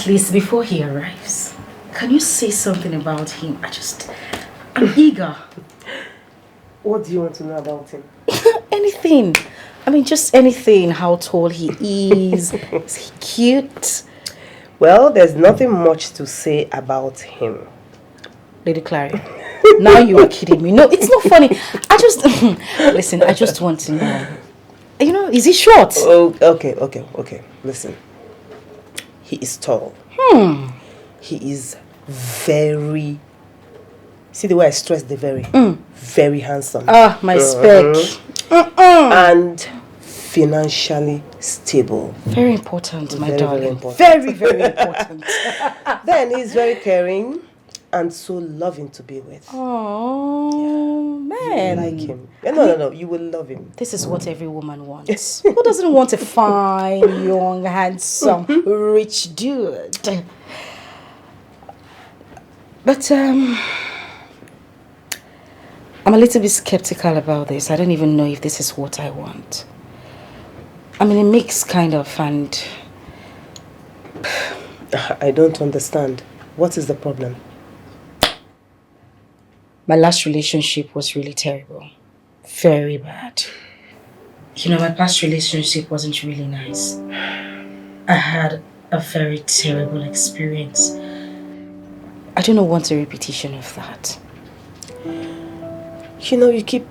At least before he arrives. Can you say something about him? I'm eager. What do you want to know about him? Anything. I mean, just anything. How tall he is. Is he cute? Well, there's nothing much to say about him. Lady Clary, now you are kidding me. No, it's not funny. Listen, I just want to know. You know, is he short? Oh, okay. Listen. He is tall. He is very... See the way I stress the very? Very handsome. Ah, my spec. And financially stable. Very important, my darling. Very important. Very, very important. Then he's very caring and so loving to be with. Oh, man. You like him. No. You will love him. This is what every woman wants. Who doesn't want a fine, young, handsome, rich dude? But, I'm a little bit skeptical about this. I don't even know if this is what I want. I mean, a mix kind of, and... I don't understand. What is the problem? My last relationship was really terrible. Very bad. You know, my past relationship wasn't really nice. I had a very terrible experience. I don't want a repetition of that. You know, you keep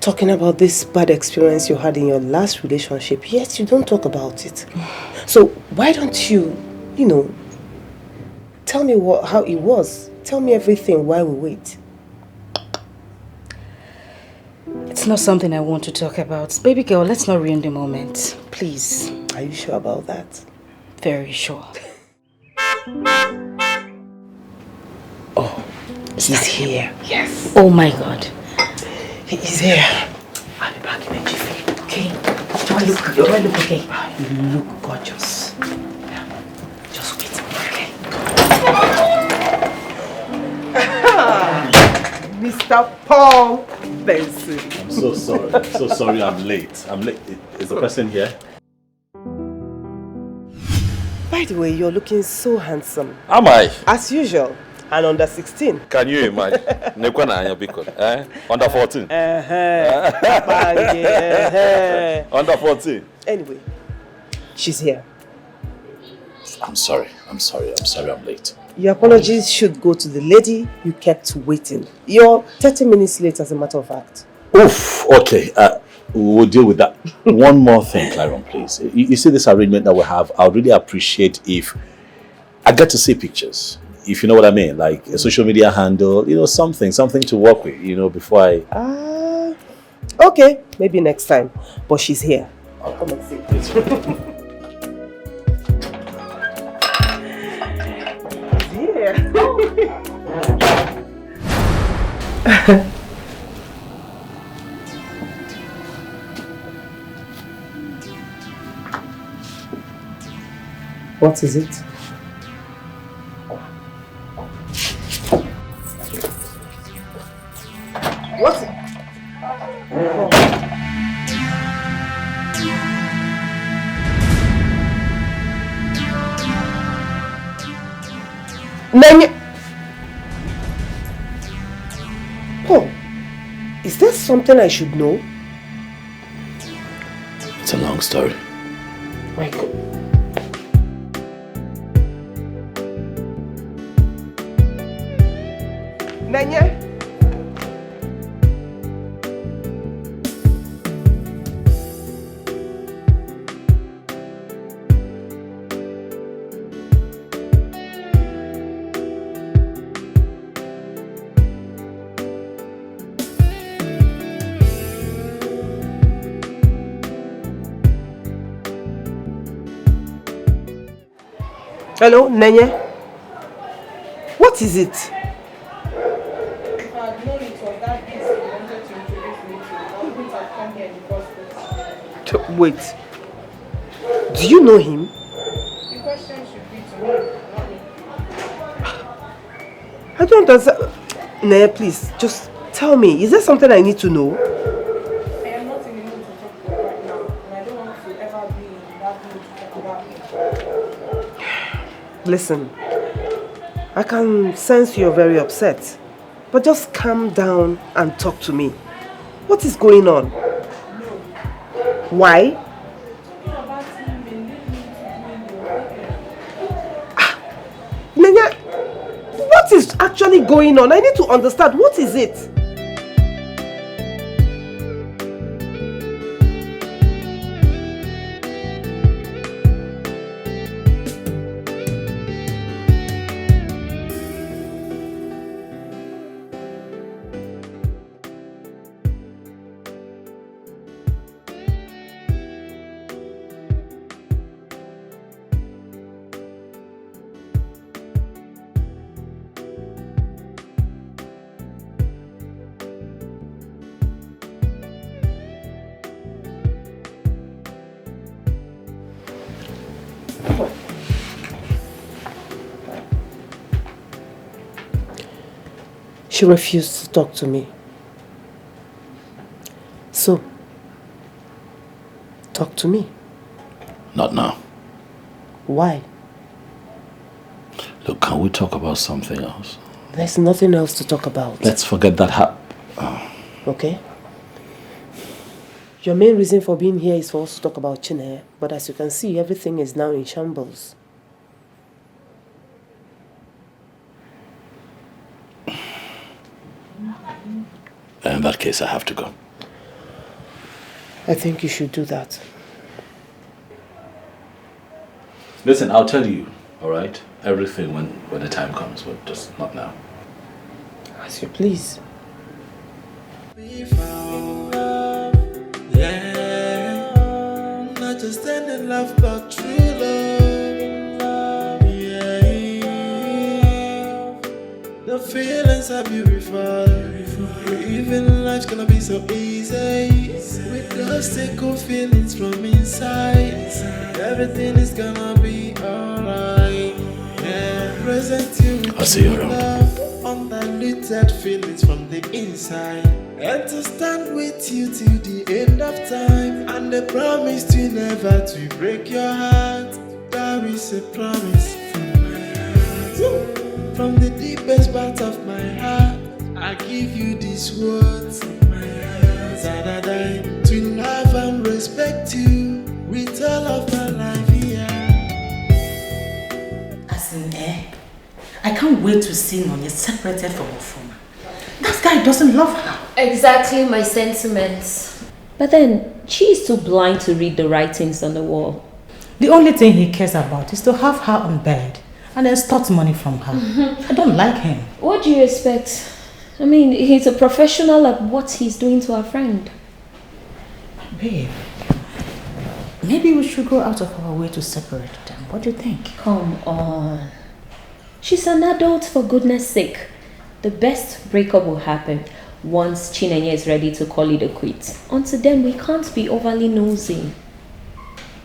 talking about this bad experience you had in your last relationship, yet you don't talk about it. So why don't you, tell me how it was. Tell me everything while we wait. It's not something I want to talk about. Baby girl, let's not ruin the moment. Please. Are you sure about that? Very sure. Oh, he's here. Yes. Oh my God. He is here. I'll be back in a jiffy. Okay. Do I look okay? You look gorgeous. Yeah. Just wait. Okay. Mr. Paul Benson. I'm so sorry. I'm late. Is the person here? By the way, you're looking so handsome. Am I? As usual. And under 16. Can you imagine? Under 14. Under 14. Anyway, she's here. I'm sorry. I'm late. Your apologies should go to the lady you kept waiting. You're 30 minutes late, as a matter of fact. Oof. Okay. We'll deal with that. One more thing, Claron, please. You see this arrangement that we have, I would really appreciate if I get to see pictures. If you know what I mean, like a social media handle, something to work with, before I... Okay, maybe next time. But she's here. I'll come and see. She's here. What is it? What? Paul, is there something I should know? It's a long story. Michael. Nanya? Hello, Nanya? What is it? If I had known it was that this you wanted to introduce me to, I wouldn't have come here in the first place. Wait. Do you know him? The question should be to me, not me. I don't understand. Nanya, please, just tell me. Is there something I need to know? I am not in the mood to talk about right now, and I don't want to ever be in that mood to talk about it. Listen, I can sense you're very upset. But just calm down and talk to me. What is going on? Why? Nenya, what is actually going on? I need to understand. What is it? She refused to talk to me. So, talk to me. Not now. Why? Look, can we talk about something else? There's nothing else to talk about. Let's forget that. Okay? Your main reason for being here is for us to talk about Chineye, but as you can see, everything is now in shambles. In that case, I have to go. I think you should do that. Listen, I'll tell you, all right? Everything when the time comes, but just not now. As you please. We found love, yeah. Not just any love, but true love, yeah. The feelings are beautiful. Even life's gonna be so easy. With those good feelings from inside, everything is gonna be alright. Yeah, present you with I'll see you around. love, undiluted feelings from the inside, and to stand with you till the end of time. And the promise to never to break your heart. That is a promise from my heart. From the deepest part of my heart, I give you these words of my heart. To love and respect you with all of my life, yeah. As in, I can't wait to see Nollywood separated from Orphan. That guy doesn't love her. Exactly my sentiments. But then, she is too blind to read the writings on the wall. The only thing he cares about is to have her on bed and then extort money from her. I don't like him. What do you expect? I mean, he's a professional at what he's doing to our friend. Babe, maybe we should go out of our way to separate them. What do you think? Come on. She's an adult, for goodness sake. The best breakup will happen once Chineye is ready to call it a quit. Until then, we can't be overly nosy.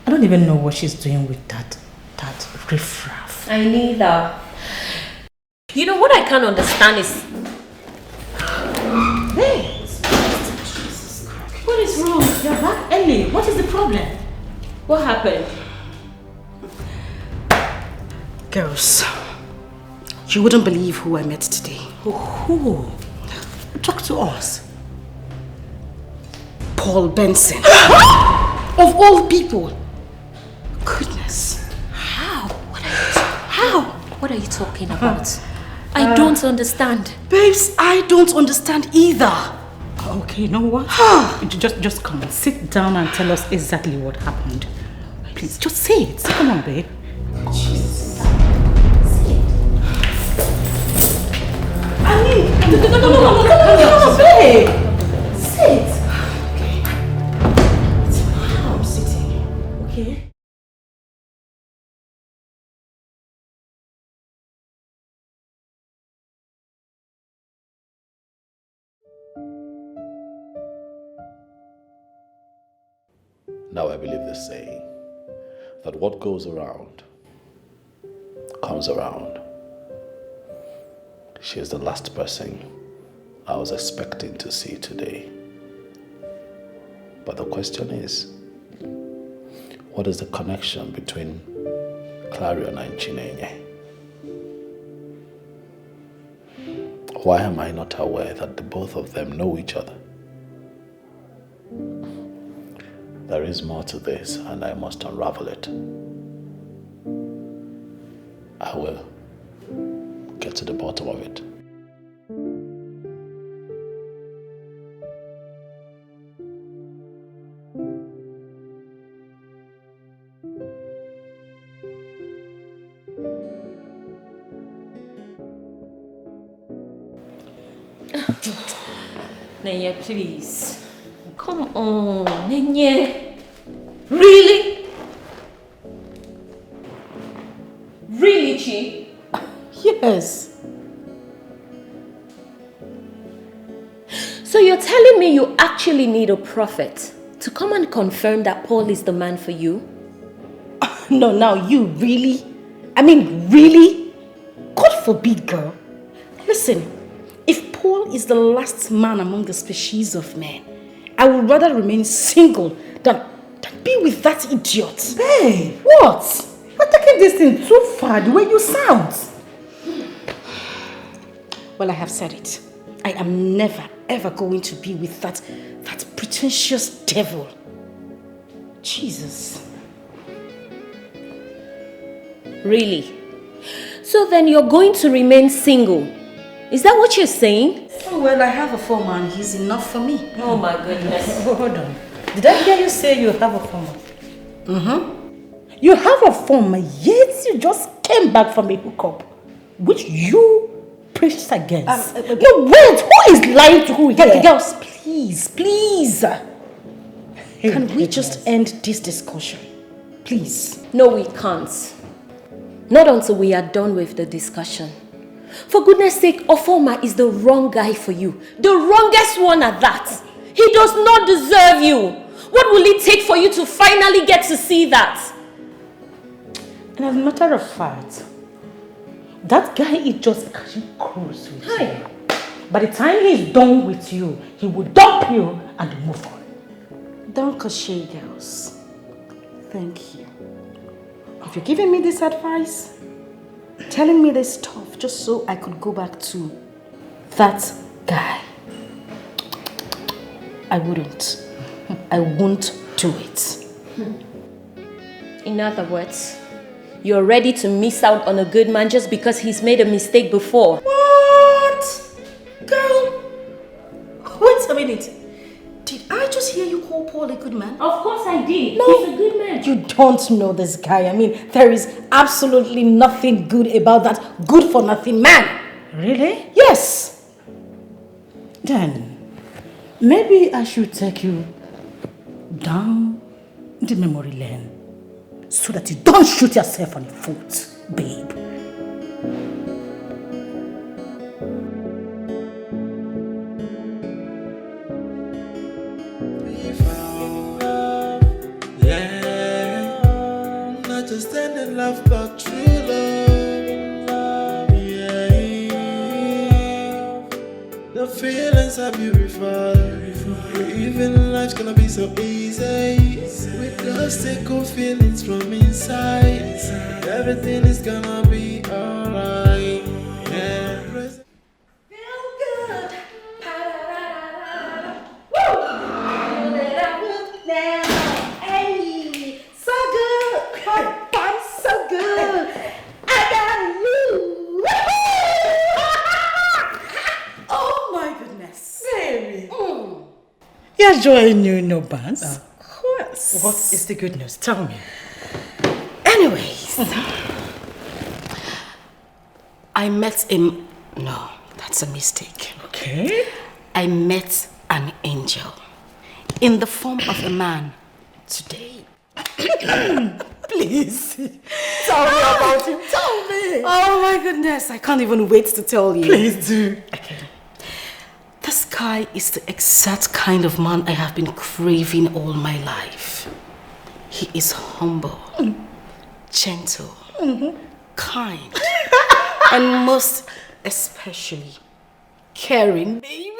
I don't even know what she's doing with that riffraff. I neither. You know what I can't understand is... Hey! What is wrong? You're back early. What is the problem? What happened? Girls, you wouldn't believe who I met today. Who? Talk to us. Paul Benson. Of all people. Goodness. How? What are you talking about? I don't understand. Babes, I don't understand either. Okay, you know what? just come on, sit down and tell us exactly what happened. Please, just say it. Come on, babe. Jesus. I mean, no, babe. Sit. Okay. I'm sitting. Okay. Now I believe the saying that what goes around comes around. She is the last person I was expecting to see today. But the question is, what is the connection between Clarion and Chineye? Why am I not aware that the both of them know each other? There is more to this, and I must unravel it. I will get to the bottom of it. Nenye, please. Come on, Nenye. Really? Really, Chi? Yes. So you're telling me you actually need a prophet to come and confirm that Paul is the man for you? No, now you really? I mean, really? God forbid, girl. Listen, if Paul is the last man among the species of men, I would rather remain single than be with that idiot. Babe, What? you're taking this thing too far, the way you sound. Well, I have said it. I am never, ever going to be with that pretentious devil. Jesus. Really? So then you're going to remain single? Is that what you're saying? Oh, well, I have a foreman. He's enough for me. Oh my goodness. Hold on. Did I hear you say you have a former? Mm-hmm. You have a former, yet you just came back from a hookup, which you preached against. No, wait, who is lying to who here? Girls, please. Can we just end this discussion? Please. No, we can't. Not until we are done with the discussion. For goodness sake, Ofoma is the wrong guy for you. The wrongest one at that. He does not deserve you. What will it take for you to finally get to see that? And as a matter of fact, that guy is just catching cruise with you. By the time he's done with you, he will dump you and move on. Don't cliche, girls. Thank you. If you're giving me this advice, telling me this stuff just so I could go back to that guy, I wouldn't. I won't do it. In other words, you're ready to miss out on a good man just because he's made a mistake before. What? Girl, wait a minute. Did I just hear you call Paul a good man? Of course I did. No. He's a good man. You don't know this guy. I mean, there is absolutely nothing good about that good-for-nothing man. Really? Yes. Then, maybe I should take you down the memory lane so that you don't shoot yourself on the foot, babe. Yeah, not just any love, but true love. Yeah, the feelings are beautiful. Even life's gonna be so easy with those tickle feelings from inside. Everything is gonna be alright. Yeah. Feel good. Hey, so good. I'm so good. I got you. Oh my goodness. Baby. You're joining you in no bands. Of course. What is the good news? Tell me. Anyways, I met him. No, that's a mistake. Okay. I met an angel in the form of a man today. Please. Tell me about him. Tell me. Oh my goodness, I can't even wait to tell you. Please do. Okay. This guy is the exact kind of man I have been craving all my life. He is humble, gentle, kind, and most especially caring, baby.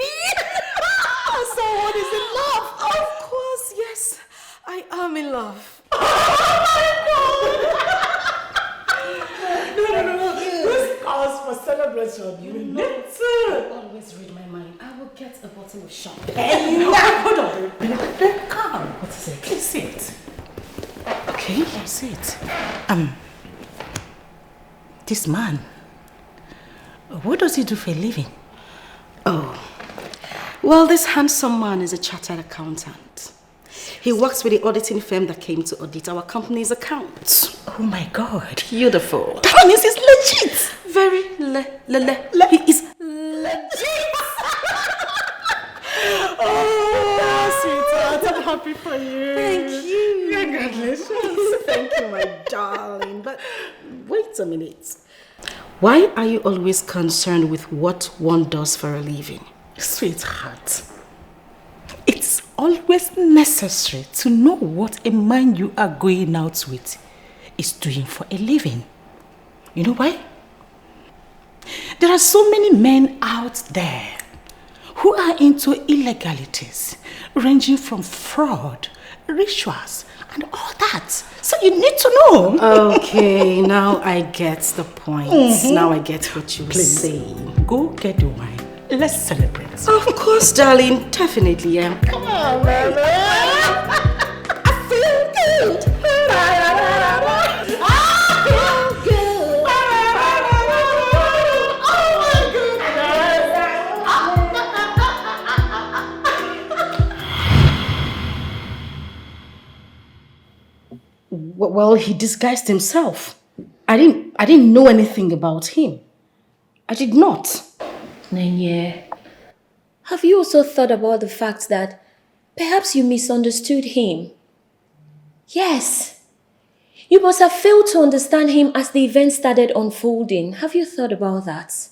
Someone is in love. Of course, yes, I am in love. No. This calls for for celebration. You need to always read my mind. I will get a bottle of champagne. Hold on. Come. What is it? Please sit. Okay, sit. This man, what does he do for a living? Oh, well, this handsome man is a chartered accountant. He works with the auditing firm that came to audit our company's accounts. Oh my God. Beautiful. That means he's legit. Very he is legit. Oh, sweetheart, I'm happy for you. Thank you. Congratulations. Thank you, my darling. But wait a minute. Why are you always concerned with what one does for a living? Sweetheart, it's always necessary to know what a man you are going out with is doing for a living. You know why? There are so many men out there who are into illegalities, ranging from fraud, rituals, and all that. So you need to know. Okay, now I get the point. Now I get what you say. Go get the wine. Let's celebrate. Of course, darling. Definitely, yeah. Come on, baby. I feel good. Well, he disguised himself. I didn't know anything about him. I did not. Nenye, have you also thought about the fact that perhaps you misunderstood him? Yes. You must have failed to understand him as the event started unfolding. Have you thought about that?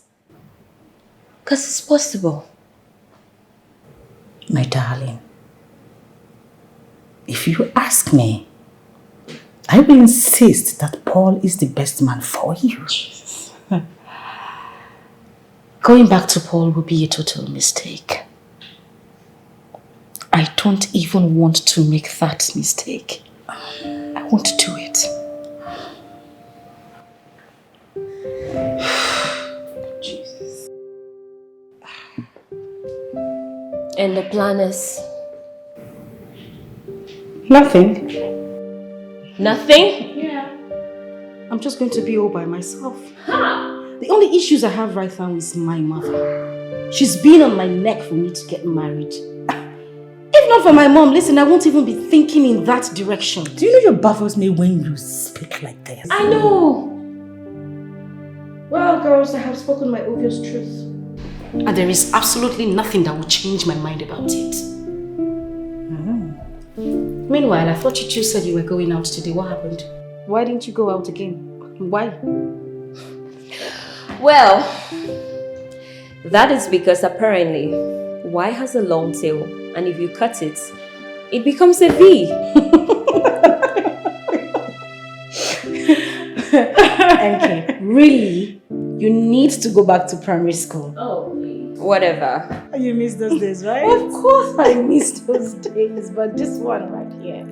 Because it's possible. My darling, if you ask me, I will insist that Paul is the best man for you. Going back to Paul would be a total mistake. I don't even want to make that mistake. I won't do it. Jesus. And the plan is Nothing. nothing? Yeah. I'm just going to be all by myself. The only issues I have right now is my mother. She's been on my neck for me to get married. If not for my mom, listen, I won't even be thinking in that direction. Do you know your baffles me when you speak like this? I know. Well, girls, I have spoken my obvious truth. And there is absolutely nothing that will change my mind about it. Meanwhile, I thought you two said you were going out today. What happened? Why didn't you go out again? Why? Well, that is because apparently Y has a long tail, and if you cut it, it becomes a V. Okay, really? You need to go back to primary school. Oh, whatever. You miss those days, right? Of course I miss those days, but this one right here,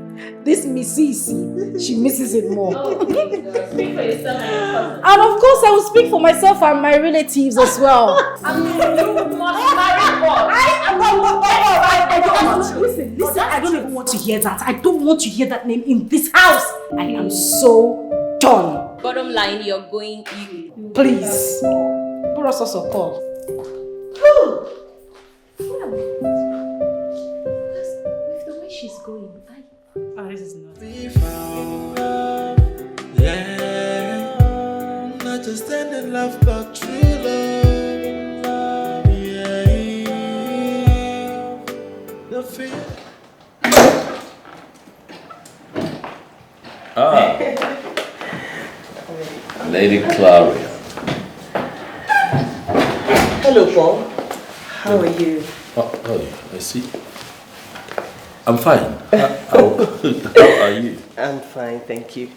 this Miss Cece, she misses it more. Oh, please, girl. Speak for yourself and your cousin. And of course I will speak for myself and my relatives as well. I mean, you must marry God. Listen, I don't even want to hear that. I don't want to hear that name in this house. I am so done. Bottom line, you're going. Please, put us also call. With the way she's going, This is not. We found love, yeah. Not just any love, but true love, yeah. The fear. Lady Claria. Hello, Paul. How are you? Oh, I see. I'm fine. How are you? I'm fine, thank you.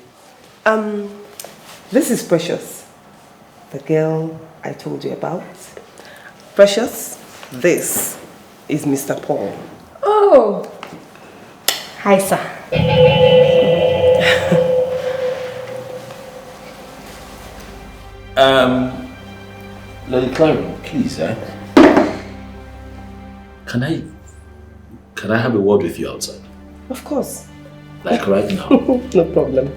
This is Precious, the girl I told you about. Precious, this is Mr. Paul. Oh, hi, sir. Lady Clara, please, Can I have a word with you outside? Of course. Like right now? No problem.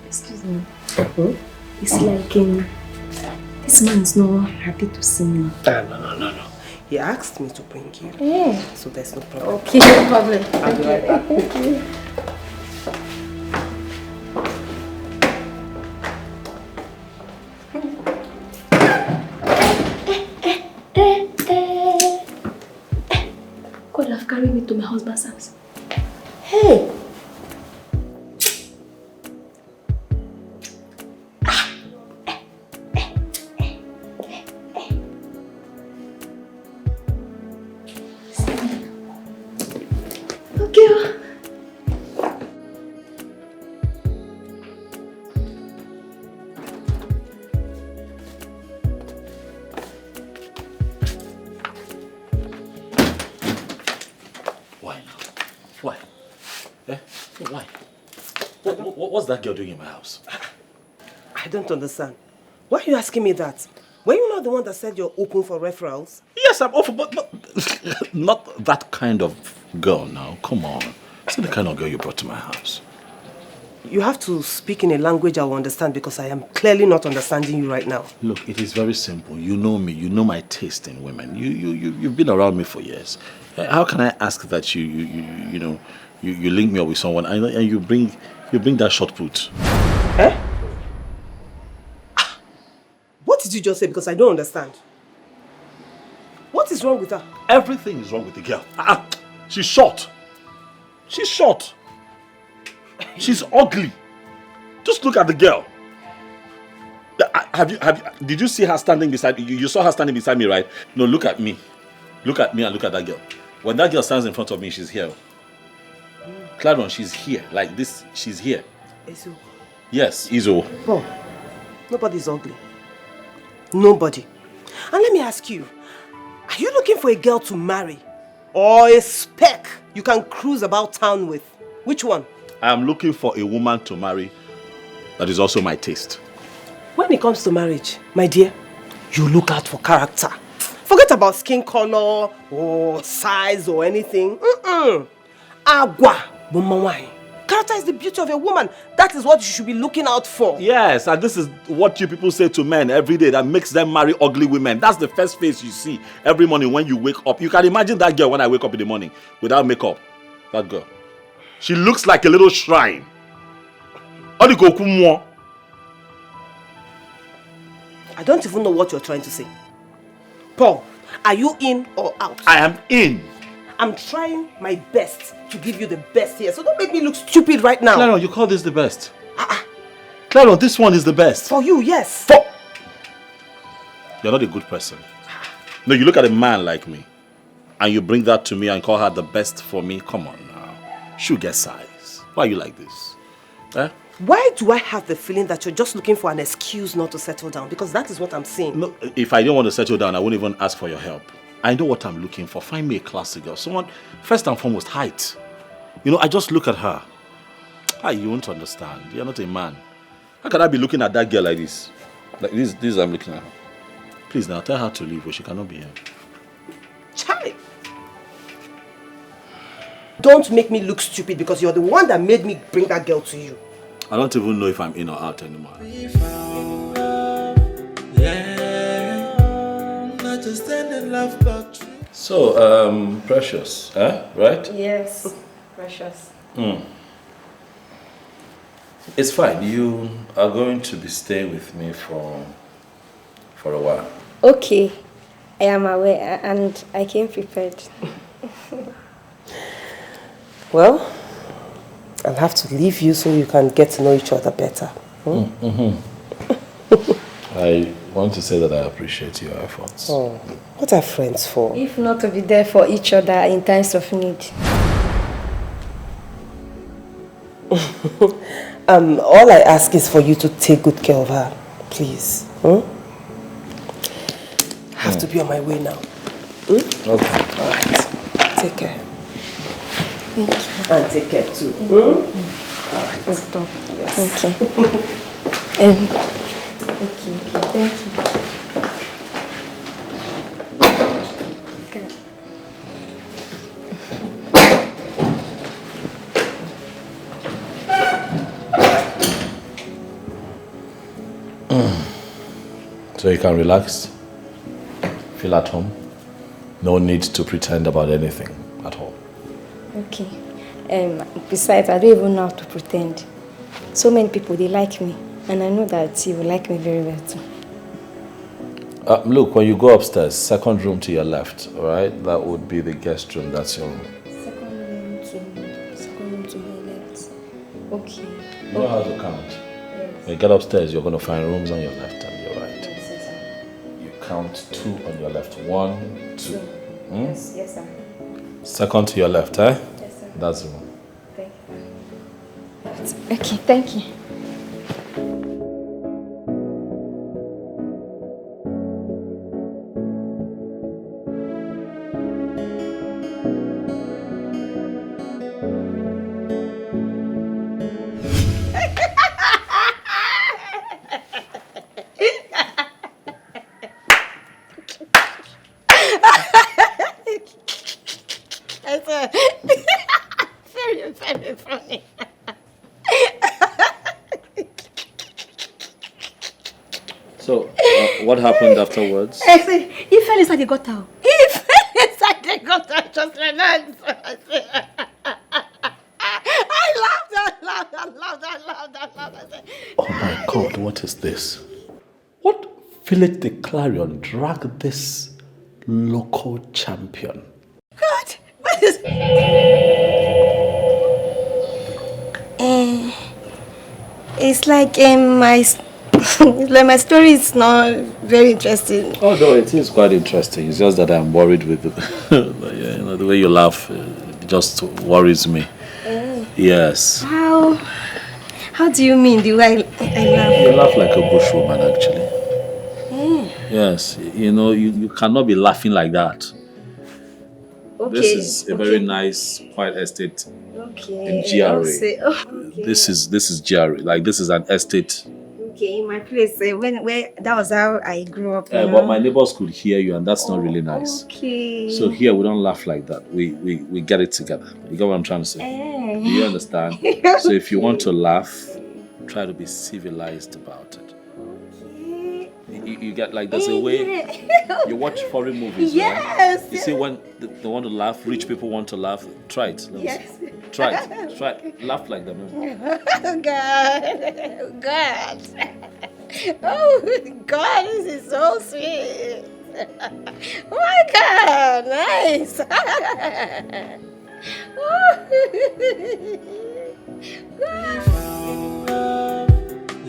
Excuse me. It's like this man is not happy to see me. No. He asked me to bring you. Yeah. So there's no problem. Okay, no problem. I'll be right back. Thank you. God have carried me to my husband's house. Hey! Okay. Why now? Why? Why? What's that girl doing in my house? I don't understand. Why are you asking me that? Were you not the one that said you're open for referrals? Yes, I'm open, but not that kind of girl now. Come on. It's not the kind of girl you brought to my house. You have to speak in a language I will understand because I am clearly not understanding you right now. Look, it is very simple. You know me. You know my taste in women. You've been around me for years. How can I ask that you link me up with someone and you bring that short put? Eh? What did you just say? Because I don't understand. What is wrong with her? Everything is wrong with the girl. She's short. She's short. She's ugly. Just look at the girl. Did you see her standing beside you? You saw her standing beside me, right? No, look at me. Look at me and look at that girl. When that girl stands in front of me, she's here. Claron, she's here. Like this, she's here. Izo. Yes, Izo. Oh, nobody's ugly. Nobody. And let me ask you, are you looking for a girl to marry? Or a speck you can cruise about town with? Which one? I am looking for a woman to marry that is also my taste. When it comes to marriage, my dear, you look out for character. Forget about skin color or size or anything. Agua, bumawai. Character is the beauty of a woman. That is what you should be looking out for. Yes, and this is what you people say to men every day that makes them marry ugly women. That's the first face you see every morning when you wake up. You can imagine that girl when I wake up in the morning without makeup. That girl. She looks like a little shrine. I don't even know what you're trying to say. Paul, are you in or out? I am in. I'm trying my best to give you the best here, so don't make me look stupid right now. Claron, you call this the best? Claron, this one is the best. For you, yes. You're not a good person. No, you look at a man like me, and you bring that to me and call her the best for me. Come on now. Sugar size. Why are you like this? Why do I have the feeling that you're just looking for an excuse not to settle down? Because that is what I'm seeing. No, if I didn't want to settle down, I wouldn't even ask for your help. I know what I'm looking for. Find me a classy girl. Someone, first and foremost, height. You know, I just look at her. You won't understand. You're not a man. How can I be looking at that girl like this? Like this I'm looking at her. Please now, tell her to leave or she cannot be here. Charlie! Don't make me look stupid because you're the one that made me bring that girl to you. I don't even know if I'm in or out anymore. So, Precious, right? Yes, Precious. It's fine. You are going to be staying with me for a while. Okay, I am aware and I came prepared. Well, I'll have to leave you so you can get to know each other better. I want to say that I appreciate your efforts. Oh, what are friends for? If not to be there for each other in times of need. All I ask is for you to take good care of her, please. I have to be on my way now. Okay. All right. Take care. Thank you. And take care too. Stop. Okay. Okay, thank you. Okay. So you can relax, feel at home. No need to pretend about anything at all. Okay. Besides, I don't even know how to pretend. So many people, they like me. And I know that you will like me very well too. Look, when you go upstairs, second room to your left, all right? That would be the guest room. That's your room. Second room to my left. Okay. You know how to count. Yes. When you get upstairs, you're going to find rooms on your left and your right. Yes, sir. You count 2 on your left. 1, 2. Hmm? Yes, sir. Second to your left, eh? Yes, sir. That's the room. Thank you. Okay, thank you. Very, very funny. So, what happened afterwards? I said, he fell inside the gutter. He fell inside the gutter. Just relax. I laughed. I said, Oh my God, what is this? What village the Clarion dragged this local champion? God, what is... it's like my story is not very interesting. Oh no, it is quite interesting. It's just that I'm worried with the way you laugh. It just worries me. Yes. How do you mean the way I laugh? You laugh like a bushwoman, actually. Yes, you cannot be laughing like that. Okay. This is a very nice, quiet estate in GRA. This is GRA. Like, this is an estate. Okay, in my place, where that was how I grew up. But my neighbors could hear you, and that's not really nice. Okay. So here we don't laugh like that. We get it together. You get what I'm trying to say? Do you understand? So if you want to laugh, try to be civilized about it. You get, like, there's a way you watch foreign movies. Yes. Right? You see when they want to laugh, rich people want to laugh. Try it. Let me see. Try it. Laugh like them. Oh God. Oh God, this is so sweet. Oh my God, nice.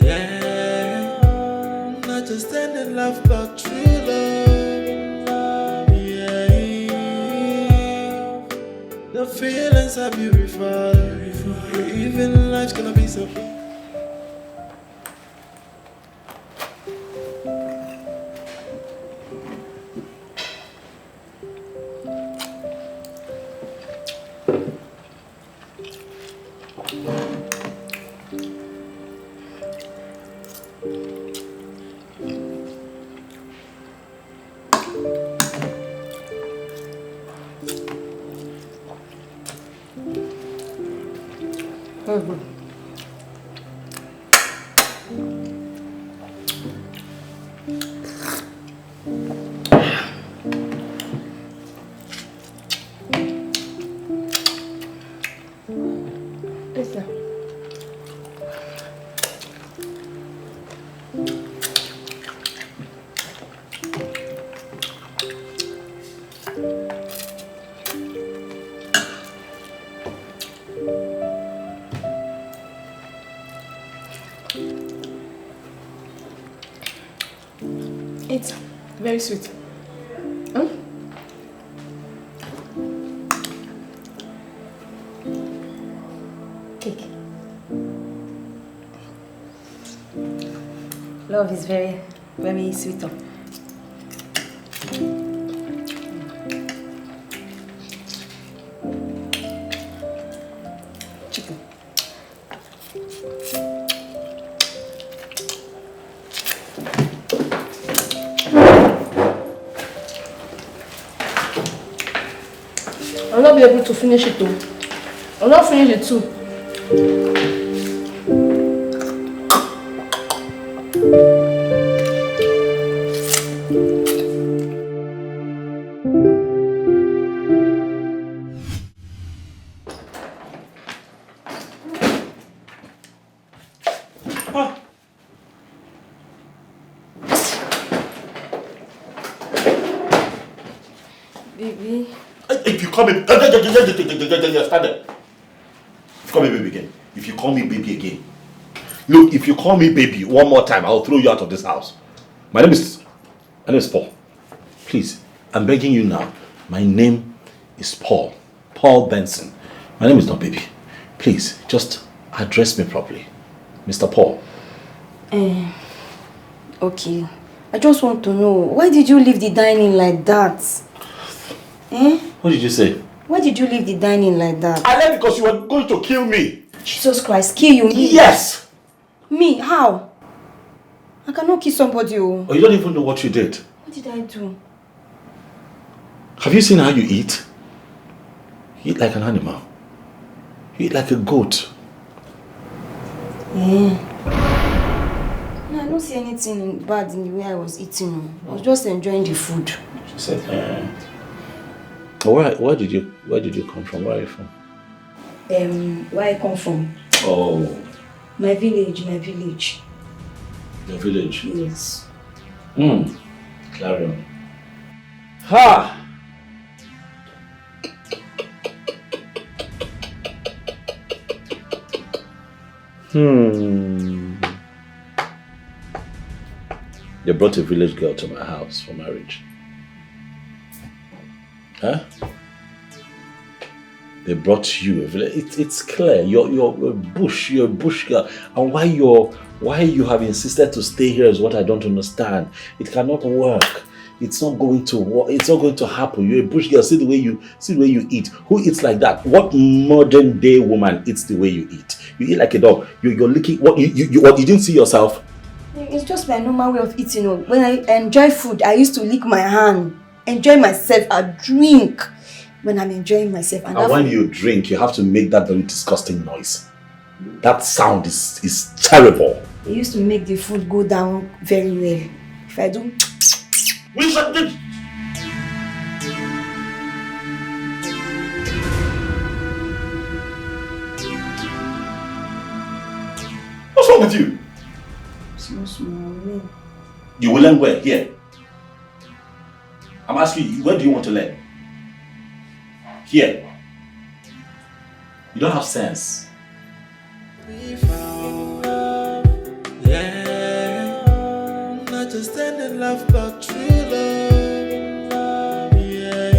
Yeah, not just any love, but true love. Yeah, the feelings are beautiful. Even life's gonna be so. It's very sweet. Huh? Cake. Love is very, very sweet. Chicken. I'll not be able to finish it too. I'll not finish it too. Baby. If you call me, stand there. If you call me baby again, if you call me baby again, look, if you call me baby one more time, I'll throw you out of this house. My name is Paul. Please, I'm begging you now. My name is Paul. Paul Benson. My name is not baby. Please, just address me properly. Mr. Paul. Okay. I just want to know, why did you leave the dining like that? What did you say? Why did you leave the dining like that? I left because you were going to kill me. Jesus Christ, kill you? Me? Yes! Me? How? I cannot kill somebody. Oh, you don't even know what you did. what did I do? Have you seen how you eat? You eat like an animal. You eat like a goat. No, I don't see anything bad in the way I was eating. I was just enjoying the food. She said, Where did you come from? Where are you from? Where I come from? Oh. My village. Your village? Yes. Carry on. Ha! They brought a village girl to my house for marriage. Huh? They brought you a village. It's clear. You're a bush girl. And why you have insisted to stay here is what I don't understand. It cannot work. It's not going to work. It's not going to happen. You're a bush girl. See the way you eat. Who eats like that? What modern day woman eats the way you eat? You eat like a dog. You're licking. What you didn't see yourself? It's just my normal way of eating. When I enjoy food, I used to lick my hand, enjoy myself. I drink when I'm enjoying myself. And when you drink, you have to make that very disgusting noise. That sound is terrible. It used to make the food go down very well. If I do. What's wrong with you? Small. You will learn where? Here. I'm asking you, where do you want to learn? Here. You don't have sense. We found love, yeah. Not just any love, but true love, yeah.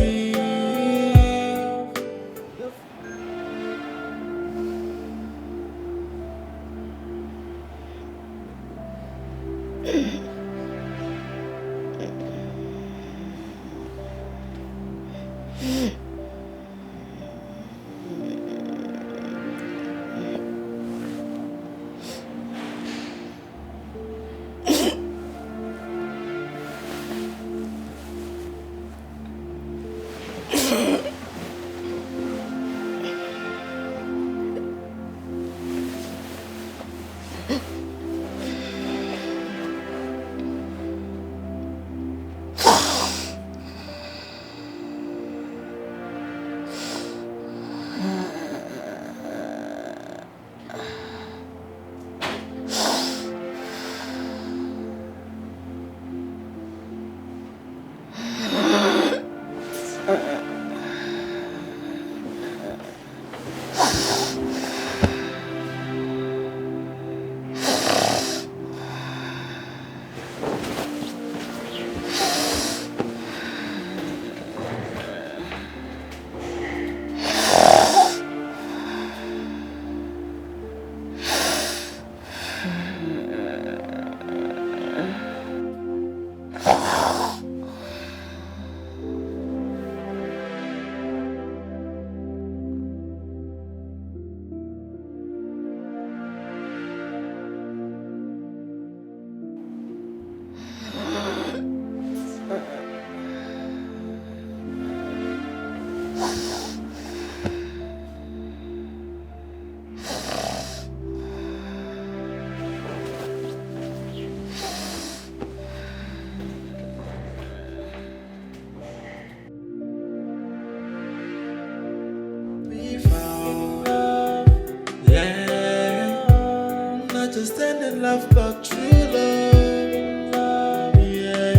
understanding love, but true love. Yeah.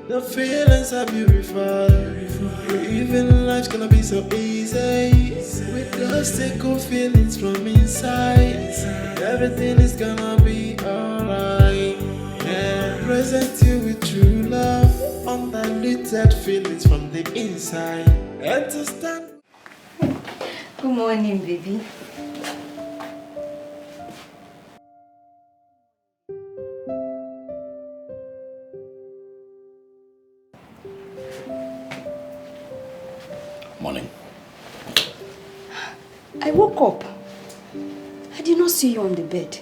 The feelings are beautiful. Even life's gonna be so easy. With those single feelings from inside, everything is gonna be alright. Yeah. Present you with true love, undiluted feelings from the inside. Understand? Good morning, baby. Morning. I woke up. I did not see you on the bed.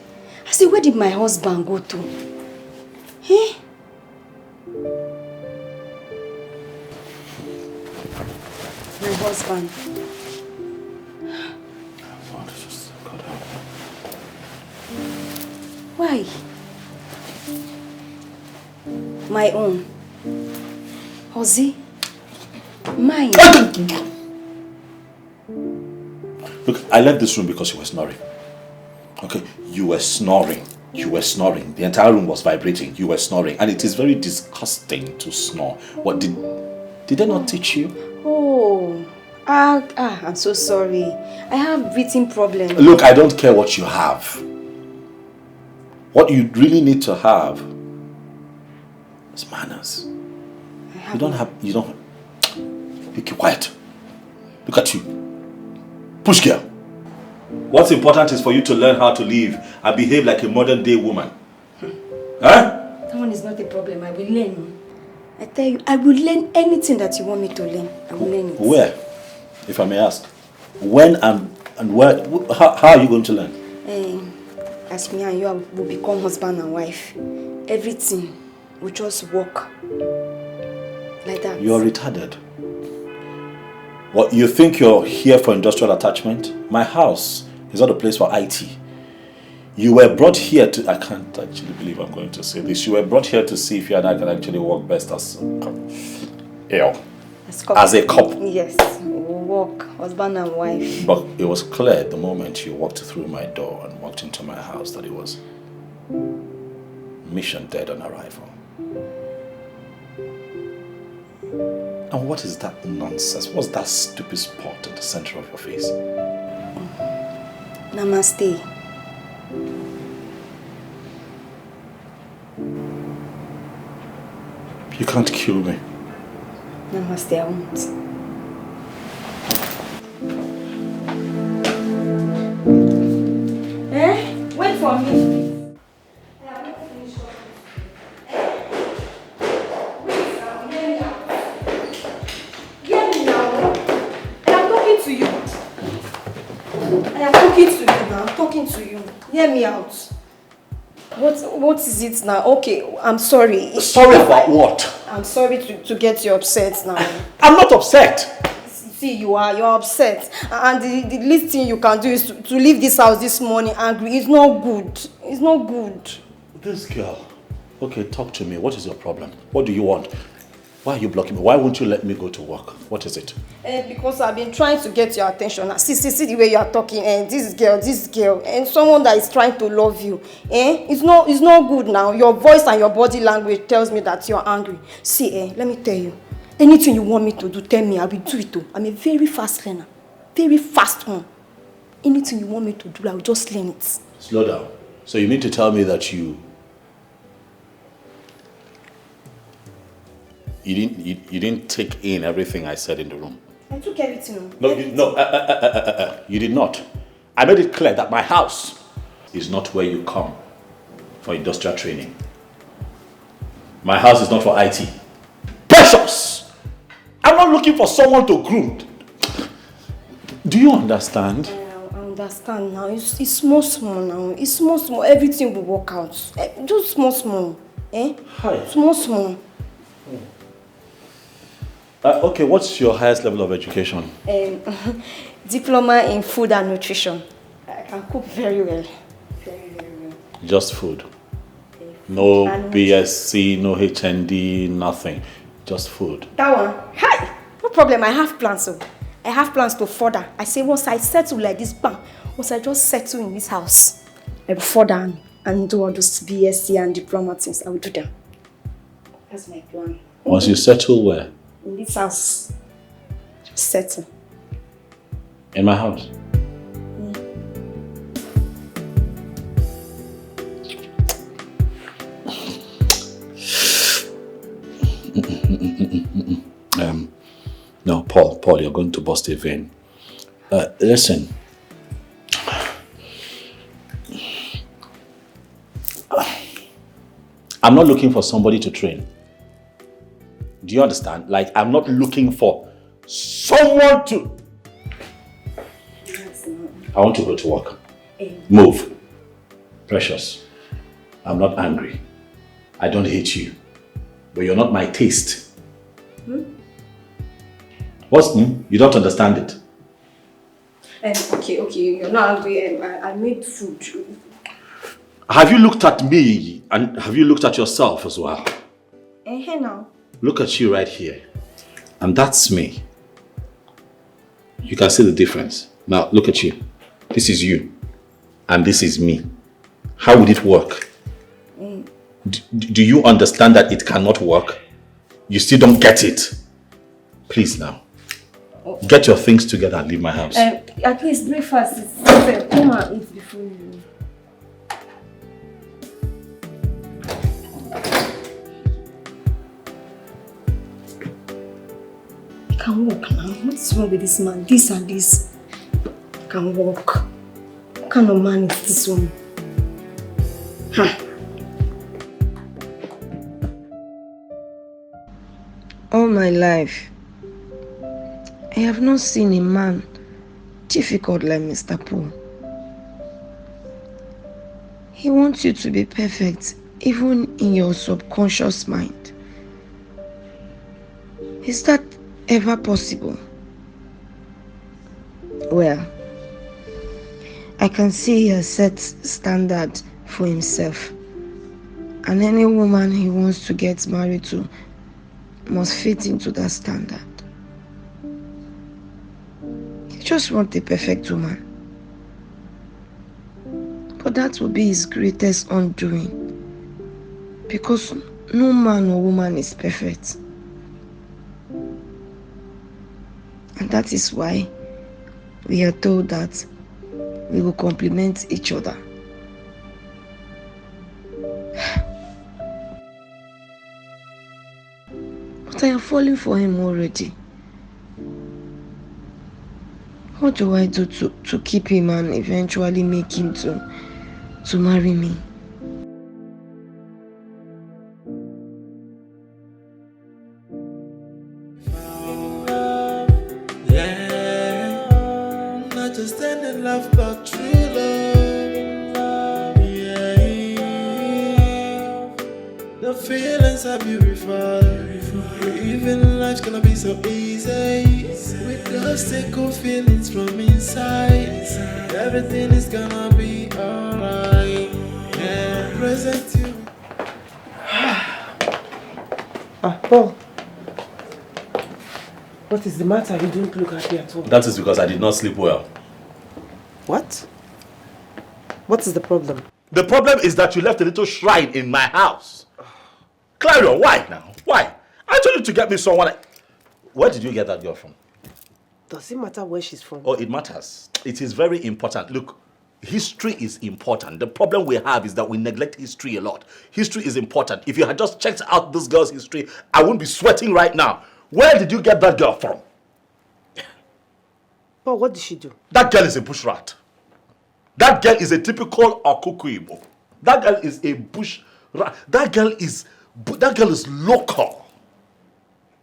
I said, where did my husband go to? Eh? My husband. Why? My own. Ozzy? Mine. Look, I left this room because you were snoring. Okay, you were snoring. You were snoring. The entire room was vibrating. You were snoring. And it is very disgusting to snore. What did they not teach you? Oh. I'm so sorry. I have breathing problem. Look, I don't care what you have. What you really need to have is manners. You don't. Be quiet. Look at you. Push girl. What's important is for you to learn how to live and behave like a modern day woman. Huh? That one is not a problem. I will learn. I tell you, I will learn anything that you want me to learn. I will learn it. Where? If I may ask. When and where? How are you going to learn? As me and you will become husband and wife. Everything will just work. Like that. You're retarded. What, you think you're here for industrial attachment? My house is not a place for IT. You were brought here to... I can't actually believe I'm going to say this. You were brought here to see if you and I can actually work best as a couple. Yes, we'll work, husband and wife. But it was clear the moment you walked through my door and walked into my house that it was mission dead on arrival. And what is that nonsense? What's that stupid spot in the center of your face? Namaste. You can't kill me. Namaste, I won't. Wait for me, please. I have not finished talking. Wait now, hear me out. I am talking to you. I'm talking to you. Hear me out. What is it now? Okay, I'm sorry. Sorry about what? I'm sorry to get you upset now. I'm not upset. See, you're upset. And the least thing you can do is to leave this house this morning angry. It's not good. It's not good. This girl. Okay, talk to me. What is your problem? What do you want? Why are you blocking me? Why won't you let me go to work? What is it? Because I've been trying to get your attention. See the way you are talking. This girl, and someone that is trying to love you. It's not good now. Your voice and your body language tells me that you're angry. See, let me tell you. Anything you want me to do, tell me. I will do it too. I'm a very fast learner. Very fast one. Anything you want me to do, I will just learn it. Slow down. So you mean to tell me that you didn't take in everything I said in the room? I took everything. You did not. I made it clear that my house is not where you come for industrial training. My house is not for IT. Precious! I'm not looking for someone to groom. Do you understand? I understand now. It's small now. It's small. Everything will work out. Just small. Hi. Small. Okay, what's your highest level of education? Diploma in food and nutrition. I can cook very well. Very well. Just food? No BSc, no HND, nothing. Just food. That one? Hi! No problem, I have plans. I have plans to further. I say once I settle like this, bam, Once I just settle in this house, I will fall down and do all those BSc and diploma things. I will do them. That's my plan. Once you settle where? In this house. Just settle. In my house? No, Paul, you're going to bust a vein. Listen. I'm not looking for somebody to train. Do you understand? Like, I'm not looking for someone to... I want to go to work. Move. Precious, I'm not angry. I don't hate you. But you're not my taste. What's You don't understand it. Okay, you're not angry. I made food. Have you looked at me and have you looked at yourself as well? Now. Look at you right here. And that's me. You can see the difference. Now look at you. This is you. And this is me. How would it work? Do you understand that it cannot work? You still don't get it. Please now. Get your things together and leave my house. At least breakfast is set. Come and eat before you. He can walk now. What is wrong with this man? This and this. He can walk. What kind of man is this one? All my life, I have not seen a man difficult like Mr. Paul. He wants you to be perfect, even in your subconscious mind. Is that ever possible? Well, I can see he has set standard for himself. And any woman he wants to get married to must fit into that standard. He just wants a perfect woman. But that will be his greatest undoing. Because no man or woman is perfect. And that is why we are told that we will complement each other. But I am falling for him already. What do I do to keep him and eventually make him to marry me? Yeah, not just any love, but true love. Yeah, the feelings are beautiful. Even life's gonna be so easy. With those single feelings from inside, everything is gonna be alright. Yeah, present you. Paul. What is the matter? You don't look happy at all. That is because I did not sleep well. What? What is the problem? The problem is that you left a little shrine in my house. Clarion, why now? Why? I told you to get me someone. Where did you get that girl from? Does it matter where she's from? Oh, it matters. It is very important. Look, history is important. The problem we have is that we neglect history a lot. History is important. If you had just checked out this girl's history, I wouldn't be sweating right now. Where did you get that girl from? Paul, what did she do? That girl is a bush rat. That girl is a typical Okuku Igbo. That girl is a bush rat. That girl is local.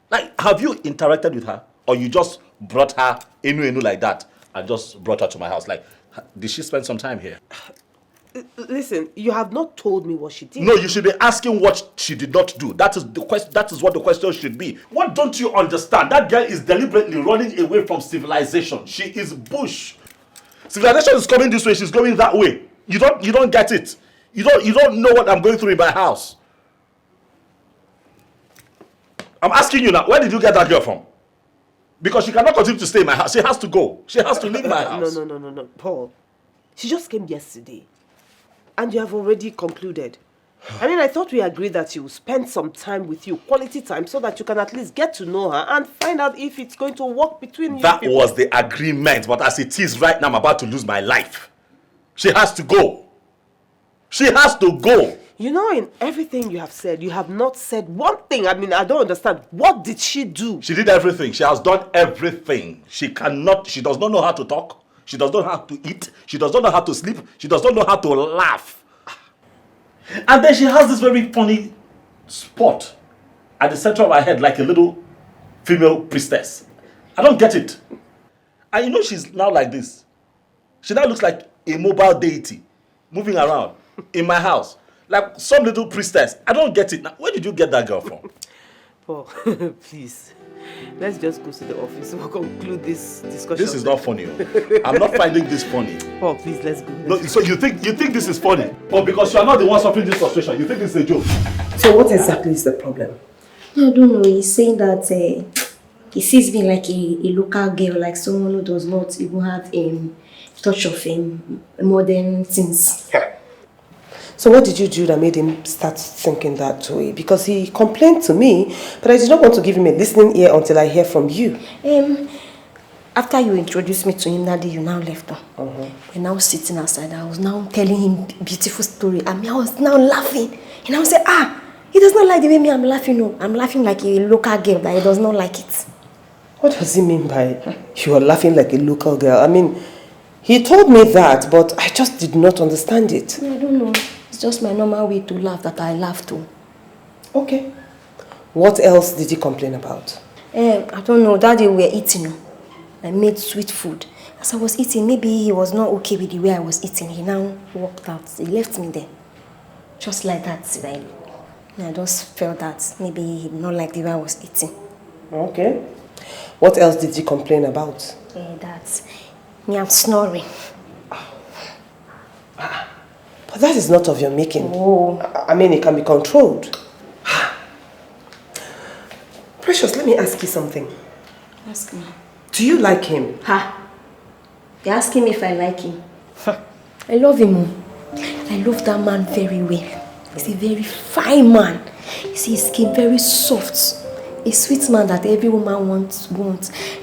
Like, have you interacted with her? Or you just brought her enu like that and just brought her to my house? Like, did she spend some time here? Listen, you have not told me what she did. No, you should be asking what she did not do. That is the question. That is what the question should be. What don't you understand? That girl is deliberately running away from civilization. She is bush. Civilization is coming this way. She's going that way. You don't get it. You don't know what I'm going through in my house. I'm asking you now. Where did you get that girl from? Because she cannot continue to stay in my house. She has to go. She has to leave my house. No. Paul, She just came yesterday. And you have already concluded. I mean, I thought we agreed that she will spend some time with you, quality time, so that you can at least get to know her and find out if it's going to work between you That people. was the agreement, but as it is right now, I'm about to lose my life. She has to go. She has to go. You know, in everything you have said, you have not said one thing. I mean, I don't understand. What did she do? She did everything. She has done everything. She does not know how to talk. She does not know how to eat. She does not know how to sleep. She does not know how to laugh. And then she has this very funny spot at the center of her head, like a little female priestess. I don't get it. And you know she's now like this. She now looks like a mobile deity moving around in my house. Like some little priestess. I don't get it. Now, where did you get that girl from? Paul, please. Let's just go to the office. We'll conclude this discussion. This is not funny. I'm not finding this funny. Paul, please, let's go. No, so you think this is funny? Or because you are not the one suffering this frustration, you think this is a joke? So what exactly is the problem? I don't know. He's saying that he sees me like a local girl, like someone who does not even have a touch of modern things. So what did you do that made him start thinking that way? Because he complained to me, but I did not want to give him a listening ear until I hear from you. After you introduced me to him that day, you now left her. We're now sitting outside. I was now telling him beautiful story. I mean, I was now laughing. And I was saying, he does not like the way I'm laughing. No, I'm laughing like a local girl, that he does not like it. What does he mean by you are laughing like a local girl? I mean, he told me that, but I just did not understand it. I don't know. It's just my normal way to laugh that I laugh too. Okay. What else did he complain about? I don't know. That day we were eating. I made sweet food. As I was eating, maybe he was not okay with the way I was eating. He now walked out. He left me there. Just like that. I just felt that maybe he did not like the way I was eating. Okay. What else did he complain about? That me, I'm snoring. But that is not of your making. Oh. I mean, it can be controlled. Precious, let me ask you something. Ask me. Do you like him? You're asking me if I like him. I love him. I love that man very well. He's a very fine man. You see his skin very soft. A sweet man that every woman wants.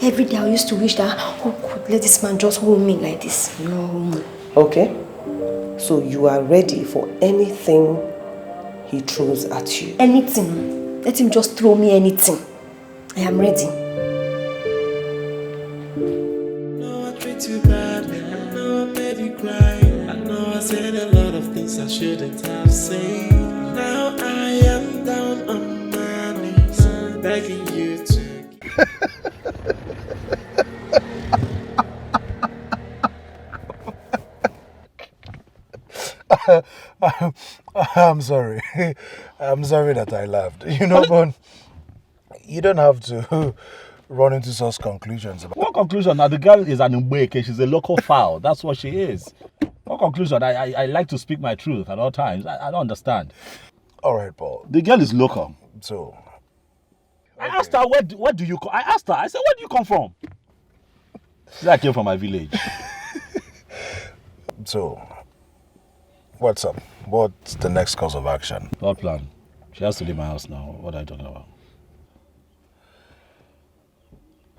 Every day I used to wish that, God, let this man just hold me like this. No. Okay. So you are ready for anything he throws at you? Anything. Let him just throw me anything. I am ready. No, I treat you bad. I know I made you cry. I know I said a lot of things I shouldn't have said. Now I am down on my knees, begging you to. I'm sorry. I'm sorry that I laughed. You know, but you don't have to run into such conclusions. What conclusion? Now the girl is an Mbeke. She's a local fowl. That's what she is. What conclusion? I like to speak my truth at all times. I don't understand. All right, Paul. The girl is local. So, I asked her, where do you come? I asked her, I said, where do you come from? She said, I came from my village. So, what's up? What's the next course of action? What plan? She has to leave my house now. What are you talking about?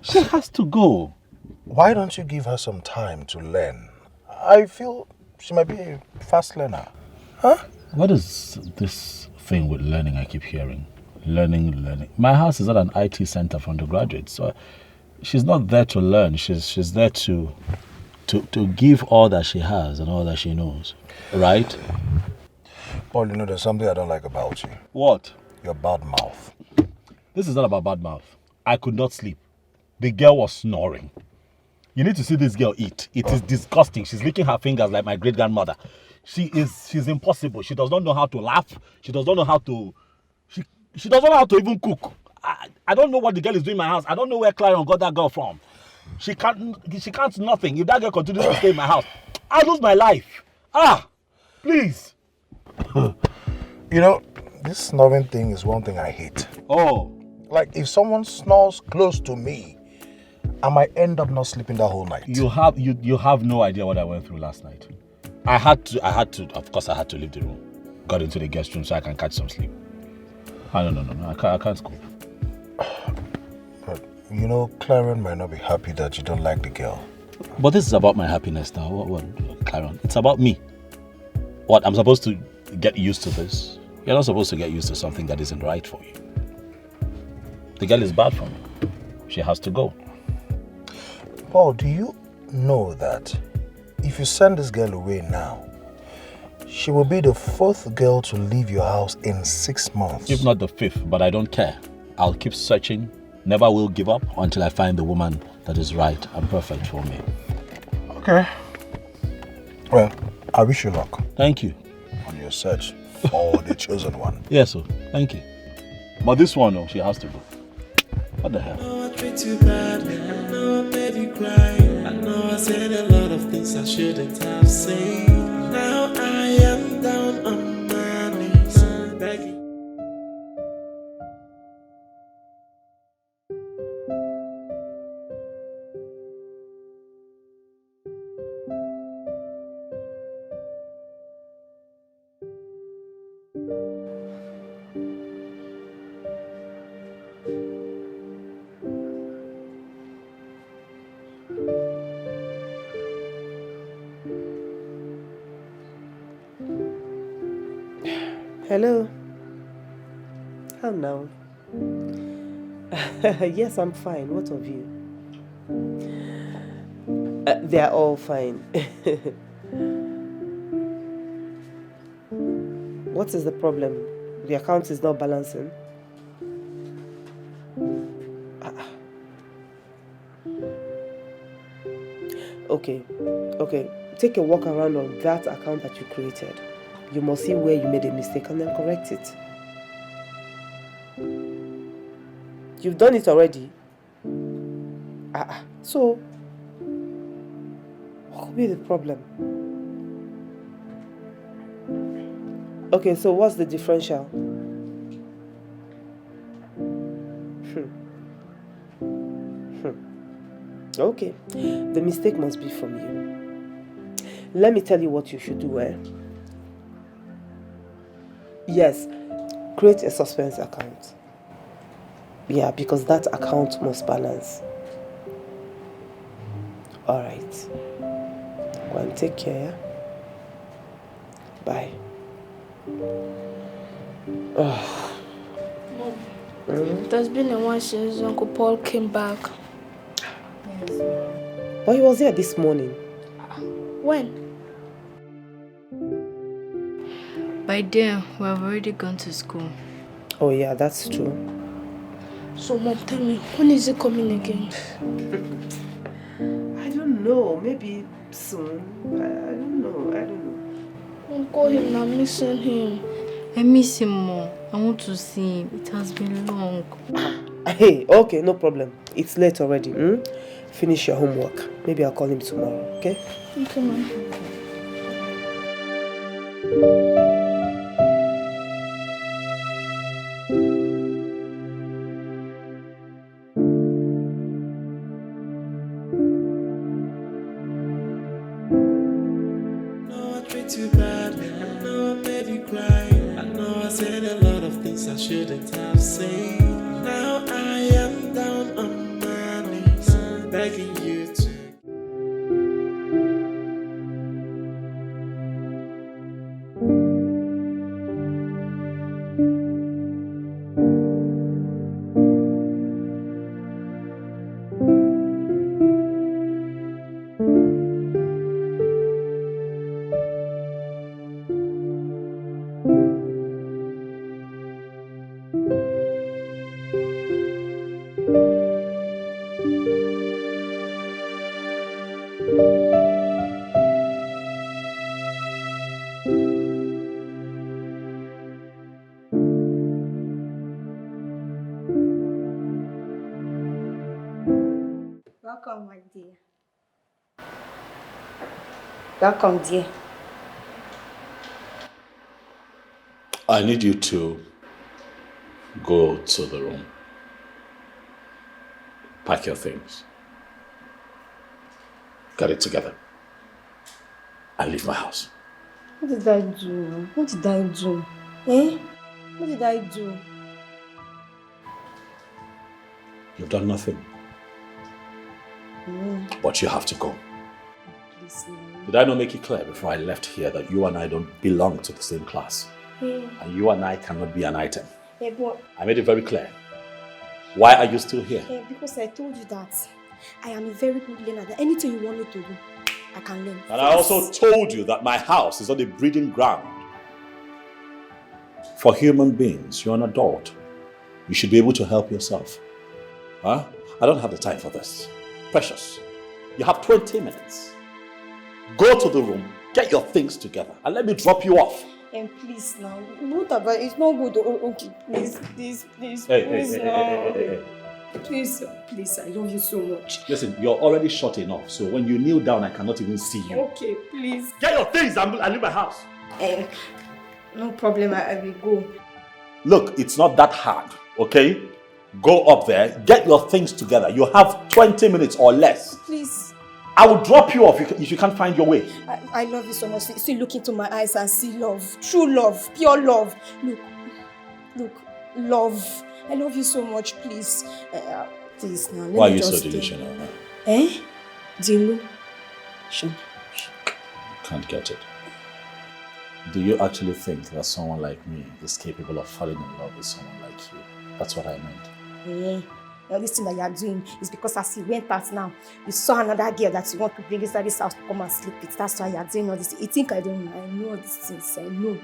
She has to go. Why don't you give her some time to learn? I feel she might be a fast learner. Huh? What is this thing with learning I keep hearing? Learning. My house is not an IT center for undergraduates, so she's not there to learn. She's there to give all that she has and all that she knows, right? Paul, you know there's something I don't like about you. What? Your bad mouth. This is not about bad mouth. I could not sleep. The girl was snoring. You need to see this girl eat. It is disgusting. She's licking her fingers like my great-grandmother. She's impossible. She does not know how to laugh. She does not know how to... She doesn't know how to even cook. I don't know what the girl is doing in my house. I don't know where Clarion got that girl from. She can't nothing. If that girl continues to stay in my house, I'll lose my life. Please. You know, this snoring thing is one thing I hate. Oh. Like, if someone snores close to me, I might end up not sleeping that whole night. You have no idea what I went through last night. I had to, of course I had to leave the room. Got into the guest room so I can catch some sleep. Oh, no, I can't cope. But, you know, Claren might not be happy that you don't like the girl. But this is about my happiness now. What, Claren? It's about me. What, I'm supposed to get used to this? You're not supposed to get used to something that isn't right for you. The girl is bad for me. She has to go. Paul, do you know that if you send this girl away now, she will be the 4th girl to leave your house in 6 months? If not the 5th, but I don't care. I'll keep searching, never will give up until I find the woman that is right and perfect for me. Okay. Well, I wish you luck. Thank you. On your search for the chosen one. Yes, sir. Thank you. But this one, she has to go. What the hell? I know I treat you bad, I know I made you cry. I know I said a lot of things I shouldn't have said. Now I am down on my knees, begging. Hello. How now? Yes, I'm fine. What of you? They are all fine. What is the problem? The account is not balancing. Okay. Take a walk around on that account that you created. You must see where you made a mistake and then correct it. You've done it already? So, what could be the problem? Okay, so what's the differential? Okay, the mistake must be from you. Let me tell you what you should do, Yes, create a suspense account. Yeah, because that account must balance. Alright. Go and take care. Bye. Mom, it has been a while since Uncle Paul came back. But he was here this morning. When? By then, we have already gone to school. Oh yeah, that's true. So Mom, tell me, when is he coming again? I don't know, maybe soon. I don't know. Mom, call him now, I'm missing him. I miss him more. I want to see him. It has been long. Hey, okay, no problem. It's late already. Finish your homework. Maybe I'll call him tomorrow, okay? Okay, Mom. Too bad, I know I made you cry. I know I said a lot of things I shouldn't have said. Now I am down on my knees, begging you to. Welcome, my dear. Welcome, dear. I need you to go to the room. Pack your things. Get it together. And leave my house. What did I do? What did I do? Eh? What did I do? You've done nothing. But you have to go. Please, no. Did I not make it clear before I left here that you and I don't belong to the same class? And you and I cannot be an item. But I made it very clear. Why are you still here? because I told you that I am a very good learner. That anything you want me to do, I can learn. And I also told you that my house is not a breeding ground for human beings. You're an adult. You should be able to help yourself. Huh? I don't have the time for this. Precious, you have 20 minutes. Go to the room, get your things together, and let me drop you off. And please now, it's not good. Okay, please, Hey. Please, I love you so much. Listen, you're already short enough, so when you kneel down, I cannot even see you. Okay, please. Get your things and leave my house. No problem, I will go. Look, it's not that hard, okay? Go up there, get your things together. You have 20 minutes or less. Please. I will drop you off if you can't find your way. I love you so much. See, look into my eyes and see love. True love. Pure love. Look. Love. I love you so much, please. Please now. Why are you so delusional? Delusion. Can't get it. Do you actually think that someone like me is capable of falling in love with someone like you? That's what I meant. Now this thing that you are doing is because as you went out now, you saw another girl that you want to bring inside this house to come and sleep with. That's why you are doing all this. You think I don't know? I know all these things. I know.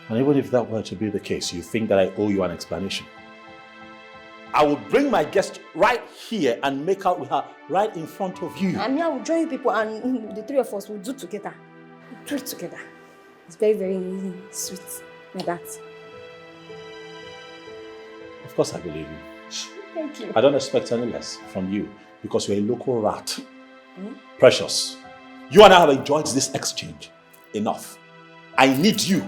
And even if that were to be the case, you think that I owe you an explanation? I will bring my guest right here and make out with her right in front of you. And I will join you people and the three of us will do together. We'll do it together. It's very, very sweet like that. Of course I believe you. Thank you. I don't expect any less from you because you're a local rat. Precious, you and I have enjoyed this exchange enough. I need you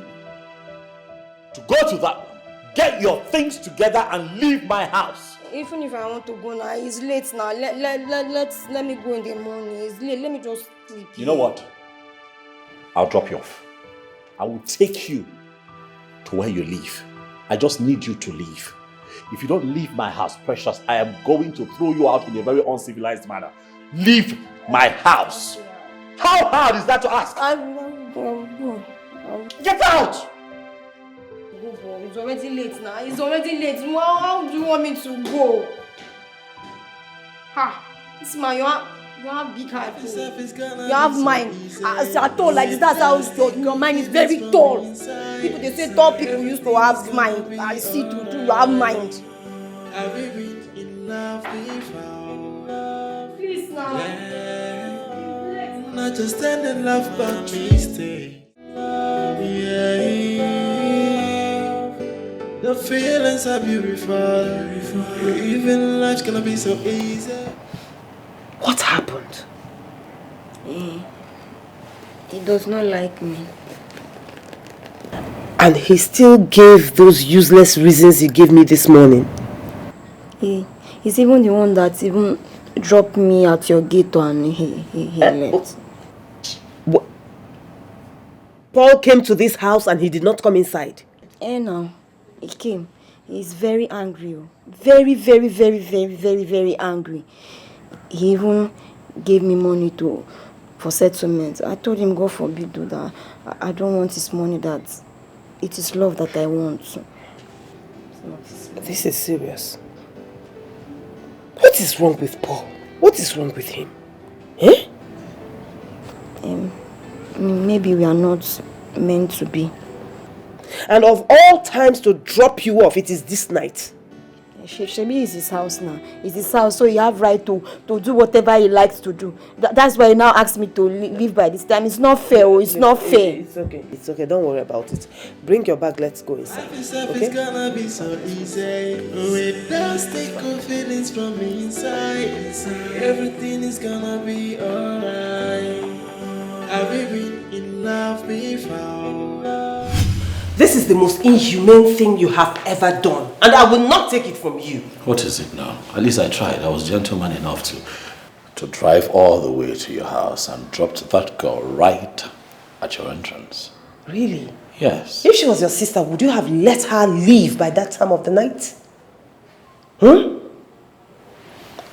to go to that one, get your things together and leave my house. Even if I want to go now, it's late now. Let me go in the morning. It's late. Let me just sleep. You know what? I'll drop you off. I will take you to where you live. I just need you to leave. If you don't leave my house, Precious, I am going to throw you out in a very uncivilized manner. Leave my house. How hard is that to ask? Get out! Go, boy. It's already late now. It's already late. How do you want me to go? This man, you have big heart. You have mind. As I told like that's how your mind is very tall. People they say tall people used to have mind. I see you have mind. Please now. Not just stand in love, but we stay. The feelings are beautiful. Even life's gonna be so easy. What happened? He does not like me. And he still gave those useless reasons he gave me this morning. He's even the one that even dropped me at your gate and he left. Paul came to this house and he did not come inside. No. He came. He's very angry. Very, very, very, very, very, very angry. He even gave me money for settlement. I told him, God forbid, do that. I don't want his money. That it is love that I want. This is serious. What is wrong with Paul? What is wrong with him? Maybe we are not meant to be. And of all times to drop you off, it is this night. Shebi is his house now. It's his house, so he have right to do whatever he likes to do. That's why he now asks me to leave by this time. It's not fair. It's not fair. It's okay. It's okay. Don't worry about it. Bring your bag. Let's go inside. It's gonna be so easy. Without sticky feelings from inside. Everything is gonna be alright. Have you been in love before? This is the most inhumane thing you have ever done, and I will not take it from you. What is it now? At least I tried. I was gentleman enough to drive all the way to your house and dropped that girl right at your entrance. Really? Yes. If she was your sister, would you have let her leave by that time of the night? Hmm?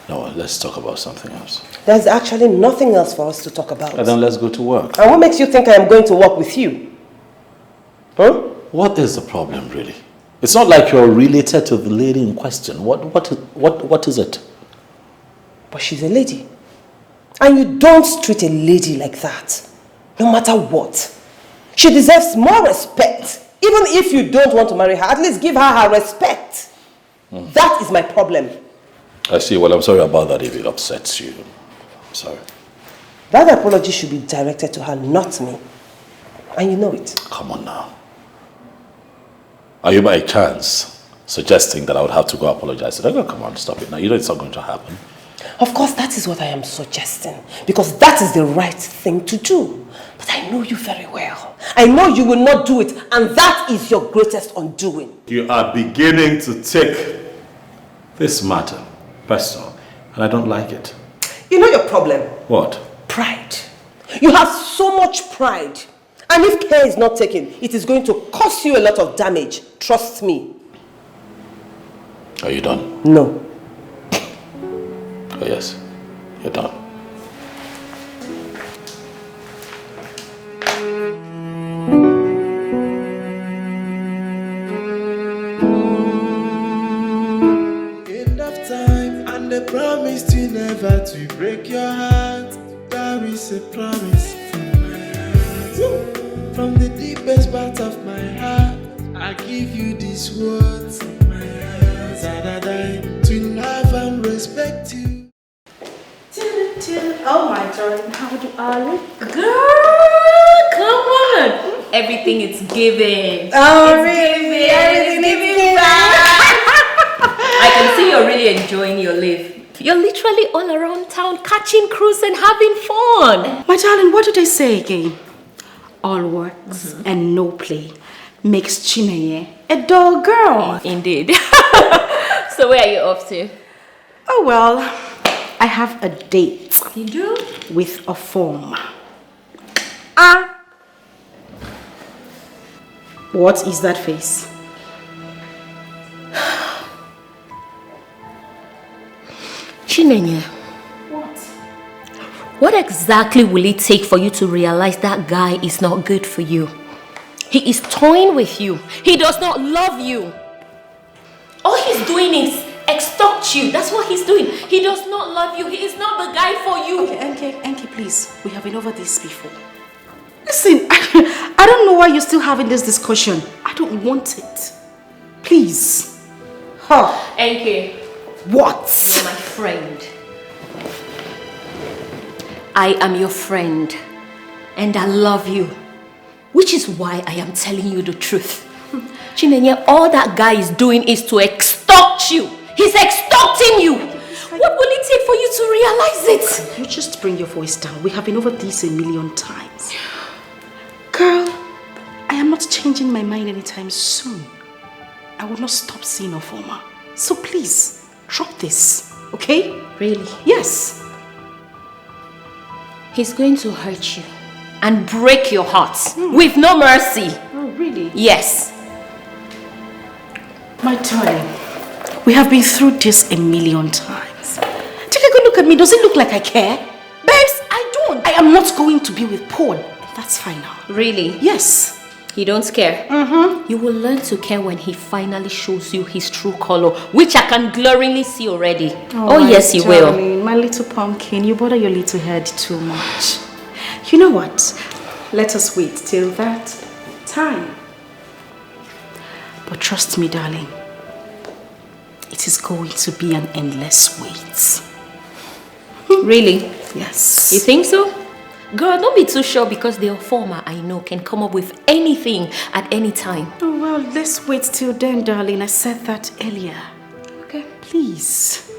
No, let's talk about something else. There's actually nothing else for us to talk about. And then let's go to work. And what makes you think I am going to work with you? Huh? What is the problem, really? It's not like you're related to the lady in question. What is it? But she's a lady. And you don't treat a lady like that. No matter what. She deserves more respect. Even if you don't want to marry her, at least give her her respect. That is my problem. I see. Well, I'm sorry about that if it upsets you. I'm sorry. That apology should be directed to her, not me. And you know it. Come on now. Are you by chance suggesting that I would have to go apologize? Oh, come on, stop it now. You know it's not going to happen. Of course, that is what I am suggesting. Because that is the right thing to do. But I know you very well. I know you will not do it. And that is your greatest undoing. You are beginning to take this matter personal. And I don't like it. You know your problem? What? Pride. You have so much pride. And if care is not taken, it is going to cause you a lot of damage. Trust me. Are you done? No. Oh yes, you're done. End of time, and the promise to never to break your heart. There is a promise from my heart. From the deepest part of my heart, I give you these words of my heart. That I die to love and respect you. Oh my darling, how do I look? Girl, come on. Everything is given. Oh, It's really? giving. Everything It's is giving back. I can see you're really enjoying your life. You're literally all around town catching crews and having fun. My darling, what did I say again? All works and no play makes Chineye a dull girl. Indeed. So where are you off to? Oh well, I have a date. You do? With a form. What is that face? Chinenye. What exactly will it take for you to realize that guy is not good for you? He is toying with you. He does not love you. All he's doing is extort you. That's what he's doing. He does not love you. He is not the guy for you. Okay, Enki, please. We have been over this before. Listen, I don't know why you're still having this discussion. I don't want it. Please. Enki. What? You're my friend. I am your friend. And I love you. Which is why I am telling you the truth. Chinenye, all that guy is doing is to extort you. He's extorting you. What will it take for you to realize it? You just bring your voice down. We have been over this 1,000,000 times. Girl, I am not changing my mind anytime soon. I will not stop seeing Ofoma. So please, drop this, okay? Really? Yes. He's going to hurt you and break your heart with no mercy. Oh, really? Yes. My darling, we have been through this 1,000,000 times. Take a good look at me. Does it look like I care? Babes, I don't. I am not going to be with Paul. That's fine now. Really? Yes. You don't care? You will learn to care when he finally shows you his true color, which I can glaringly see already. Oh yes, you will. My little pumpkin, you bother your little head too much. You know what? Let us wait till that time. But trust me, darling, it is going to be an endless wait. Really? Yes. You think so? Girl, don't be too sure because the Ofoma I know can come up with anything at any time. Oh, well, let's wait till then, darling. I said that earlier. Okay. Please.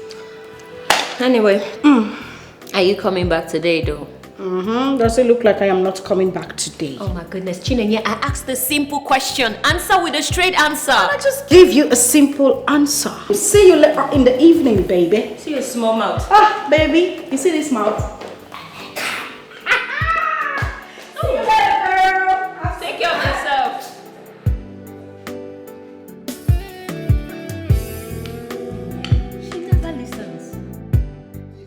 Anyway, are you coming back today though? Does it look like I am not coming back today? Oh my goodness, Chinenye, I asked a simple question. Answer with a straight answer. I just give you a simple answer. See you later in the evening, baby. See your small mouth. Ah, baby, you see this mouth? See you later, girl. Take care of yourself. She never listens.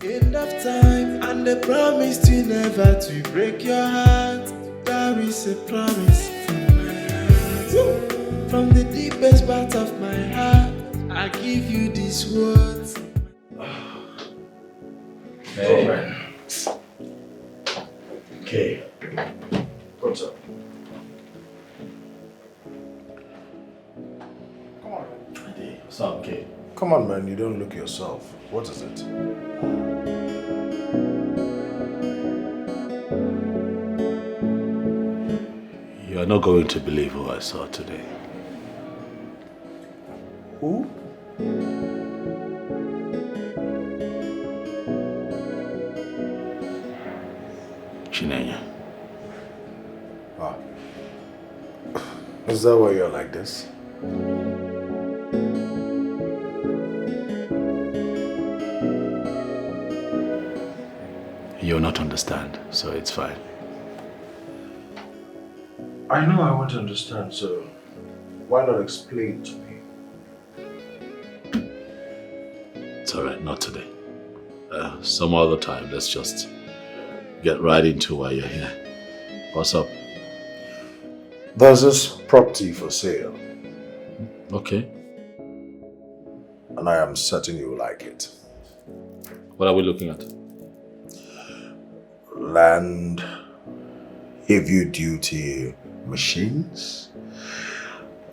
End of time, and the promise to never to break your heart. There is a promise from my heart. From the deepest part of my heart, I give you these words. Hey. Okay. What's up? Come on. What's up, okay? Come on, man. You don't look yourself. What is it? You are not going to believe who I saw today. Who? Chinenye. Ah. Is that why you're like this? You'll not understand, so it's fine. I know I want to understand, so why not explain to me? It's alright, not today. Some other time, let's just get right into why you're here. What's up? There's this property for sale, Okay. and I am certain you like it. What are we looking at? Land, heavy duty machines,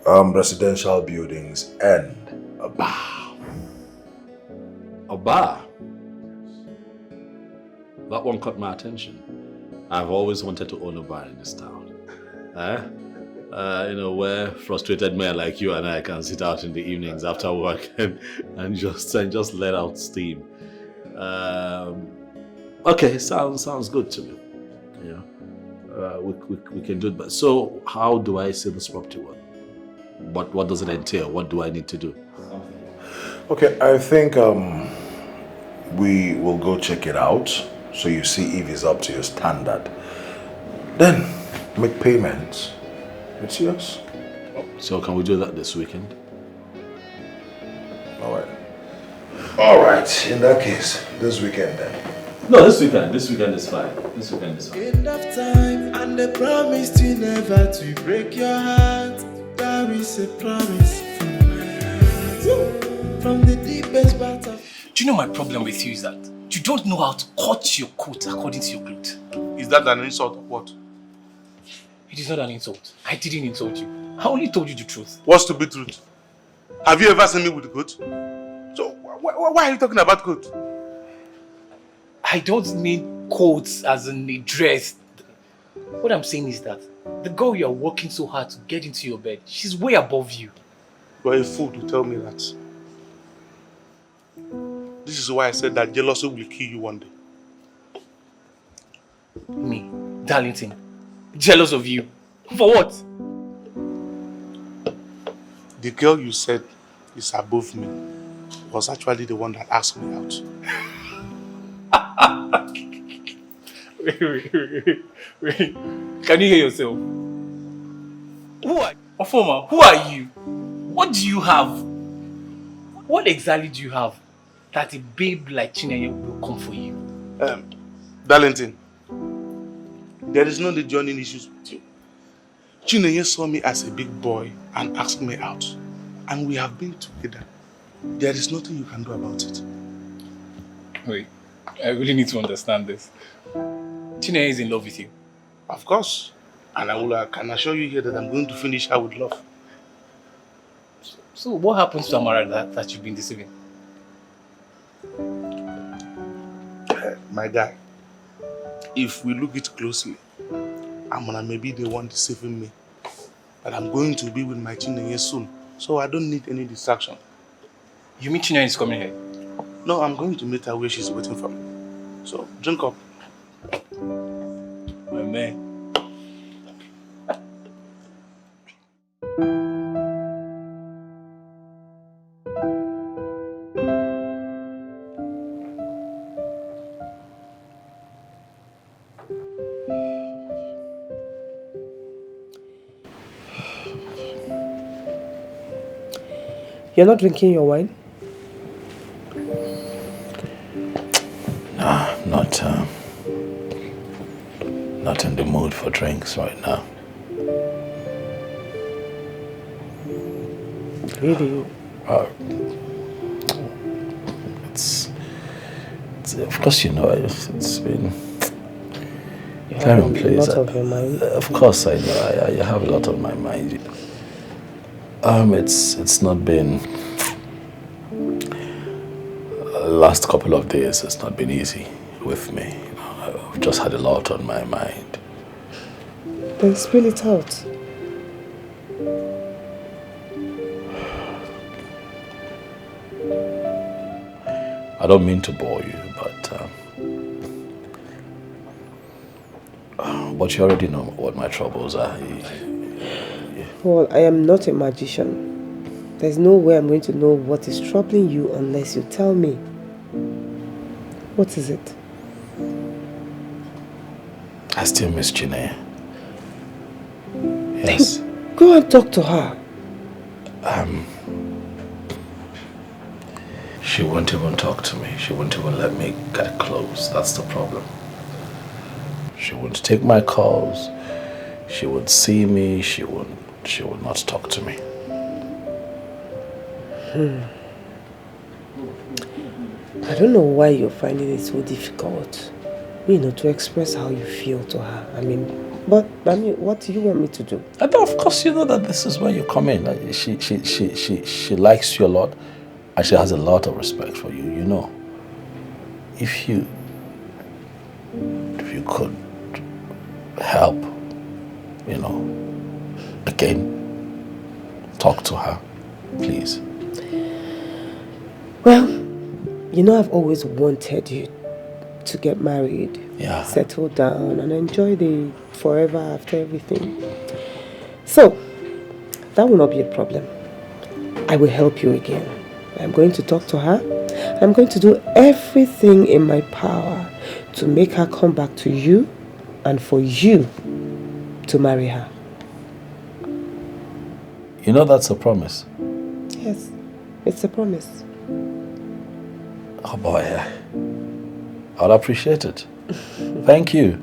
residential buildings, and a bar. A bar? That one caught my attention. I've always wanted to own a bar in this town. Where frustrated men like you and I can sit out in the evenings after work and just let out steam. Okay, sounds good to me. Yeah, we can do it. But so, how do I see this property? What does it entail? What do I need to do? Okay, I think we will go check it out so you see if it's up to your standard. Then make payments. It's yours. So can we do that this weekend? Alright. Alright, in that case, this weekend then. No, this weekend. This weekend is fine. This weekend is fine. End of time, and the promise to never to break your heart. There is a promise from my heart. From the deepest part of... Do you know my problem with you is that you don't know how to cut your coat according to your cloth. Is that an insult or what? It is not an insult. I didn't insult you. I only told you the truth. What's to be truth? Have you ever seen me with a coat? So why are you talking about coat? I don't mean coats as in a dress. What I'm saying is that the girl you are working so hard to get into your bed, she's way above you. You are a fool to tell me that. This is why I said that jealousy will kill you one day. Me, Darlington, jealous of you. For what? The girl you said is above me was actually the one that asked me out. Wait. Can you hear yourself? Who are you? Ofoma, who are you? What do you have? What exactly do you have that a babe like Chinenye will come for you? Darlington, there is no need joining issues with you. Chinenye saw me as a big boy and asked me out. And we have been together. There is nothing you can do about it. Wait, I really need to understand this. Chinenye is in love with you. Of course. And I can assure you here that I'm going to finish her with love. So what happens to Amara that you've been deceiving? My guy, if we look it closely, Amara may be the one deceiving me. But I'm going to be with my Chinenye soon, so I don't need any distraction. You mean Chinenye is coming here? No, I'm going to meet her where she's waiting for me. So, drink up. man. You're not drinking your wine? Nah, not in the mood for drinks right now. Really? It's of course, you know, it's been time, please. A lot of your mind. Of course, I know. I have a lot on my mind. It's not been last couple of days. It's not been easy with me. You know, I've just had a lot on my mind. Then spill it out. I don't mean to bore you, but you already know what my troubles are. Well, I am not a magician. There's no way I'm going to know what is troubling you unless you tell me. What is it? I still miss Chineye. Yes. Go and talk to her. She won't even talk to me. She won't even let me get close. That's the problem. She won't take my calls. She would see me. She would not talk to me. I don't know why you're finding it so difficult, to express how you feel to her. But what do you want me to do? Of course, you know that this is where you come in. She likes you a lot, and she has a lot of respect for you. You know, if you could help, again, talk to her, please. Well, I've always wanted you to get married, settle down, and enjoy the forever after everything. So, that will not be a problem. I will help you again. I'm going to talk to her. I'm going to do everything in my power to make her come back to you and for you to marry her. You know that's a promise. Yes, it's a promise. Oh boy, I'd appreciate it. Thank you.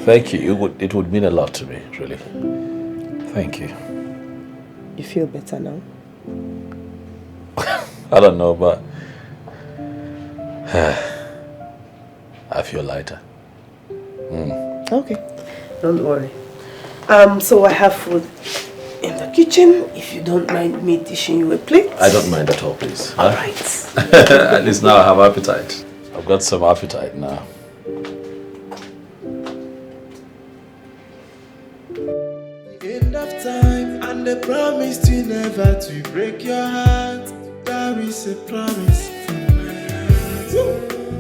Thank you. It would mean a lot to me, really. Thank you. You feel better now? I don't know, but I feel lighter. Okay, don't worry. So I have food in the kitchen. If you don't mind me dishing you a plate. I don't mind at all, please. All right. At least now I have appetite. I've got some appetite now. End of time, and the promise to never to break your heart. There is a promise from my heart.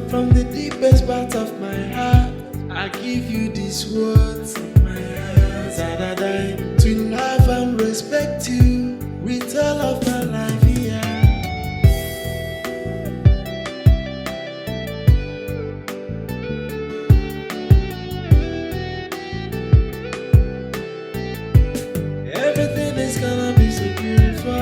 From the deepest part of my heart, I give you these words of my heart. That I die to love and respect you with all of my life here. Everything is gonna be so beautiful.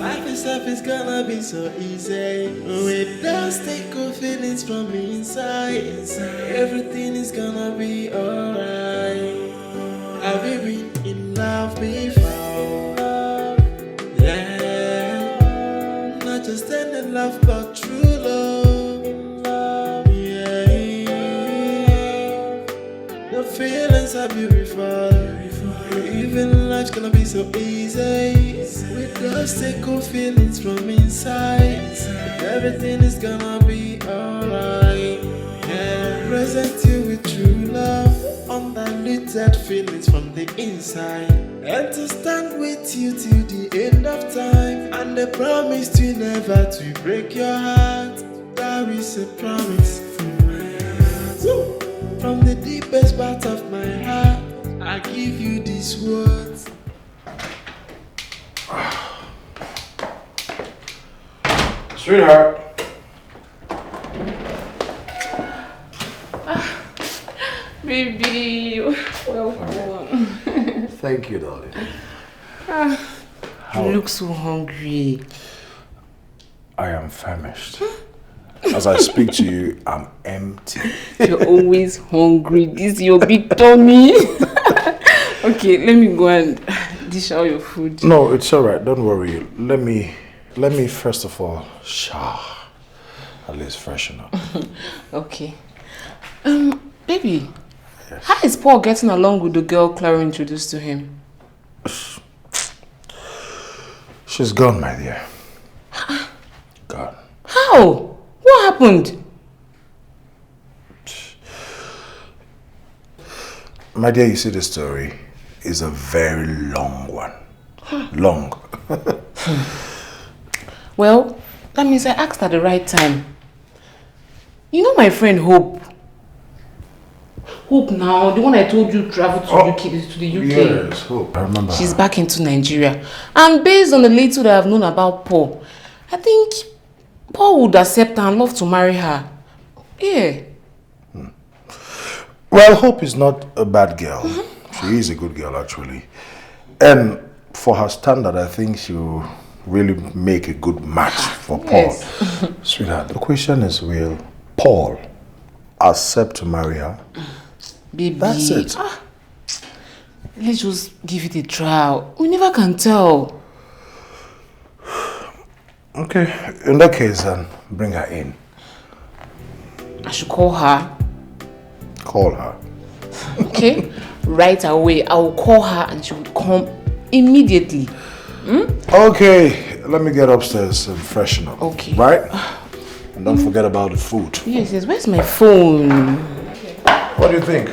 Life itself is gonna be so easy. Without sticker feelings from inside. Everything is gonna be alright. Have you been in love before? Yeah. Not just any love, but true love. Yeah. The feelings are beautiful. Even life's gonna be so easy. With those sticker feelings from inside. Everything is gonna be alright. Yeah. Present you with true love. Undiluted feelings from the inside. And to stand with you till the end of time. And the promise to never to break your heart. There is a promise from my heart. From the deepest part of my heart, I give you these words. Sweetheart. Baby, welcome. Thank you, darling. You look so hungry. I am famished. As I speak to you, I'm empty. You're always hungry. This is your big tummy. Okay, let me go and dish out your food. No, it's alright. Don't worry. Let me first of all shower. At least freshen up. Okay. Baby, yes. How is Paul getting along with the girl Clara introduced to him? She's gone, my dear. Gone. How? What happened? My dear, you see, the story is a very long one. Long. Well, that means I asked at the right time. You know my friend Hope? Hope now, the one I told you traveled to the UK. Yes, Hope. I remember. She's back into Nigeria. And based on the little that I've known about Paul, I think Paul would accept her and love to marry her. Yeah. Well, Hope is not a bad girl. She is a good girl, actually. And for her standard, I think she will really make a good match for Paul. Yes. Sweetheart, the question is, will Paul accept to marry her? Baby. That's it. Let's just give it a try. We never can tell. Okay, in that case, then bring her in. I should call her. Call her. Okay, right away. I will call her and she would come immediately. Okay, let me get upstairs and freshen up. Okay. Right? And don't forget about the food. Yes, yes. Where's my phone? What do you think?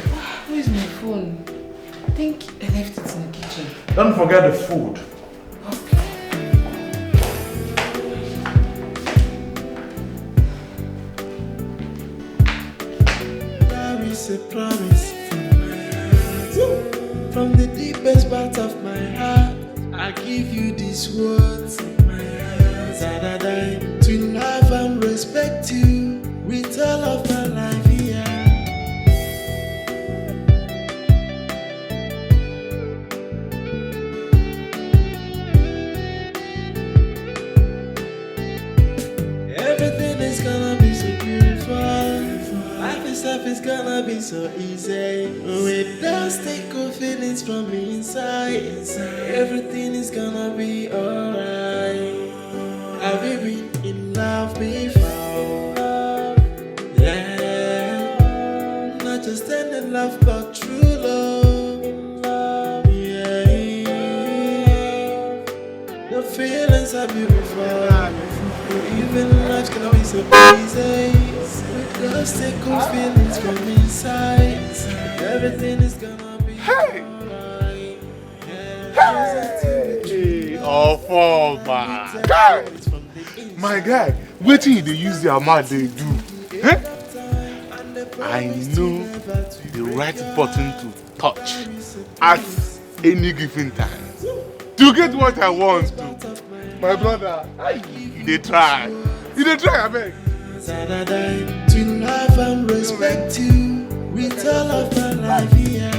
Where's my phone? I think I left it in the kitchen. Don't forget the food. There is a promise from my heart. From the deepest part of my heart, I give you these words. That I die to love and respect you with all of my life here. Everything is gonna be so beautiful. Life itself is gonna be so easy. Without sticker feelings from inside. Everything is gonna be alright. Have you been in love before? Yeah. Not just any love, but true love. Yeah. The feelings are beautiful. Even life's gonna be so easy. With sticker feelings from inside. Everything is gonna be alright. Hey, oh, man. Guy. My guy, wait till they use their mouth they do. Eh? I know the right button to touch at any given time to get what I want to. My brother, they try. They try, I beg. To love and respect you with all of my life here.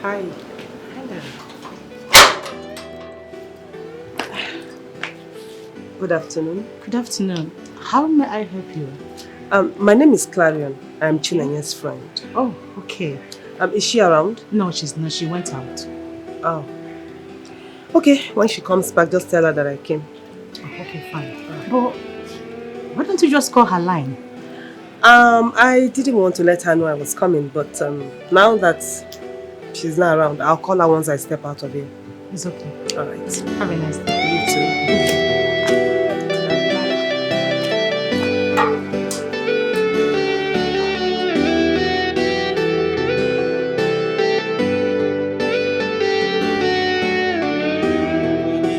Hi. Good afternoon. Good afternoon. How may I help you? My name is Clarion. I'm Chinanye's friend. Oh, okay. Is she around? No, she's not. She went out. Oh. Okay, when she comes back, just tell her that I came. Oh, okay, fine. But why don't you just call her line? I didn't want to let her know I was coming, but now that she's not around, I'll call her once I step out of here. It's okay. All right. Have a nice day. You too.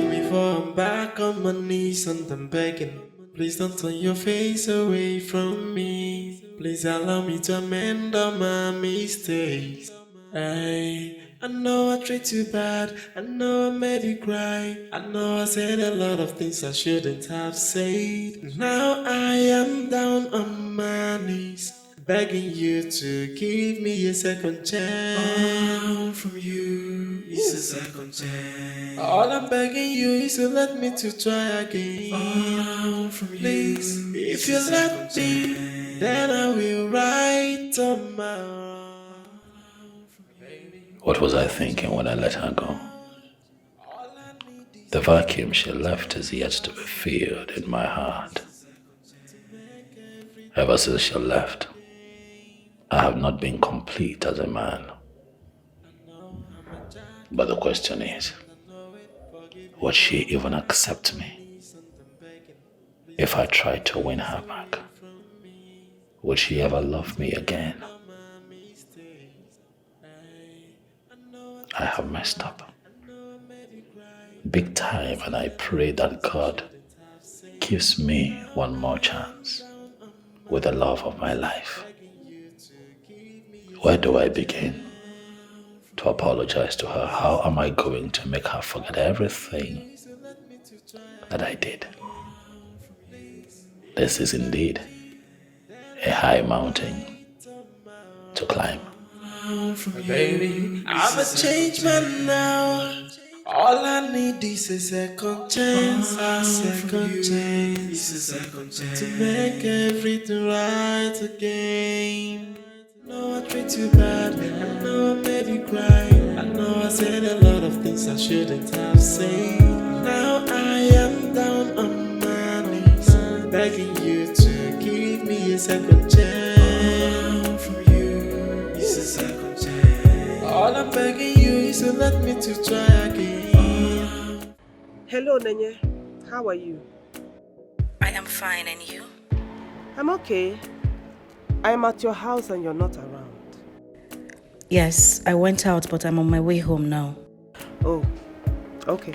Before I'm back on my knees and I'm begging, please don't turn your face away from me. Please allow me to amend all my mistakes. I know I treat you bad, I know I made you cry, I know I said a lot of things I shouldn't have said. Now I am down on my knees, begging you to give me a second chance. All from you is a second chance. All I'm begging you is to let me to try again. All from you, please, if you let me, then I will write on my own. What was I thinking when I let her go? The vacuum she left is yet to be filled in my heart. Ever since she left, I have not been complete as a man. But the question is, would she even accept me if I tried to win her back? Would she ever love me again? I have messed up big time, and I pray that God gives me one more chance with the love of my life. Where do I begin to apologize to her? How am I going to make her forget everything that I did? This is indeed a high mountain to climb. Baby, I'm a changed man now. All I need is a second chance, a second chance to make everything right again. I know I treat you bad, I know I made you cry, I know I said a lot of things I shouldn't have said. Now I am down on my knees, begging you to give me a second chance. From you is a second chance. All I'm begging you is to let me to try again. Hello, Nenye. How are you? I am fine, and you? I'm okay. I'm at your house and you're not around. Yes, I went out, but I'm on my way home now. Oh, okay.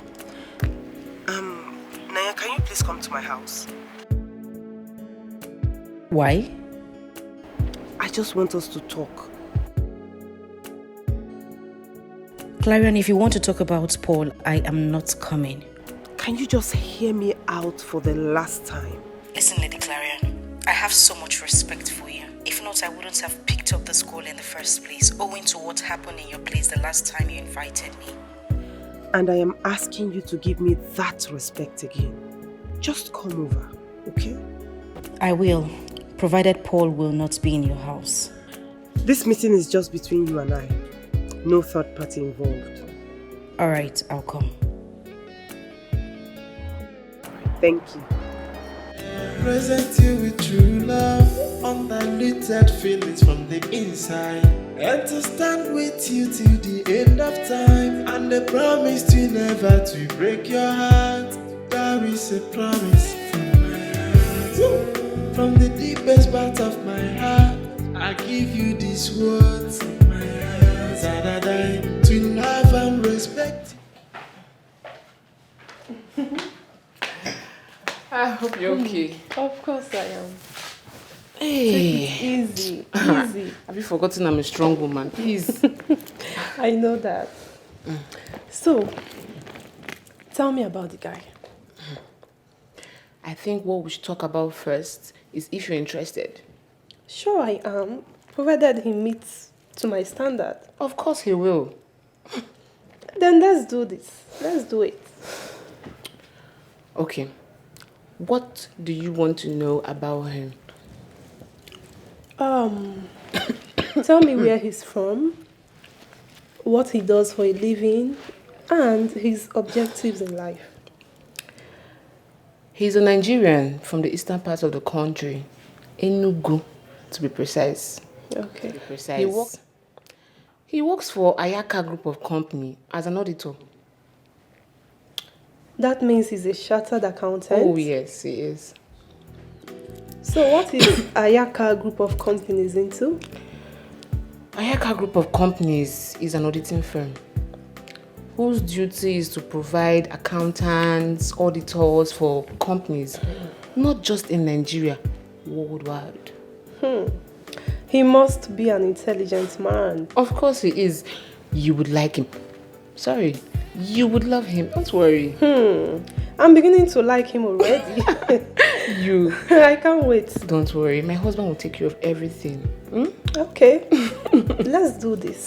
Naya, can you please come to my house? Why? I just want us to talk. Clarion, if you want to talk about Paul, I am not coming. Can you just hear me out for the last time? Listen, Lady Clarion, I have so much respect for you. If not, I wouldn't have picked up the school in the first place, owing to what happened in your place the last time you invited me. And I am asking you to give me that respect again. Just come over, okay? I will, provided Paul will not be in your house. This meeting is just between you and I. No third party involved. Alright, I'll come. Thank you. Present you with true love, undiluted feelings from the inside, and to stand with you till the end of time, and the promise to never to break your heart. There is a promise from my heart, from the deepest part of my heart. I give you these words, my heart, that I die to love and respect. I hope you're okay. Of course I am. Hey. Take it easy, easy. Have you forgotten I'm a strong woman? Please. I know that. So, tell me about the guy. I think what we should talk about first is if you're interested. Sure I am, provided he meets to my standard. Of course he will. Then let's do this. Let's do it. Okay. What do you want to know about him? Tell me where he's from, what he does for a living, and his objectives in life. He's a Nigerian from the eastern part of the country, Enugu. to be precise. Okay. To be precise. He works for Ayaka Group of Company as an auditor. That means he's a chartered accountant? Oh, yes, he is. So what is Ayaka Group of Companies into? Ayaka Group of Companies is an auditing firm whose duty is to provide accountants, auditors for companies, not just in Nigeria, worldwide. He must be an intelligent man. Of course he is. You would like him. Sorry, you would love him. Don't worry. I'm beginning to like him already. You. I can't wait. Don't worry. My husband will take care of everything. Okay. Let's do this.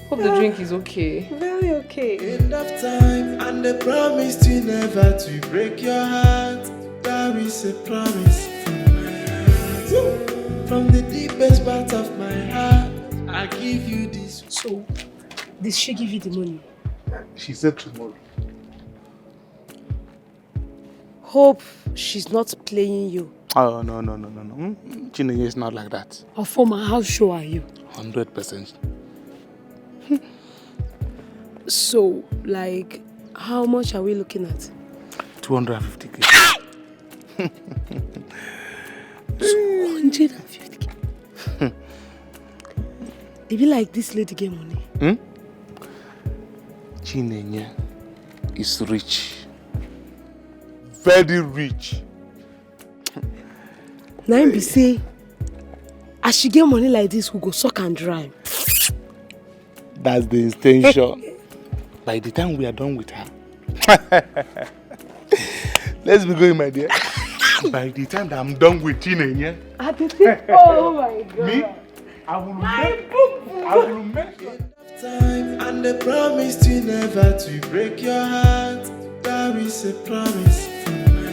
Hope the drink is okay. Very okay. End of time, and the promise to never to break your heart. There is a promise from my heart. From the deepest part of my heart, I give you this. So, did she give you the money? She said tomorrow. Hope she's not playing you. Oh, no. Chinenye is not like that. Afoma, how sure are you? 100%. So, like, how much are we looking at? 250k. 250k. They be like this lady get money. Chinenye is rich. Very rich. Now be say, as she get money like this, we go suck and drive. That's the intention. By the time we are done with her, let's be going, my dear. By the time that I'm done with Chinenye, oh my God. Me, I will make Time, and the promise to never to break your heart. There is a promise from my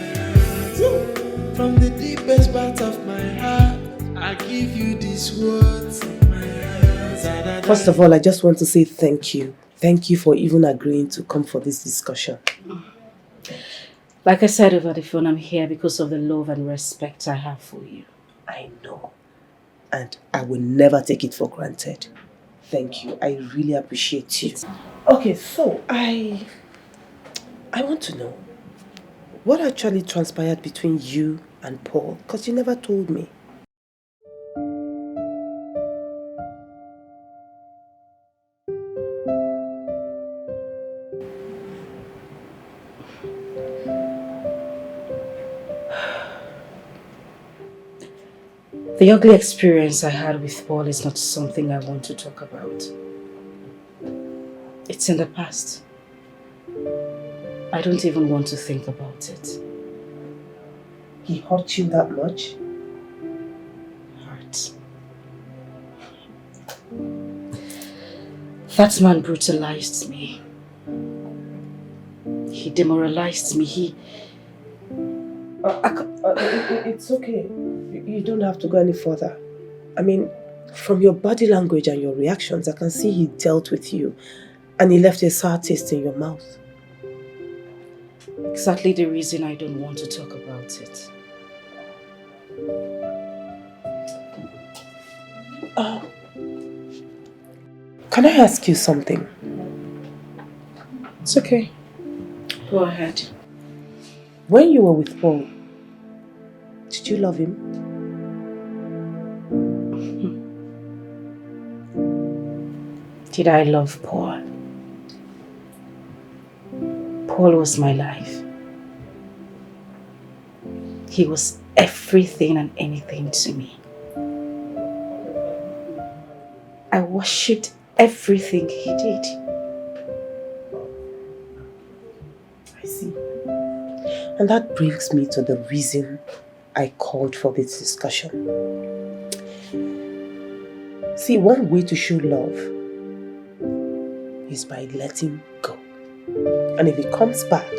heart. From the deepest part of my heart, I give you these words in my heart. First of all, I just want to say thank you. Thank you for even agreeing to come for this discussion. Like I said over the phone, I'm here because of the love and respect I have for you. I know. And I will never take it for granted. Thank you. I really appreciate you. Okay, so I want to know what actually transpired between you and Paul, because you never told me. The ugly experience I had with Paul is not something I want to talk about. It's in the past. I don't even want to think about it. He hurt you that much? Hurt. That man brutalized me. He demoralized me. It's okay. You don't have to go any further. I mean, from your body language and your reactions, I can see he dealt with you and he left a sour taste in your mouth. Exactly the reason I don't want to talk about it. Can I ask you something? It's okay. Go ahead. When you were with Paul, did you love him? Did I love Paul? Paul was my life. He was everything and anything to me. I worshipped everything he did. I see. And that brings me to the reason I called for this discussion. See, one way to show love is by letting go. And if it comes back,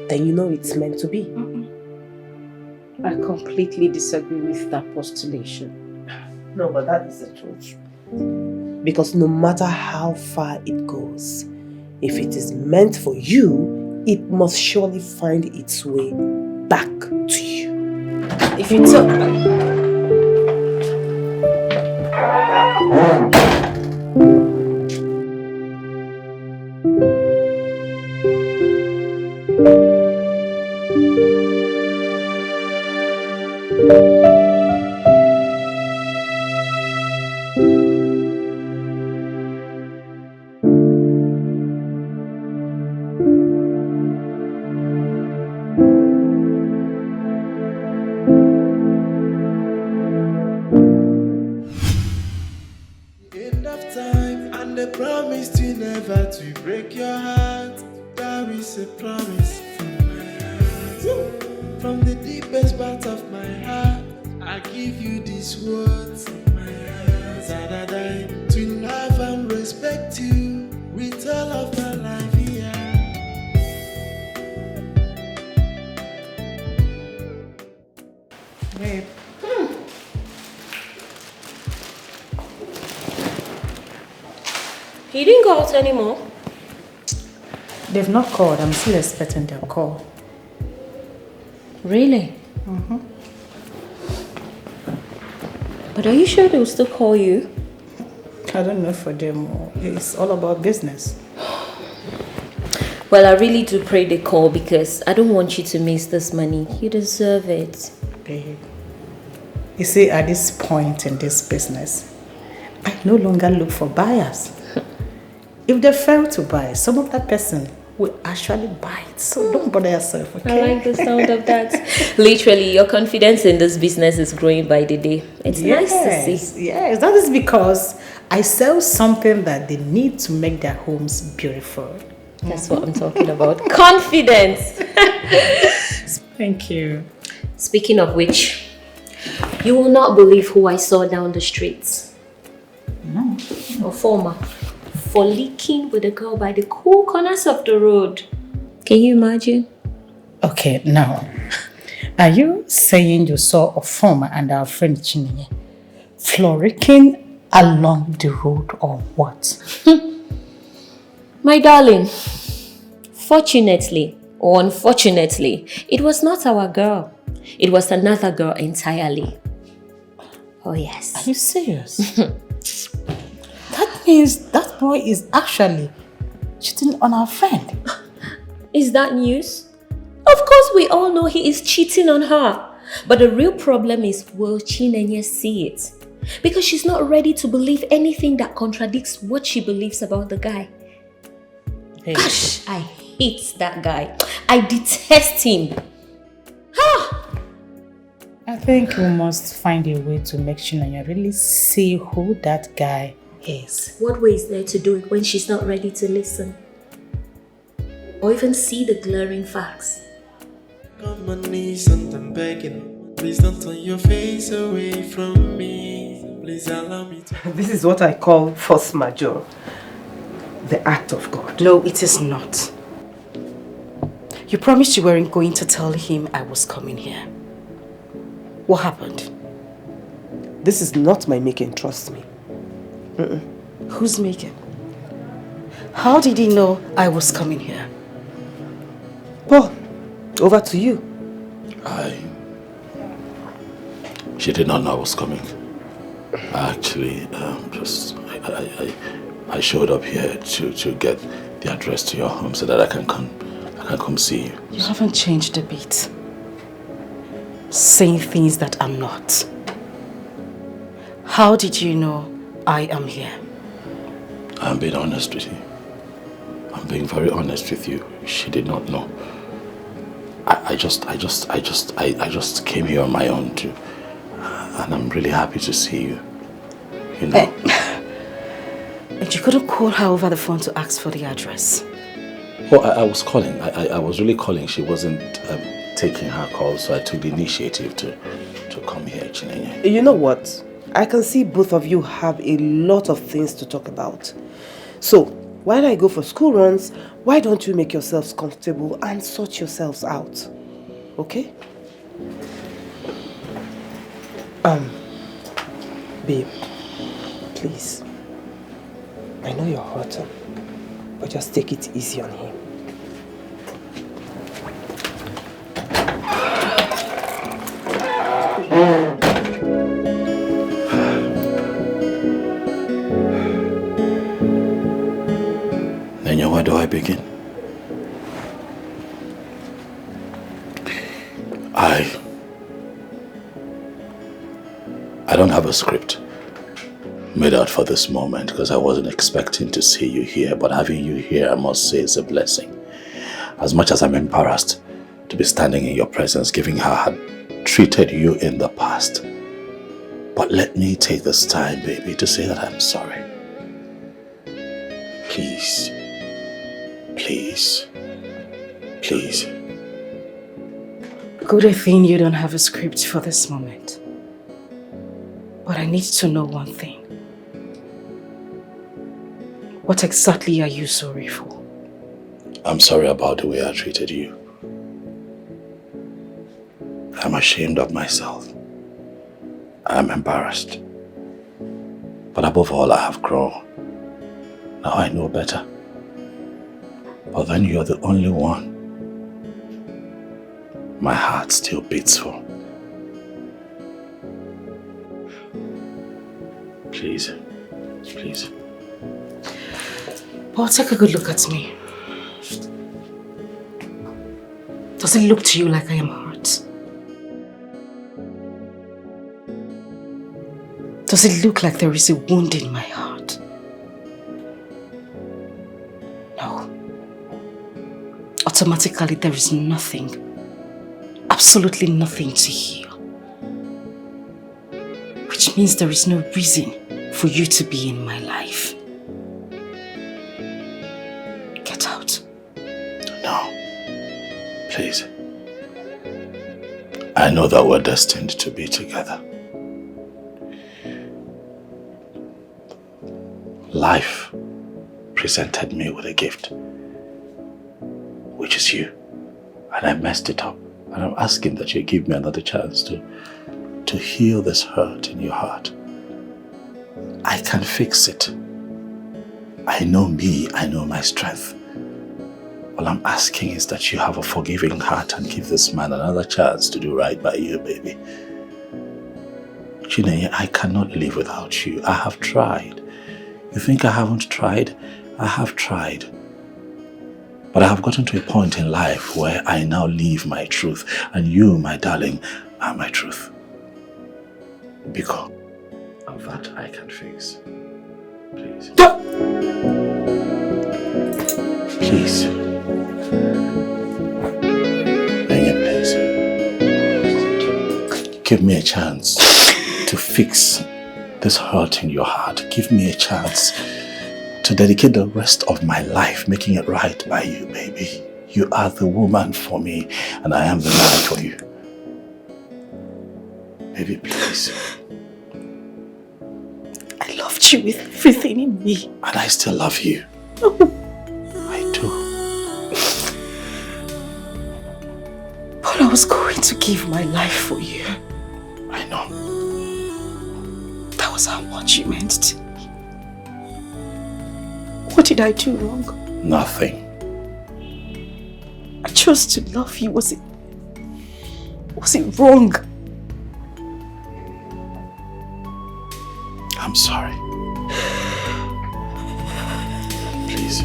then you know it's meant to be. I completely disagree with that postulation. No, but that is the truth. Because no matter how far it goes, if it is meant for you, it must surely find its way back to you. If you took... End of time, and they promised you never to break your heart. There is a promise from my heart. From the deepest part of my heart, I give you these words of my heart. That I die to love and respect you with all of my life here. Babe. He didn't go out anymore. They've not called. I'm still expecting their call. Really? Mm-hmm. But are you sure they'll still call you? I don't know for them. It's all about business. Well, I really do pray they call because I don't want you to miss this money. You deserve it. Babe, you see, at this point in this business, I no longer look for buyers. If they fail to buy, some of that person will actually buy it. So don't bother yourself, okay? I like the sound of that. Literally, your confidence in this business is growing by the day. It's nice to see. Yes, that is because I sell something that they need to make their homes beautiful. That's what I'm talking about. Confidence. Thank you. Speaking of which, you will not believe who I saw down the streets. No. A former. For leaking with a girl by the cool corners of the road. Can you imagine? Okay, now, are you saying you saw a former and our friend Chinenye frolicking along the road or what? My darling, fortunately or unfortunately, it was not our girl. It was another girl entirely. Oh yes. Are you serious? That means that boy is actually cheating on our friend. Is that news? Of course we all know he is cheating on her. But the real problem is, will Chinenye see it? Because she's not ready to believe anything that contradicts what she believes about the guy. Hey. Gosh, I hate that guy. I detest him. I think we must find a way to make Chinenye really see who that guy is. What way is there to do it when she's not ready to listen? Or even see the glaring facts? On my knees and I'm begging, please don't turn your face away from me. Please allow me to. This is what I call force majeure. The act of God. No, it is not. You promised you weren't going to tell him I was coming here. What happened? This is not my making, trust me. Who's making? How did he know I was coming here? Paul, over to you. She did not know I was coming. I actually I showed up here to get the address to your home so that I can come see you. You haven't changed a bit. Saying things that I'm not. How did you know I am here? I'm being honest with you. I'm being very honest with you. She did not know. I just came here on my own too. And I'm really happy to see you. You know. And you couldn't call her over the phone to ask for the address? Well, I was calling. I was really calling. She wasn't taking her call, so I took the initiative to come here, Chinenye. You know what? I can see both of you have a lot of things to talk about. So, while I go for school runs, why don't you make yourselves comfortable and sort yourselves out? Okay? Babe, please. I know you're hurting, but just take it easy on him. begin? I don't have a script made out for this moment because I wasn't expecting to see you here, but having you here, I must say, is a blessing. As much as I'm embarrassed to be standing in your presence, given how I had treated you in the past. But let me take this time, baby, to say that I'm sorry. Please. Please. Please. Good thing you don't have a script for this moment. But I need to know one thing. What exactly are you sorry for? I'm sorry about the way I treated you. I'm ashamed of myself. I'm embarrassed. But above all, I have grown. Now I know better. But then you're the only one my heart still beats for. Please. Please. Paul, take a good look at me. Does it look to you like I am hurt? Does it look like there is a wound in my heart? No. Automatically, there is nothing, absolutely nothing to heal. Which means there is no reason for you to be in my life. Get out. No. Please. I know that we're destined to be together. Life presented me with a gift, which is you. And I messed it up. And I'm asking that you give me another chance to heal this hurt in your heart. I can fix it. I know me, I know my strength. All I'm asking is that you have a forgiving heart and give this man another chance to do right by you, baby. Chinenye, I cannot live without you. I have tried. You think I haven't tried? I have tried. But I have gotten to a point in life where I now live my truth. And you, my darling, are my truth. Because of that I can fix. Please. Please. Please. Give me a chance to fix this hurt in your heart. Give me a chance to dedicate the rest of my life making it right by you, baby. You are the woman for me, and I am the man for you. Baby, please. I loved you with everything in me. And I still love you. I do. But I was going to give my life for you. I know. That was how much you meant to me. What did I do wrong? Nothing. I chose to love you. Was it wrong? I'm sorry. Please.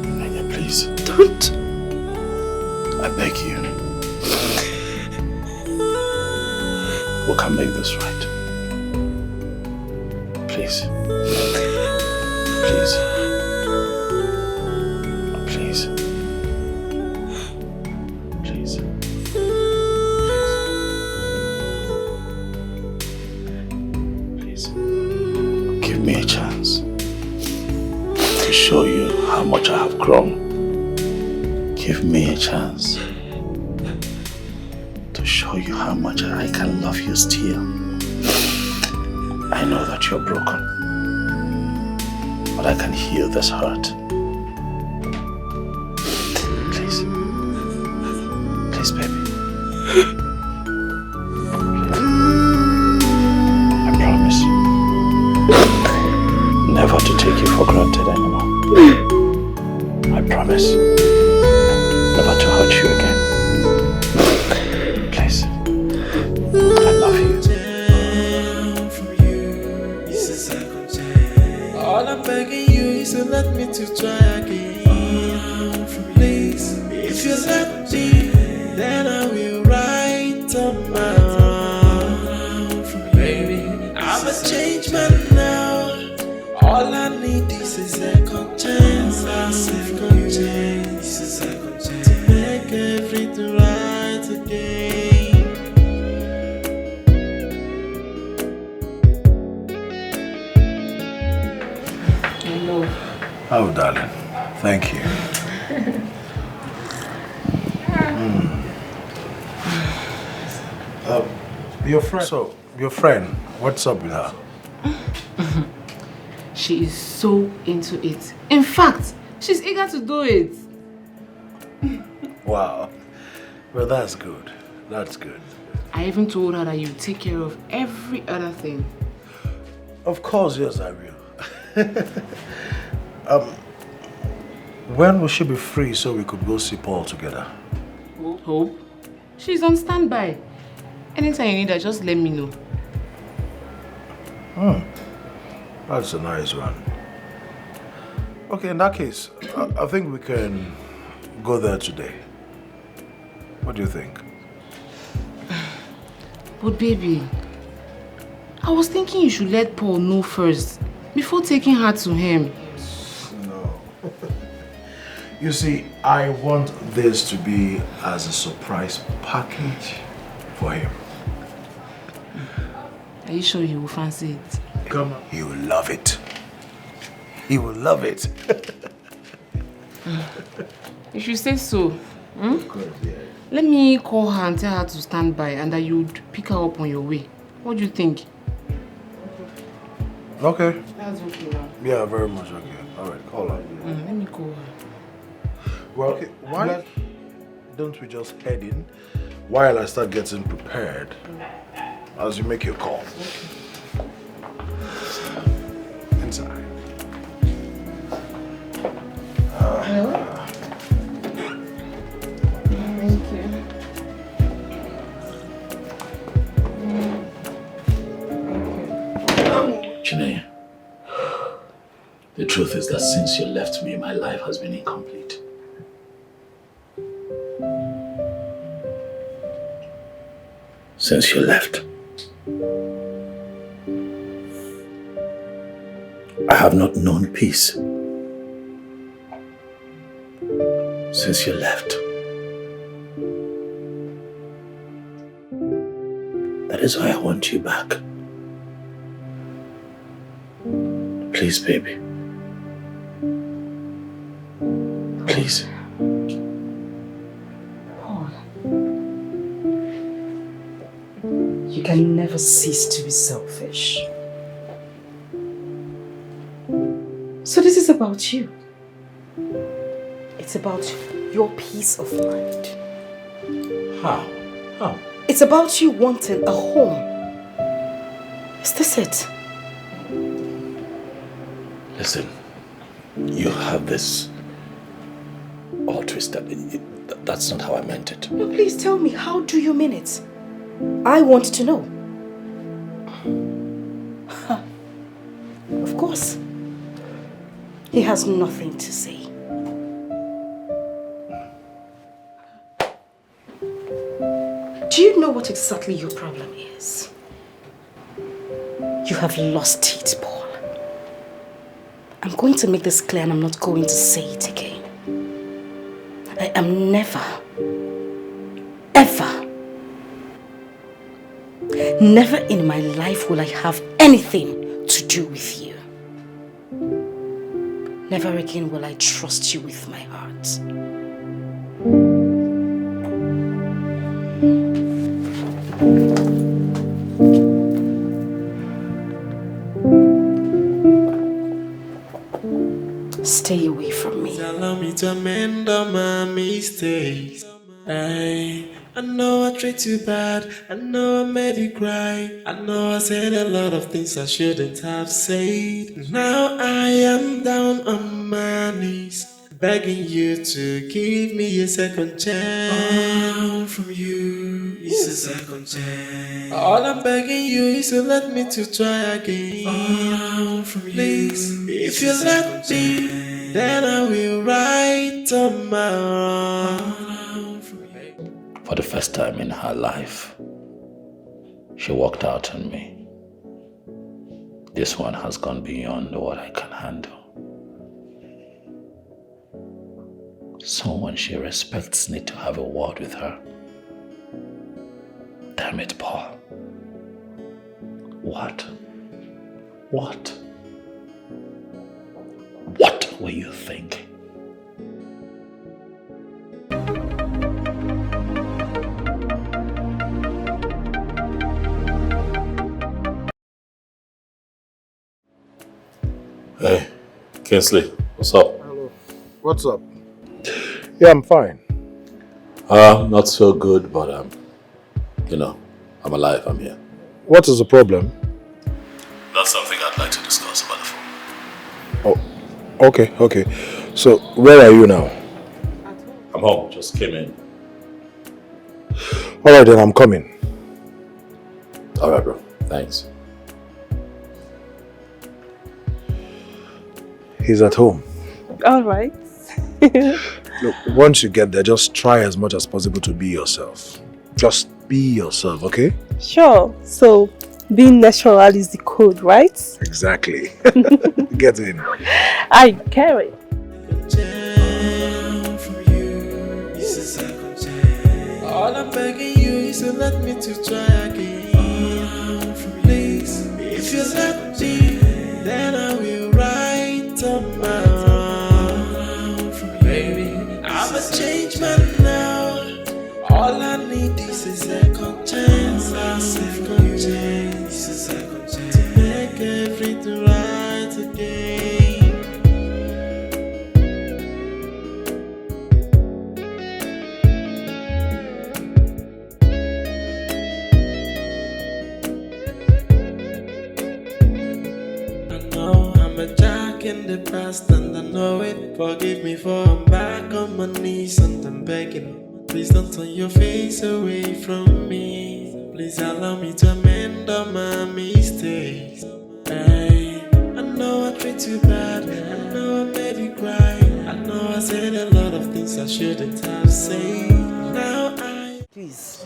Nanya, please. Don't. I beg you. We can make this right. Please. Please. Please. Please. Please. Give me a chance to show you how much I have grown. Give me a chance to show you how much I can love you still. I know that you're broken, but I can heal this hurt. Please. Please, baby. I promise never to take you for granted anymore. I promise never to hurt you again. Please. I love you. All I'm begging you is to let me to try Oh, darling, thank you. Your friend, what's up with her? She is so into it. In fact, she's eager to do it. Wow. Well, that's good. That's good. I even told her that you take care of every other thing. Of course, yes, I will. When will she be free so we could go see Paul together? Hope? She's on standby. Anytime you need her, just let me know. That's a nice one. Okay, in that case, I think we can go there today. What do you think? But baby, I was thinking you should let Paul know first before taking her to him. No. You see, I want this to be as a surprise package for him. Are you sure he will fancy it? Come on. He will love it. He will love it. If you say so, Of course, yeah. let me call her and tell her to stand by and that you'd pick her up on your way. What do you think? Okay. That's okay now. Yeah, very much okay. All right, call her. Let me call her. Well, okay, why don't we just head in while I start getting prepared as you make your call? Inside. Thank you. Chineye, the truth is that since you left me, my life has been incomplete. Since you left, I have not known peace. Since you left, that is why I want you back. Please, baby. Please. Paul, you can never cease to be selfish. So this is about you. It's about your peace of mind. How? How? It's about you wanting a home. Is this it? Listen, you have this all twisted. That's not how I meant it. No, please tell me, how do you mean it? I want to know. Of course. He has nothing to say. Do you know what exactly your problem is? You have lost it, Paul. I'm going to make this clear and I'm not going to say it again. I am never, ever, never in my life will I have anything to do with you. Never again will I trust you with my heart. Stay away from me. Allow me to amend all my mistakes. I know I treated you bad. I know I made you cry. I know I said a lot of things I shouldn't have said. Now I am down on my knees, begging you to give me a second chance. All from you is a second chance. All I'm begging you is to let me to try again. All from you. Please, if you let me, then I will right on my wrong. For the first time in her life, she walked out on me. This one has gone beyond what I can handle. Someone she respects needs to have a word with her. Damn it, Paul. What? What? What? what you think. Hey, Kinsley, what's up? Hello. What's up? Yeah, I'm fine. Not so good, but you know, I'm alive, I'm here. What is the problem? That's something I'd like to discuss about the phone. Oh, okay. So, where are you now? I'm home, just came in. Alright then, I'm coming. Alright, bro. Thanks. He's at home. All right. Look, once you get there, just try as much as possible to be yourself. Just be yourself, okay? Sure. So, being natural is the code, right? Exactly. Get in. I carry. All I'm begging you is to let me to try again. Please, if you let me, then I will write on my own. Baby, I'm a changed man now. All I need is a second chance. A second chance. A second chance to make everything right again. In the past and I know it. Forgive me for I'm back on my knees and I'm begging. Please don't turn your face away from me. Please allow me to amend all my mistakes. Hey, I know I treat you bad. I know I made you cry. I know I said a lot of things I shouldn't have said. Now Please,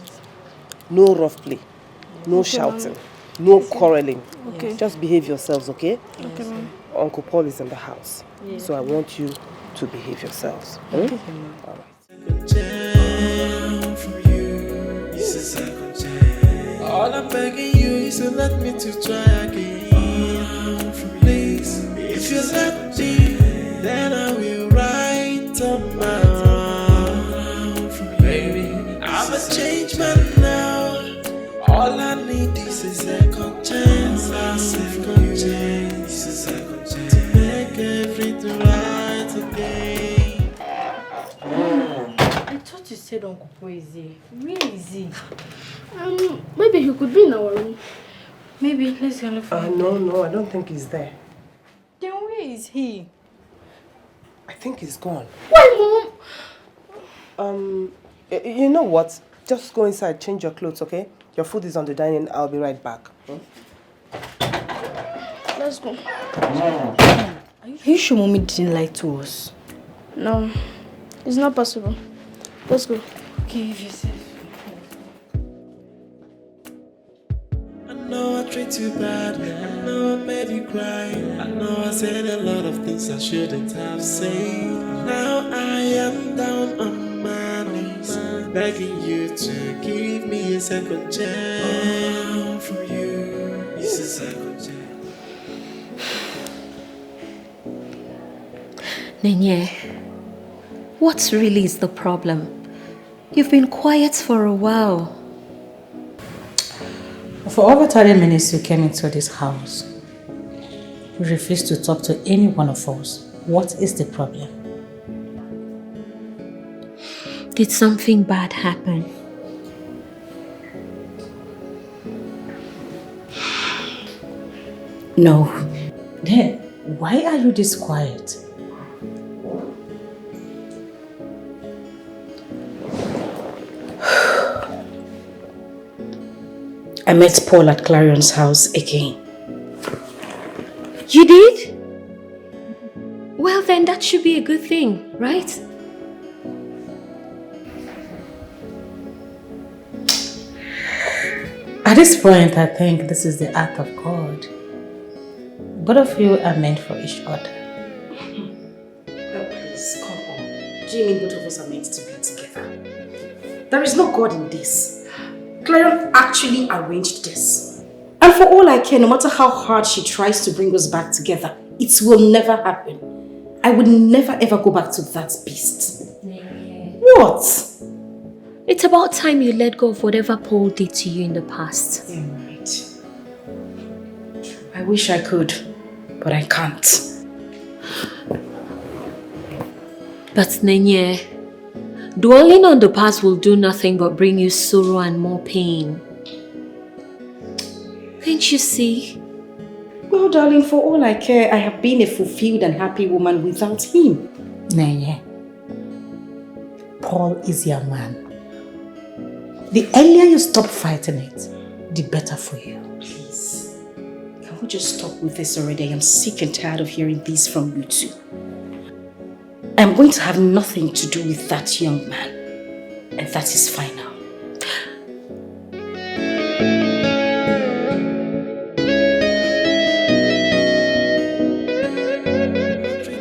no rough play, no shouting, no quarreling. Okay. Just behave yourselves, okay? Okay, ma'am. Uncle Paul is in the house, Yeah. so I want you to behave yourselves. Okay. All right. All I'm begging you is to let me to try again. Please, if you let me, then I will write on my own. Baby, I'm a changed man now. All I need is a second chance. A second chance. A second chance to make everything right again. I thought you said Uncle Po is here. Where is he? Maybe he could be in our room. Maybe let's go look for him. No, I don't think he's there. Then where is he? I think he's gone. Why, Mom? You know what? Just go inside, change your clothes, okay? Your food is on the dining. I'll be right back. Let's go. Are you sure Mommy didn't lie to us? No, it's not possible. Let's go. Okay, if you say. I know I treat you bad, I know I made you cry. I know I said a lot of things I shouldn't have said. Now I am down on my knees, begging you to give me a second chance. From you, it's a second chance. Nenye, what really is the problem? You've been quiet for a while. For over 30 minutes you came into this house. You refused to talk to any one of us. What is the problem? Did something bad happen? No. Then why are you this quiet? I met Paul at Clarion's house again. You did? Well then, that should be a good thing, right? At this point, I think this is the act of God. Both of you are meant for each other. Please, come on. Do you mean both of us are meant to be together? There is no God in this. Clarion actually arranged this. And for all I care, no matter how hard she tries to bring us back together, it will never happen. I would never ever go back to that beast. What? It's about time you let go of whatever Paul did to you in the past. You're right. I wish I could, but I can't. But Nenye, dwelling on the past will do nothing but bring you sorrow and more pain. Can't you see? Well, darling, for all I care, I have been a fulfilled and happy woman without him. Nenye, Paul is your man. The earlier you stop fighting it, the better for you. Please, can we just stop with this already? I am sick and tired of hearing this from you two. I'm going to have nothing to do with that young man. And that is final.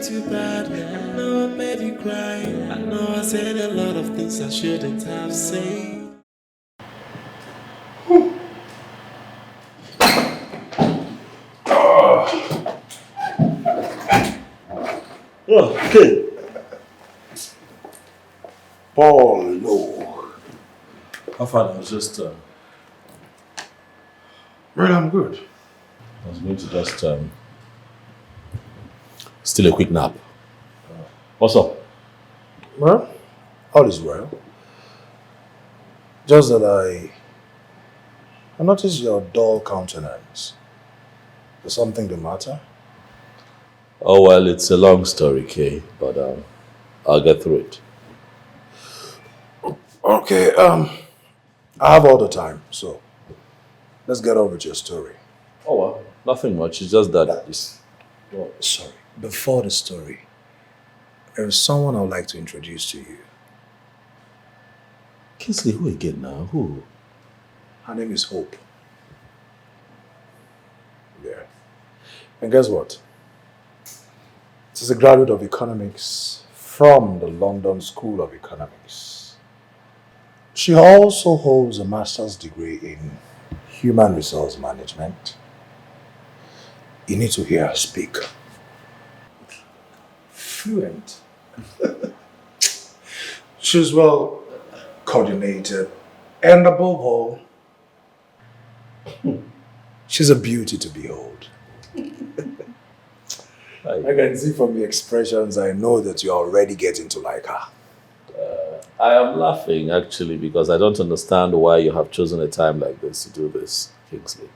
Too bad, I know I made you cry. I know I said a lot of things I shouldn't have said. Okay. Paul, no. How far? I was just... Well, I'm good. I was going to just... steal a quick nap. What's up? Well, all is well. Just that I noticed your dull countenance. Is something the matter? Oh, well, it's a long story, Kay, but I'll get through it. Okay, I have all the time, so let's get on with your story. Oh, well, nothing much. It's just that... Oh, sorry. Before the story, there is someone I would like to introduce to you. Kingsley, who again now? Who? Her name is Hope. Yeah. And guess what? She's a graduate of economics from the London School of Economics. She also holds a master's degree in human resource management. You need to hear her speak. Fluent. She's well coordinated, and above all, she's a beauty to behold. I can see from the expressions, I know that you're already getting to like her. I am laughing, actually, because I don't understand why you have chosen a time like this to do this, Kingsley.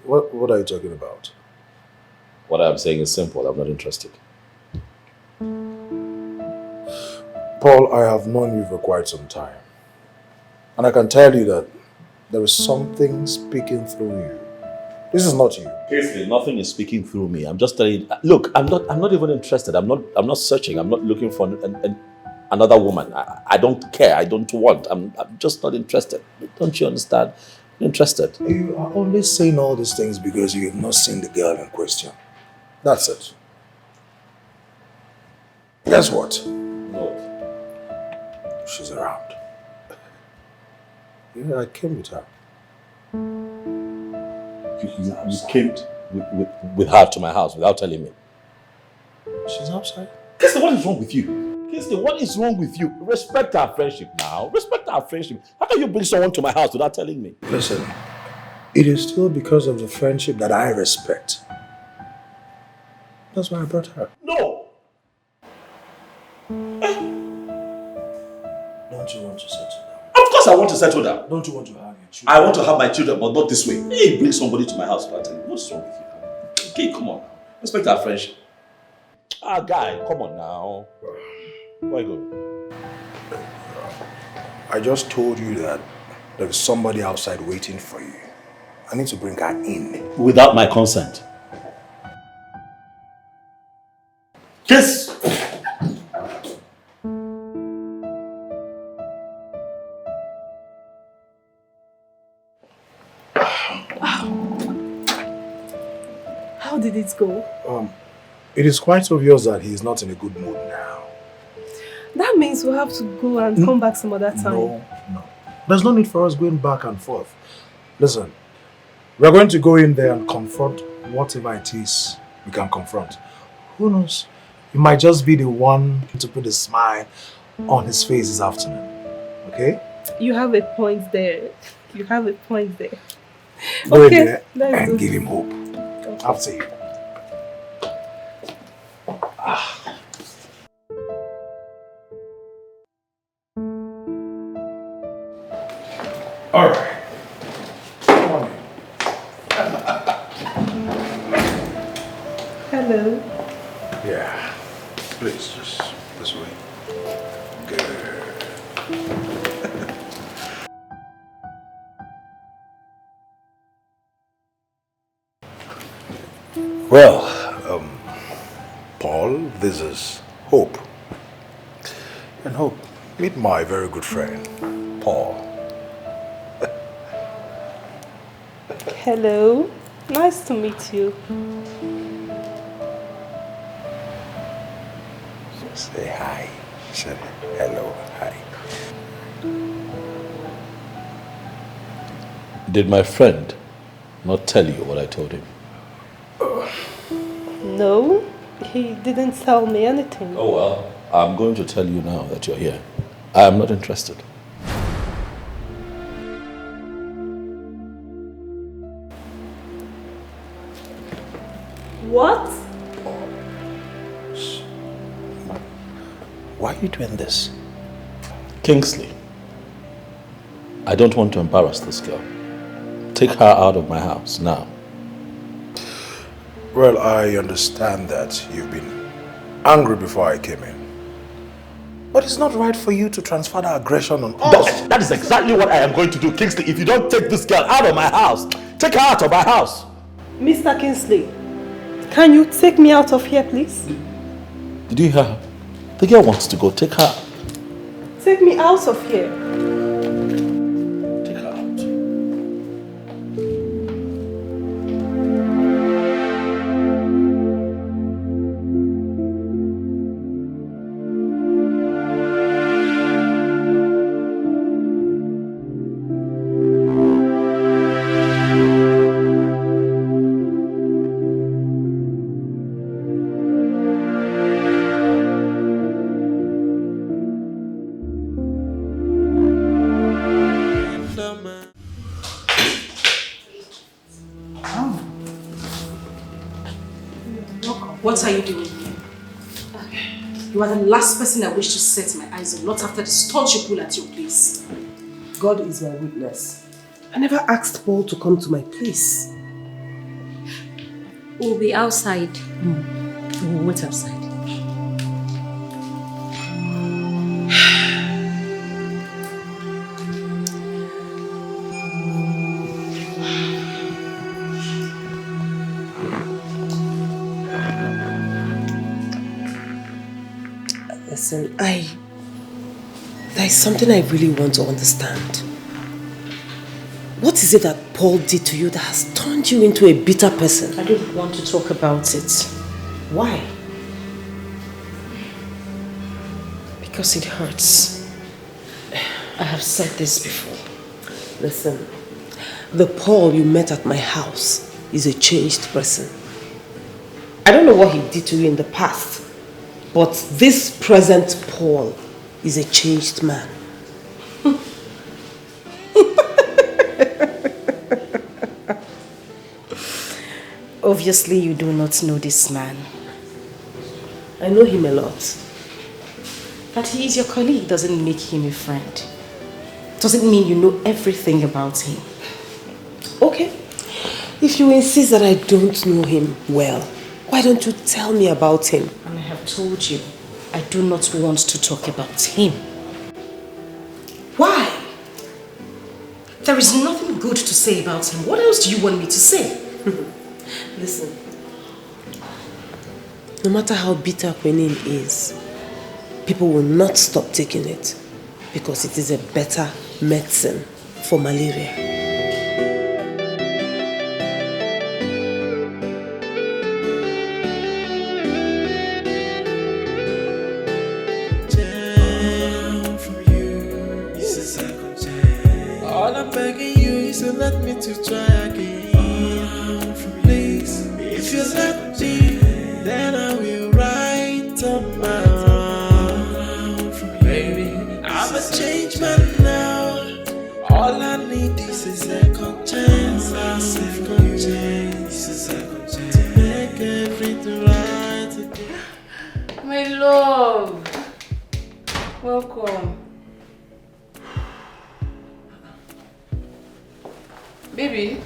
What are you talking about? What I'm saying is simple. I'm not interested. Paul, I have known you for quite some time. And I can tell you that there is something speaking through you. This is not you. Kingsley, nothing is speaking through me. I'm just telling you. Look, I'm not even interested. I'm not searching. I'm not looking for another woman. I don't care. I don't want. I'm just not interested. Don't you understand? I'm interested. You are only saying all these things because you have not seen the girl in question. That's it. Guess what? What? She's around. Yeah, I came with her. You came with her to my house without telling me. She's outside. Kingsley, what is wrong with you? Kingsley, what is wrong with you? Respect our friendship now. Respect our friendship. How can you bring someone to my house without telling me? Listen, it is still because of the friendship that I respect. That's why I brought her. No! Don't you want to settle down? Of course I want to settle down. Don't you want to have your children? I want to have my children, but not this way. Hey, bring somebody to my house without telling me. What's wrong with you? Okay, come on. Respect our friendship. Ah, guy, come on now. Where you going? I just told you that there is somebody outside waiting for you. I need to bring her in. Without my consent. Yes! How did it go? It is quite obvious that he is not in a good mood now. That means we'll have to go and come back some other time. No. There's no need for us going back and forth. Listen, we're going to go in there and confront whatever it is we can confront. Who knows? You might just be the one to put a smile on his face this afternoon. Okay? You have a point there. You have a point there. Go Okay, in there let's and do give this. him hope. After you. All right. Come on in. Hello. Yeah. Please, just this way. Good. Well, Paul, this is Hope. And Hope, meet my very good friend, Paul. Hello. Nice to meet you. Say hi. Say hello, hi. Did my friend not tell you what I told him? No, he didn't tell me anything. Oh well, I'm going to tell you now that you're here. I am not interested. What? Why are you doing this? Kingsley, I don't want to embarrass this girl. Take her out of my house now. Well, I understand that you've been angry before I came in. But it's not right for you to transfer the aggression on us. That is exactly what I am going to do, Kingsley. If you don't take this girl out of my house, take her out of my house. Mr. Kingsley, can you take me out of here, please? Did you hear her? The girl wants to go. Take her. Take me out of here. Take her out. What are you doing here? You are the last person I wish to set my eyes on, not after the stunt you pull at your place. God is my witness. I never asked Paul to come to my place. We'll be outside. We'll wait outside. Listen, there is something I really want to understand. What is it that Paul did to you that has turned you into a bitter person? I don't want to talk about it. Why? Because it hurts. I have said this before. Listen, the Paul you met at my house is a changed person. I don't know what he did to you in the past, but this present Paul is a changed man. Obviously, you do not know this man. I know him a lot. That he is your colleague doesn't make him a friend. Doesn't mean you know everything about him. Okay. If you insist that I don't know him well, why don't you tell me about him? And I have told you, I do not want to talk about him. Why? There is nothing good to say about him. What else do you want me to say? Listen, no matter how bitter quinine is, people will not stop taking it because it is a better medicine for malaria. All I'm begging you is to let me to try again. Please, if you let me changed man now. All I need is a second chance. A second chance. A second chance. To make everything right again. My love. Welcome. Baby.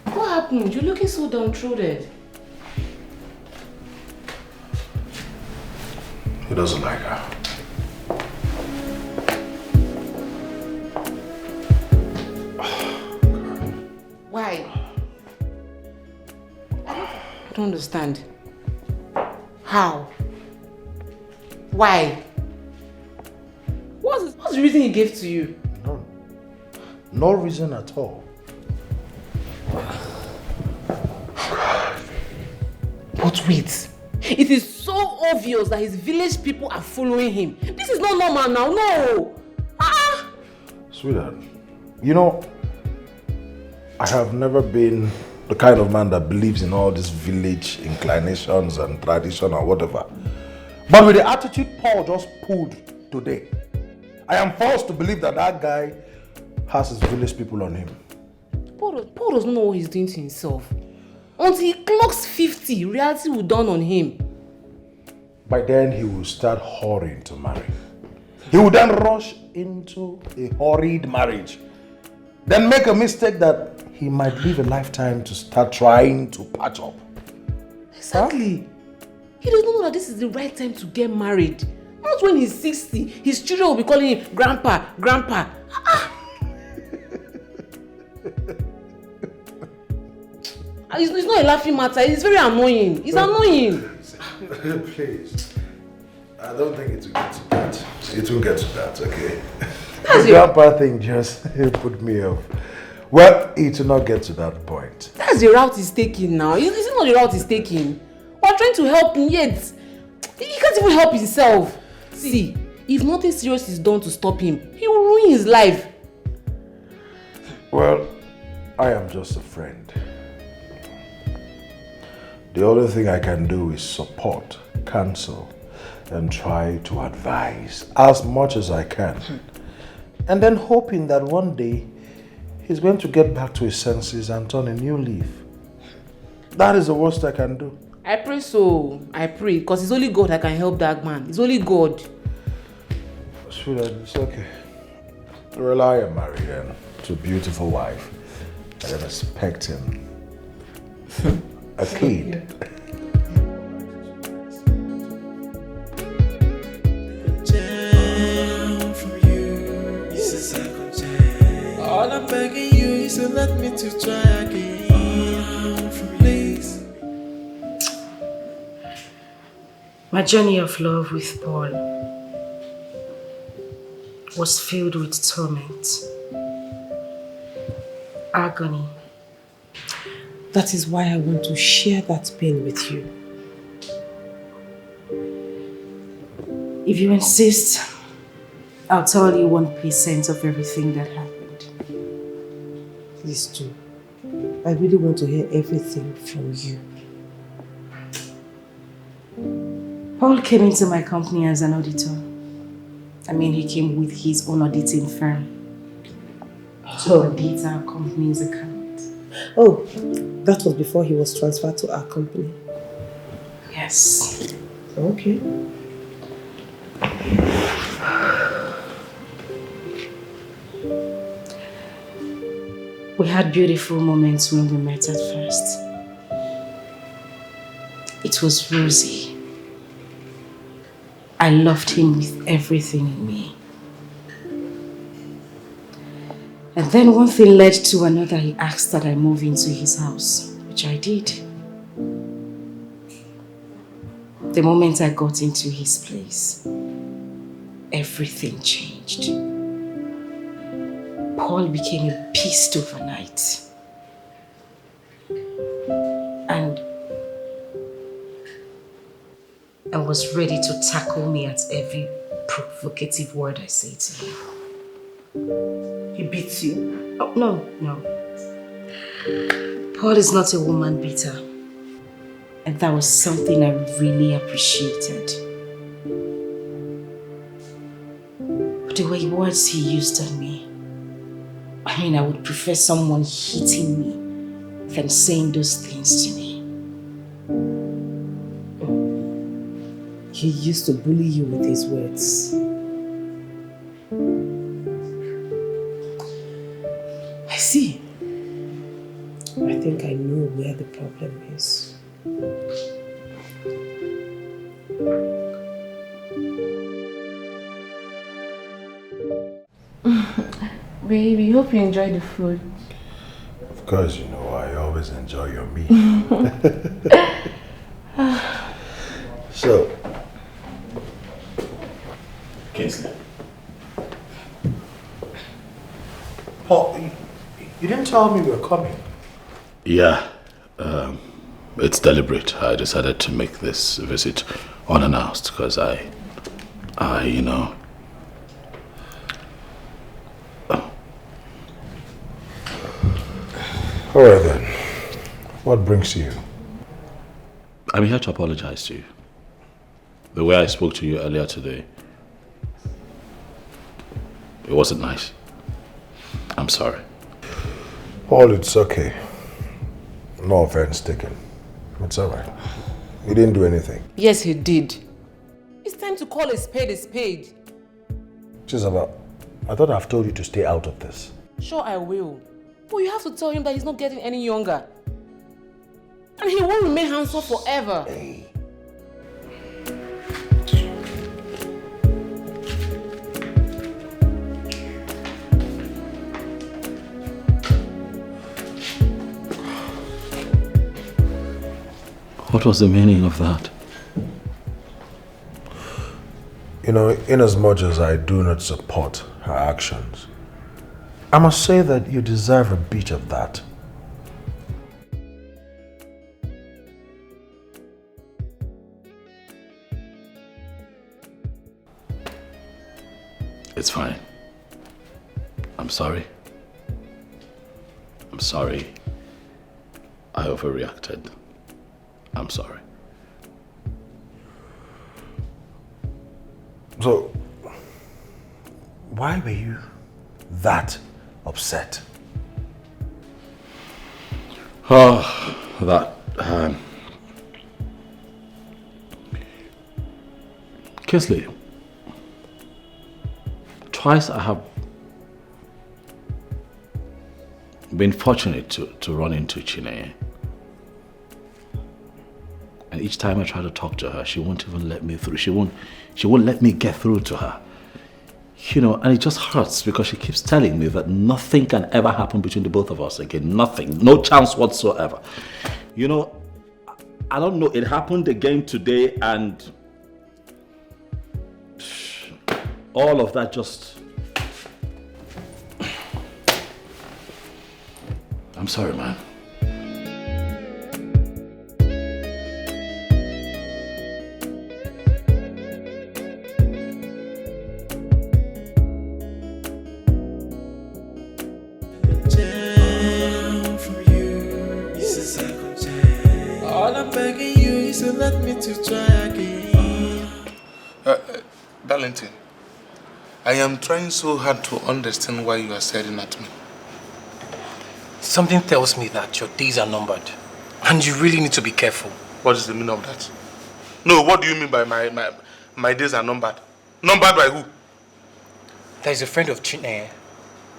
What happened? You're looking so downtrodden. He doesn't like her. Why? I don't understand. How? Why? What's the reason he gave to you? No reason at all. But wait. It is so obvious that his village people are following him. This is not normal now, no! Sweetheart, you know, I have never been the kind of man that believes in all these village inclinations and tradition or whatever. But with the attitude Paul just pulled today, I am forced to believe that that guy has his village people on him. Paul doesn't know what he's doing to himself. Until he clocks 50, reality will dawn on him. By then, he will start hurrying to marry. He will then rush into a hurried marriage. Then make a mistake that he might live a lifetime to start trying to patch up. Exactly. Huh? He doesn't know that this is the right time to get married. Not when he's 60. His children will be calling him Grandpa, Grandpa. It's not a laughing matter. It's very annoying. It's annoying. Please. I don't think it will get to that. It will get to that, okay? That's the grandpa thing just put me off. Well, it will not get to that point. That's the route he's taking now. Is it not the route he's taking? We're trying to help him, yet he can't even help himself. See, if nothing serious is done to stop him, he will ruin his life. Well, I am just a friend. The only thing I can do is support, counsel, and try to advise as much as I can. And then hoping that one day he's going to get back to his senses and turn a new leaf. That is the worst I can do. I pray so. I pray, because it's only God that can help that man. It's only God. Sweetheart, it's okay. Well, I am married and to a beautiful wife. I am expecting a kid. All I'm begging you is to let me to try again, please. My journey of love with Paul was filled with torment, agony. That is why I want to share that pain with you. If you insist, I'll tell you 1% of everything that happened. Please do. I really want to hear everything from you. Paul came into my company as an auditor. I mean, he came with his own auditing firm to audit our company's account. Oh, that was before he was transferred to our company. Yes. Okay. We had beautiful moments when we met at first. It was rosy. I loved him with everything in me. And then one thing led to another. He asked that I move into his house, which I did. The moment I got into his place, everything changed. Paul became a beast overnight. And was ready to tackle me at every provocative word I say to him. He beats you? Oh, no. Paul is not a woman beater. And that was something I really appreciated. the way words he used on me. I mean, I would prefer someone hitting me than saying those things to me. He used to bully you with his words. I see. I think I know where the problem is. Baby, hope you enjoy the food. Of course, you know, I always enjoy your meat. So, Kingsley. Paul, you didn't tell me we were coming. Yeah, it's deliberate. I decided to make this visit unannounced because I, you know. All right then. What brings you? I'm here to apologize to you. The way I spoke to you earlier today, it wasn't nice. I'm sorry. Paul, it's okay. No offense taken. It's all right. You didn't do anything. Yes, he did. It's time to call a spade a spade. Jezebel, I thought I've told you to stay out of this. Sure, I will. But you have to tell him that he's not getting any younger. And he won't remain handsome forever. Hey. What was the meaning of that? You know, inasmuch as I do not support her actions, I must say that you deserve a bit of that. It's fine. I'm sorry. I'm sorry. I overreacted. I'm sorry. So, why were you that upset? Oh, that... Kingsley, twice I have been fortunate to run into Chineye. And each time I try to talk to her, she won't even let me through. She won't let me get through to her. You know, and it just hurts because she keeps telling me that nothing can ever happen between the both of us again. Nothing. No chance whatsoever. You know, I don't know. It happened again today and all of that just... I'm sorry, man. Let me to try again. Darlington, I am trying so hard to understand why you are staring at me. Something tells me that your days are numbered. And you really need to be careful. What is the meaning of that? No, what do you mean by my days are numbered? Numbered by who? There is a friend of Chineye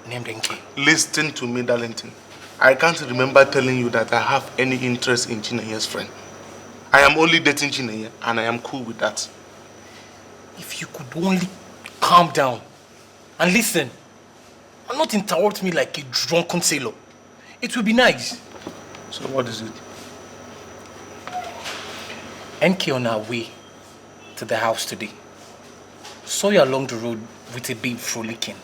named Enki. Listen to me, Darlington. I can't remember telling you that I have any interest in Chineye's friend. I am only dating Chineye and I am cool with that. If you could only calm down and listen and not interrupt me like a drunken sailor, it would be nice. So what is it? NK on our way to the house today saw you along the road with a babe frolicking.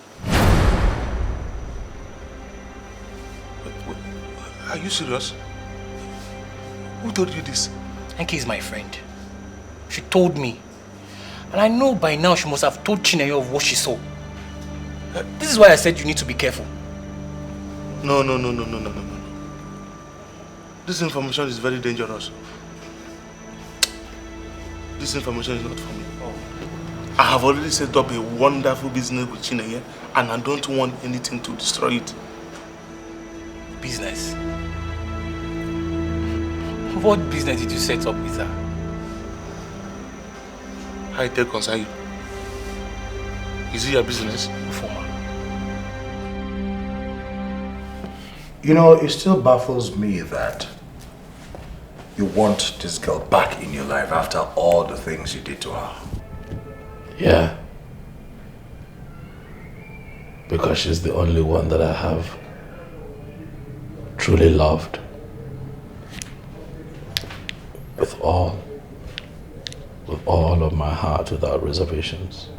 Are you serious? Who told you this? NK is my friend. She told me. And I know by now she must have told Chineye of what she saw. This is why I said you need to be careful. No. This information is very dangerous. This information is not for me. I have already set up a wonderful business with Chineye, and I don't want anything to destroy it. Business? What business did you set up with her? How it take concern you? Is it your business? Former. You know, it still baffles me that you want this girl back in your life after all the things you did to her. Yeah. Because she's the only one that I have truly loved. With all of my heart, without reservations.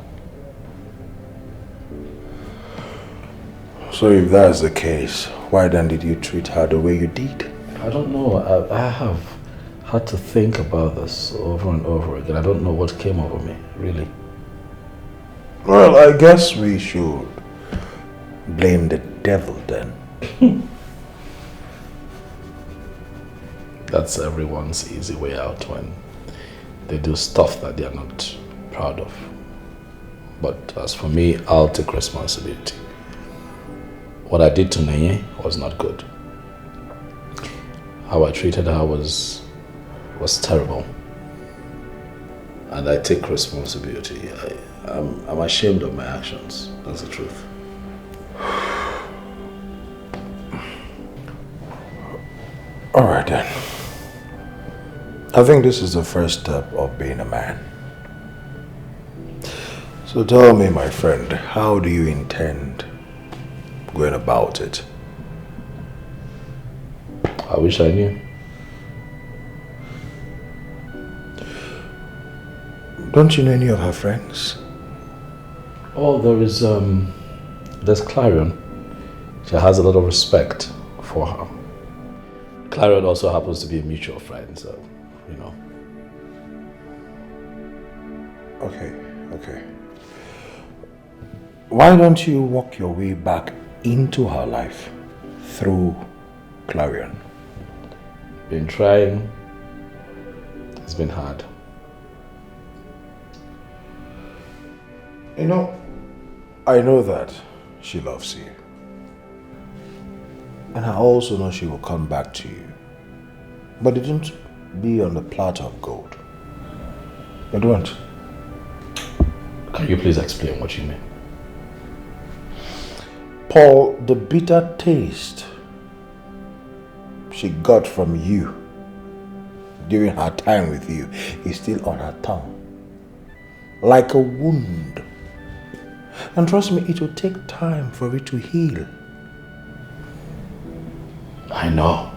So if that's the case, why then did you treat her the way you did? I don't know. I have had to think about this over and over again. I don't know what came over me, really. Well, I guess we should blame the devil then. That's everyone's easy way out when they do stuff that they are not proud of. But as for me, I'll take responsibility. What I did to Neye was not good. How I treated her was terrible. And I take responsibility. I'm ashamed of my actions. That's the truth. All right then. I think this is the first step of being a man. So tell me, my friend, how do you intend going about it? I wish I knew. Don't you know any of her friends? Oh, there's Clarion. She has a lot of respect for her. Clarion also happens to be a mutual friend, so, you know. Okay. Why don't you walk your way back into her life through Clarion? Been trying. It's been hard. You know, I know that she loves you. And I also know she will come back to you. But it won't be on the platter of gold. It won't. Can you please explain what you mean? Paul, the bitter taste she got from you during her time with you is still on her tongue. Like a wound. And trust me, it will take time for it to heal. I know.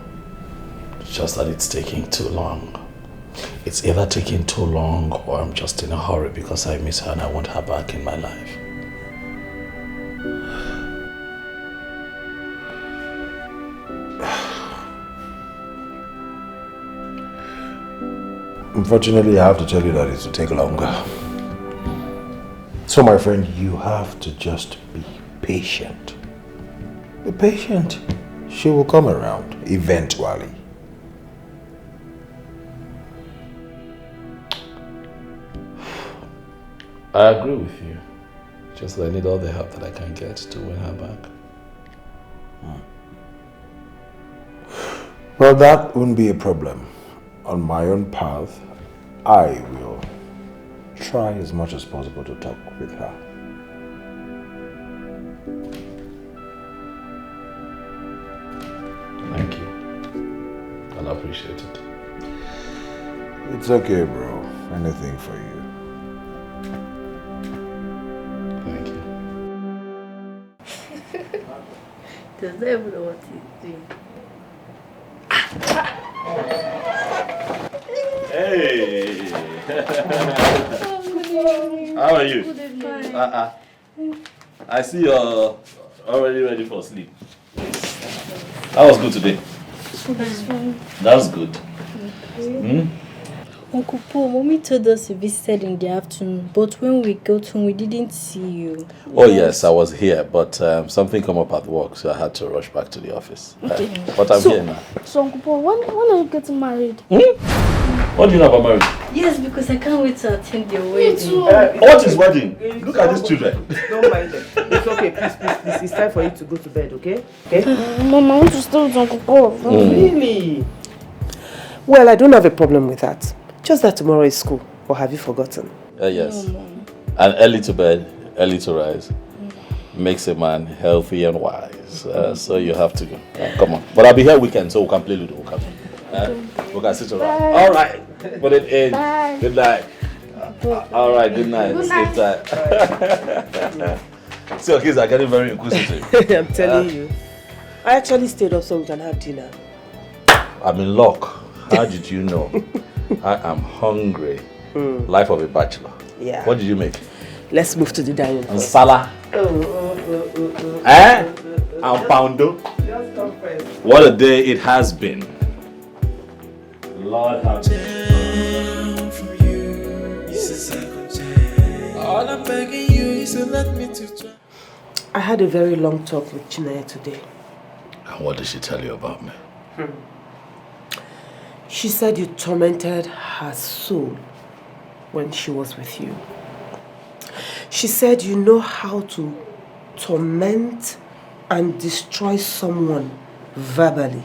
It's just that it's taking too long. It's either taking too long or I'm just in a hurry because I miss her and I want her back in my life. Unfortunately, I have to tell you that it will take longer. So my friend, you have to just be patient. Be patient. She will come around, eventually. I agree with you. Just that I need all the help that I can get to win her back. Well, that wouldn't be a problem. On my own path, I will try as much as possible to talk with her. Thank you. I'll appreciate it. It's okay, bro. Anything for you. Thank you. Does that even know what he's doing? Hey! How are you? Good evening. I see you're already ready for sleep. That was good today. That was good. Uncle Paul, Mommy told us you visited in the afternoon, but when we got home, we didn't see you. Oh yes, I was here, but something came up at work, so I had to rush back to the office. Okay. But I'm here now. So Uncle Paul, when are you getting married? What do you know about marriage? Yes, because I can't wait to attend your wedding. What is wedding? Look at these children. Don't mind them. It's okay. Please. It's time for you to go to bed, okay? Okay? Mama, I want to stay with Uncle Paul. Really? Well, I don't have a problem with that. Just that tomorrow is school. Or have you forgotten? Yes. And early to bed, early to rise makes a man healthy and wise. So you have to go. Come on. But I'll be here weekend so we can play Ludo. We can sit around. Bye. All right. Put it in. Bye. Good night. All right. Good night. Good Sleep tight. So kids are getting very inquisitive. I'm telling you. I actually stayed up so we can have dinner. I'm in luck. How did you know? I am hungry. Life of a bachelor. Yeah. What did you make? Let's move to the dining And hall. Salah. And poundo. Just come first. What a day it has been. Lord have All I'm begging you is to let me to try. I had a very long talk with Chineye today. And what did she tell you about me? She said you tormented her soul when she was with you. She said you know how to torment and destroy someone verbally.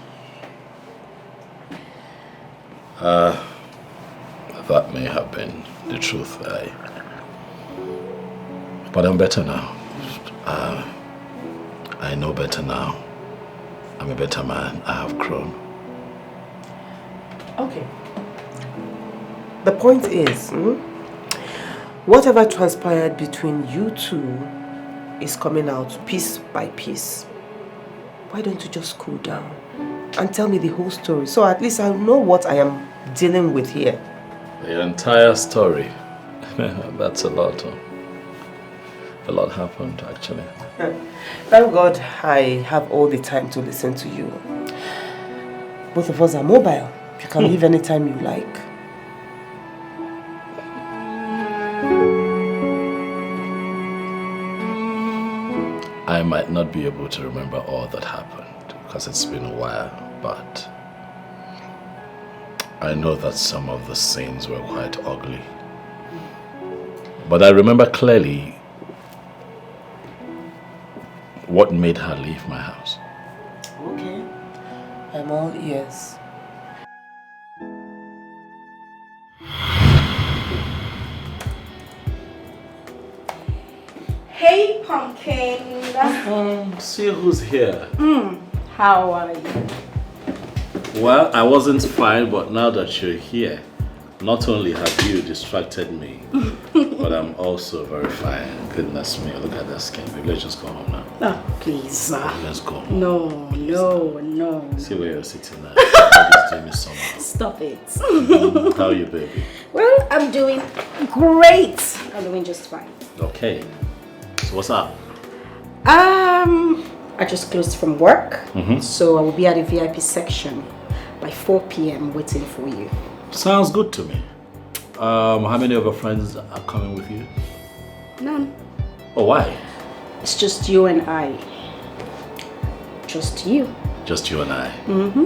That may have been the truth. But I'm better now. I know better now. I'm a better man. I have grown. Okay. The point is, whatever transpired between you two is coming out piece by piece. Why don't you just cool down and tell me the whole story so at least I know what I am dealing with here? The entire story. That's a lot. A lot happened, actually. Thank God I have all the time to listen to you. Both of us are mobile. You can leave anytime you like. I might not be able to remember all that happened because it's been a while, but I know that some of the scenes were quite ugly. But I remember clearly what made her leave my house. Okay. I'm all ears. Hey, Pumpkin. See who's here. How are you? Well, I wasn't fine, but now that you're here, not only have you distracted me, but I'm also very fine. Goodness me, look at that skin. Maybe let's just go home now. Oh, please. Let's go home. No. See where you're sitting now. Nobody's doing me somehow. Stop it. How are you, baby? Well, I'm doing great. I'm doing just fine. Okay. So what's up? I just closed from work, so I will be at the VIP section by 4 p.m. waiting for you. Sounds good to me. How many of your friends are coming with you? None. Oh, why? It's just you and I. Just you. Just you and I. Mm-hmm.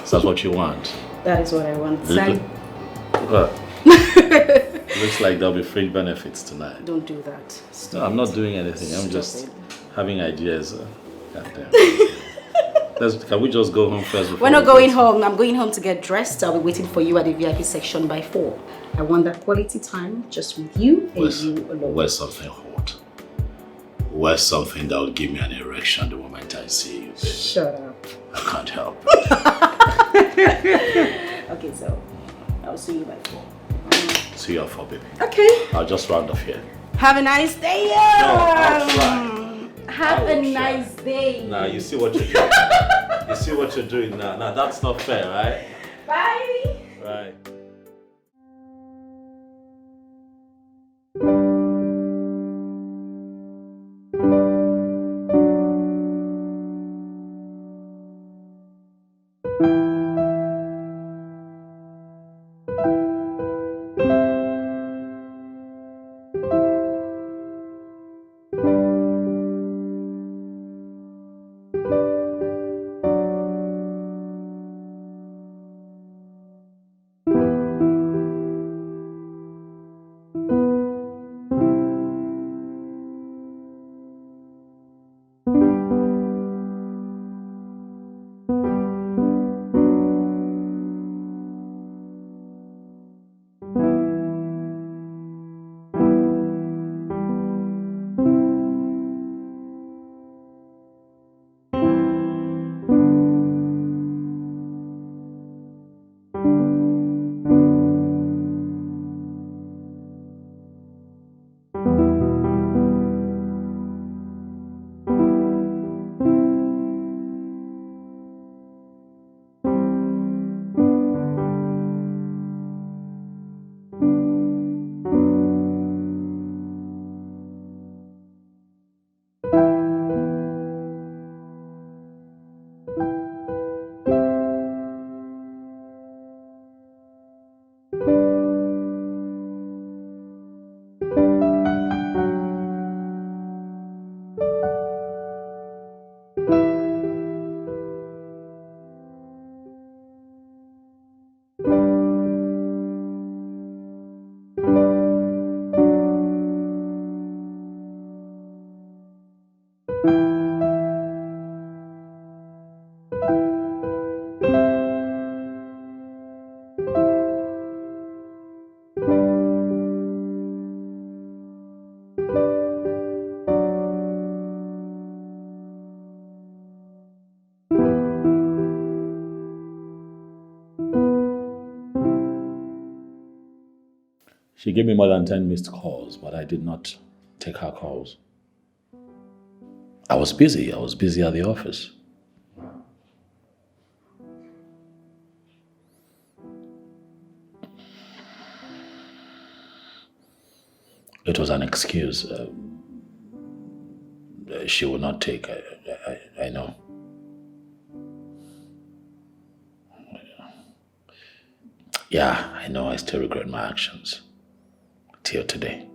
So that's what you want? That is what I want. What? Looks like there'll be fringe benefits tonight. Don't do that. No, I'm not doing anything. I'm just having ideas. Goddamn. Can we just go home first? We're not going home. I'm going home to get dressed. I'll be waiting for you at the VIP section by 4. I want that quality time just with you and you alone. Where's something hot? Where's something that will give me an erection the moment I see you, baby? Shut up. I can't help. Okay, so I'll see you by 4. See you at 4, baby. Okay. I'll just round off here. Have a nice day. I'll try. Have a nice day. Now you see what you're doing. You see what you're doing now. Now that's not fair, right? Bye. Right. She gave me more than 10 missed calls, but I did not take her calls. I was busy at the office. It was an excuse. She would not take. I know. Yeah, I know. I still regret my actions. Till today.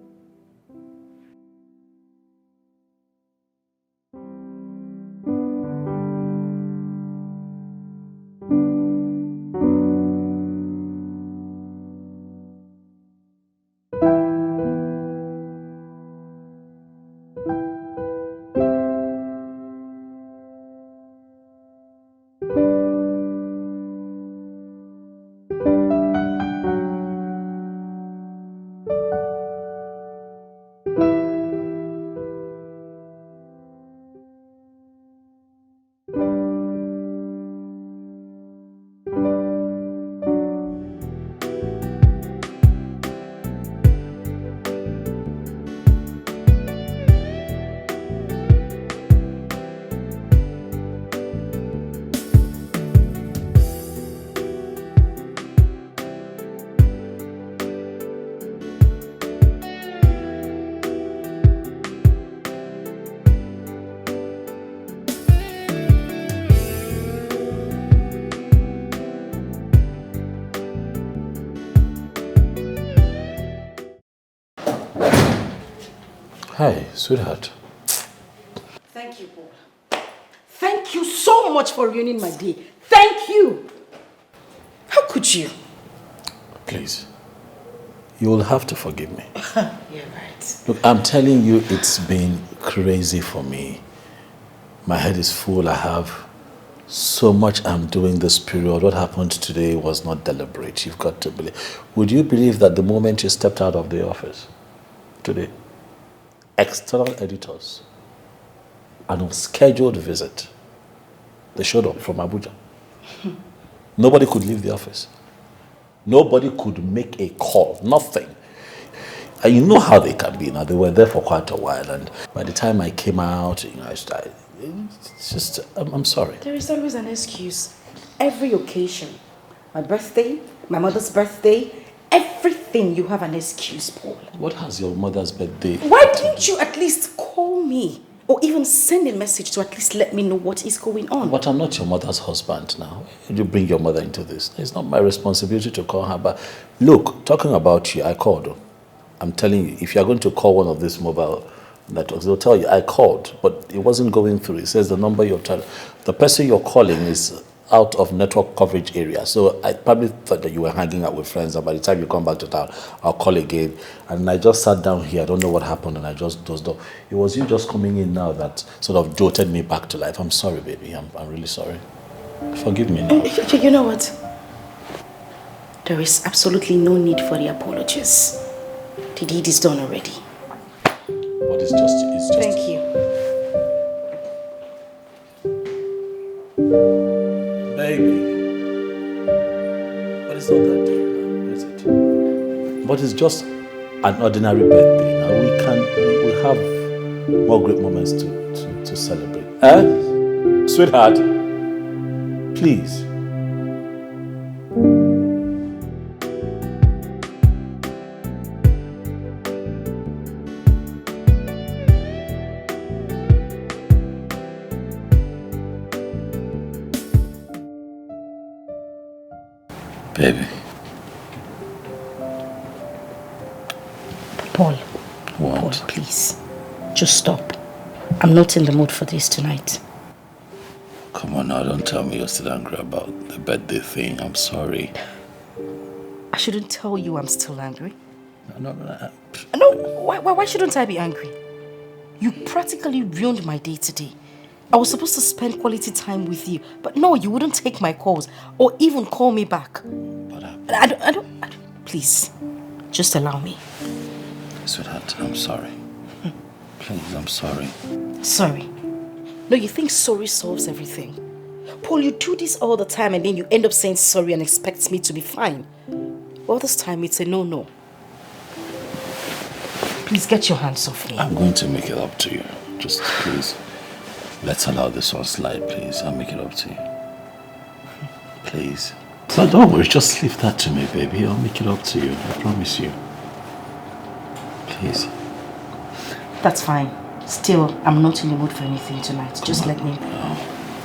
Hi, sweetheart. Thank you, Paul. Thank you so much for ruining my day. Thank you. How could you? Please. You will have to forgive me. You're right. Look, I'm telling you, it's been crazy for me. My head is full. I have so much I'm doing this period. What happened today was not deliberate. You've got to believe. Would you believe that the moment you stepped out of the office today, external editors, an unscheduled visit, they showed up from Abuja. Nobody could leave the office. Nobody could make a call, nothing. And you know how they can be now. They were there for quite a while, and by the time I came out, it's just, I'm sorry. There is always an excuse. Every occasion. My birthday, my mother's birthday, everything you have an excuse, Paul. What has your mother's birthday? Why didn't you at least call me? Or even send a message to at least let me know what is going on? But I'm not your mother's husband now. You bring your mother into this. It's not my responsibility to call her. But look, talking about you, I called. I'm telling you, if you're going to call one of these mobile networks, they'll tell you, I called, but it wasn't going through. It says the number you're telling. The person you're calling is out of network coverage area. So I probably thought that you were hanging out with friends, and by the time you come back to town, I'll call again. And I just sat down here. I don't know what happened, and I just dozed off. It was you just coming in now that sort of jolted me back to life. I'm sorry, baby. I'm really sorry. Forgive me now. You know what? There is absolutely no need for the apologies. The deed is done already. But it's just... Thank you. Baby. But it's not that deep now, is it? But it's just an ordinary birthday. Now we'll have more great moments to celebrate. Sweetheart, please. Baby. Paul. What? Paul, please. Just stop. I'm not in the mood for this tonight. Come on now, don't tell me you're still angry about the birthday thing. I'm sorry. I shouldn't tell you I'm still angry. No. No, why shouldn't I be angry? You practically ruined my day today. I was supposed to spend quality time with you, but no, you wouldn't take my calls or even call me back. But I don't. Please, just allow me. Sweetheart, I'm sorry. Please, I'm sorry. Sorry? No, you think sorry solves everything. Paul, you do this all the time and then you end up saying sorry and expect me to be fine. Well, this time it's a no-no. Please get your hands off me. I'm going to make it up to you. Just please, let's allow this one slide, please. I'll make it up to you. Please. So don't worry, just leave that to me, baby. I'll make it up to you. I promise you. Please. That's fine. Still, I'm not in the mood for anything tonight. Just let me... No.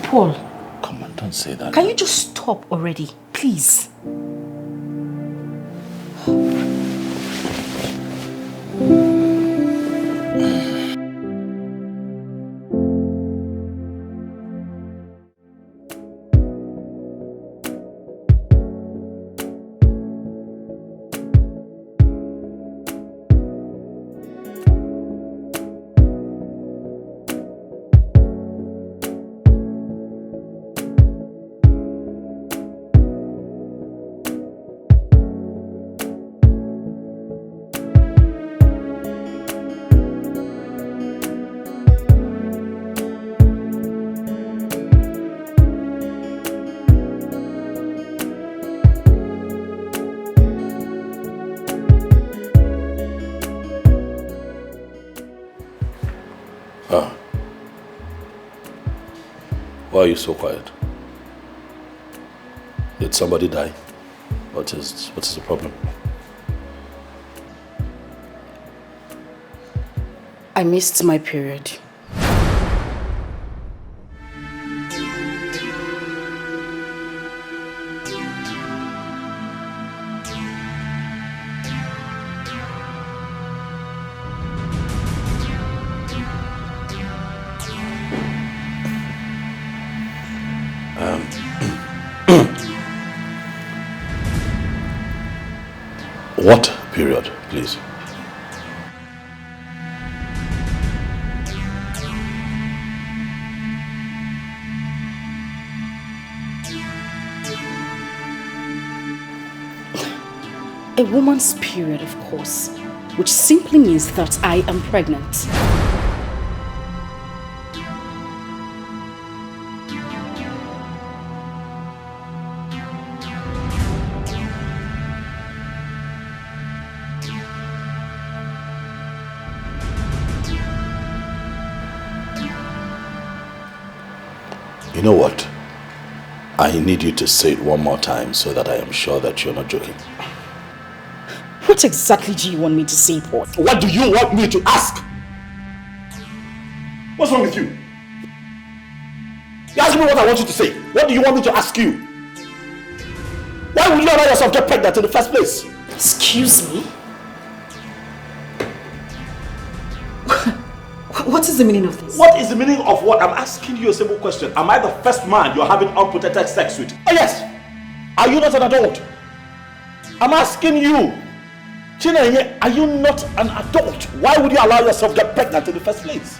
Paul. Come on, don't say that. Can you just stop already? Please. Why are you so quiet? Did somebody die? What is the problem? I missed my period. What period, please? A woman's period, of course, which simply means that I am pregnant. You know what? I need you to say it one more time so that I am sure that you're not joking. What exactly do you want me to say, Paul? What do you want me to ask? What's wrong with you? You ask me what I want you to say. What do you want me to ask you? Why would you allow yourself to get pregnant in the first place? Excuse me? What is the meaning of this? What is the meaning of what? I'm asking you a simple question. Am I the first man you're having unprotected sex with? Oh yes! Are you not an adult? I'm asking you. Chinenye, are you not an adult? Why would you allow yourself to get pregnant in the first place?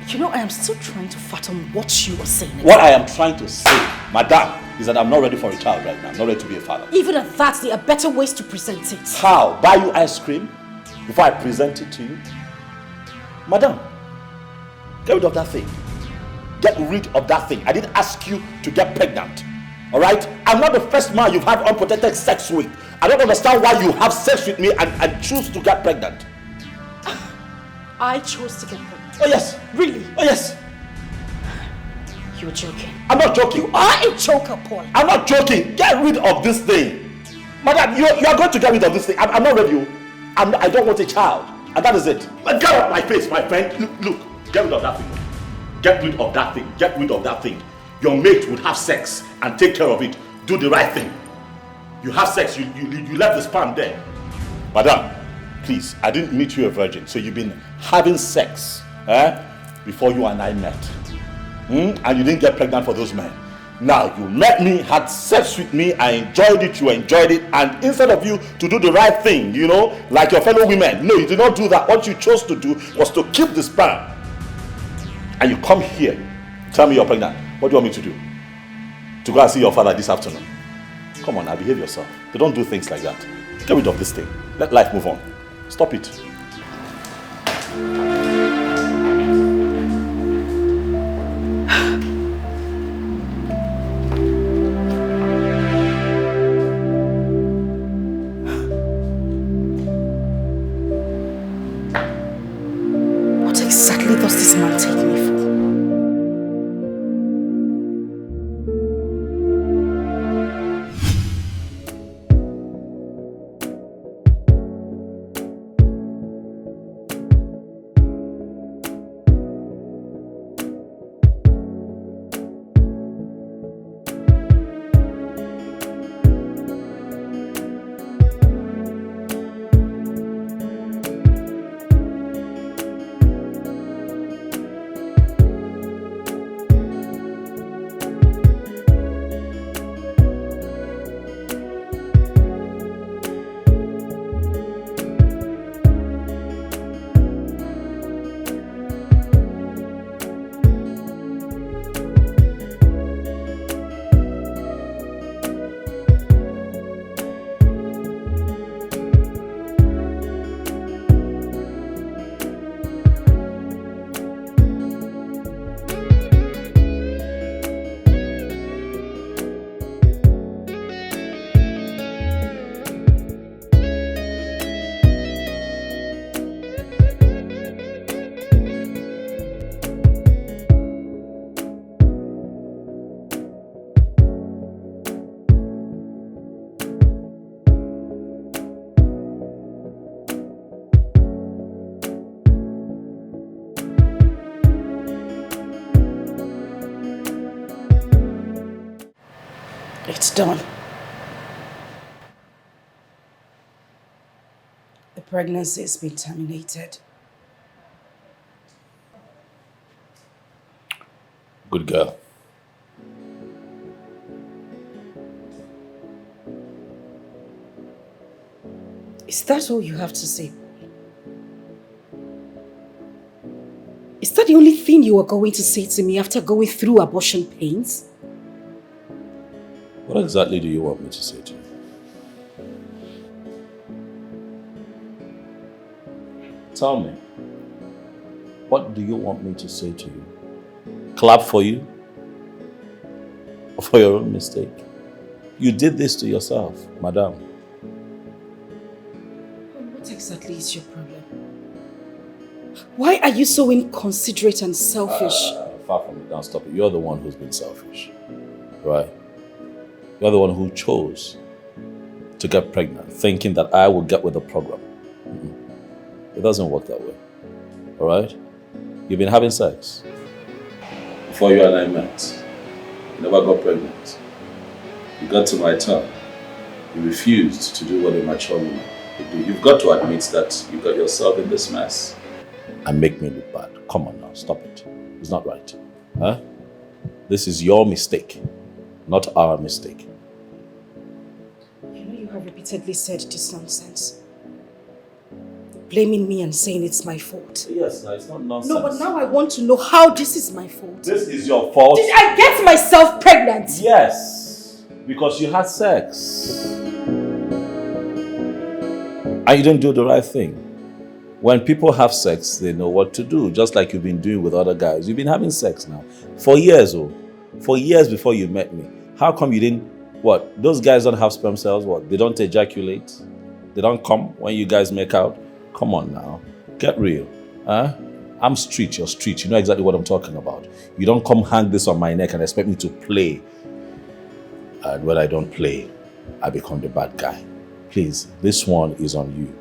You know, I am still trying to fathom what you are saying. What I am trying to say, madam, is that I'm not ready for a child right now. I'm not ready to be a father. Even at that, there are better ways to present it. How? Buy you ice cream before I present it to you? Madam, get rid of that thing. Get rid of that thing. I didn't ask you to get pregnant. Alright? I'm not the first man you've had unprotected sex with. I don't understand why you have sex with me and choose to get pregnant. I chose to get pregnant. Oh yes. Really? Oh yes. You're joking. I'm not joking. You are a joker, Paul. I'm not joking. Get rid of this thing. Madam, you are going to get rid of this thing. I'm not ready. I don't want a child. And that is it. Get off my face, my friend. Look. Get rid of that thing. Get rid of that thing. Get rid of that thing. Your mate would have sex and take care of it. Do the right thing. You have sex. You left the sperm there. Madam, please. I didn't meet you a virgin. So you've been having sex before you and I met. And you didn't get pregnant for those men. Now you met me, had sex with me, I enjoyed it, you enjoyed it, and instead of you to do the right thing, you know, like your fellow women, no, you did not do that. What you chose to do was to keep the sperm. And you come here, tell me you're pregnant. What do you want me to do? To go and see your father this afternoon? Come on now, behave yourself. They don't do things like that. Get rid of this thing. Let life move on. Stop it. What exactly does this man take me for? It's done. The pregnancy has been terminated. Good girl. Is that all you have to say? Is that the only thing you are going to say to me after going through abortion pains? What exactly do you want me to say to you? Tell me. What do you want me to say to you? Clap for you? Or for your own mistake? You did this to yourself, madam. What exactly is your problem? Why are you so inconsiderate and selfish? Far from it, don't stop it. You're the one who's been selfish, right? You're the one who chose to get pregnant, thinking that I will get with the program. It doesn't work that way, all right? You've been having sex. Before you and I met, you never got pregnant. You got to my turn. You refused to do what a mature woman would do. You've got to admit that you got yourself in this mess and make me look bad. Come on now, stop it. It's not right. Huh? This is your mistake, not our mistake. You know you have repeatedly said this nonsense. Blaming me and saying it's my fault. Yes, no, it's not nonsense. No, but now I want to know how this is my fault. This is your fault. Did I get myself pregnant? Yes, because you had sex. And you didn't do the right thing. When people have sex, they know what to do, just like you've been doing with other guys. You've been having sex now for years, for years before you met me. How come you didn't, what? Those guys don't have sperm cells, what? They don't ejaculate? They don't come when you guys make out? Come on now, get real. Huh? I'm street, you're street. You know exactly what I'm talking about. You don't come hang this on my neck and expect me to play. And when I don't play, I become the bad guy. Please, this one is on you.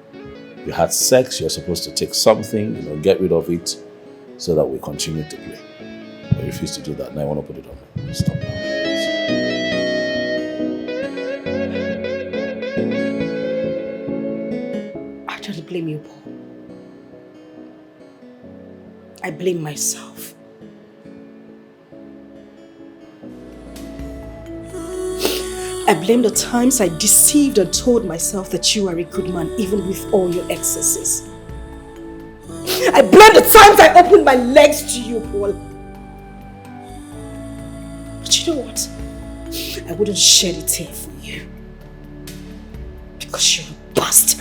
You had sex, you're supposed to take something, get rid of it so that we continue to play. I refuse to do that. Now I want to put it on me. Stop now. I don't blame you, Paul. I blame myself. I blame the times I deceived and told myself that you are a good man even with all your excesses. I blame the times I opened my legs to you, Paul. But you know what? I wouldn't shed a tear for you. Because you're a bastard.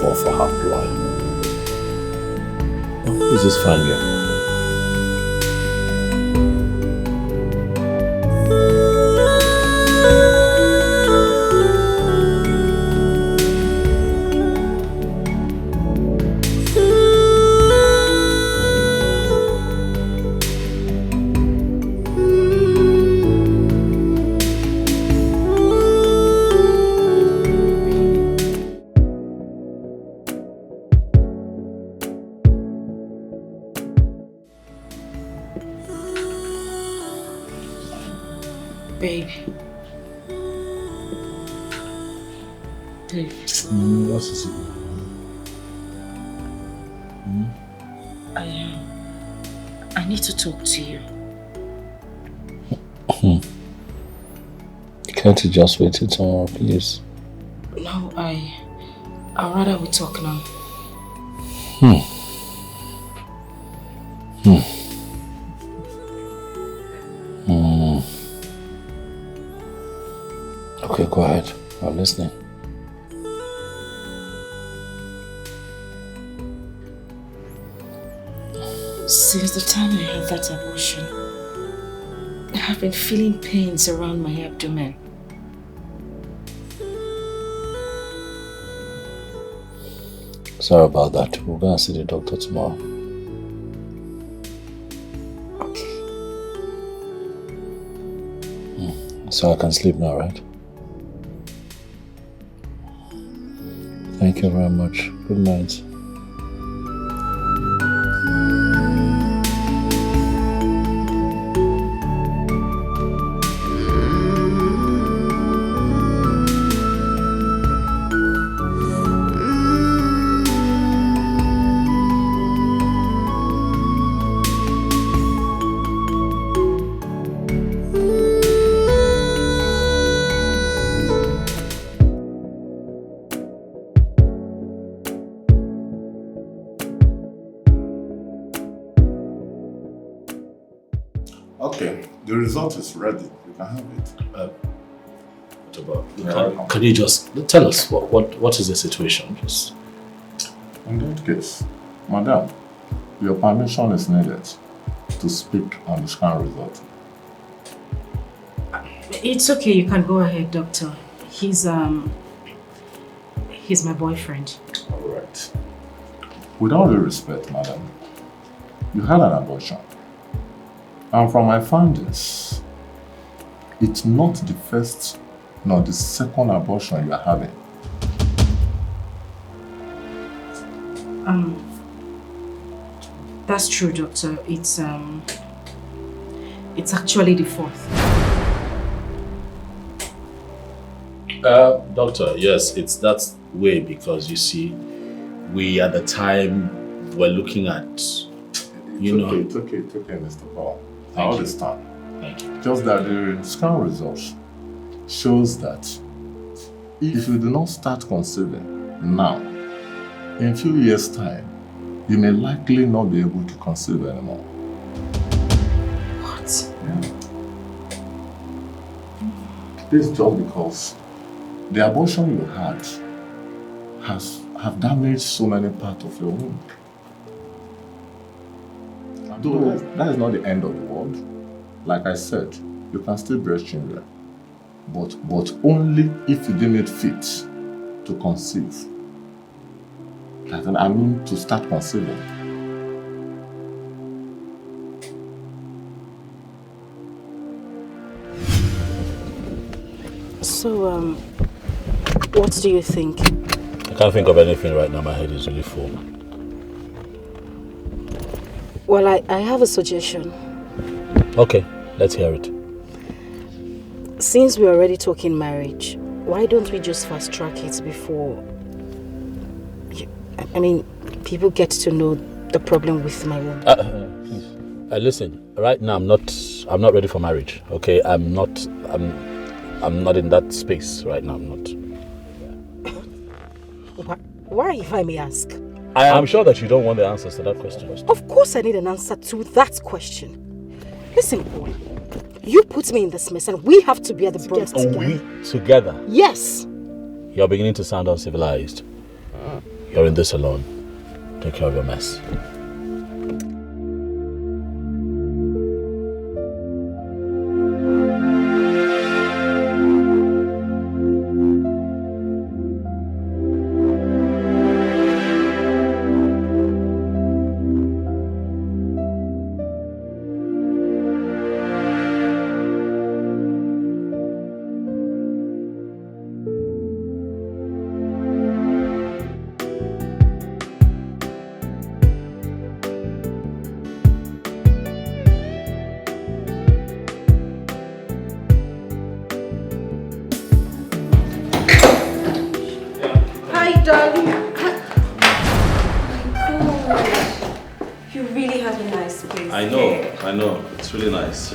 Fall for her ploy. Oh, is this fine girl? What is it? I need to talk to you. Can't you just wait till tomorrow, please? No, I'd rather we talk now. Okay, go ahead. I'm listening. Since the time I had that abortion, I've been feeling pains around my abdomen. Sorry about that. We're gonna see the doctor tomorrow. Okay. So I can sleep now, right? Thank you very much. Good night. Okay, the result is ready. You can have it. Can you just tell us what is the situation, please? In that case, madam, your permission is needed to speak on the scan result. It's okay, you can go ahead, doctor. He's my boyfriend. Alright. With all due respect, madam, you had an abortion. And from my findings, it's not the first nor the second abortion you are having. That's true, doctor. It's actually the fourth. Doctor, yes, it's that way because you see, we at the time were looking at, It's okay, Mr. Paul. I understand. Thank you. Just that the scan results shows that if you do not start conceiving now, in a few years' time, you may likely not be able to conceive anymore. What? Yeah. This is just because the abortion you had have damaged so many parts of your womb. Though that is not the end of the world. Like I said, you can still breast children, but only if you deem it fit to conceive. I mean to start conceiving. So, what do you think? I can't think of anything right now. My head is really full. Well, I have a suggestion. Okay, let's hear it. Since we're already talking marriage, why don't we just fast track it before... I mean, people get to know the problem with my womb. Please. Listen, right now I'm not ready for marriage. Okay, I'm not in that space right now. I'm not. Why, if I may ask? I am sure that you don't want the answers to that question. Of course I need an answer to that question. Listen, Paul, you put me in this mess and we have to bear the brunt together. We together? Yes. You're beginning to sound uncivilized. You're in this alone. Take care of your mess. I know. It's really nice.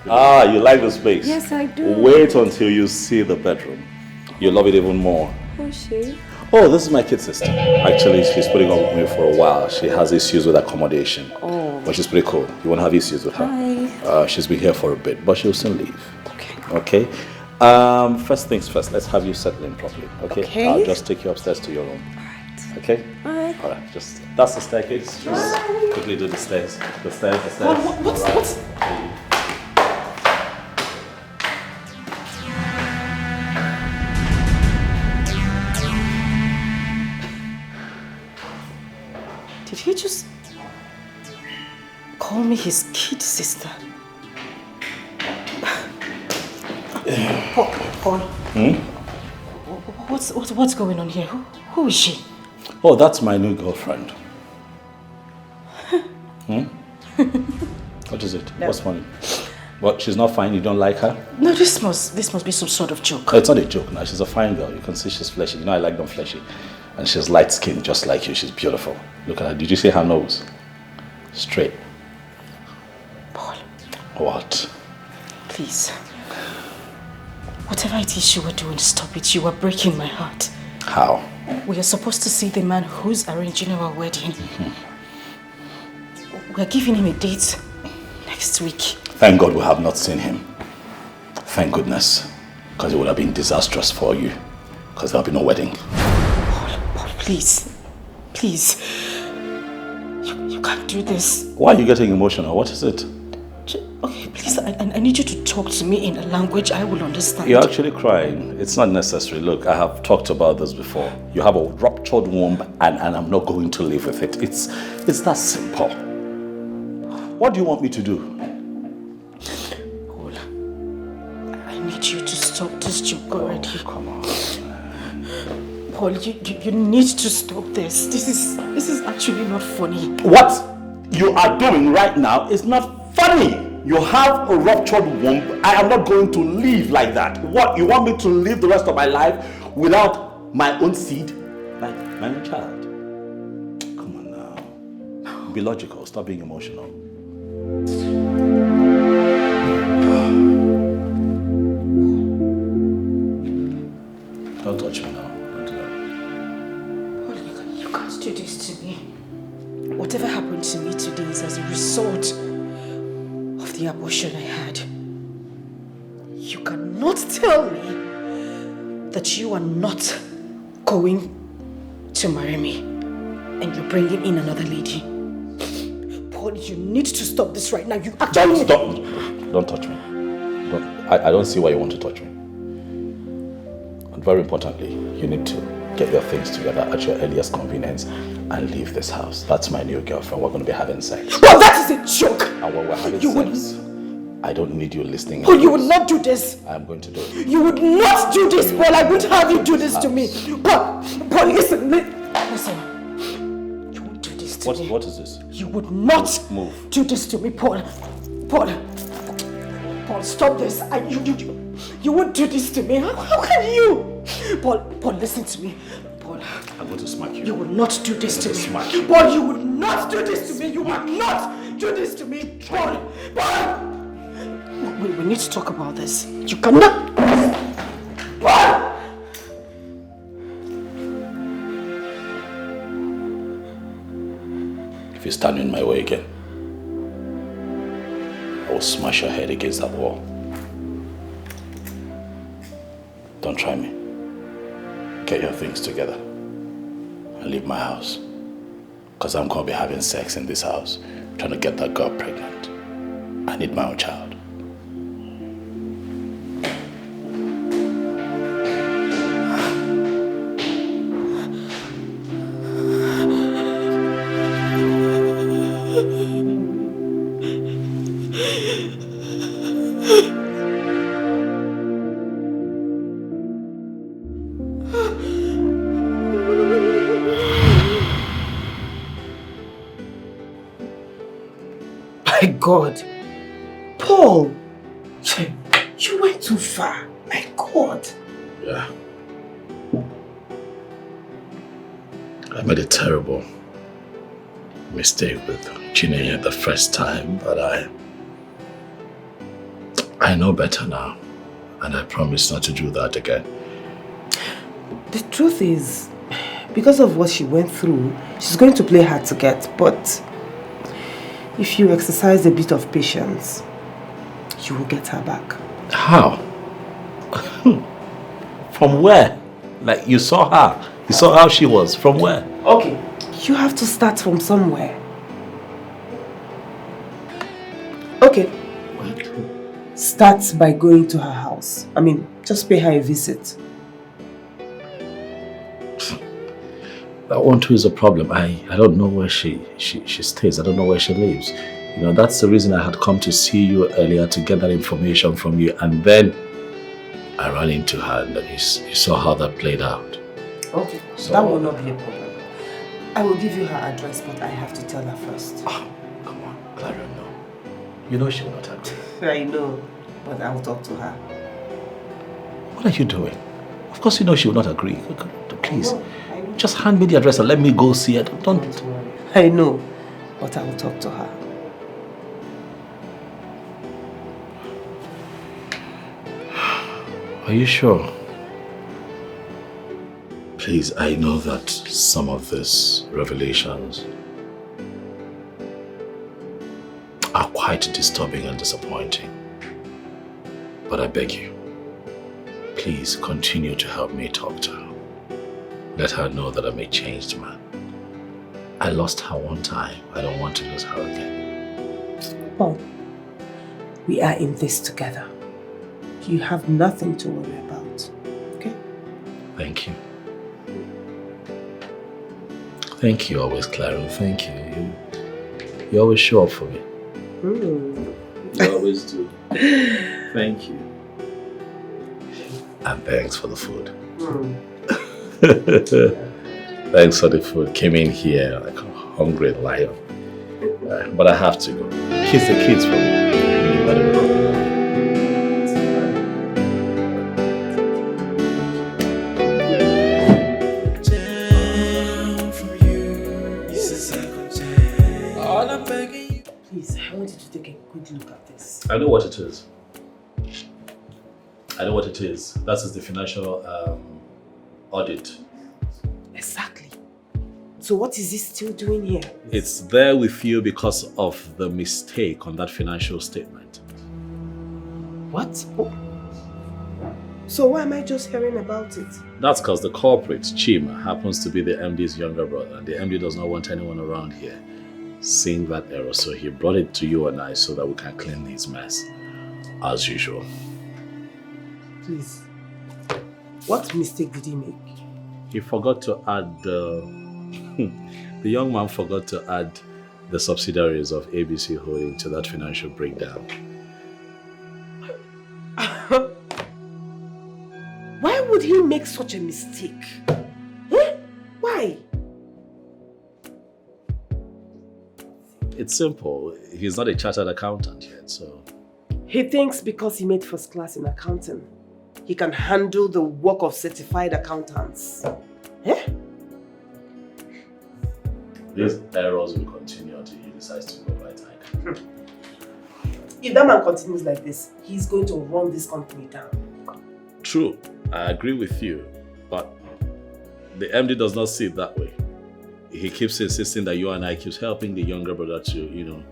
Ah, you like this place? Yes, I do. Wait until you see the bedroom. You'll love it even more. Who's she? Oh, this is my kid sister. Actually, she's putting up with me for a while. She has issues with accommodation. Oh. But she's pretty cool. You won't have issues with her. Hi. She's been here for a bit, but she'll soon leave. Okay. First things first, let's have you settle in properly. Okay? I'll just take you upstairs to your room. Alright. Okay? Alright. Alright, that's the staircase. Just quickly do the stairs. The stairs. What's... Did he just call me his kid sister? Paul. What's going on here? Who is she? Oh, that's my new girlfriend. What is it? No. What's funny? What? She's not fine? You don't like her? No, this must be some sort of joke. It's not a joke now. She's a fine girl. You can see she's fleshy. You know I like them fleshy. And she's light skinned just like you. She's beautiful. Look at her. Did you see her nose? Straight. Paul. What? Please. Whatever it is you were doing, stop it. You are breaking my heart. How? We are supposed to see the man who's arranging our wedding. We are giving him a date next week. Thank God we have not seen him. Thank goodness. Because it would have been disastrous for you. Because there will be no wedding. Paul, please. Please. You can't do this. Why are you getting emotional? What is it? Okay, please, I need you to talk to me in a language I will understand. You're actually crying. It's not necessary. Look, I have talked about this before. You have a ruptured womb and I'm not going to live with it. It's that simple. What do you want me to do? Paul, I need you to stop this joke already. Oh, come on. Paul, you need to stop this. This is actually not funny. What you are doing right now is not funny. You have a ruptured womb. I am not going to live like that. What? You want me to live the rest of my life without my own seed? Like my own child? Come on now. Be logical. Stop being emotional. Don't touch me now. Don't do that. You can't do this to me. Whatever happened to me today is as a result of the abortion I had. You cannot tell me that you are not going to marry me and you're bringing in another lady. Paul, you need to stop this right now. You actually... Don't touch me. I don't see why you want to touch me. And very importantly, you need to get your things together at your earliest convenience and leave this house. That's my new girlfriend. We're going to be having sex. Well, that is a joke! And when we're having sex, I don't need you listening. Paul, you would not do this. I'm going to do it. You would not do this, Paul. I wouldn't have you do this to me. Paul, listen. You won't do this to me. What is this? You would not do this to me, Paul. Paul, stop this. You won't do this to me. How can you? Paul, listen to me. Paul. I'm going to smack you. You will not do this to me. Smack you. Paul, you will not do this to me. You will not do this to me. Paul. We need to talk about this. You cannot. Paul! If you stand in my way again, I will smash your head against that wall. Don't try me. Get your things together and leave my house. Because I'm going to be having sex in this house, trying to get that girl pregnant. I need my own child. My God. Paul. You went too far. My God. Yeah. I made a terrible mistake with Chinenye the first time, but I know better now, and I promise not to do that again. The truth is, because of what she went through, she's going to play hard to get, but if you exercise a bit of patience, you will get her back. How? From where? Like, you saw her. You saw how she was. From where? Okay. You have to start from somewhere. Okay. Start by going to her house. I mean, just pay her a visit. That one too is a problem. I don't know where she stays. I don't know where she lives. You know, that's the reason I had come to see you earlier, to get that information from you, and then I ran into her, and then you saw how that played out. Okay, so that will not be a problem. I will give you her address, but I have to tell her first. Oh, come on, Clara, no. You know she will not agree. I know, but I will talk to her. What are you doing? Of course you know she will not agree. Please, just hand me the address and let me go see her. Don't. I know, but I will talk to her. Are you sure? Please, I know that some of these revelations are quite disturbing and disappointing. But I beg you, please continue to help me talk to her. Let her know that I'm a changed man. I lost her one time. I don't want to lose her again. Paul, we are in this together. You have nothing to worry about, okay? Thank you. Thank you always, Clara. Thank you. You always show up for me. Mm. You always do. Thank you. And thanks for the food. Mm. Thanks for the food. Came in here like a hungry lion. But I have to go. Kiss the kids for me. By the way. Please, I want you to take a good look at this. I know what it is. I know what it is. That is the financial audit. Exactly. So what is he still doing here? It's there with you because of the mistake on that financial statement. What? So why am I just hearing about it? That's because the corporate, Chima, happens to be the MD's younger brother. And the MD does not want anyone around here seeing that error. So he brought it to you and I so that we can clean his mess. As usual. Please. What mistake did he make? He forgot to add the young man forgot to add the subsidiaries of ABC Holding to that financial breakdown. Why would he make such a mistake? Eh? Why? It's simple. He's not a chartered accountant yet, so... He thinks because he made first class in accounting, he can handle the work of certified accountants. Eh? These errors will continue until he decides to go right side. If that man continues like this, he's going to run this company down. True, I agree with you, but the MD does not see it that way. He keeps insisting that you and I keeps helping the younger brother to,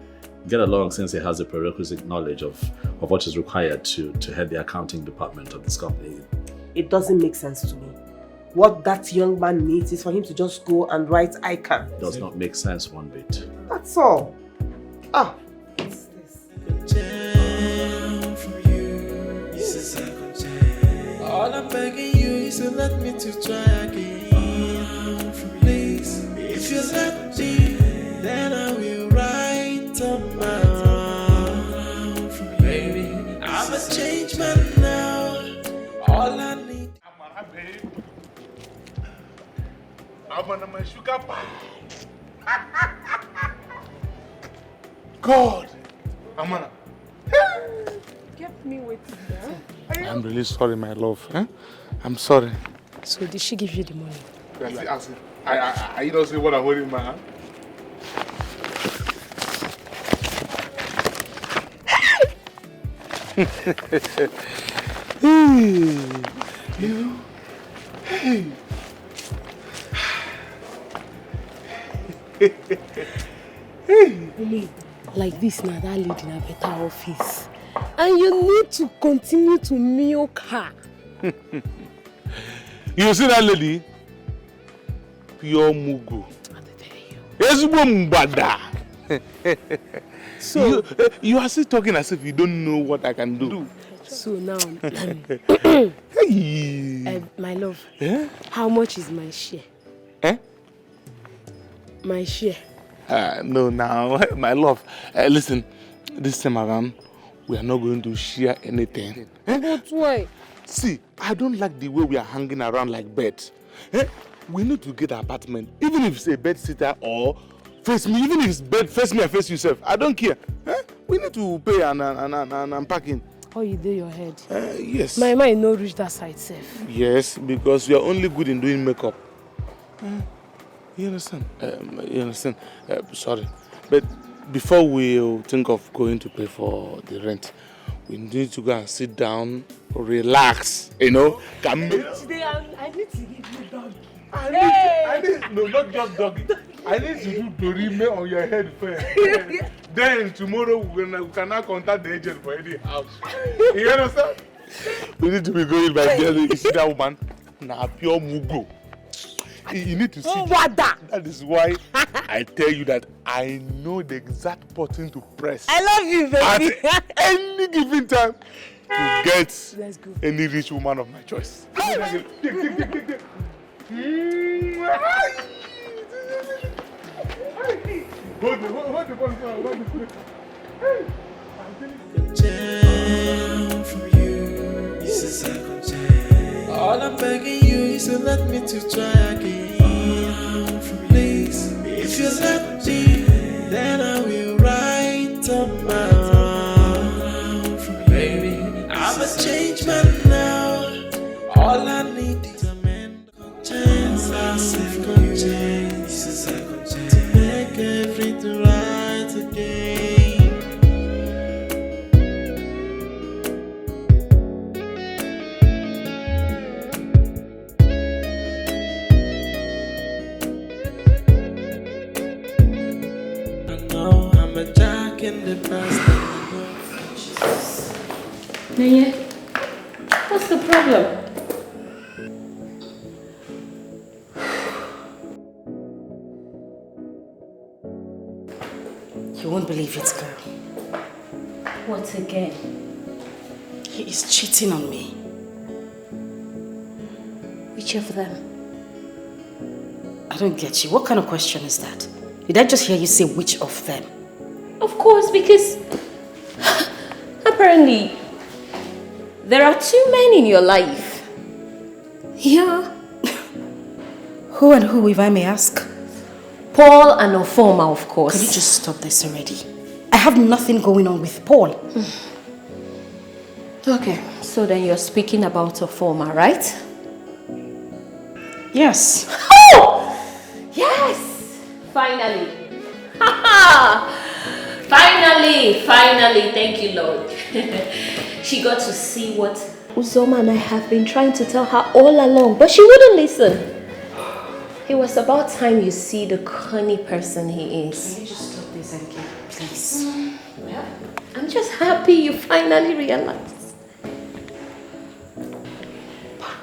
get along since he has the prerequisite knowledge of what is required to head the accounting department of this company. It doesn't make sense to me. What that young man needs is for him to just go and write ICANN. Does not make sense one bit. That's all. Ah. All I'm begging you is to let me to try again. Please, if you let me, then I will write on my own. Baby, I'm a changed man now. All I need. I'm on my sugar pie. God, Amana. Get me waiting there. I'm really sorry, my love. Eh? I'm sorry. So did she give you the money? Yes, I you don't see what I'm holding in my hand. Hey. Hey. Like this now, that lady in a better office. And you need to continue to milk her. You see that lady? Pure mugu. Ezigbo mbada. So you are still talking as if you don't know what I can do. So now, hey. My love, how much is my share? My share. No, now, my love. Listen, this time around, we are not going to share anything. But why? See, I don't like the way we are hanging around like birds. We need to get an apartment, even if it's a bed sitter or face me, even if it's bed face me and face yourself. I don't care. We need to pay and unpacking. Oh, you do your head? Yes. My mind no reach that side safe. Yes, because you are only good in doing makeup. You understand? You understand? Sorry. But before we think of going to pay for the rent, we need to go and sit down, relax, I need to give you doggy. No, not just doggy. I need to do dorime on your head first. Then tomorrow we can now contact the agent for any house. You understand? We need to be going by there. You see that woman? Nah, pure mugo. You need to see. That is why I tell you that I know the exact button to press. I love you, baby. At any given time to get any rich woman of my choice. All I'm begging you is to let me to try again. Please, if you let me, then I will write on my own. Baby, I'm a changed man now. All I need is a man chance, a second chance, to make everything right again. In the past. Naya, what's the problem? You won't believe it, girl. What again? He is cheating on me. Which of them? I don't get you. What kind of question is that? Did I just hear you say which of them? Of course, because apparently there are two men in your life. Yeah. Who and who, if I may ask? Paul and Orphan, of course. Could you just stop this already? I have nothing going on with Paul. Okay, so then you're speaking about a former, right? Yes. Oh! Yes! Finally. Finally, thank you, Lord. She got to see what Uzoma and I have been trying to tell her all along, but she wouldn't listen. It was about time you see the cunning person he is. Can you just stop this, Anki? Please. Well, I'm just happy you finally realized.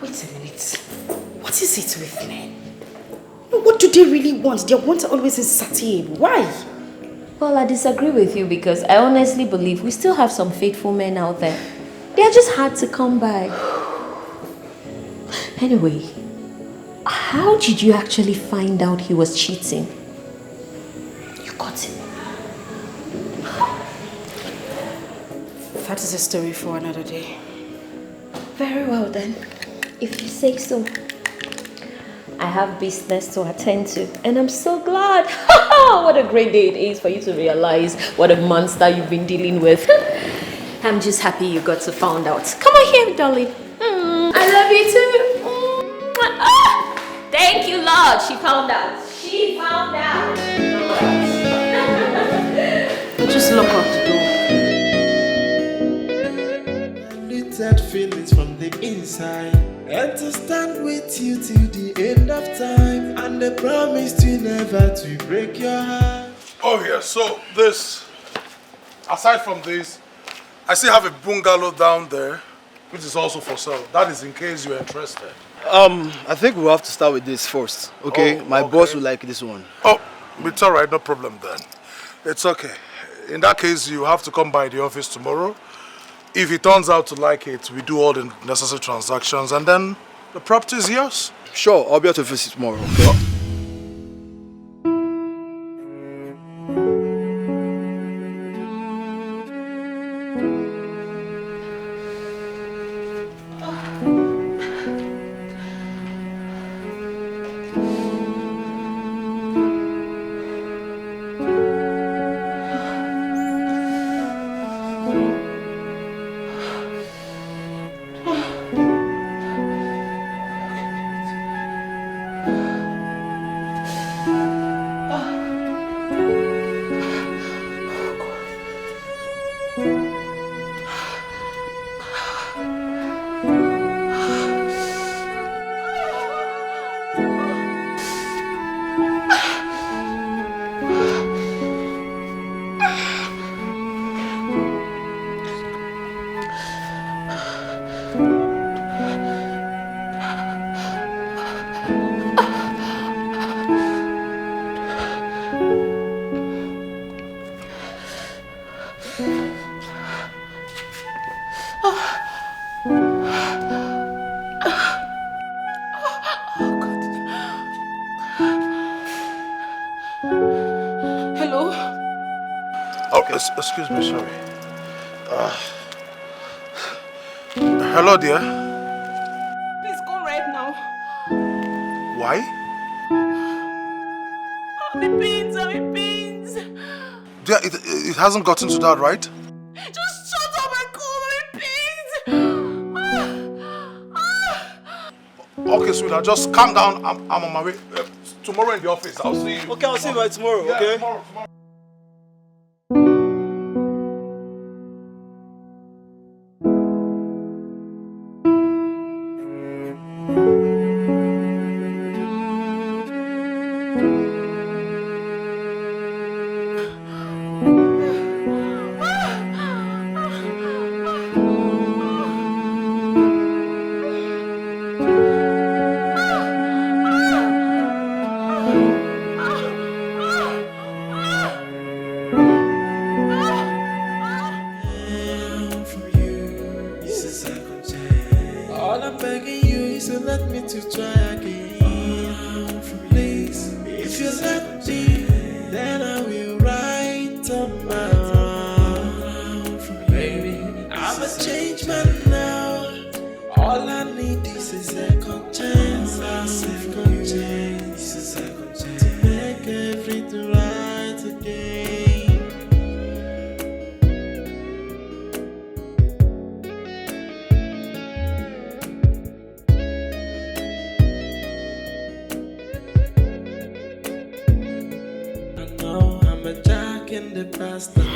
Wait a minute. What is it with men? What do they really want? Their wants are always insatiable. Why? Well, I disagree with you because I honestly believe we still have some faithful men out there. They are just hard to come by. Anyway, how did you actually find out he was cheating? You got him. That is a story for another day. Very well then, if you say so. I have business to attend to, and I'm so glad. What a great day it is for you to realize what a monster you've been dealing with. I'm just happy you got to find out. Come on here, darling. I love you too. Ah, thank you, Lord. She found out. She found out. Just lock up the door. Little feelings from the inside, and to stand with you till the end of time, and the promise to never to break your heart. Oh yeah, so this, aside from this, I still have a bungalow down there, which is also for sale. That is in case you're interested. I think we'll have to start with this first, okay? My boss will like this one. Oh, it's all right, no problem then. It's okay. In that case, you have to come by the office tomorrow. If he turns out to like it, we do all the necessary transactions, and then the property is yours. Sure, I'll be at the office tomorrow, okay? Excuse me, sorry. Hello, dear. Please go right now. Why? I'm in pains. Dear, it hasn't gotten to that, right? Just shut up and go. I'm in pains. Okay, sweetheart, just calm down. I'm on my way. Tomorrow in the office, I'll see you. Okay, I'll see you by tomorrow, yeah, okay? Tomorrow. understand.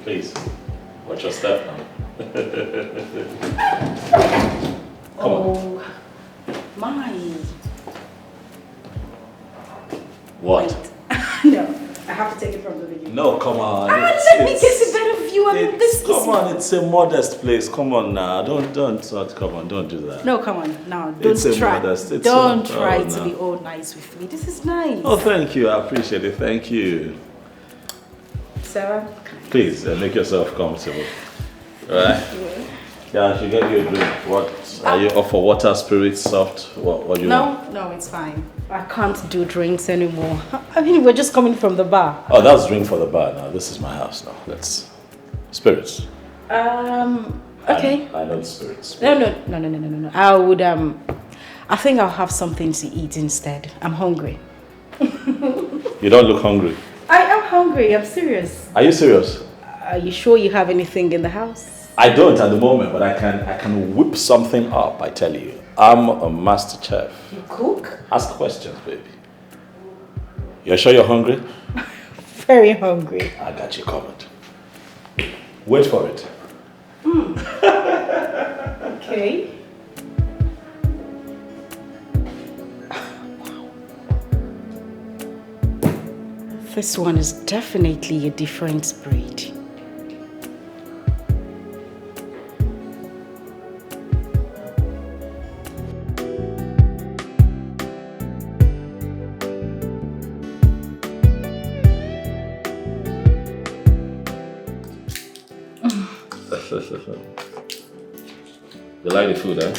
Please, watch your step now. Come on. Mine. What? No, I have to take it from the beginning. No, come on. Let me get a better view. I mean, this Come on, it's a modest place. Come on now. Come on, don't do that. No, come on. Now, don't It's a try. modest. Don't try to be all nice with me. This is nice. Oh, thank you. I appreciate it. Thank you. Sarah? Please, make yourself comfortable. Alright? Yeah, I should get you a drink. What? Are you off for water, spirit, soft? What do you want? No, it's fine. I can't do drinks anymore. I mean, we're just coming from the bar. Oh, that's drink for the bar now. This is my house now. Let's... Spirits. Okay. I know spirits. No. I think I'll have something to eat instead. I'm hungry. You don't look hungry. I am hungry. I'm serious. Are you serious? Are you sure you have anything in the house? I don't at the moment, but I can whip something up, I tell you. I'm a master chef. You cook? Ask questions, baby. You're sure you're hungry? Very hungry. I got you covered. Wait for it. Okay. This one is definitely a different breed. You like the food, eh?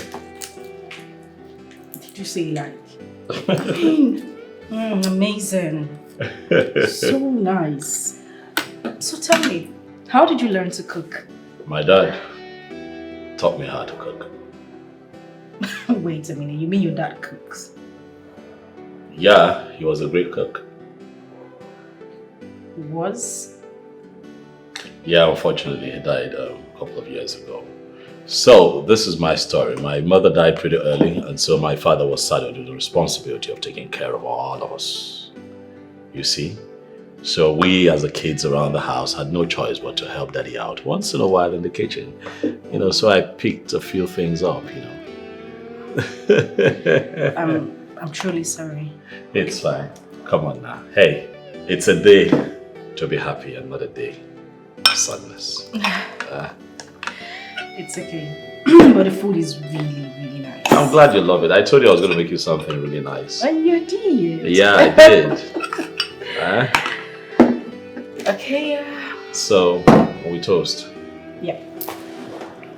Did you say like? Amazing. So nice. So tell me, how did you learn to cook? My dad taught me how to cook. Wait a minute, you mean your dad cooks? Yeah, he was a great cook. Was? Yeah, unfortunately, he died a couple of years ago. So, this is my story. My mother died pretty early, and so my father was saddled with the responsibility of taking care of all of us. You see? So we, as the kids around the house, had no choice but to help Daddy out once in a while in the kitchen. You know, so I picked a few things up, you know. I'm truly sorry. It's fine. Come on now. Hey, it's a day to be happy and not a day of sadness. It's okay. But the food is really, really nice. I'm glad you love it. I told you I was going to make you something really nice. And you did. Yeah, I did. Okay. So, we toast. Yeah.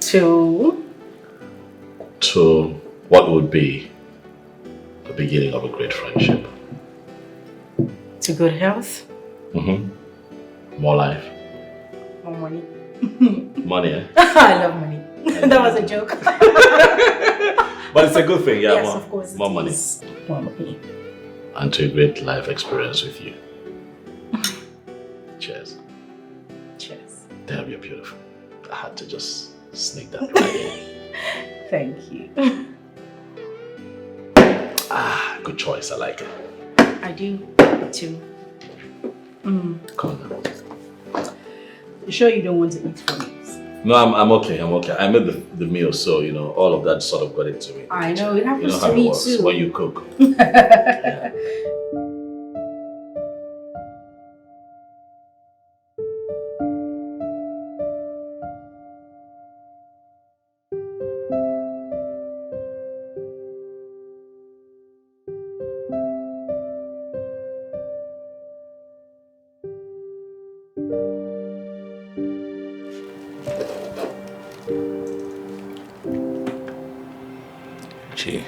To what would be the beginning of a great friendship. to good health. More life. More money. Money, eh? I love money. That was a joke. But it's a good thing, yeah. Yes, of course. More money. More money. And to a great life experience with you. Cheers. Cheers. Damn, you're beautiful. I had to just sneak that right in. Thank you. Good choice. I like it. I do too. Come on now. You sure you don't want to eat from it? No, I'm okay. I'm okay. I made the meal, so all of that sort of got into me. I know, it happens how to me it works too. when you cook. Gee.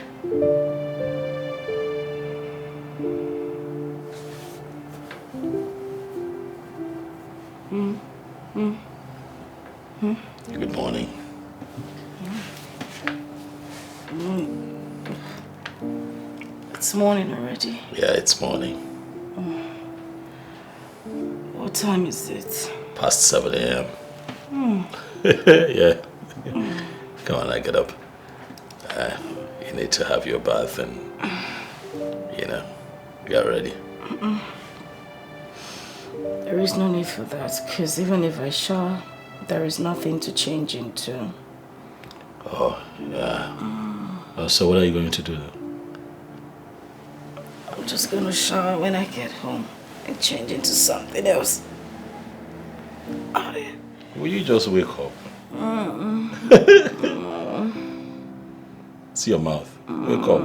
Good morning. It's morning already. Yeah, it's morning. What time is it? Past 7 a.m. Yeah. Come on, I get up. You need to have your bath and, get ready. There is no need for that, because even if I shower, there is nothing to change into. Oh, yeah. So what are you going to do now? I'm just going to shower when I get home and change into something else. Will you just wake up? See your mouth. Wake up.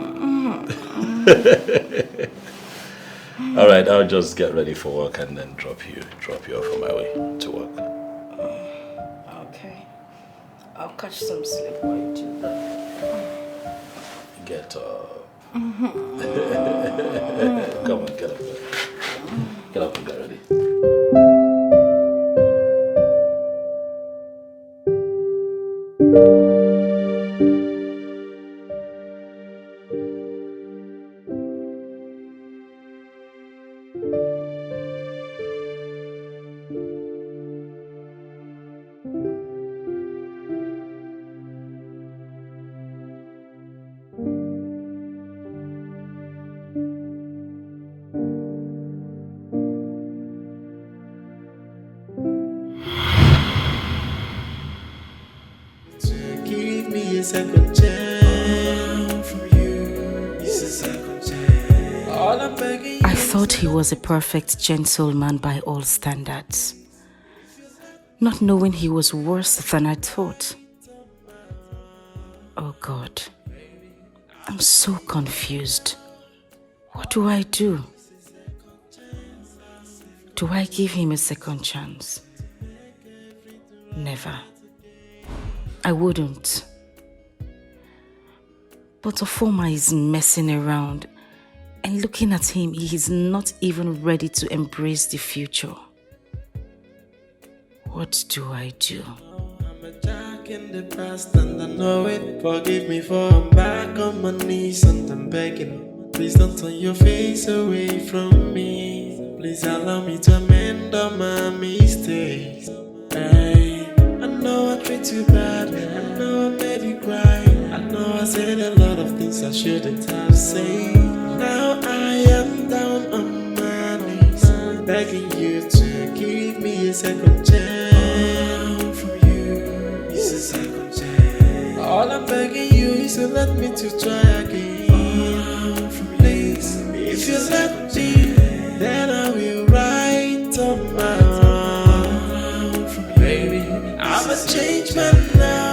All right, I'll just get ready for work and then drop you off on my way to work. Okay. I'll catch some sleep while you do that. Get up. Come on, get up. Get up and get ready. Give me a second chance from you. It's a second chance. All I'm begging you. I thought he was a perfect gentleman by all standards, not knowing he was worse than I thought. Oh God, I'm so confused. What do I do? Do I give him a second chance? Never. I wouldn't. But Ofoma is messing around, and looking at him, he is not even ready to embrace the future. What do I do? I'm a jack in the past and I know it. Forgive me for I'm back on my knees and I'm begging. Please don't turn your face away from me. Please allow me to amend all my mistakes. Hey, I know I treat you bad. I know I made you cry. I know I said a lot of things I shouldn't have said. Now I am down on my knees, begging you to give me a second chance from you. It's a second chance. All I'm begging you is to let me to try again. Please, if you let me, then I will write on my own. Baby, I'm a changed man now.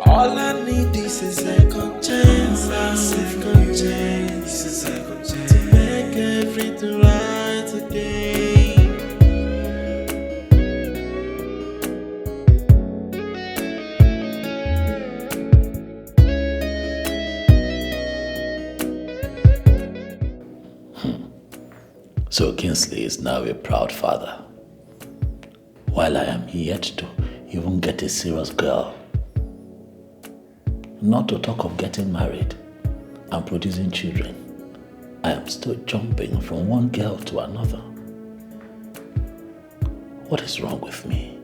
All I need is a second chance. A second chance. A second chance to make everything right again. So Kingsley is now a proud father, while I am yet to even get a serious girl. Not to talk of getting married and producing children. I am still jumping from one girl to another. What is wrong with me?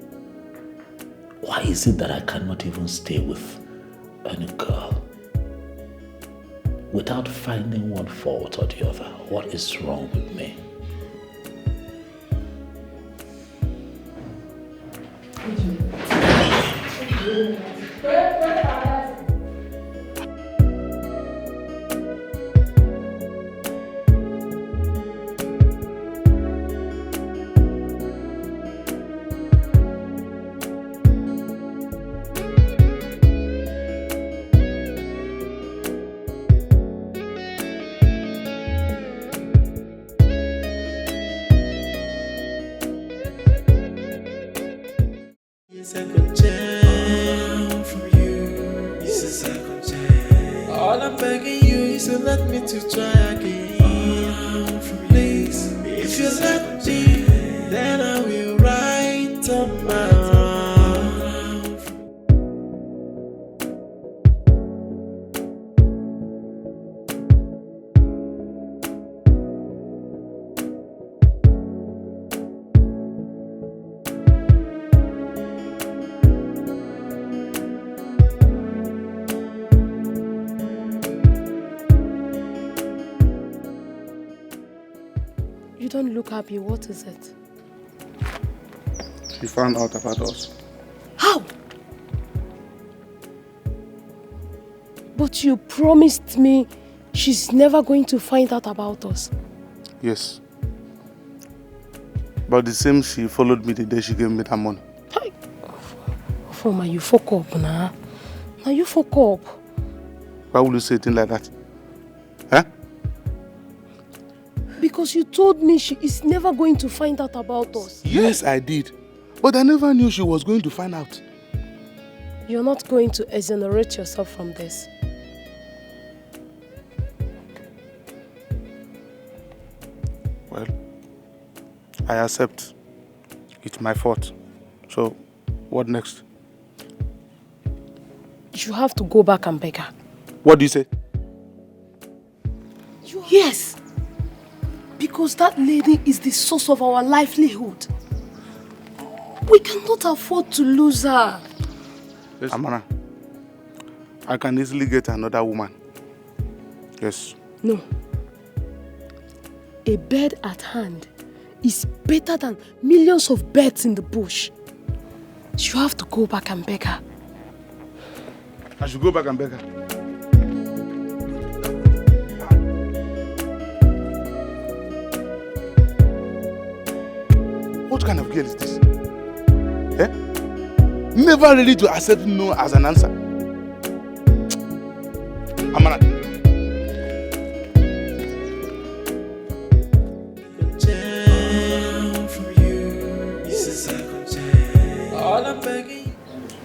Why is it that I cannot even stay with any girl without finding one fault or the other? What is wrong with me? Second chance from you. It's a second chance. All I'm begging you is to let me to try again. Please, if you let me, then I will write on my own. You don't look happy. What is it? She found out about us. How? But you promised me she's never going to find out about us. Yes. But the same she followed me the day she gave me that money. Hey. Foma, you fuck up now. Now you fuck up. Why would you say a thing like that? Huh? Because you told me she is never going to find out about us. Yes, I did. But I never knew she was going to find out. You're not going to exonerate yourself from this. Well, I accept. It's my fault. So, what next? You have to go back and beg her. What do you say? Yes. Because that lady is the source of our livelihood. We cannot afford to lose her. Amara, I can easily get another woman. Yes. No. A bird at hand is better than millions of birds in the bush. You have to go back and beg her. I should go back and beg her. What kind of girl is this? Eh? Never ready to accept no as an answer. Amara.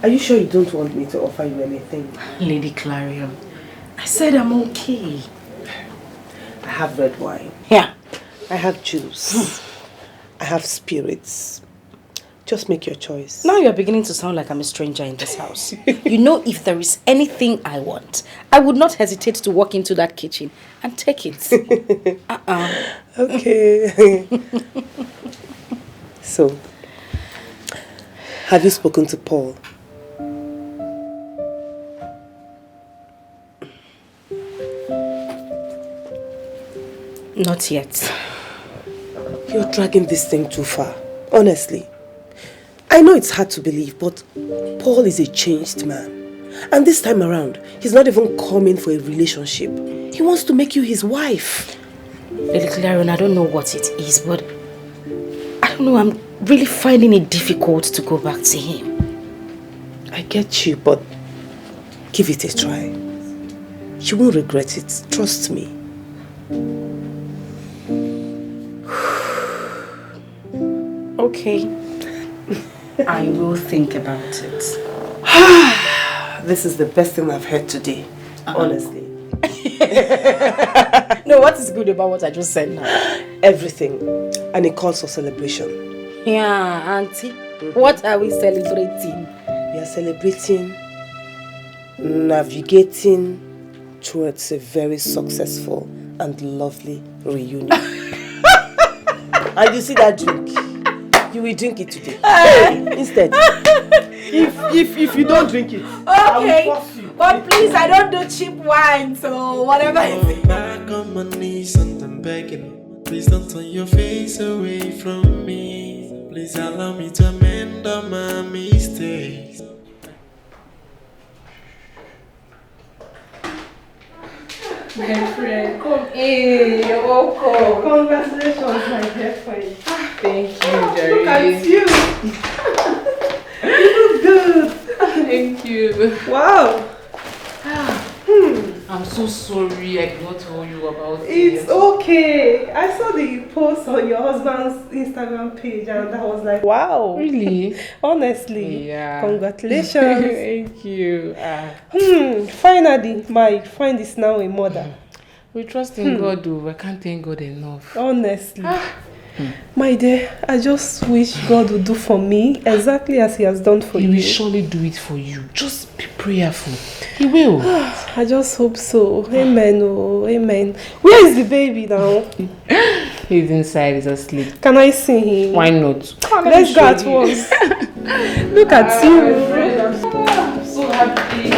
Are you sure you don't want me to offer you anything? Lady Clarion, I said I'm okay. I have red wine. Yeah. I have juice. I have spirits. Just make your choice. Now you're beginning to sound like I'm a stranger in this house. You know, if there is anything I want, I would not hesitate to walk into that kitchen and take it. Okay. So, have you spoken to Paul? Not yet. You're dragging this thing too far, honestly. I know it's hard to believe, but Paul is a changed man. And this time around, he's not even coming for a relationship. He wants to make you his wife. Lady Clarion, I don't know what it is, but I don't know, I'm really finding it difficult to go back to him. I get you, but give it a try. You won't regret it, trust me. Okay. I will think about it. This is the best thing I've heard today, honestly. No, what is good about what I just said now? everything, and he calls for celebration. Yeah, Auntie. What are we celebrating? We are celebrating navigating towards a very successful and lovely reunion. And you see that drink? You will drink it today. Instead, if you don't drink it, I will force you. But please, I don't do cheap wine, so whatever it is. Back on my knees and I'm begging. Please don't turn your face away from me. Please allow me to amend all my mistakes. My friend, come in. You're welcome. Congratulations, my dear friend. Thank you, Jerry. Look at you. You look good. Thank you. Wow. I'm so sorry I cannot tell you about it. It's okay. I saw the post on your husband's Instagram page and I was like, wow. Really? Honestly. Yeah. Congratulations. Thank you. Finally, my friend is now a mother. We trust in God, though. I can't thank God enough. Honestly. My dear, I just wish God would do for me exactly as He has done for you. He will surely do it for you. Just be prayerful. He will. I just hope so. Amen. Oh, amen. Where is the baby now? He's inside. He's asleep. Can I see him? Why not? Let's go at once. Look at you. I'm so happy.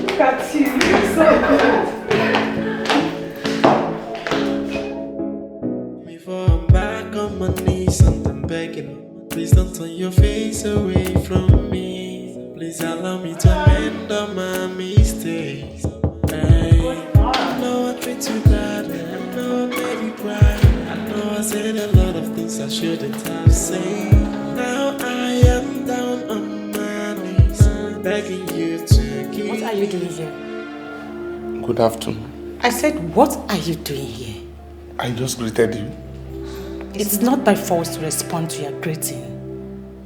Look at you. You're so good. Back on my knees and I'm begging. Please don't turn your face away from me. Please allow me to amend all my mistakes. Hey, I know I treat you badly. I know I made you cry. I know I said a lot of things I shouldn't have said. Now I am down on my knees, begging you to give. What are you doing here? Good afternoon. I said, what are you doing here? I just greeted you. It's not by force to respond to your greeting.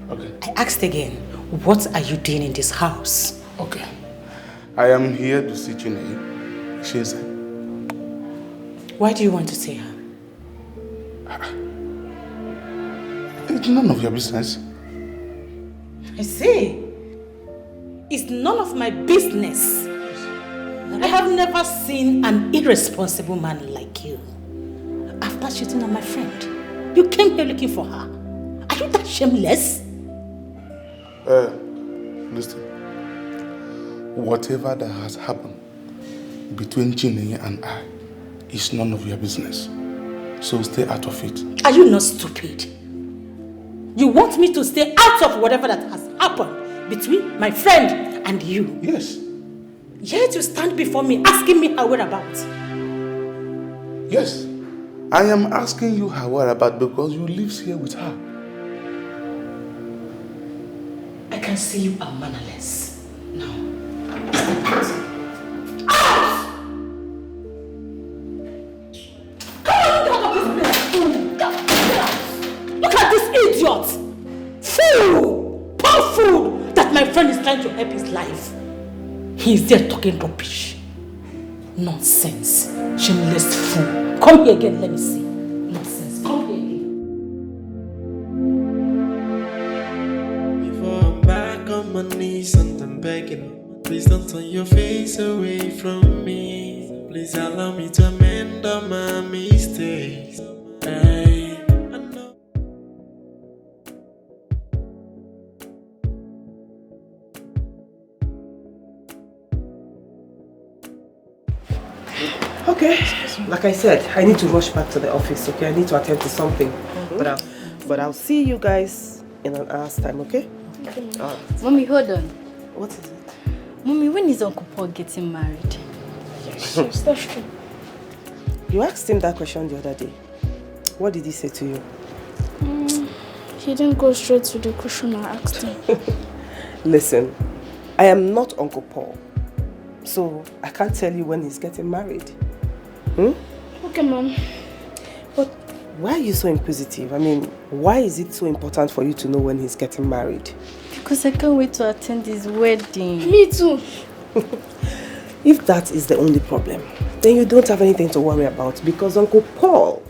Okay. I asked again, what are you doing in this house? Okay. I am here to see Chineye. She's. Why do you want to see her? It's none of your business. I see. It's none of my business. I have never seen an irresponsible man like you. After cheating on my friend, you came here looking for her. Are you that shameless? Listen. Whatever that has happened between Chineye and I is none of your business. So stay out of it. Are you not stupid? You want me to stay out of whatever that has happened between my friend and you? Yes. Yet you stand before me asking me her whereabouts. Yes. I am asking you her whereabouts because you live here with her. I can see you are mannerless. Now, look at this idiot! Fool! Poor fool! That my friend is trying to help his life. He is there talking rubbish. Nonsense. Shameless fool. Come here again, let me see. Nonsense. Come here again. Before I'm back on my knees and I'm begging. Please don't turn your face away from me. Please allow me to amend all my mistakes. Hey, I know. Okay, like I said, I need to rush back to the office, okay? I need to attend to something. But I'll see you guys in an hour's time, okay? Mommy, hold on. What is it? Mommy, when is Uncle Paul getting married? Yes, that's true. You asked him that question the other day. What did he say to you? He didn't go straight to the question I asked him. Listen, I am not Uncle Paul, so I can't tell you when he's getting married. Okay, Mom. But why are you so inquisitive? I mean, why is it so important for you to know when he's getting married? Because I can't wait to attend his wedding. Me too. If that is the only problem, then you don't have anything to worry about because Uncle Paul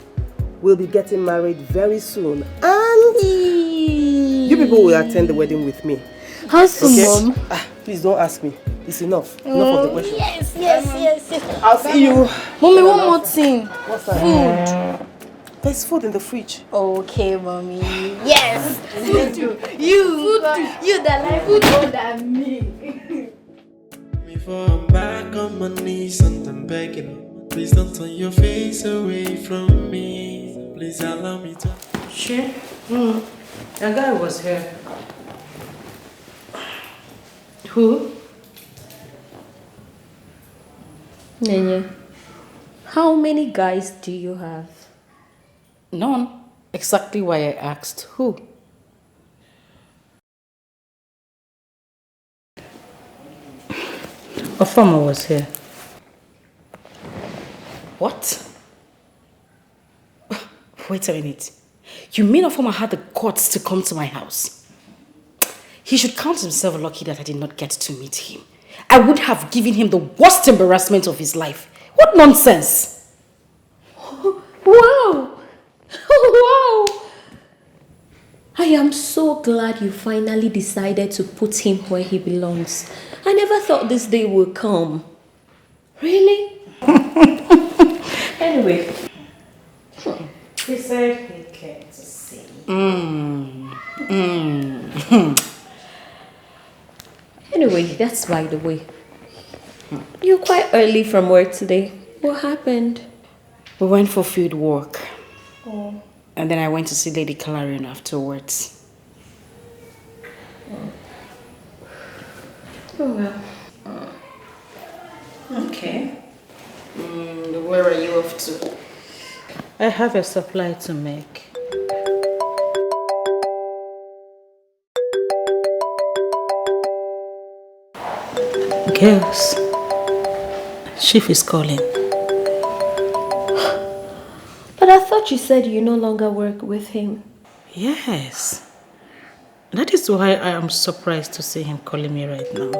will be getting married very soon. And you people will attend the wedding with me. How soon, Mom? Please don't ask me. It's enough. Enough of the questions. Yes. I'll see you. Mommy, one more thing. What's that? Food. There's food in the fridge. Okay, Mommy. Yes. You that like food more than me. Before I'm back on my knees and I'm begging, please don't turn your face away from me. Please allow me to. Sure. A guy was here. Who? Nenye, how many guys do you have? None. Exactly why I asked. Who? A farmer was here. What? Wait a minute. You mean a farmer had the guts to come to my house? He should count himself lucky that I did not get to meet him. I would have given him the worst embarrassment of his life. What nonsense! Wow! Wow! I am so glad you finally decided to put him where he belongs. I never thought this day would come. Really? Anyway. He said he came to see. Anyway, that's by the way. You're quite early from work today. What happened? We went for field work. Oh. And then I went to see Lady Clarion afterwards. Oh well. Okay. Where are you off to? I have a supply to make. Girls, Chief is calling. But I thought you said you no longer work with him. Yes. That is why I am surprised to see him calling me right now.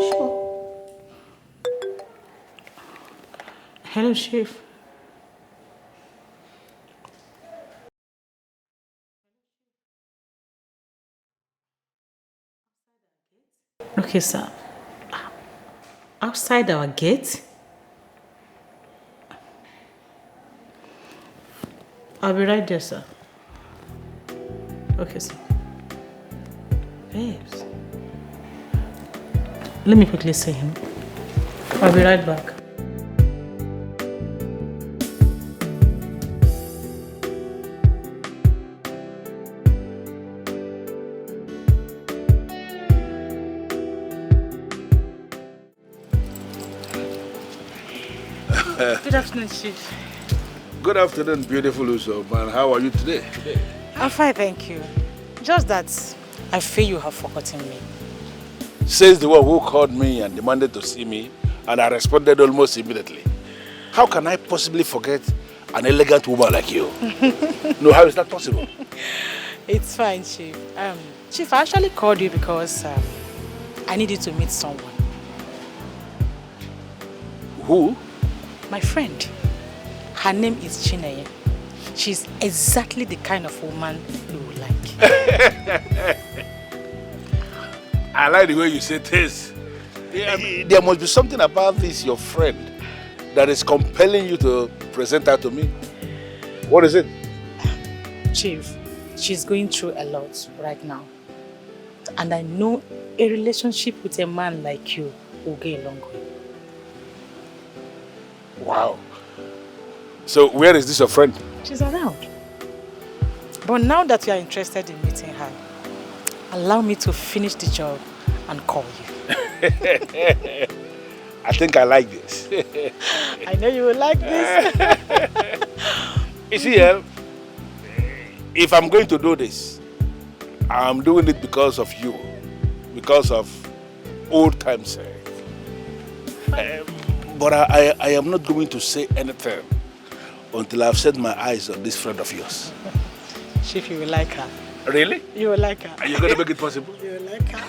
Sure. Hello, Chief. Okay, sir. Outside our gate? I'll be right there, sir. Okay, sir. Babes. Let me quickly see him. I'll be right back. Good afternoon, Chief. Good afternoon, beautiful Uso. Man, how are you today? I'm fine, thank you. Just that I feel you have forgotten me. Says the one who called me and demanded to see me, and I responded almost immediately. How can I possibly forget an elegant woman like you? No, how is that possible? It's fine, Chief. Chief, I actually called you because I needed to meet someone. Who? My friend. Her name is Chineye. She's exactly the kind of woman you would like. I like the way you say this. There must be something about this, your friend, that is compelling you to present her to me. What is it? Chief, she's going through a lot right now. And I know a relationship with a man like you will go a long way. Wow. So where is this your friend? She's around. But now that you are interested in meeting her, allow me to finish the job and call you. I think I like this. I know you will like this. You see, if I'm going to do this, I'm doing it because of you, because of old time's sake. But I am not going to say anything until I've set my eyes on this friend of yours. Chief, you will like her. Really? You will like her. Are you going to make it possible? You will like her.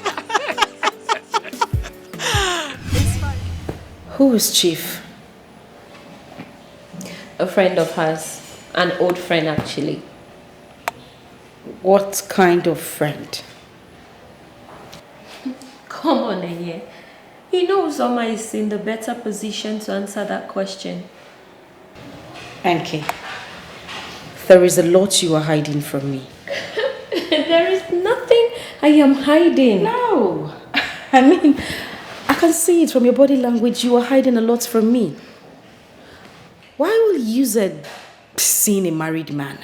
It's fine. Who is Chief? A friend of hers. An old friend, actually. What kind of friend? Come on, Enye. He knows Oma is in the better position to answer that question. Anke, there is a lot you are hiding from me. There is nothing I am hiding. No. I mean, I can see it from your body language. You are hiding a lot from me. Why will you say seeing a married man?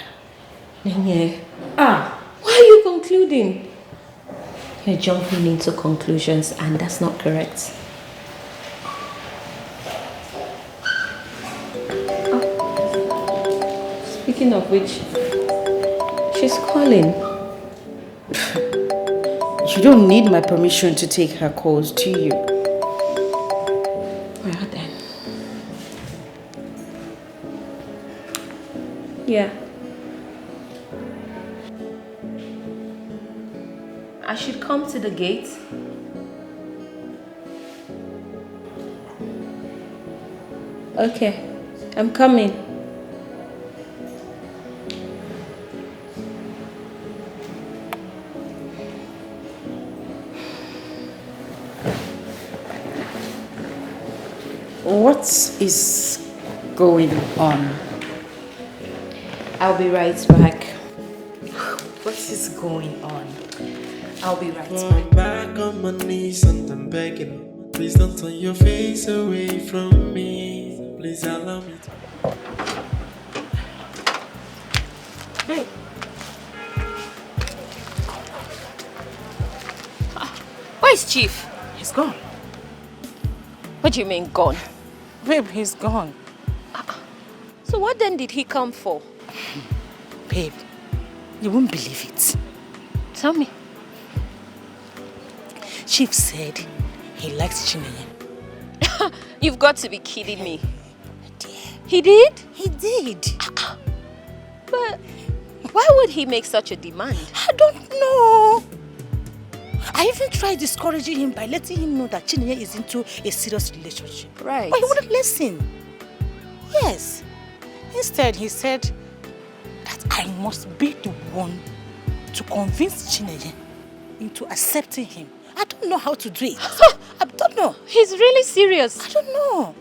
Enye. Why are you concluding? You're jumping into conclusions and that's not correct. Speaking of which, she's calling. You don't need my permission to take her calls, do you? Well then. Yeah. I should come to the gate. Okay, I'm coming. What is going on? I'll be right back. What is going on? I'll be right I'm back on my knees and I'm begging. Please don't turn your face away from me. Please allow me to. Hey. Where's Chief? He's gone. What do you mean gone? Babe, he's gone. So what then did he come for? Babe, you won't believe it. Tell me. Chief said he likes Chinenye. You've got to be kidding me. He did? He did. But why would he make such a demand? I don't know. I even tried discouraging him by letting him know that Chinenye is into a serious relationship. Right. But he wouldn't listen. Yes. Instead, he said that I must be the one to convince Chinenye into accepting him. I don't know how to do it. I don't know. He's really serious. I don't know.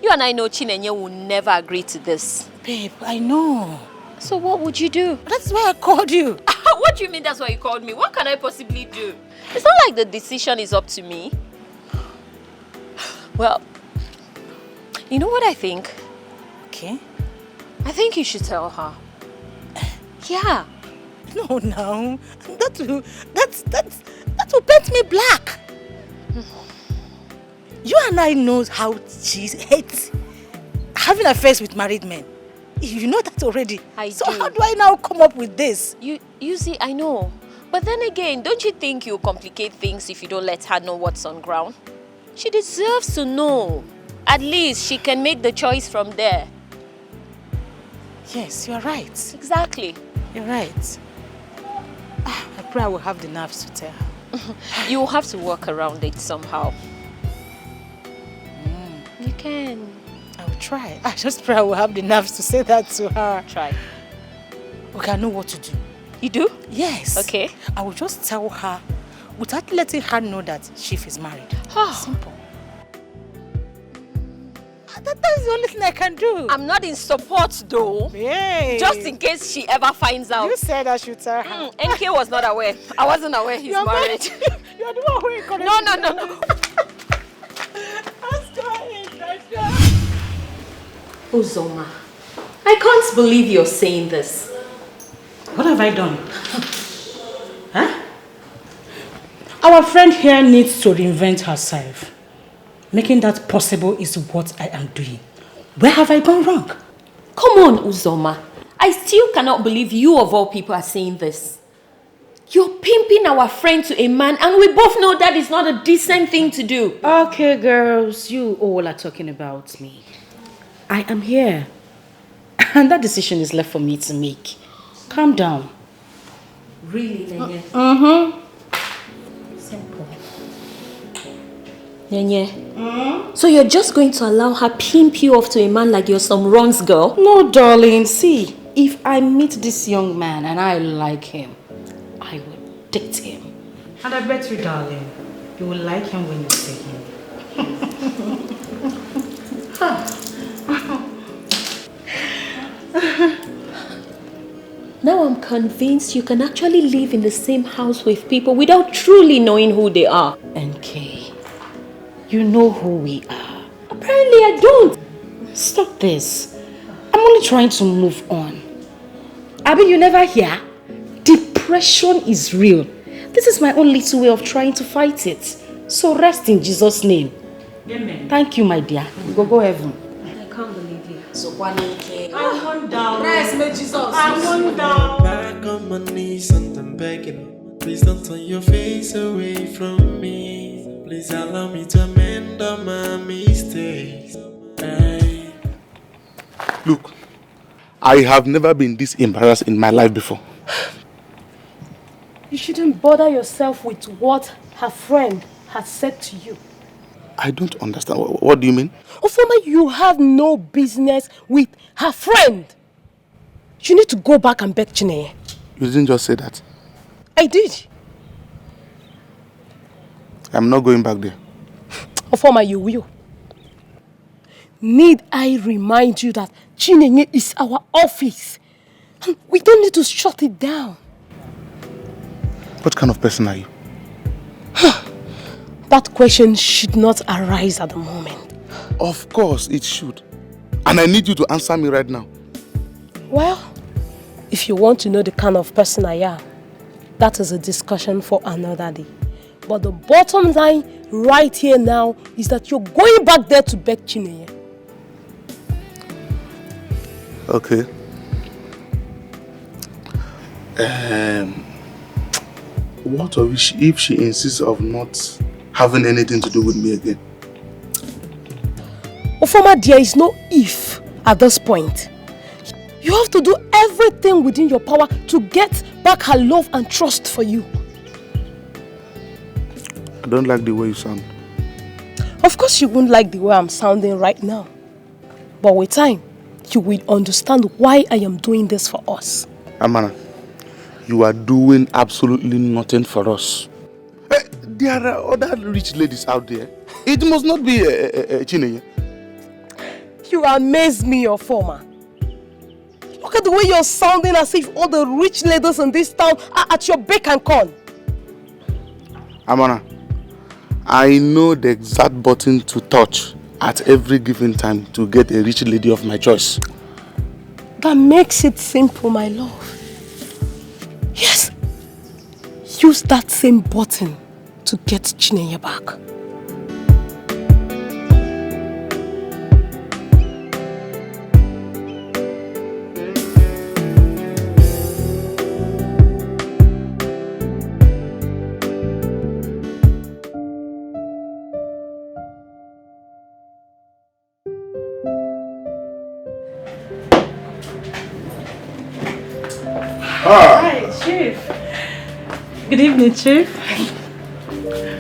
You and I know Chinenye will never agree to this. Babe, I know. So what would you do? That's why I called you. What do you mean that's why you called me? What can I possibly do? It's not like the decision is up to me. Well, you know what I think? Okay. I think you should tell her. Yeah. No, no. That will paint me black. You and I know how she hates having affairs with married men. You know that already. So how do I now come up with this? You see, I know. But then again, don't you think you complicate things if you don't let her know what's on ground? She deserves to know. At least she can make the choice from there. Yes, you're right. Exactly. You're right. I pray I will have the nerves to tell her. You will have to work around it somehow. You can. I will try. I just pray I will have the nerves to say that to her. Try. Okay, I know what to do. You do? Yes. Okay. I will just tell her without letting her know that Chief is married. Simple. That's the only thing I can do. I'm not in support though. Hey. Just in case she ever finds out. You said I should tell her. NK was not aware. I wasn't aware he's married. You're the one who encouraged No. Uzoma, I can't believe you're saying this. What have I done? Huh? Our friend here needs to reinvent herself. Making that possible is what I am doing. Where have I gone wrong? Come on, Uzoma. I still cannot believe you of all people are saying this. You're pimping our friend to a man and we both know that is not a decent thing to do. Okay, girls, you all are talking about me. I am here. And that decision is left for me to make. Calm down. Really, Nenye? Mm-hmm. Simple. Nyenye. So you're just going to allow her pimp you off to a man like you're some runs girl? No, darling. See, if I meet this young man and I like him, I will date him. And I bet you, darling, you will like him when you see him. Now I'm convinced you can actually live in the same house with people without truly knowing who they are. NK, you know who we are. Apparently I don't. Stop this. I'm only trying to move on. Abi, you never hear? Depression is real. This is my own little way of trying to fight it. So rest in Jesus' name. Amen. Thank you, my dear. Go heaven. I can't believe you. So NK. I want down. Rest, may Jesus. I want down. Back on my knees and I'm begging. Please don't turn your face away from me. Please allow me to amend all my mistakes. Hey. Look, I have never been this embarrassed in my life before. You shouldn't bother yourself with what her friend has said to you. I don't understand. What do you mean? Ofoma, you have no business with her friend. You need to go back and beg Chineye. You didn't just say that. I did. I'm not going back there. Ofoma, you will. Need I remind you that Chineye is our office? We don't need to shut it down. What kind of person are you? That question should not arise at the moment. Of course it should. And I need you to answer me right now. Well, if you want to know the kind of person I am, that is a discussion for another day. But the bottom line right here now is that you're going back there to beg Chineye. Okay. What if she insists of not having anything to do with me again? Ofoma, there is no if at this point. You have to do everything within your power to get back her love and trust for you. I don't like the way you sound. Of course you won't like the way I'm sounding right now. But with time, you will understand why I am doing this for us. Amana, you are doing absolutely nothing for us. There are other rich ladies out there. It must not be Chineye. You amaze me, your former. Look at the way you're sounding as if all the rich ladies in this town are at your beck and call. Amana, I know the exact button to touch at every given time to get a rich lady of my choice. That makes it simple, my love. Yes. Use that same button to get Chineye back. Hi, Chief. Good evening, Chief.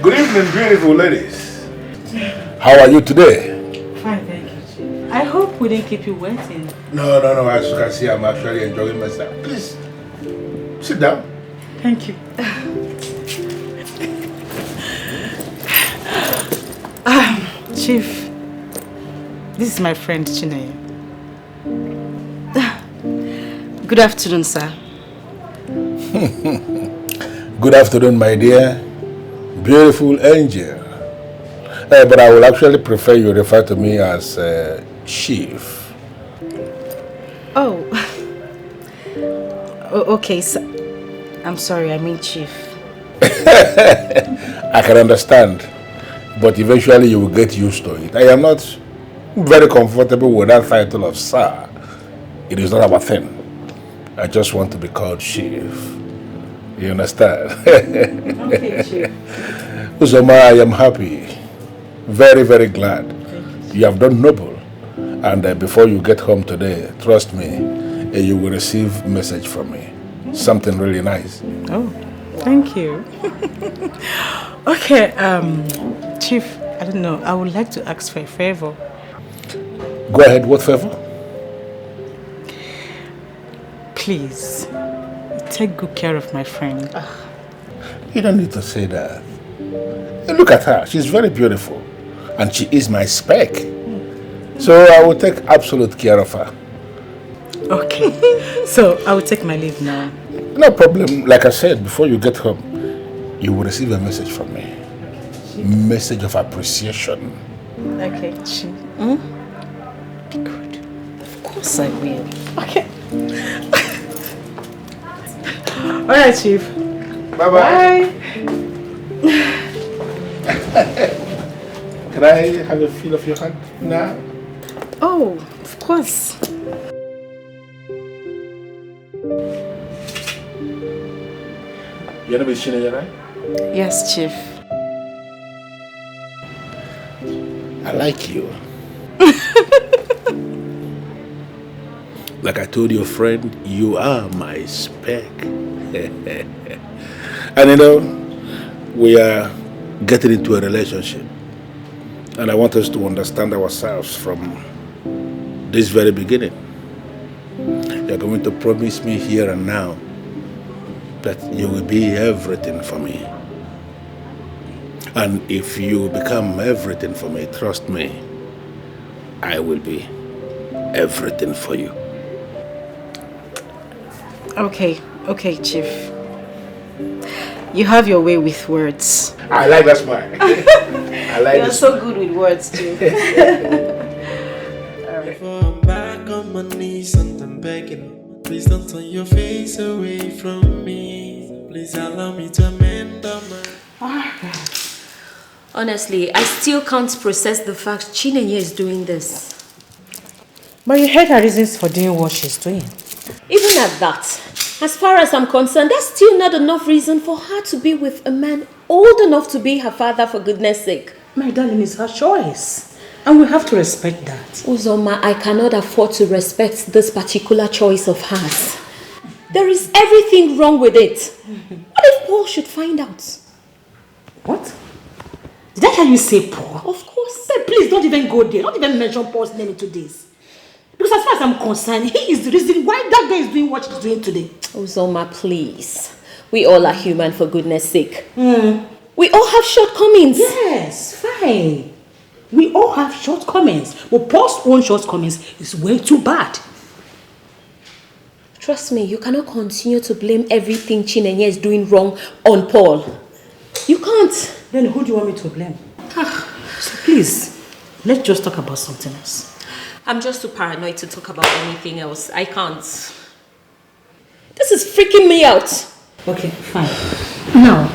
Good evening, beautiful ladies. How are you today? Fine, thank you, Chief. I hope we didn't keep you waiting. No. As you can see, I'm actually enjoying myself. Please, sit down. Thank you. Chief, this is my friend Chineye. Good afternoon, sir. Good afternoon, my dear. Beautiful angel. But I will actually prefer you refer to me as Chief. Oh. Okay, sir. I'm sorry, I mean Chief. I can understand, but eventually you will get used to it. I am not very comfortable with that title of sir. It is not our thing. I just want to be called Chief. You understand? Okay, Chief. Uzoma, I am happy. Very, very glad. You have done noble. And before you get home today, trust me, you will receive a message from me. Something really nice. Oh, thank you. Okay, Chief, I don't know. I would like to ask for a favor. Go ahead, what favor? Please, take good care of my friend. You don't need to say that. Hey, look at her. She's very beautiful. And she is my spec. So I will take absolute care of her. Okay. So I will take my leave now. No problem. Like I said, before you get home, you will receive a message from me. Message of appreciation. Okay. Good. Of course I will. Okay. All right, Chief. Bye-bye. Can I have a feel of your hand now? Oh, of course. You're not Chinenye, right? Yes, Chief. I like you. Like I told your friend, you are my spec. And you know, we are getting into a relationship. And I want us to understand ourselves from this very beginning. You're going to promise me here and now that you will be everything for me. And if you become everything for me, trust me, I will be everything for you. Okay, Chief. You have your way with words. I like that smile. I like You're so good with words too. I'm back on my knees and I'm begging. Please don't turn your face away from me. Please allow me to amend my... Honestly, I still can't process the fact Chinenye is doing this. But you heard her reasons for doing what she's doing. Even at that, as far as I'm concerned, that's still not enough reason for her to be with a man old enough to be her father, for goodness sake. My darling, it's her choice. And we have to respect that. Uzoma, I cannot afford to respect this particular choice of hers. There is everything wrong with it. What if Paul should find out? What? Did I hear you say Paul? Of course. Say, please don't even go there. Don't even mention Paul's name into this. Because as far as I'm concerned, he is the reason why that guy is doing what he's doing today. Uzoma, please. We all are human, for goodness sake. We all have shortcomings. Yes, fine. We all have shortcomings. But Paul's own shortcomings is way too bad. Trust me, you cannot continue to blame everything Chinenye is doing wrong on Paul. You can't. Then who do you want me to blame? So please, let's just talk about something else. I'm just too paranoid to talk about anything else. I can't. This is freaking me out. Okay, fine. Now,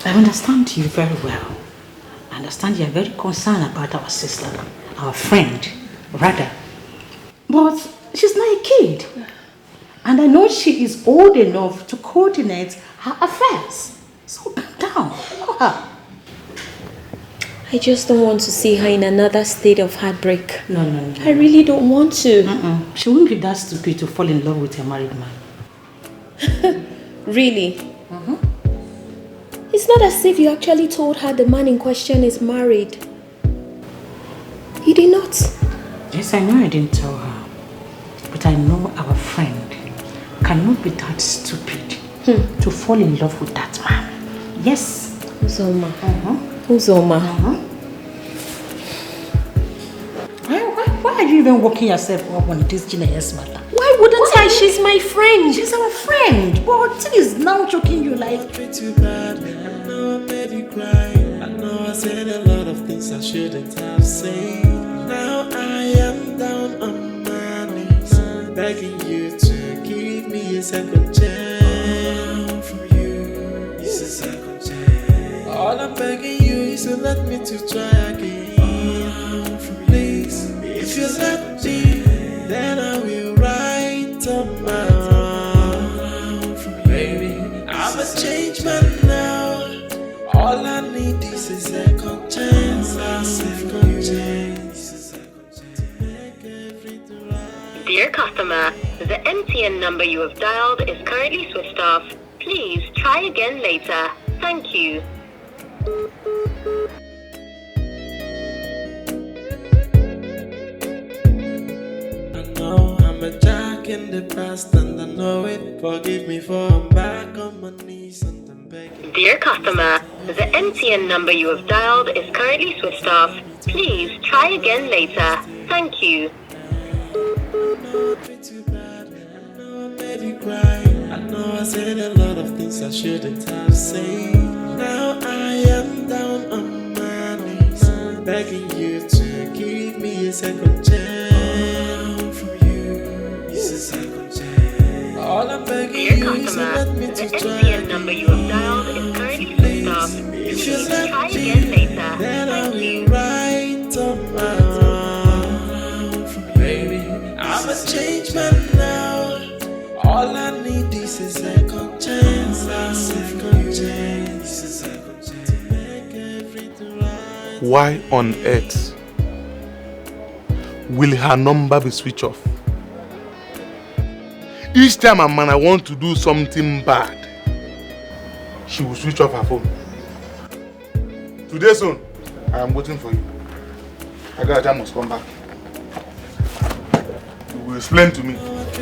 I understand you very well. I understand you're very concerned about our sister, our friend, rather. But she's not a kid. And I know she is old enough to coordinate her affairs. So calm down. Allow her. I just don't want to see her in another state of heartbreak. No. I really don't want to. She won't be that stupid to fall in love with a married man. Really? It's not as if you actually told her the man in question is married. You did not? Yes, I know I didn't tell her. But I know our friend cannot be that stupid to fall in love with that man. Yes. Uzoma. Uzoma. Why are you even working yourself up on this Chinenye's matter? Why wouldn't I? She's my friend. She's our friend. But thing is now choking you like... Too bad. I know I made you cry. I know I said a lot of things I shouldn't have said. Now I am down on my knees, begging you to give me a second chance. From you, it's a second chance. All I'm begging you is to let me to try again. Please, if you let me, then I will write on my own. Baby, I'm a changed man now. All I need is a second chance. A second chance. Dear customer, the MTN number you have dialed is currently switched off. Please try again later. Thank you. know I'm a jack in the past and I know it. Forgive me for I'm back on my knees and I'm begging. Dear customer, the MTN number you have dialed is currently switched off. Please try again later. Thank you. I know I said a lot of things I shouldn't have said. Now I am down on my knees, begging you to give me a second chance. From you, it's a second chance. All I'm begging you is to let me to try again. The number you have dialed is currently switched off. Please try again later. Then I Thank will you. right on my own. Baby, I'm a changed man now. All I need is a second chance. A second chance. A second chance to make everything right. Why on earth will her number be switched off? Each time a man I want to do something bad, she will switch off her phone. Today soon, I am waiting for you. Agaraja must come back. You will explain to me.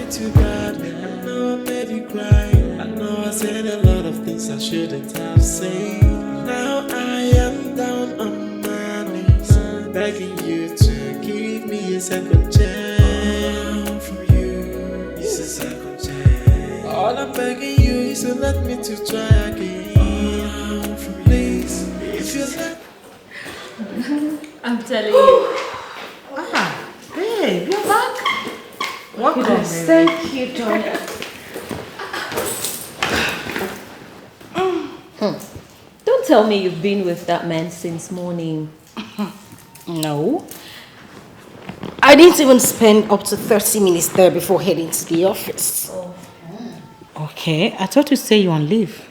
Too bad. I know I made you cry. I know I said a lot of things I shouldn't have said. Now I am down on my knees, begging you to give me a second chance. From you, it's a second chance. All I'm begging you is to let me to try again. Please, if you let. I'm telling you. Babe, you're back. Welcome. Goodness, thank you, darling. Don't tell me you've been with that man since morning. No. I didn't even spend up to 30 minutes there before heading to the office. Okay, I thought you say you're on leave.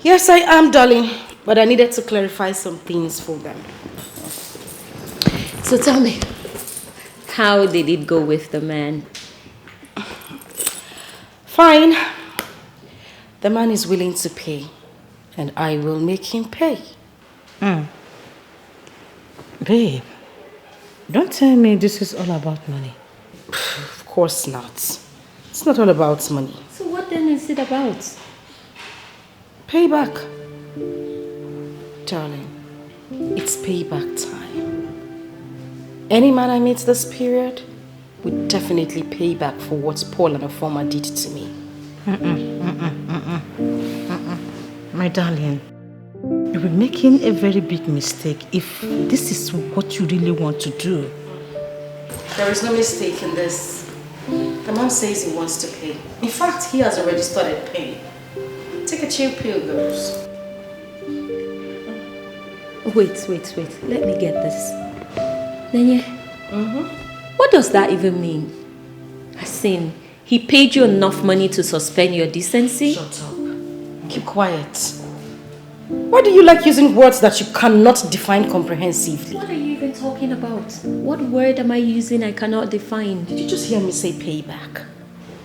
Yes, I am, darling. But I needed to clarify some things for them. So tell me, how did it go with the man? Fine. The man is willing to pay, and I will make him pay. Babe, don't tell me this is all about money. Of course not. It's not all about money. So what then is it about? Payback. Darling, it's payback time. Any man I meet this period would definitely pay back for what Paul and Orphan did to me. My darling, you'll be making a very big mistake if this is what you really want to do. There is no mistake in this. The man says he wants to pay. In fact, he has already started paying. Take a chill pill, girls. Wait. Let me get this. Nenye, what does that even mean? As in, he paid you enough money to suspend your decency? Shut up. Keep quiet. Why do you like using words that you cannot define comprehensively? What are you even talking about? What word am I using I cannot define? Did you just hear me say payback?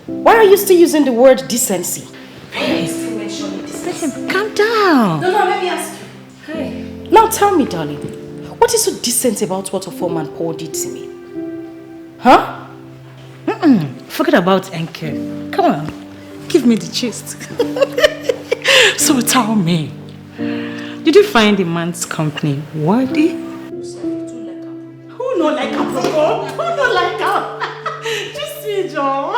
Why are you still using the word decency? Listen, calm down. No, let me ask you. Hi. Now tell me, darling, what is so decent about what Orphan and Paul did to me? Huh? Forget about NK. Come on, give me the gist. So tell me, did you find the man's company worthy? Who no like her, bro? Who no like her? Just see, Joe.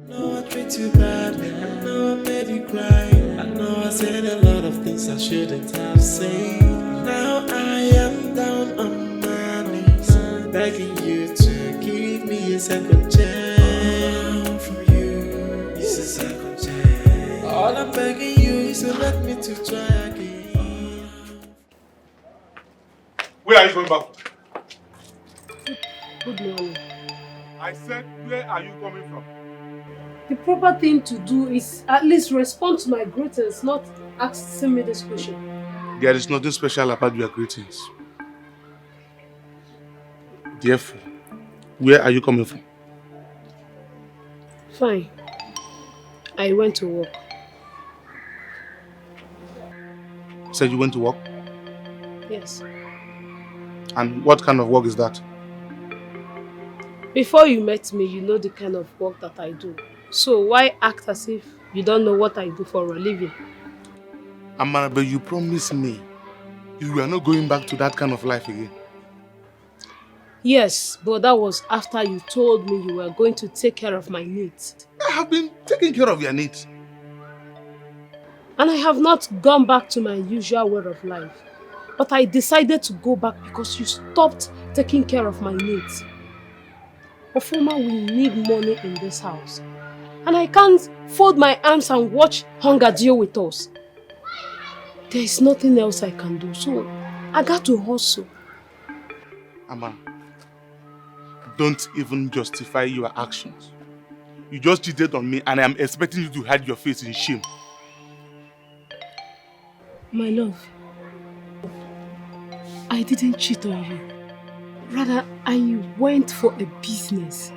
No, I treat you bad. I know I made you cry. I know I said a lot of things I shouldn't have said. Now I am down on my knees, begging you to give me a second chance. From you, it's a second chance. All I'm begging you is to let me to try again. Where are you going back? Good morning. I said, where are you coming from? The proper thing to do is at least respond to my greetings, not asking me this question. There is nothing special about your greetings. Therefore, where are you coming from? Fine. I went to work. said you went to work? Yes. And what kind of work is that? Before you met me, you know the kind of work that I do. So why act as if you don't know what I do for a living? Amara, but you promised me you were not going back to that kind of life again. Yes, but that was after you told me you were going to take care of my needs. I have been taking care of your needs. And I have not gone back to my usual way of life. But I decided to go back because you stopped taking care of my needs. Ofuma, we need money in this house. And I can't fold my arms and watch hunger deal with us. There is nothing else I can do, so I got to hustle. Amara, don't even justify your actions. You just cheated on me and I am expecting you to hide your face in shame. My love, I didn't cheat on you. Rather, I went for a business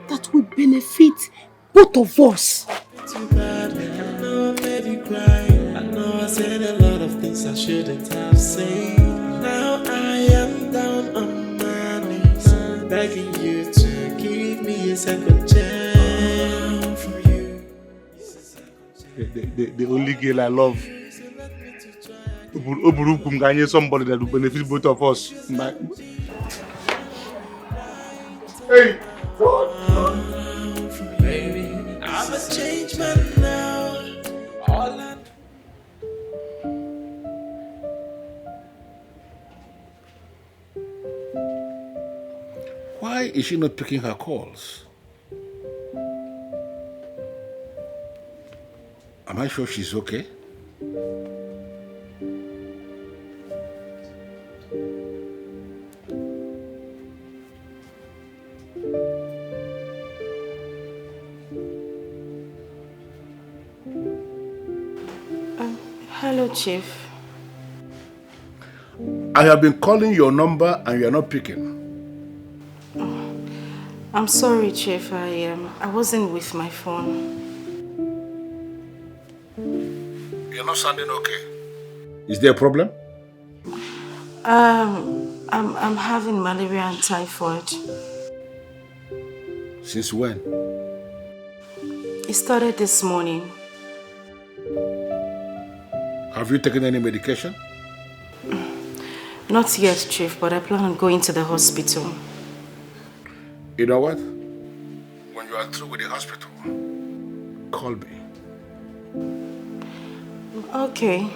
that would benefit both of us. Too bad, I know I made you cry. I know I said a lot of things I shouldn't have said. Now I am down on my knees, begging you to give me a second chance from you. The only girl I love. Somebody that will benefit both of us. Hey! Baby, I'm a changed man now. All I Why is she not picking her calls? Am I sure she's okay? Hello, Chief. I have been calling your number and you are not picking. I'm sorry, Chief. I wasn't with my phone. You're not sounding okay. Is there a problem? I'm having malaria and typhoid. Since when? It started this morning. Have you taken any medication? Not yet, Chief, but I plan on going to the hospital. You know what? When you are through with the hospital, call me. Okay.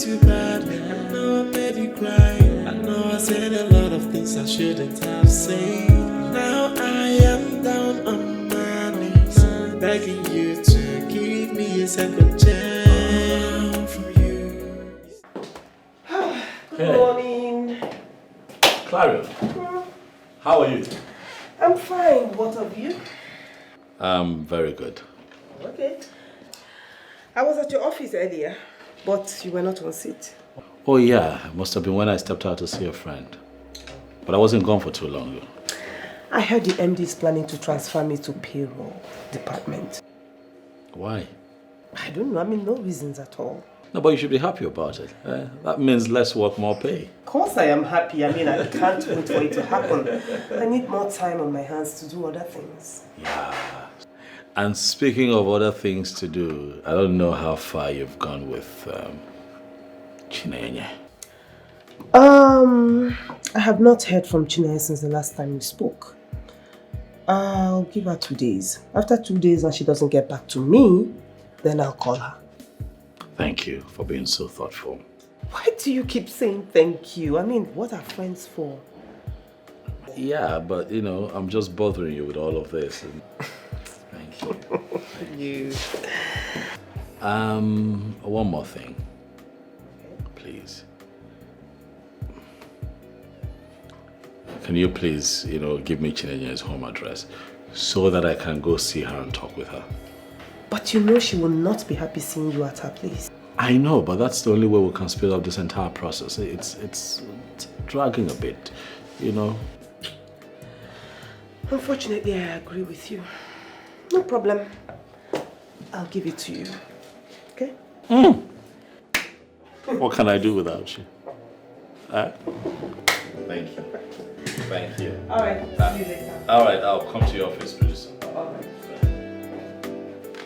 too bad. I know I made you cry. I know I said a lot of things I shouldn't have said. Now I am down on my knees, begging you to give me a second chance from you. Good morning. Clario, how are you? I'm fine. What of you? I'm very good. Okay. I was at your office earlier, but you were not on seat. Oh yeah, it must have been when I stepped out to see a friend. But I wasn't gone for too long. I heard the MD is planning to transfer me to payroll department. Why? I don't know. I mean, no reasons at all. No, but you should be happy about it. That means less work, more pay. Of course I am happy. I mean, I can't wait for it to happen. I need more time on my hands to do other things. Yeah. And speaking of other things to do, I don't know how far you've gone with Chinenye. I have not heard from Chinenye since the last time we spoke. I'll give her 2 days. After 2 days and she doesn't get back to me, then I'll call her. Thank you for being so thoughtful. Why do you keep saying thank you? I mean, what are friends for? Yeah, but you know, I'm just bothering you with all of this. Thank you. One more thing. Please. Can you please, give me Chinenye's home address so that I can go see her and talk with her? But you know she will not be happy seeing you at her place. I know, but that's the only way we can speed up this entire process. It's dragging a bit, you know. Unfortunately, I agree with you. No problem. I'll give it to you. Okay? What can I do without you? Thank you. Thank you. Alright, see you later. Alright, I'll come to your office pretty soon. Alright.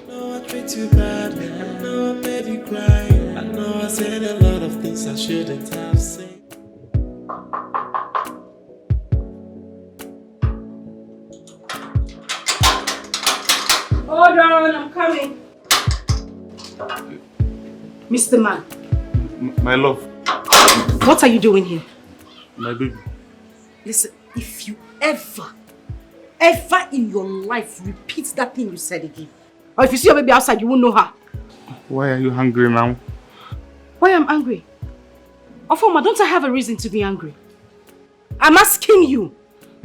I treat you bad, I know I made you cry. I know I said a lot of things I shouldn't have said. Hold on, I'm coming. Mr. Man. My love, What are you doing here? my baby. Listen, if you ever in your life repeat that thing you said again, or if you see your baby outside, you won't know her. Why are you hungry now? Why I'm angry? Ofoma, don't I have a reason to be angry? I'm asking you,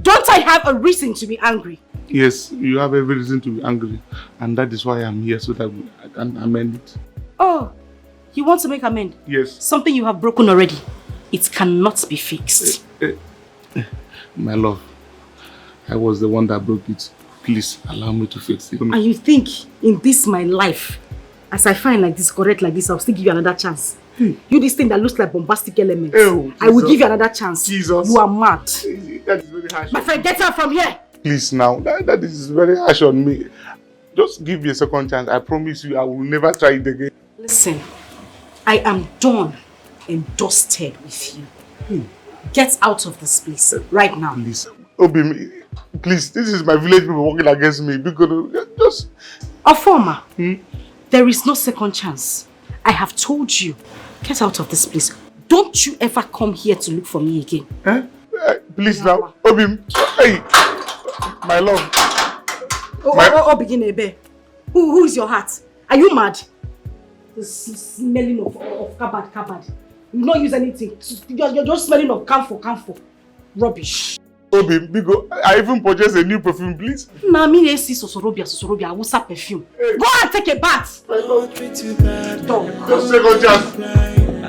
don't I have a reason to be angry? Yes, you have every reason to be angry, and that is why I'm here, so that I can amend it. Oh, you want to make amend? Yes. Something you have broken already. It cannot be fixed. My love, I was the one that broke it. Please allow me to fix it. And you think in this my life, as I find like this, correct like this, I'll still give you another chance. You this thing that looks like bombastic elements. Ew, I will give you another chance. Jesus. You are mad. That is very harsh. My friend, get out from here. Please now, that is very harsh on me. Just give me a second chance. I promise you I will never try it again. Listen, I am done and dusted with you. Get out of this place right now. Please, Obi, please, this is my village people working against me. Because just... Ofoma, there is no second chance. I have told you, get out of this place. Don't you ever come here to look for me again. Please now, Obi, hey, my love. Begin Ebe. Who is your heart? Are you mad? The smelling of cupboard. You not use anything. You're just smelling of camphor. Rubbish. Obi, Bigo, I even purchased a new perfume, please. Mami, see sosorobia, I will sell perfume. Go and take a bath. Just second chance.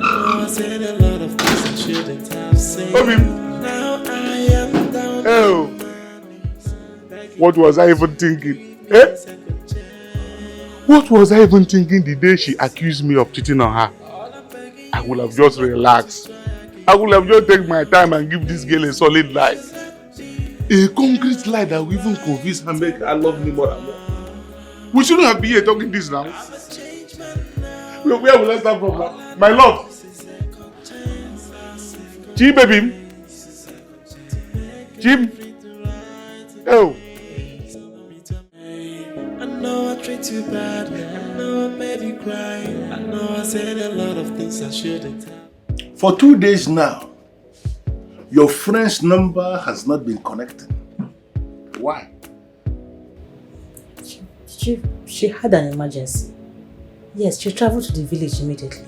I said a lot of things I shouldn't have said. Obi. Now I am down. Oh. What was I even thinking? What was I even thinking the day she accused me of cheating on her? I would have just relaxed. I would have just taken my time and give this girl a solid lie. A concrete lie that will even convince her make her love me more and more. We shouldn't have been here talking this now. Where will I start from now? My love. Jim, baby. Jim. Oh. I know I treat you bad. I know I made you cry. I know I said a lot of things I shouldn't have. For 2 days now, your friend's number has not been connecting. Why? She had an emergency. Yes, she traveled to the village immediately.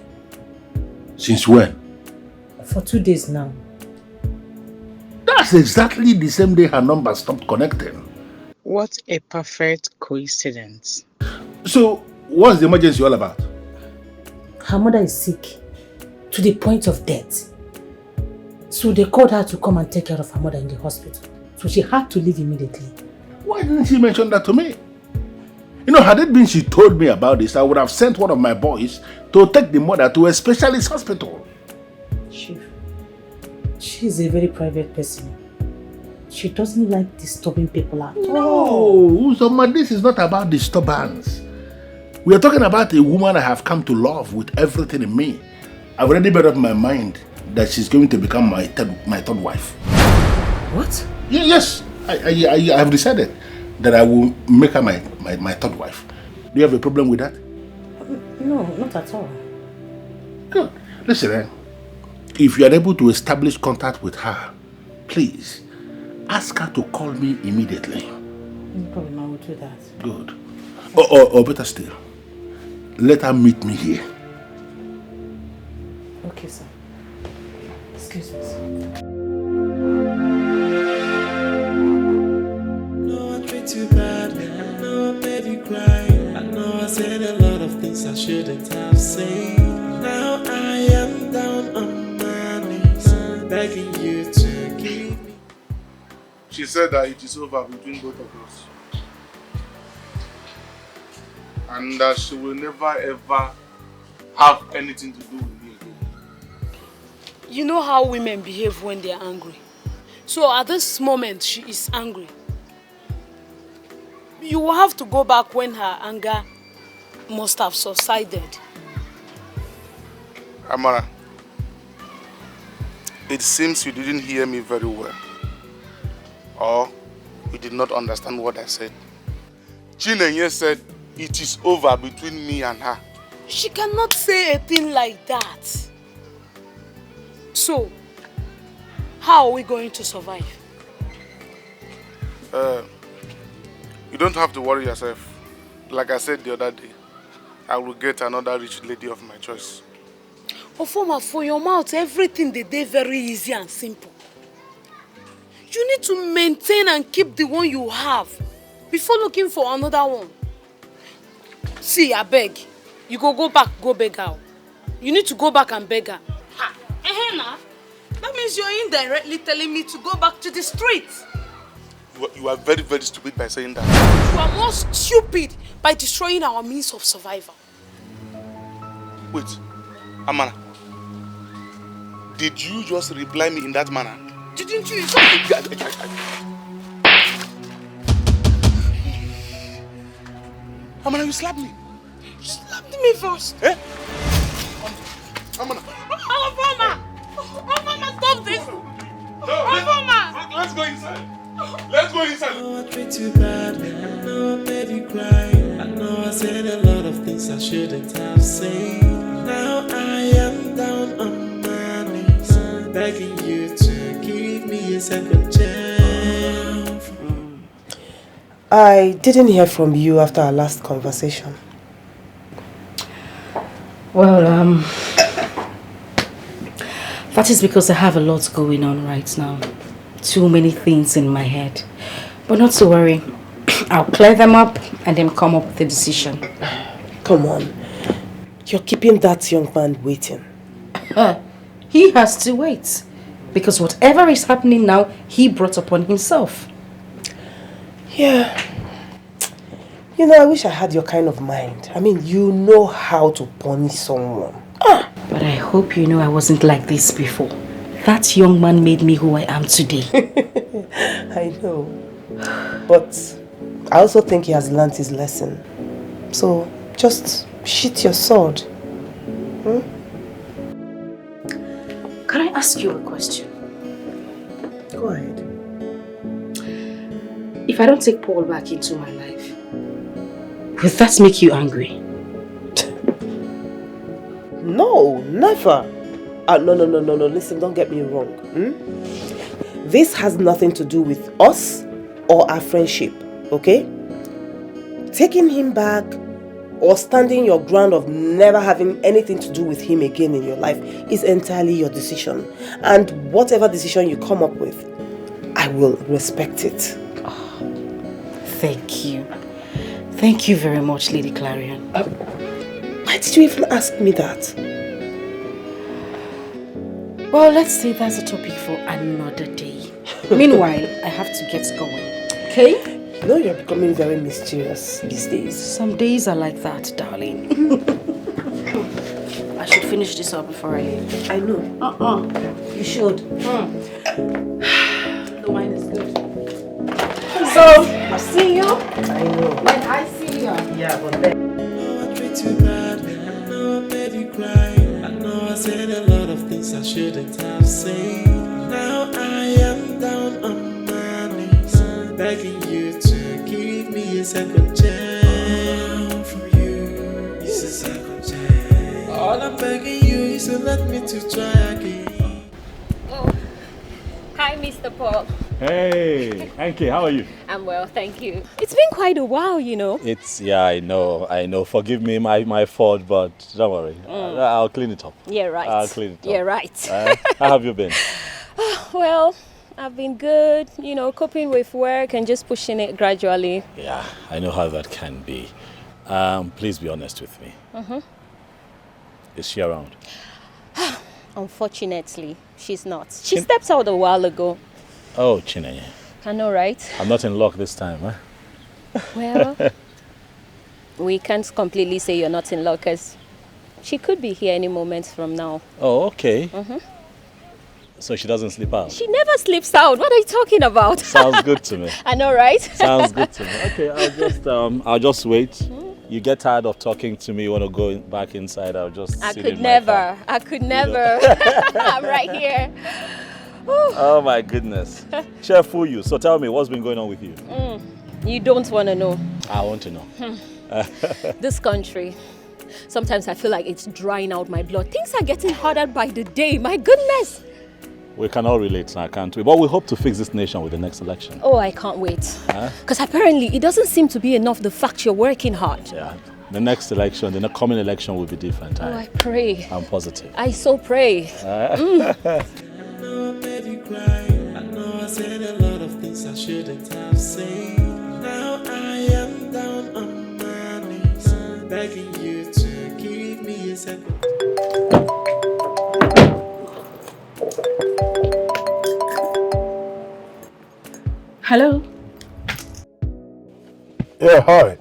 Since when? For 2 days now. That's exactly the same day her number stopped connecting. What a perfect coincidence. So, what's the emergency all about? Her mother is sick, to the point of death. So they called her to come and take care of her mother in the hospital. So she had to leave immediately. Why didn't she mention that to me? You know, had it been she told me about this, I would have sent one of my boys to take the mother to a specialist hospital. She's a very private person. She doesn't like disturbing people at all. No, Uzoma, this is not about disturbance. We are talking about a woman I have come to love with everything in me. I've already made up my mind that she's going to become my third wife. What? Yes, I have decided that I will make her my third wife. Do you have a problem with that? No, not at all. Good. Listen, if you are able to establish contact with her, please ask her to call me immediately. No problem, I will do that. Good. Or better still, let her meet me here. Okay, sir. Excuse me, sir. I treat you bad. I know I made you cry. I know I said a lot of things I shouldn't have said. Now I am down on my knees, begging you to give me. She said that it is over between both of us. And that she will never ever have anything to do with me again. You know how women behave when they are angry. So at this moment, she is angry. You will have to go back when her anger must have subsided. Amara, it seems you didn't hear me very well. Or you did not understand what I said. Chinenye said it is over between me and her. She cannot say a thing like that. So, how are we going to survive? You don't have to worry yourself. Like I said the other day, I will get another rich lady of my choice. Ofoma, for your mouth, everything they do very easy and simple. You need to maintain and keep the one you have before looking for another one. See, I beg. You go back, go beg her. You need to go back and beg her. Ehena, that means you're indirectly telling me to go back to the streets. You are very, very stupid by saying that. You are more stupid by destroying our means of survival. Wait, Amana. Did you just reply me in that manner? Didn't you? Amana, you slapped me. You slapped me first. Eh? Amana. Mama, stop this. Mama. Let's go inside. Let's go inside. I know I treat you bad. I know I made you cry. I know I said a lot of things I shouldn't have said. Now I am down on my knees, begging you to give me a second chance. I didn't hear from you after our last conversation. Well, that is because I have a lot going on right now. Too many things in my head. But not to worry. I'll clear them up and then come up with a decision. Come on. You're keeping that young man waiting. He has to wait. Because whatever is happening now, he brought upon himself. Yeah. You know, I wish I had your kind of mind. I mean, you know how to punish someone. But I hope you know I wasn't like this before. That young man made me who I am today. I know. But I also think he has learnt his lesson. So, just sheath your sword. Can I ask you a question? Go ahead. If I don't take Paul back into my life, will that make you angry? No, never. No. Listen, don't get me wrong. This has nothing to do with us or our friendship, okay? Taking him back or standing your ground of never having anything to do with him again in your life is entirely your decision. And whatever decision you come up with, I will respect it. Thank you. Thank you very much, Lady Clarion. Why did you even ask me that? Well, let's say that's a topic for another day. Meanwhile, I have to get going. Okay? You know you're becoming very mysterious these days. Some days are like that, darling. I should finish this up before I leave. I know. You should. The wine is good. So, I'll see you. I know. When I see you. Yeah, but then. I treat you bad. I know I made you cry. I know I said a lot of things I shouldn't have said. Now I am down on my knees, begging you to give me a second chance. For you, it's a second chance. All I'm begging you is to let me to try again. Oh, hi, Mr. Paul. Hey, Anki, how are you? I'm well, thank you. It's been quite a while, you know. Yeah, I know. Forgive me, my fault, but don't worry. I'll clean it up. Yeah, right. I'll clean it up. Yeah, right. How have you been? Well, I've been good, you know, coping with work and just pushing it gradually. Yeah, I know how that can be. Please be honest with me. Is she around? Unfortunately, she's not. She stepped out a while ago. Oh, Chinenye. I know, right? I'm not in luck this time, huh? Well, we can't completely say you're not in luck because she could be here any moment from now. Oh, okay. Mm-hmm. So she doesn't sleep out? She never sleeps out. What are you talking about? Sounds good to me. I know, right? Sounds good to me. Okay, I'll just wait. You get tired of talking to me, you want to go back inside, I'll just I sit could in never. I could never. I'm right here. Oh my goodness. Cheerful you. So tell me, what's been going on with you? You don't want to know. I want to know. This country, sometimes I feel like it's drying out my blood. Things are getting harder by the day. My goodness. We can all relate now, can't we? But we hope to fix this nation with the next election. Oh, I can't wait. Because apparently it doesn't seem to be enough the fact you're working hard. Yeah. The next election, the coming election will be different. Oh, I pray. I'm positive. I so pray. I know I made you cry. I know I said a lot of things I shouldn't have said. Now I am down on my knees, begging you to give me a second. Hello? Yeah, hi.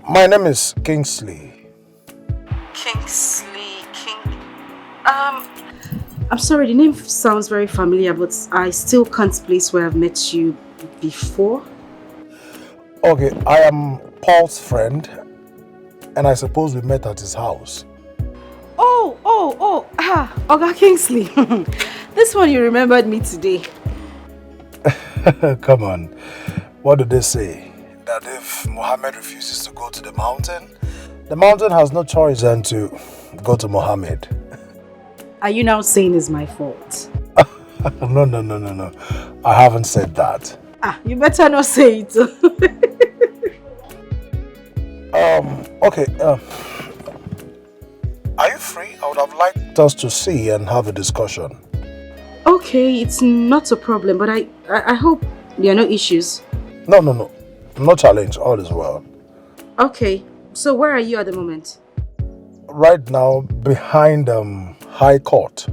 My name is Kingsley. Kingsley, I'm sorry, the name sounds very familiar, but I still can't place where I've met you before. Okay, I am Paul's friend, and I suppose we met at his house. Oga Kingsley. This one you remembered me today. Come on. What do they say? That if Muhammad refuses to go to the mountain has no choice than to go to Muhammad. Are you now saying it's my fault? No. I haven't said that. You better not say it. Okay. Are you free? I would have liked us to see and have a discussion. Okay, it's not a problem, but I hope there are no issues. No. No challenge. All is well. Okay, so where are you at the moment? Right now, behind High Court.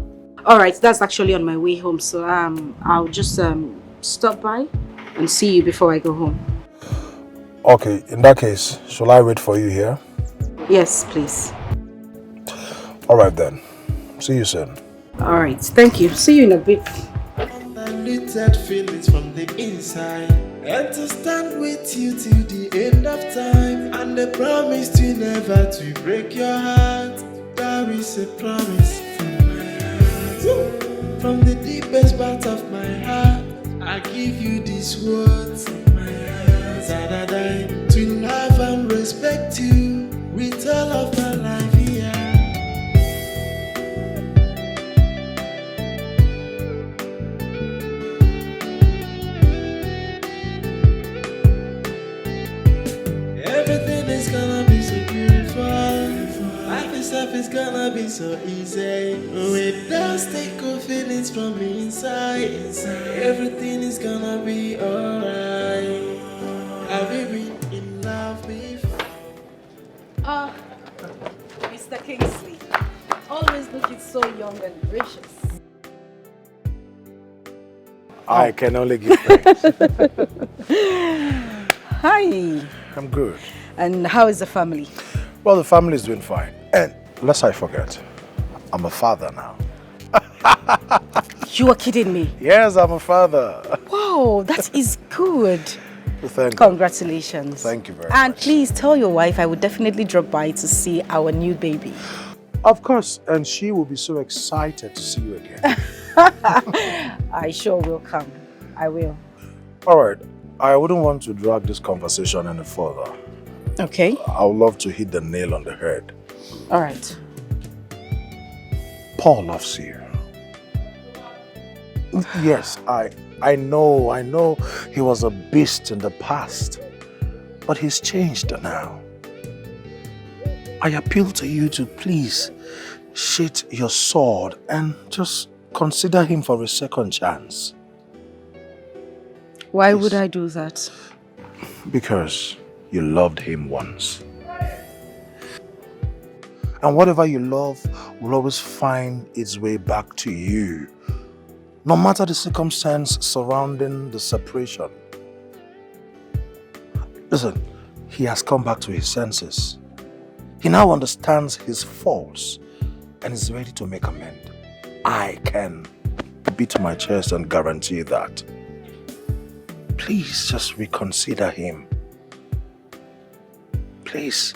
Alright, that's actually on my way home, so I'll just stop by and see you before I go home. Okay, in that case, shall I wait for you here? Yes, please. Alright then. See you soon. Alright, thank you. See you in a bit. Undiluted feelings from the inside, and to stand with you till the end of time, and the promise to never to break your heart. There is a promise from my heart. From the deepest part of my heart, I give you these words from my heart. That I die to love and respect you with all of my life here. Everything is gonna be so beautiful. Life itself is gonna be so easy. Without stick of feelings from inside. Everything is gonna be alright. Have you been in love before? Mr. Kingsley, always looking so young and gracious. I can only give thanks. Hi. I'm good. And how is the family? Well, the family is doing fine. And lest I forget, I'm a father now. You are kidding me. Yes, I'm a father. Wow, that is good. Thank you. Congratulations. Thank you very And much. please tell your wife I would definitely drop by to see our new baby. Of course, and she will be so excited to see you again. I sure will come. I will. All right, I wouldn't want to drag this conversation any further. Okay. I would love to hit the nail on the head. All right. Paul loves you. Yes, I know he was a beast in the past, but he's changed now. I appeal to you to please sheath your sword and just consider him for a second chance. Why would I do that? Because you loved him once. And whatever you love will always find its way back to you, no matter the circumstance surrounding the separation. Listen, he has come back to his senses. He now understands his faults and is ready to make amends. I can beat my chest and guarantee that. Please just reconsider him. Please.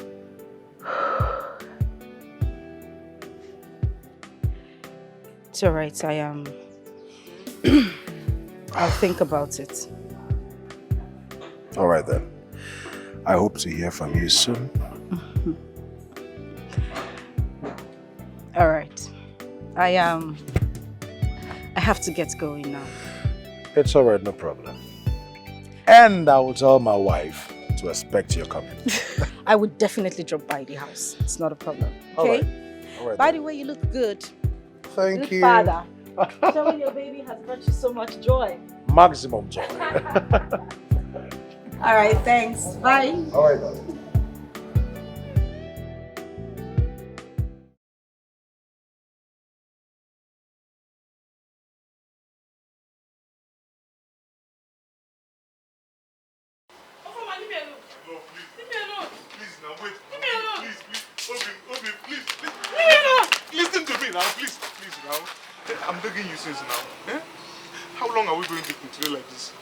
It's alright, I am. I'll think about it. Alright then. I hope to hear from you soon. Alright. I have to get going now. It's alright, no problem. And I will tell my wife to expect your coming. I would definitely drop by the house. It's not a problem. Okay? All right. By the way, you look good. Thank good you. Father. Showing your baby has brought you so much joy. Maximum joy. All right, thanks. Bye. All right, then. Listen to me now, please now. I'm begging you since now. Eh? How long are we going to continue like this?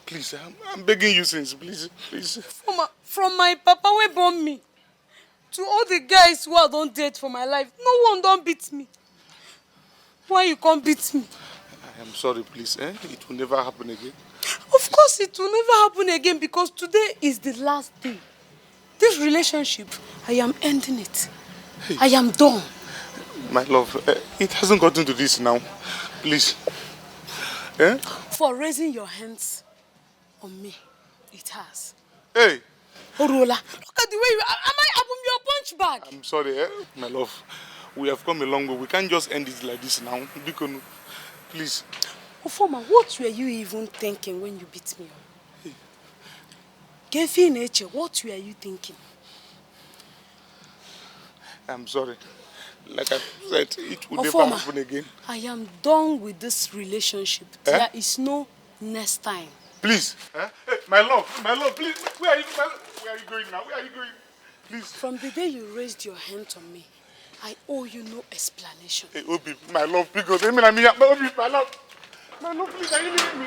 Please, I'm begging you since, please. From my papa wey born me to all the guys who I don't date for my life, no one don't beat me. Why you can't beat me? I am sorry, please. It will never happen again. Of course it will never happen again because today is the last day. This relationship, I am ending it. Hey. I am done. My love, it hasn't gotten to this now. Please. Eh? For raising your hands on me, it has. Hey! Orola, look at the way you are. Am I up your punch bag? I'm sorry, my love. We have come a long way. We can't just end it like this now. Please. Ofoma, what were you even thinking when you beat me up? Gefi nature, what were you thinking? I'm sorry. Like I said, it will never happen again. I am done with this relationship. There is no next time. Please. Hey, my love, please. Where are you going now? Where are you going? Please. From the day you raised your hand on me, I owe you no explanation. Hey, Obi, my love, because Obi, my love. My love, please, are you leaving me?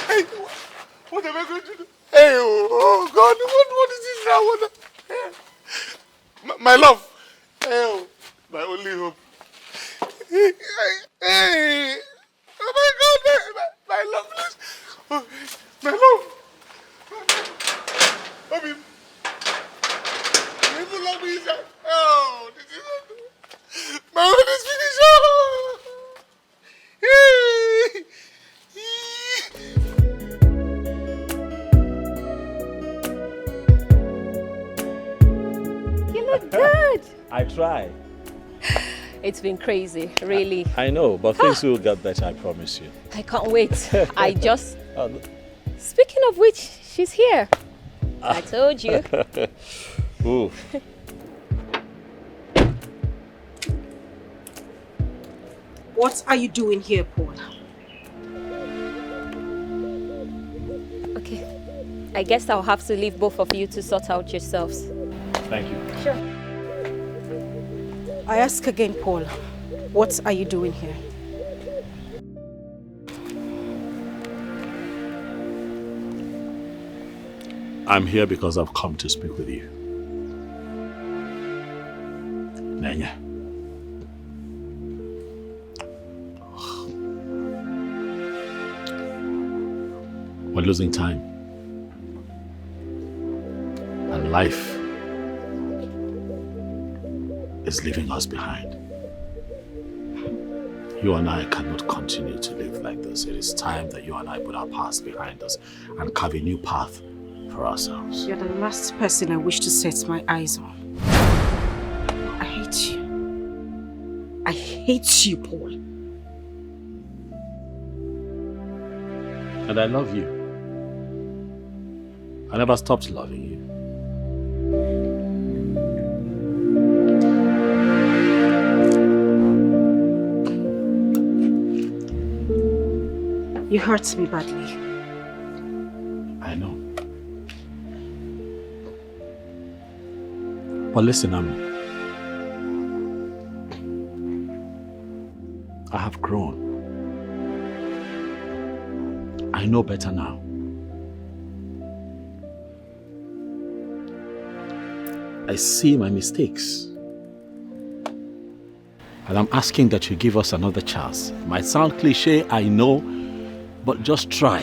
Hey, what am I going to do? Hey, oh God, what is this now? My love. Hey, my only hope. Hey, oh my God, my love, please. Oh, my love. Obi. People love me, sir. Oh, this is my own is finished. Oh. You look good. I try. It's been crazy, really. I know, but things will get better, I promise you. I can't wait. I just... Speaking of which, she's here. I told you. Ooh. What are you doing here, Paul? Okay. I guess I'll have to leave both of you to sort out yourselves. Thank you. Sure. I ask again, Paul. What are you doing here? I'm here because I've come to speak with you. Nenya. We're losing time. And life is leaving us behind. You and I cannot continue to live like this. It is time that you and I put our past behind us and carve a new path for ourselves. You're the last person I wish to set my eyes on. I hate you. I hate you, Paul. And I love you. I never stopped loving you. You hurt me badly. I know. But listen, I have grown. I know better now. I see my mistakes. And I'm asking that you give us another chance. Might sound cliche, I know, but just try.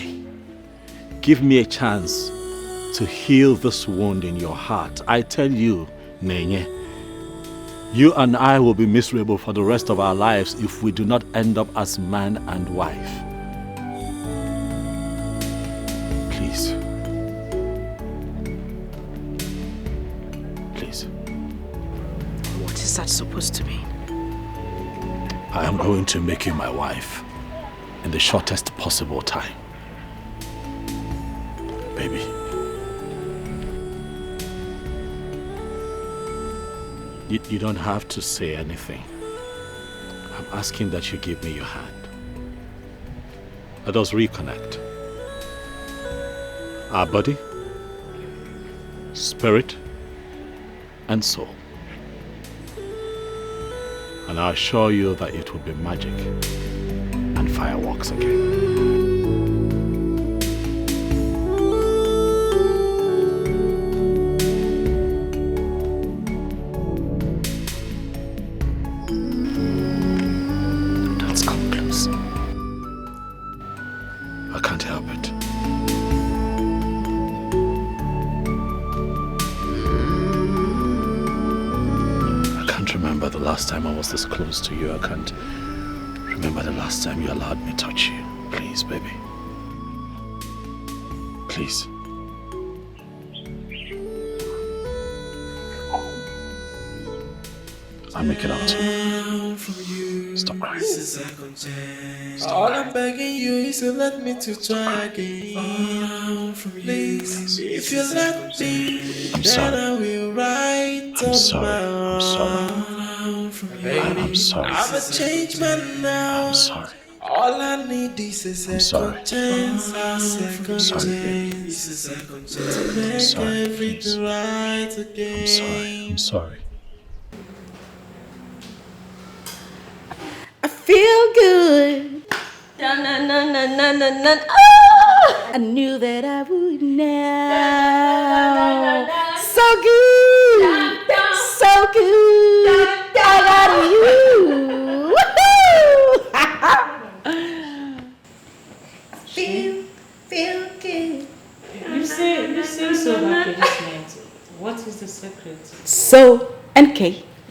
Give me a chance to heal this wound in your heart. I tell you, Nenye, you and I will be miserable for the rest of our lives if we do not end up as man and wife. Please. Please. What is that supposed to mean? I am going to make you my wife in the shortest possible time. Baby. You don't have to say anything. I'm asking that you give me your hand. Let us reconnect. Our body, spirit, and soul. And I assure you that it will be magic and fireworks again. Last time I was this close to you, I can't remember the last time you allowed me to touch you. Please, baby. Please. I'll make it out to you. Stop crying. All I'm begging you is to let me to try again. Please, if you let me, then I will write I'm sorry. I'm sorry. I'm a changed man now. I'm sorry. All I need is a second chance. I'm sorry, baby. To make everything right again. I'm sorry. I feel good. I knew that I would now. So good. So good. I got you. Feel good. You seem so happy this night. What is the secret? So, NK,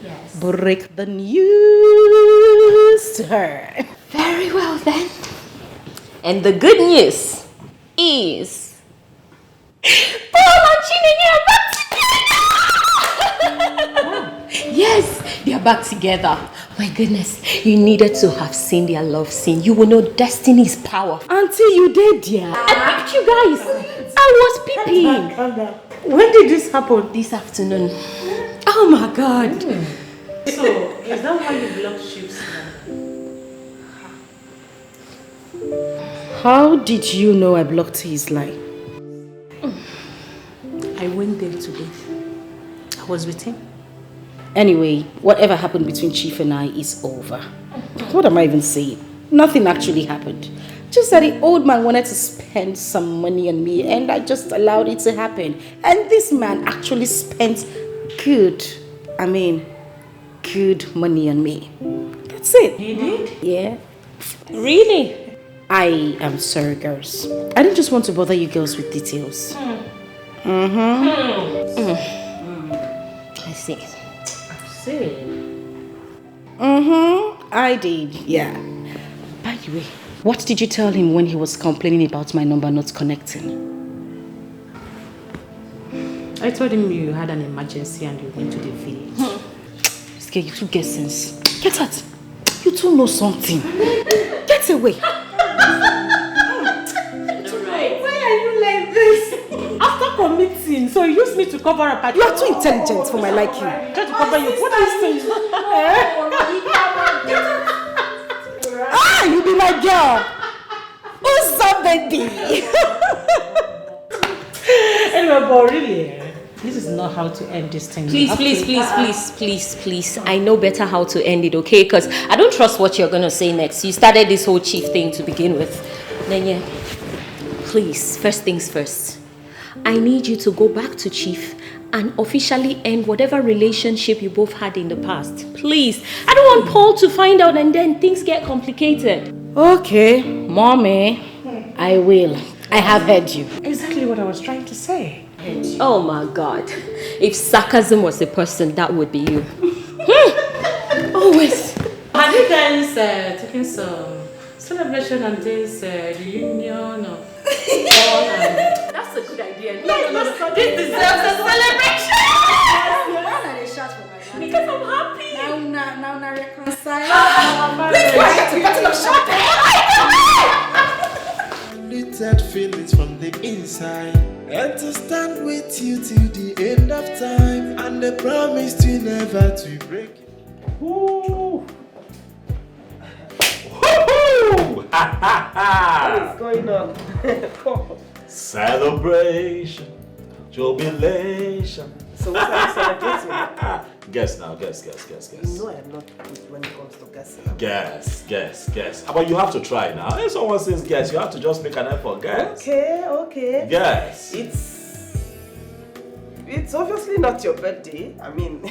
yes. Break the news to her. Very well then. And the good news is Paul and Chinenye are back together! Yes, they are back together. My goodness, you needed to have seen their love scene. You will know destiny's power. Until you did, dear. I picked you guys. I was peeping. When did this happen? This afternoon. Oh my God. So, is that why you blocked ships now? How did you know I blocked his line? I went there today. I was with him. Anyway, whatever happened between Chief and I is over. What am I even saying? Nothing actually happened. Just that the old man wanted to spend some money on me and I just allowed it to happen. And this man actually spent good money on me. That's it. He did? Yeah. Really? I am sorry, girls. I didn't just want to bother you girls with details. I see. I did, yeah. By the way, what did you tell him when he was complaining about my number not connecting? I told him you had an emergency and you went to the village. This girl, you two get sense. Get out. You two know something. Get away. Why are you like this? After committing, so you used me to cover up. You are too intelligent for my liking. Try to cover you. What are you saying? You be my girl. Who's Welcome, baby. Anyway, but really, this is not how to end this thing. Please. I know better how to end it, okay? Because I don't trust what you're going to say next. You started this whole chief thing to begin with. Nenye, please, first things first. I need you to go back to chief and officially end whatever relationship you both had in the past. Please. I don't want Paul to find out and then things get complicated. Okay, mommy, I will. I have heard you. Exactly what I was trying to say. Oh my God. If sarcasm was a person, that would be you. Always. Have you guys taken some celebration on this reunion of Paul and... That's a good idea. No. This deserves a celebration. Why are they shout for my man? Because I'm happy. Now reconcile. Little feelings from the inside, and to stand with you till the end of time, and they promise to never to break it. Woo! What is going on? Celebration, jubilation. So what are you celebrating? Guess now, guess. No, I am not good when it comes to guessing. Guess. But you have to try now. If someone says guess, you have to just make an effort. Guess. Okay. Guess. It's obviously not your birthday. I mean...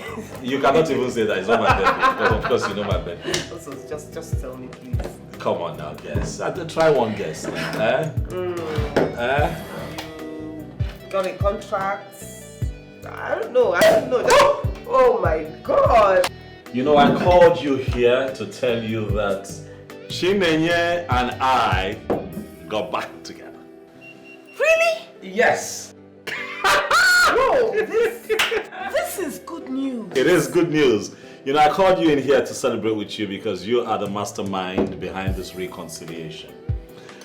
You cannot even say that it's not my birthday, because of course you know my birthday. Also, just tell me, please. Come on now, guess. Try one guess. Got a contract? I don't know. Oh my God. You know, I called you here to tell you that Chinenye and I got back together. Really? Yes. No, this is good news. It is good news. You know, I called you in here to celebrate with you because you are the mastermind behind this reconciliation.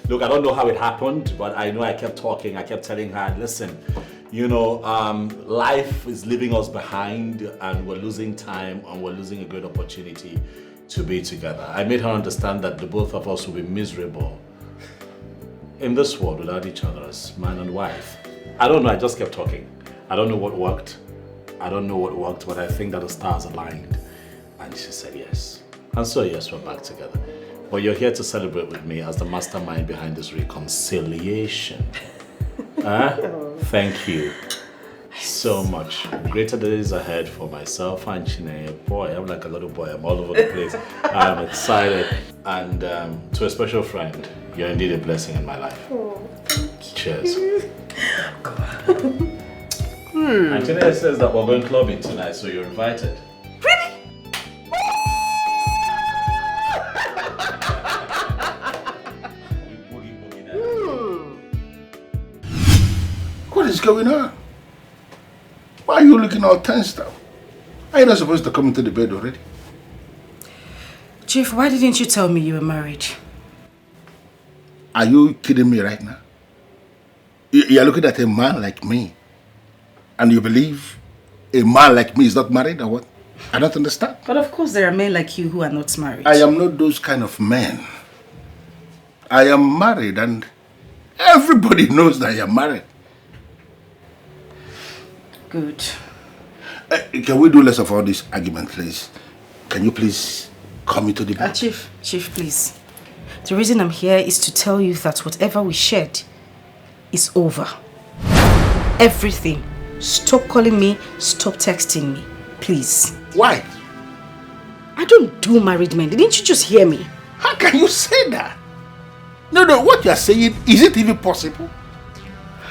Look, I don't know how it happened, but I know I kept talking. I kept telling her, listen, you know, life is leaving us behind and we're losing time and we're losing a great opportunity to be together. I made her understand that the both of us will be miserable in this world without each other as man and wife. I don't know, I just kept talking. I don't know what worked. But I think that the stars aligned. And she said yes. And so yes, we're back together. But you're here to celebrate with me as the mastermind behind this reconciliation. Thank you so much. Greater days ahead for myself and Chinenye. Boy, I'm like a little boy. I'm all over the place. I'm excited. And to a special friend, you're indeed a blessing in my life. Oh, thank you. Cheers. And Chinenye says that we're going clubbing tonight, so you're invited. What is going on? Why are you looking all tensed up? Are you not supposed to come into the bed already? Chief, why didn't you tell me you were married? Are you kidding me right now? You're looking at a man like me and you believe a man like me is not married or what? I don't understand. But of course there are men like you who are not married. I am not those kind of men. I am married and everybody knows that I am married. Good. Can we do less of all this argument, please? Can you please come into the bed? Chief, please. The reason I'm here is to tell you that whatever we shared is over. Everything. Stop calling me, stop texting me. Please. Why? I don't do married men. Didn't you just hear me? How can you say that? No, what you are saying, is it even possible?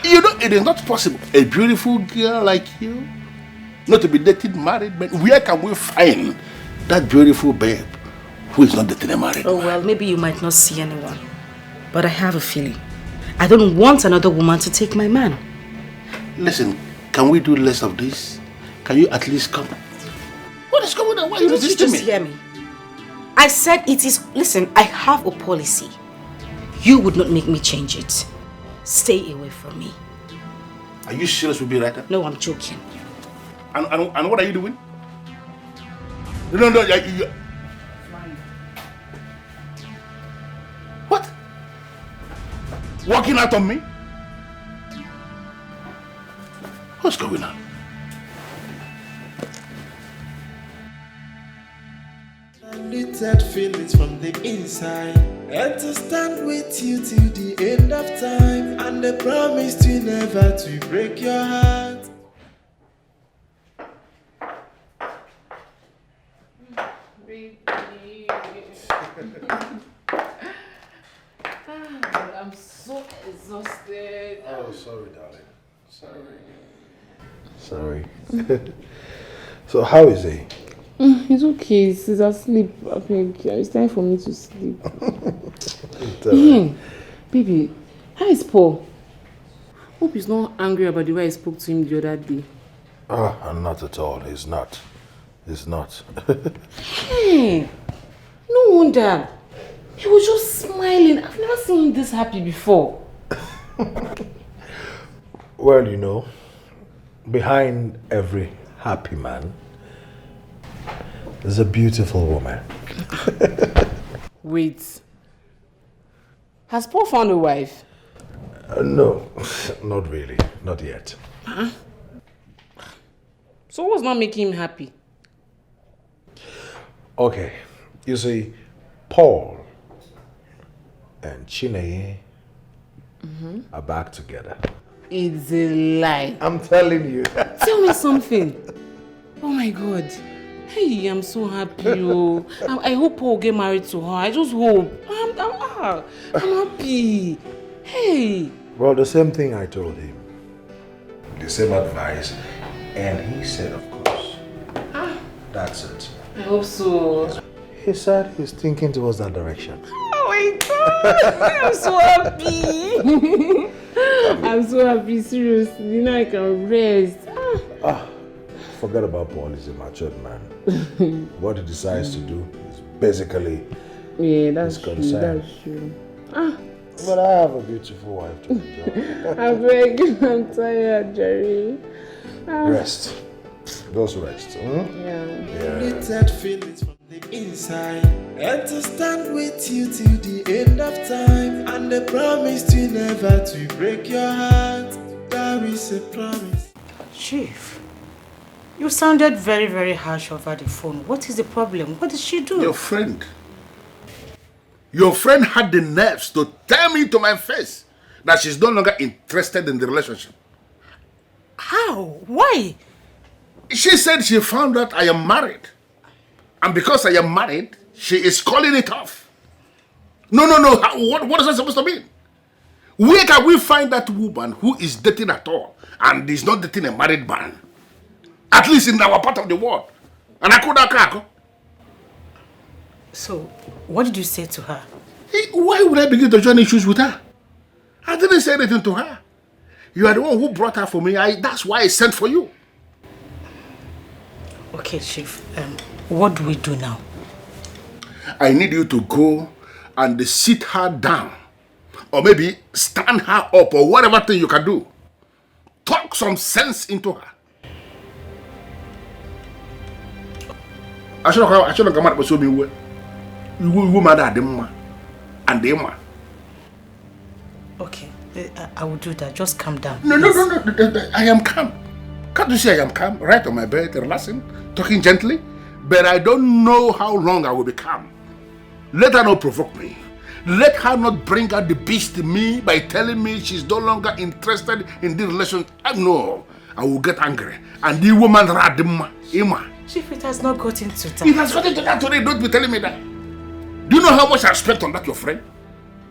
You know, it is not possible. A beautiful girl like you, not to be dating married men. Where can we find that beautiful babe who is not dating a married man? Well, maybe you might not see anyone. But I have a feeling. I don't want another woman to take my man. Listen, can we do less of this? Can you at least come? What is going on? Why are you resisting me? Just hear me. I said it is... Listen, I have a policy. You would not make me change it. Stay away from me. Are you serious with me right now? No, I'm joking. And what are you doing? No, you... Walking out on me? What's going on? Unlimited feelings from the inside, and to stand with you till the end of time, and the promise to never to break your heart. I'm so exhausted. Oh, sorry, darling. Sorry. So how is he? He's okay. He's asleep. I think it's time for me to sleep. Baby, how is Paul? Hope he's not angry about the way I spoke to him the other day. Not at all. He's not. Hey, no wonder. He was just smiling. I've never seen him this happy before. Well, you know, behind every happy man, there's a beautiful woman. Wait. Has Paul found a wife? No, not really. Not yet. So what's not making him happy? Okay, you see, Paul and Chineye are back together. It's a lie. I'm telling you. Tell me something. Oh my God. Hey, I'm so happy. Oh. I hope Paul will get married to her. I just hope. I'm happy. Hey. Well, the same thing I told him. The same advice. And he said, of course. That's it. I hope so. He said he's thinking towards that direction. Oh my God. I'm so happy. I'm so happy, seriously. Now I can rest. Forget about Paul, he's a matured man. What he decides to do is basically that's his concern. That's true. But I have a beautiful wife to enjoy. I beg, I'm tired, Jerry. Rest. Just rest. Unlimited feelings from the inside, and to stand with you till the end of time, and the promise to never to break your heart. There is a promise. Chief, you sounded very, very harsh over the phone. What is the problem? What did she do? Your friend had the nerves to tell me to my face that she's no longer interested in the relationship. How? Why? She said she found out I am married. And because I am married, she is calling it off. No. What is that supposed to mean? Where can we find that woman who is dating at all and is not dating a married man? At least in our part of the world. And I could have. So, what did you say to her? Why would I begin to join issues with her? I didn't say anything to her. You are the one who brought her for me. That's why I sent for you. Okay, Chief. What do we do now? I need you to go and sit her down. Or maybe stand her up or whatever thing you can do. Talk some sense into her. I shouldn't come out with so many. You woman that and them. Okay, I will do that. Just calm down. No. I am calm. Can't you see I am calm? Right on my bed, relaxing, talking gently. But I don't know how long I will be calm. Let her not provoke me. Let her not bring out the beast in me by telling me she's no longer interested in the relation. No, I will get angry. And the woman Radima. Chief, it has not gotten to that. It has gotten to that today. Don't be telling me that. Do you know how much I spent on that, your friend?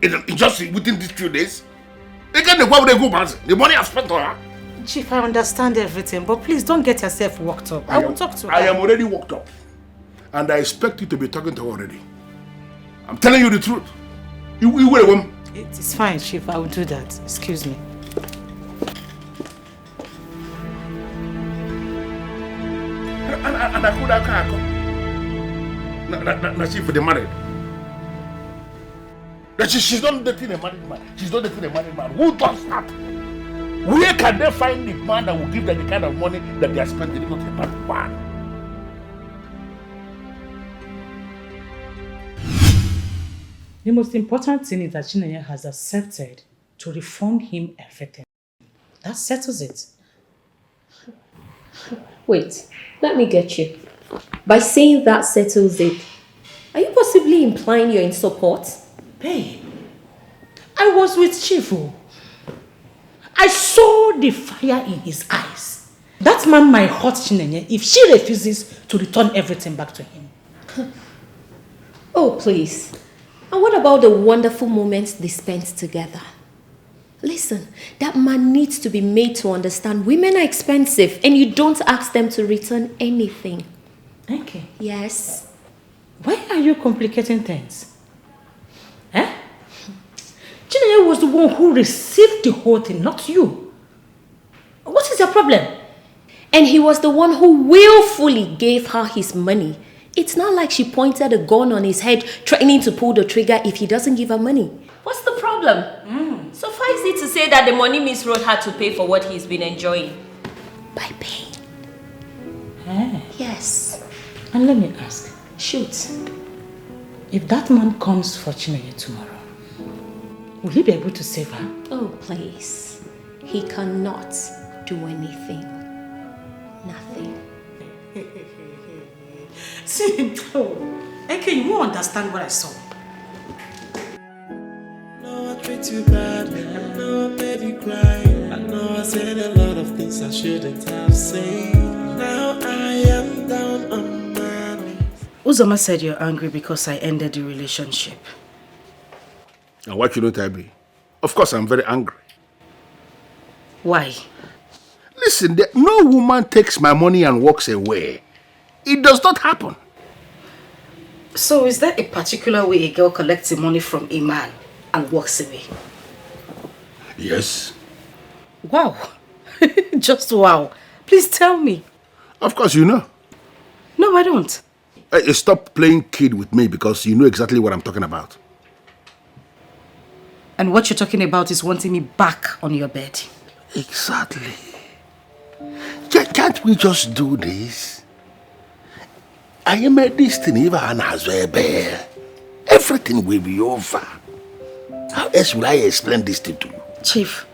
In just within these few days? Again, the money I've spent on her. Chief, I understand everything, but please don't get yourself worked up. I will talk to her. I am already worked up. And I expect you to be talking to her already. I'm telling you the truth. You will woman. It is fine, Chief. I will do that. Excuse me. And I could have now she for the married. That she's not dating a married man. She's not dating a married man. Who does that? Where can they find the man that will give them the kind of money that they are spending to the married man? The most important thing is that Chineye has accepted to refund him everything. That settles it. Wait, let me get you. By saying that settles it, are you possibly implying you're in support? Babe, I was with Chifu. I saw the fire in his eyes. That man might hurt Chinenye if she refuses to return everything back to him. Oh, please. And what about the wonderful moments they spent together? Listen, that man needs to be made to understand women are expensive and you don't ask them to return anything. Okay. Yes. Why are you complicating things? Eh? Chinenye was the one who received the whole thing, not you. What is your problem? And he was the one who willfully gave her his money. It's not like she pointed a gun on his head, threatening to pull the trigger if he doesn't give her money. What's the problem? Suffice it to say that the money Miss Road had to pay for what he's been enjoying. By paying. Yes. And let me ask. Shoot. If that man comes for Chinenye tomorrow, will he be able to save her? Oh, please. He cannot do anything. Nothing. See, okay, you won't understand what I saw. I treat you bad, I know I made you cry. I know I said a lot of things I shouldn't have said. Now I am down on my knees. Uzoma said you're angry because I ended the relationship. And why shouldn't I be? Of course I'm very angry. Why? Listen, no woman takes my money and walks away. It does not happen. So is there a particular way a girl collects the money from a man and walks away? Yes. Wow. Just wow. Please tell me. Of course you know. No, I don't. Stop playing kid with me because you know exactly what I'm talking about. And what you're talking about is wanting me back on your bed. Exactly. Can't we just do this? I am a destiny, everything will be over. How else will I explain this to you? Chief,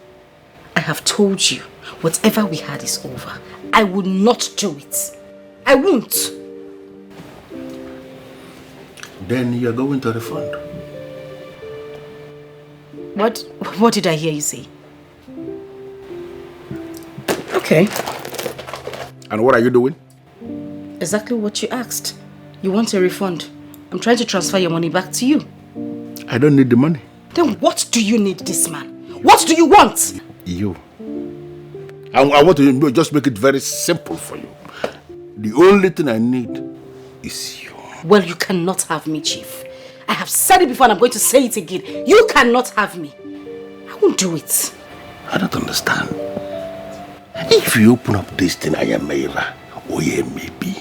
I have told you, whatever we had is over. I will not do it. I won't. Then you're going to refund. What did I hear you say? Okay. And what are you doing? Exactly what you asked. You want a refund. I'm trying to transfer your money back to you. I don't need the money. Then what do you need this man? What do you want? You. I want to just make it very simple for you. The only thing I need is you. Well, you cannot have me, Chief. I have said it before and I'm going to say it again. You cannot have me. I won't do it. I don't understand. If you open up this thing, I am Mayra, or maybe,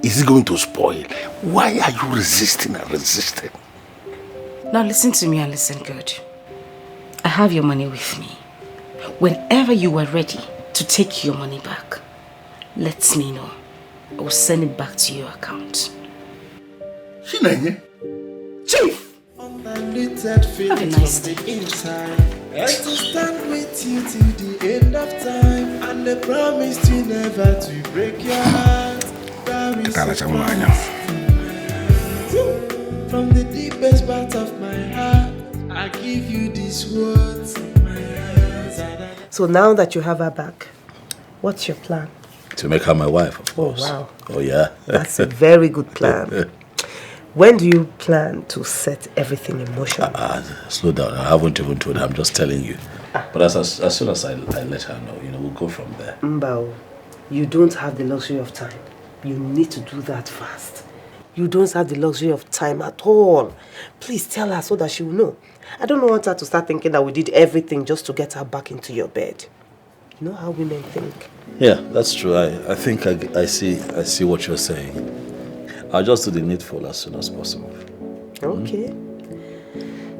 is it going to spoil? Why are you resisting and resisting? Now listen to me and listen good. I have your money with me. Whenever you are ready to take your money back, let me know. I will send it back to your account. Chinenye? Chief! Undiluted feelings from the inside. And to stand with you till the end of time. And they promised you never to break your heart. From the deepest part of my heart, I give you these words. So now that you have her back, what's your plan? To make her my wife, of course. Oh, wow. Oh, yeah. That's a very good plan. When do you plan to set everything in motion? Slow down. I haven't even told her. I'm just telling you. But as soon as I let her know, we'll go from there. Mbao, you don't have the luxury of time. You need to do that fast. You don't have the luxury of time at all. Please tell her so that she will know. I don't want her to start thinking that we did everything just to get her back into your bed. You know how women think. Yeah, that's true. I think I see what you're saying. I'll just do the needful as soon as possible. Okay.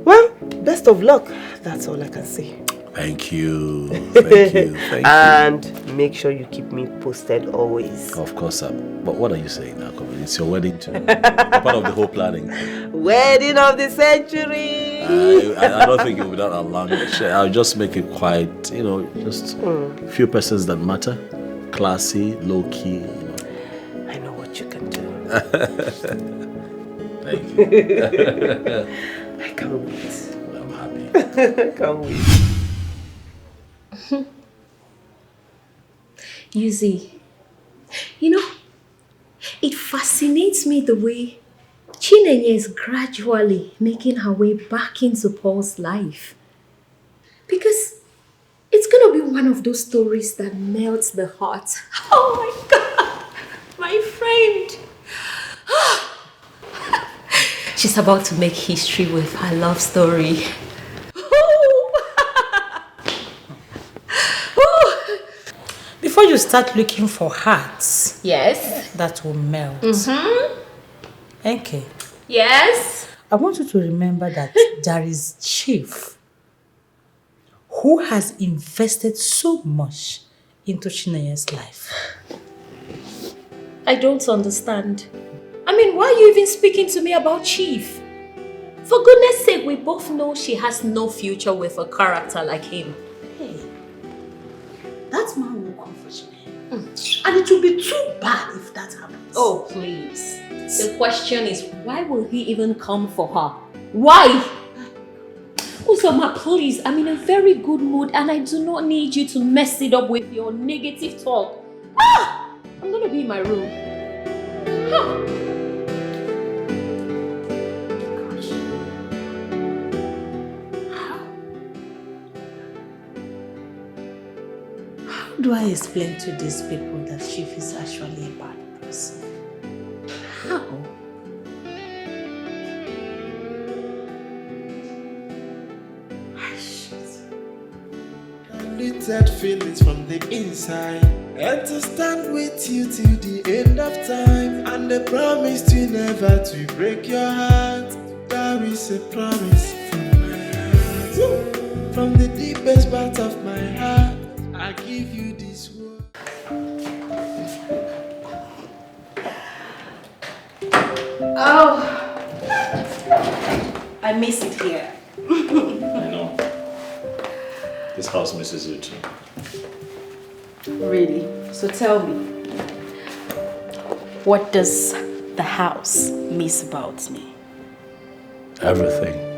Well, best of luck. That's all I can say. Thank you. Thank you. Thank you. And make sure you keep me posted always. Of course, sir. But what are you saying now? It's your wedding too. Part of the whole planning. Wedding of the century. I don't think it will be that long. I'll just make it quite, just a few persons that matter. Classy, low-key, I know what you can do. Thank you. I can't wait. I'm happy. I can't wait. Yuzi, it fascinates me the way Chinenye is gradually making her way back into Paul's life. Because it's going to be one of those stories that melts the heart. Oh my God, my friend. She's about to make history with her love story. Before you start looking for hearts, yes, that will melt. Okay. Yes. I want you to remember that there is Chief who has invested so much into Chinenye's life. I don't understand. I mean, why are you even speaking to me about Chief? For goodness sake, we both know she has no future with a character like him. Hey, that man will come for Chinenye. And it will be too bad if that happens. Oh, please. The question is, why will he even come for her? Why? Uzoma, please, I'm in a very good mood and I do not need you to mess it up with your negative talk. I'm gonna be in my room. How do I explain to these people that Chief is actually a bad person? How? Unlimited feelings from the inside, and to stand with you till the end of time, and the promise to never to break your heart. There is a promise from my heart, from the deepest part of my heart. I give you this word. Oh, I miss it here. I know. This house misses you too. Really? So tell me, what does the house miss about me? Everything.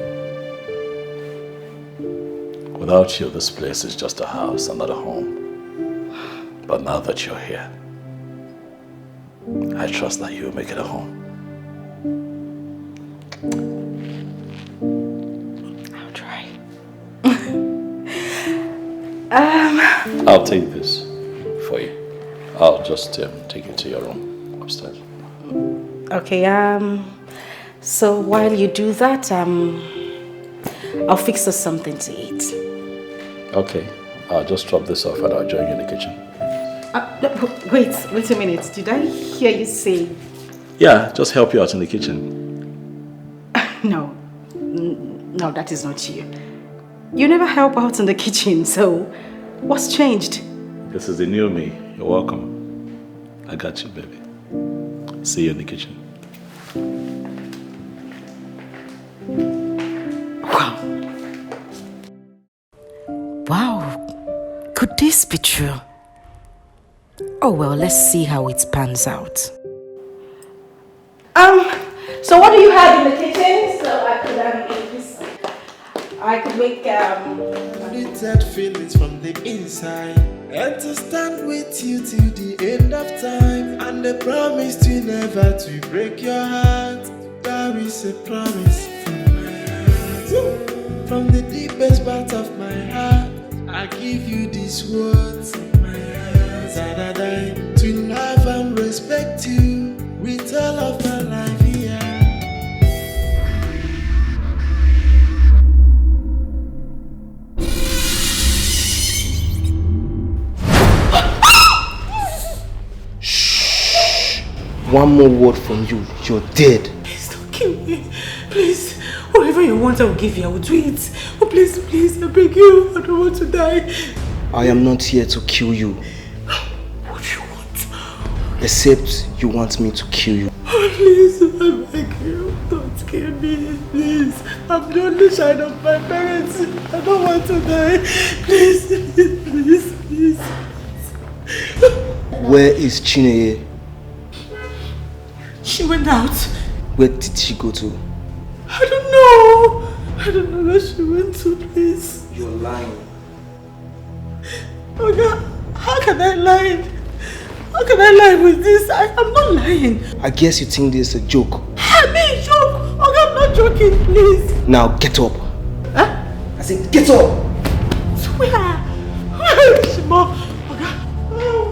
Without you, this place is just a house and not a home. But now that you're here, I trust that you'll make it a home. I'll try. I'll take this for you. I'll just take it to your room upstairs. Okay, so while you do that, I'll fix us something to eat. Okay, I'll just drop this off and I'll join you in the kitchen. Wait a minute. Did I hear you say? Yeah, just help you out in the kitchen. No, that is not you. You never help out in the kitchen, so what's changed? This is the new me. You're welcome. I got you, baby. See you in the kitchen. Wow, could this be true? Oh well, let's see how it pans out. So what do you have in the kitchen? So I could make Unlimited feelings from the inside, and to stand with you till the end of time, and the promise to never to break your heart. There is a promise from my heart, from the deepest part of my heart. I give you these words from my heart, that I die to love and respect you with all of my life here. One more word from you, you're dead. Please don't kill me. Please, whatever you want, I will give you. I will do it. Oh, please, please, I beg you. I don't want to die. I am not here to kill you. What do you want? Except you want me to kill you. Oh, please, I beg you. Don't kill me, please. I I'm the only child of my parents. I don't want to die. Please, please, please. Where is Chineye? She went out. Where did she go to? I don't know. I don't know where she went to, please. You're lying. Oh God, how can I lie? How can I lie with this? I'm not lying. I guess you think this is a joke. I mean, joke. Oh God, I'm not joking, please. Now get up. Huh? I said get up. Where? Where is she, Mom? Oh God. Oh,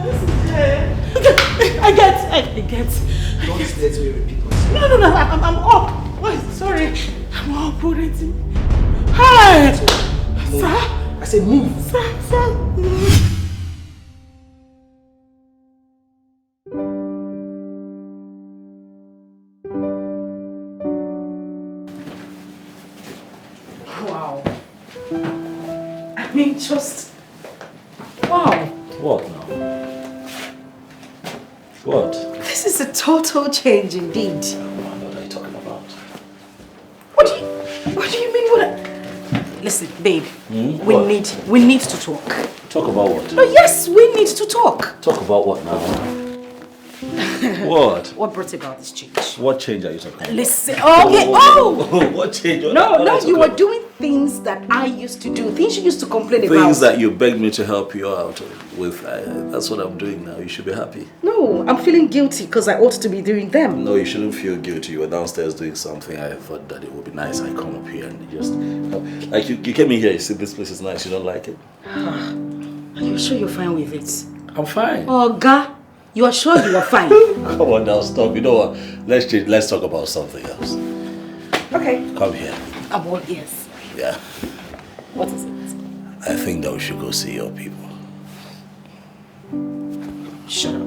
this is here. I get. Don't let me repeat myself. No, I'm up. Wait, sorry. I'm up already. Hi! Move. Sir? I said move. Sir. Wow. I mean, just... Wow. What now? What? This is a total change indeed. What are you talking about? What do you mean? Listen, babe. We need to talk. Talk about what? Oh yes, we need to talk. Talk about what now? What? What brought about this change? What change are you talking about? Listen. Okay. Oh. What change? No, you were doing things that I used to do. Things you used to complain about. Things that you begged me to help you out with. That's what I'm doing now. You should be happy. No, I'm feeling guilty because I ought to be doing them. No, you shouldn't feel guilty. You were downstairs doing something. I thought that it would be nice. I come up here and just... Like, you came in here, you see this place is nice. You don't like it? Are you sure you're fine with it? I'm fine. Oh, God. You are sure you are fine? Come on now, stop. You know what? Let's talk about something else. Okay. Come here. I'm all ears. Yeah. What is it? I think that we should go see your people. Shut up.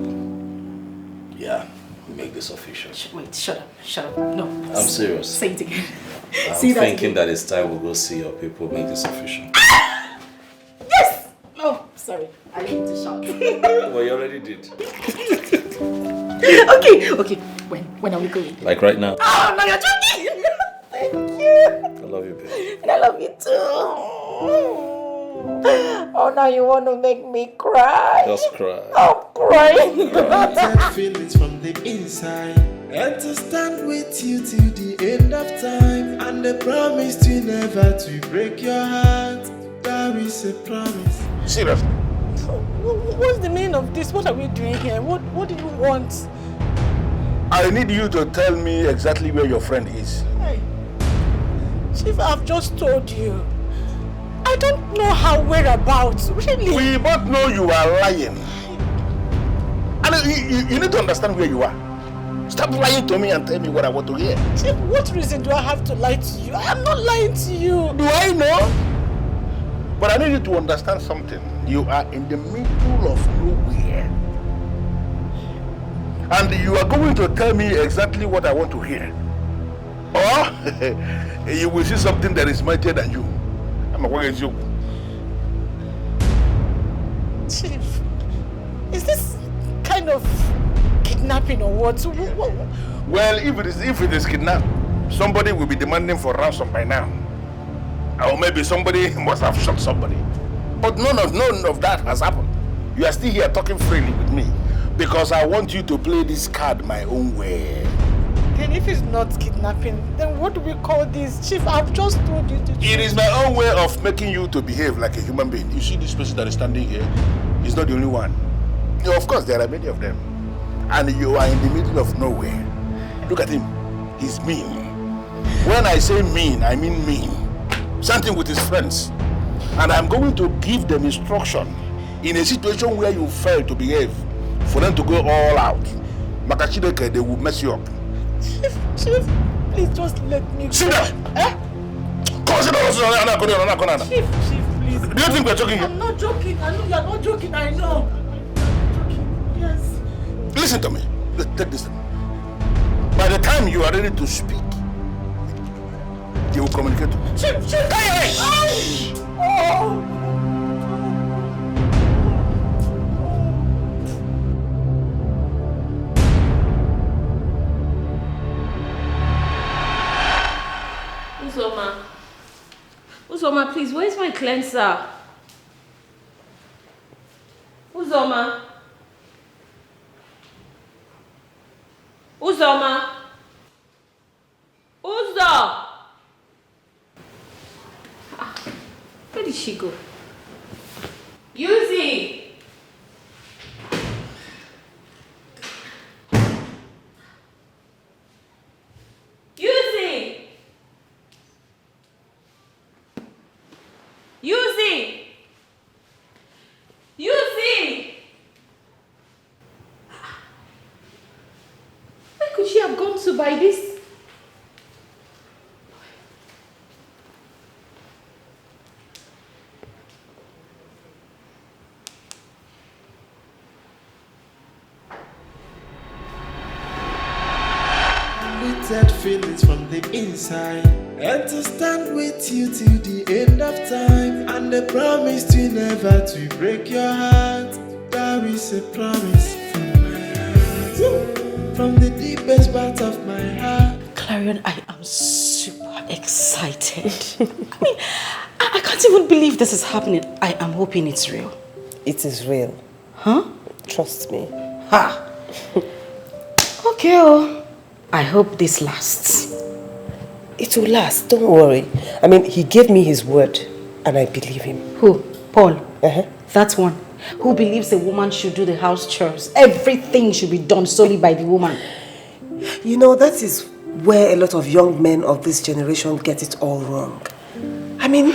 Yeah. Make this official. Wait, shut up. No. I'm serious. Say it again. I'm Say that thinking again. that it's time we go see your people. Make this official. Yes! Oh, sorry. I need to shout. Well, you already did. Okay. When are we going? Like right now. Oh, no, you're joking! Thank you. I love you, babe. And I love you too. Oh, now you want to make me cry? Just cry. I'm crying. Wanted feelings from the inside, and to stand with you till the end of time, and the promise to never to break your heart. That is a promise. Seriously? What's the meaning of this? What are we doing here? What do you want? I need you to tell me exactly where your friend is. Hey, Chief, I've just told you. I don't know her whereabouts, really. We both know you are lying. And you need to understand where you are. Stop lying to me and tell me what I want to hear. Chief, what reason do I have to lie to you? I'm not lying to you. Do I know? But I need you to understand something. You are in the middle of nowhere. And you are going to tell me exactly what I want to hear. Or you will see something that is mightier than you. I'm against you. Chief, is this kind of kidnapping or what? Well, if it is kidnapped, somebody will be demanding for ransom by now. Or maybe somebody must have shot somebody. But none of that has happened. You are still here talking freely with me because I want you to play this card my own way. Then if it's not kidnapping, then what do we call this? Chief, I've just told you to... It is my own way of making you to behave like a human being. You see this person that is standing here? He's not the only one. Of course, there are many of them. And you are in the middle of nowhere. Look at him. He's mean. When I say mean, I mean mean. Something with his friends. And I'm going to give them instruction in a situation where you fail to behave for them to go all out. Makachideke, they will mess you up. Chief, please just let me go. Sit down! Eh? Chief, please. Do you think we're joking here? I'm not joking. I know you're not joking. I know. I'm not joking. Yes. Listen to me. Take this. By the time you are ready to speak, they will communicate to me. Chief! Hey! Oh! Uzoma, please, where's my cleanser? Uzoma? Uzoma? Uzo! Where did she go? Yuzi! Yuzi! Yuzi! Yuzi! Where could she have gone to by this? Limited feelings from the inside, and to stand with you till the end of time, and the promise to never to break your heart. There is a promise from my heart, from the deepest part of my heart. Clarion, I am super excited. I mean, I can't even believe this is happening. I am hoping it's real. It is real. Huh? Trust me. Ha! Okay, oh. I hope this lasts. It will last, don't worry. I mean, he gave me his word, and I believe him. Who? Paul? That one. Who believes a woman should do the house chores. Everything should be done solely by the woman. You know, that is where a lot of young men of this generation get it all wrong. I mean,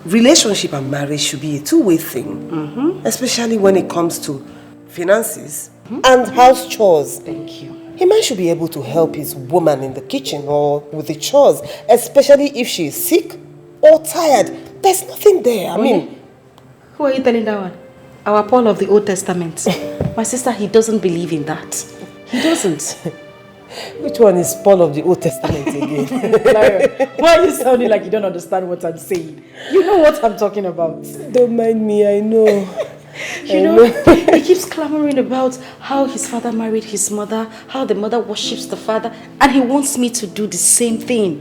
relationship and marriage should be a two-way thing. Especially when it comes to finances and house chores. Thank you. A man should be able to help his woman in the kitchen or with the chores, especially if she is sick or tired. There's nothing there. I mean... Who are you telling that one? Our Paul of the Old Testament. My sister, he doesn't believe in that. He doesn't. Which one is Paul of the Old Testament again? Clara, why are you sounding like you don't understand what I'm saying? You know what I'm talking about. Don't mind me, I know. You know, he keeps clamoring about how his father married his mother, how the mother worships the father, and he wants me to do the same thing.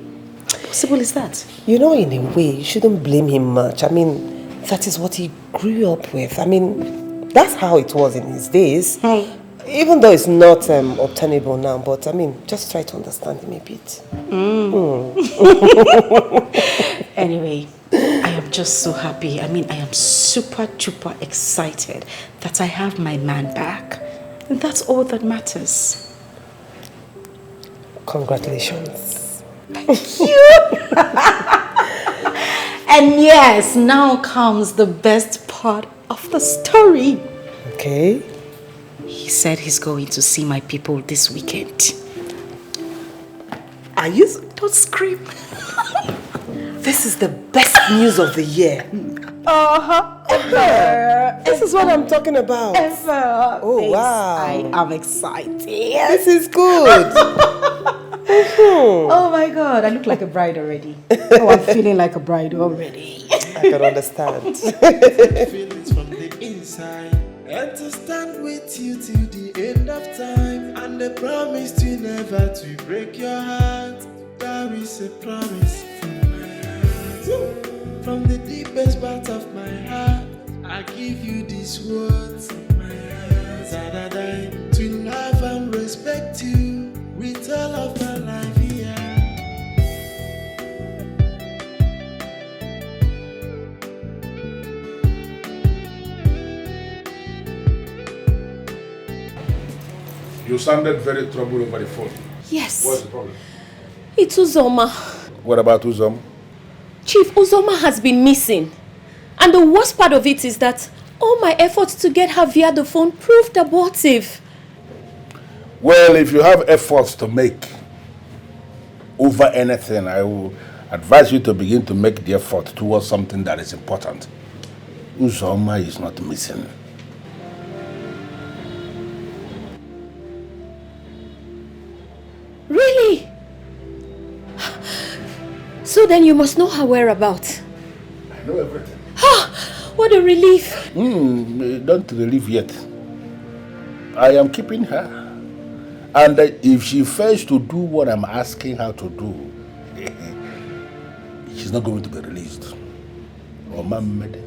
How possible is that? You know, in a way, you shouldn't blame him much. I mean, that is what he grew up with. I mean, that's how it was in his days. Even though it's not obtainable now, but I mean, just try to understand him a bit. Anyway, I am just so happy. I mean, I am super duper excited that I have my man back. And that's all that matters. Congratulations. Thank you. And yes, now comes the best part of the story. Okay. He said he's going to see my people this weekend. Are you? Don't scream. This is the best news of the year. Ever. This is what I'm talking about. Ever. Oh, Thanks. wow. I am excited. This is good. Oh my God, I look like a bride already. Oh, I'm feeling like a bride already. I can understand. Feelings from the inside, and to stand with you till the end of time, and the promise to never to break your heart. There is a promise from my heart, from the deepest part of my heart. I give you these words of my heart, that I die to love and respect you with all of my life here. You sounded very troubled over the phone. Yes. What's the problem? It's Uzoma. What about Uzom? Chief, Uzoma has been missing. And the worst part of it is that all my efforts to get her via the phone proved abortive. Well, if you have efforts to make over anything, I will advise you to begin to make the effort towards something that is important. Uzoma is not missing. Really? So then you must know her whereabouts. I know everything. What a relief. Don't relieve yet. I am keeping her. And if she fails to do what I'm asking her to do, she's not going to be released. Or Mamede.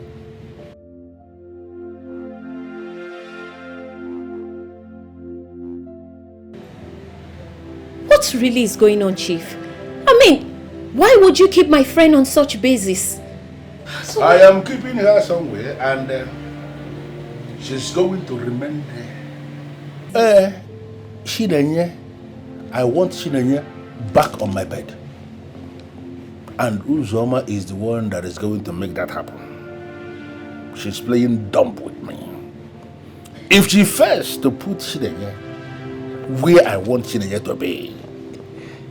What really is going on, Chief? I mean, why would you keep my friend on such basis? So I am keeping her somewhere and she's going to remain there. Chinenye, I want Chinenye back on my bed. And Uzoma is the one that is going to make that happen. She's playing dumb with me. If she fails to put Chinenye where I want Chinenye to be,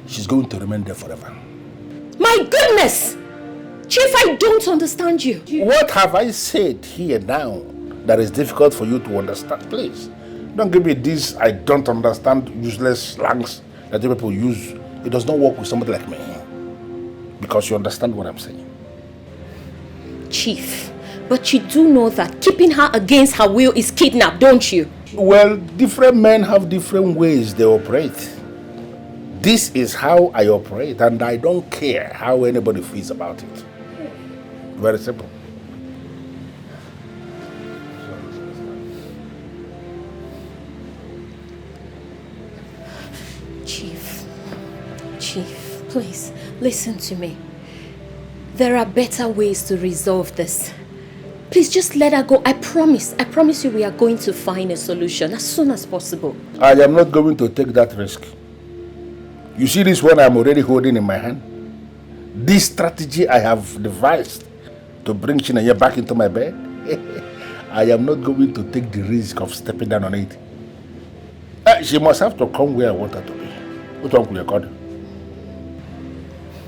she's going to remain there forever. My goodness! Chief, I don't understand you. What have I said here now that is difficult for you to understand? Please, don't give me this I don't understand useless slangs that you people use. It does not work with somebody like me. Because you understand what I'm saying. Chief, but you do know that keeping her against her will is kidnap, don't you? Well, different men have different ways they operate. This is how I operate, and I don't care how anybody feels about it. Very simple. Chief, please, listen to me. There are better ways to resolve this. Please just let her go. I promise you we are going to find a solution as soon as possible. I am not going to take that risk. You see this one I'm already holding in my hand? This strategy I have devised to bring Chinenye back into my bed, I am not going to take the risk of stepping down on it. She must have to come where I want her to be. What uncle you called?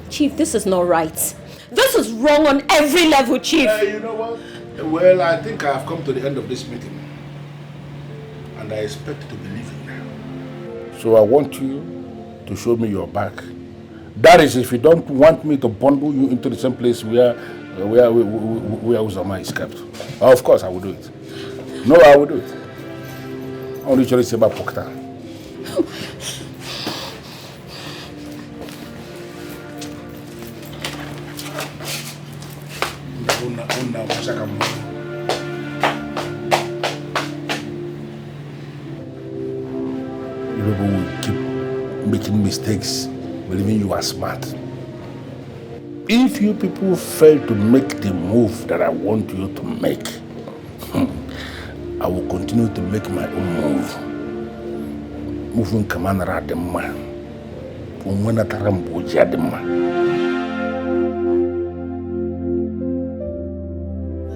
Chief, this is not right. This is wrong on every level, Chief. You know what? Well, I think I have come to the end of this meeting. And I expect to be leaving now. So I want you to show me your back. That is if you don't want me to bundle you into the same place where Uzoma is kept. Of course I will do it. No, I will do it. Only literally say about Pokta. You people will keep making mistakes, believing you are smart. If you people fail to make the move that I want you to make, I will continue to make my own move. Moving commander at the man.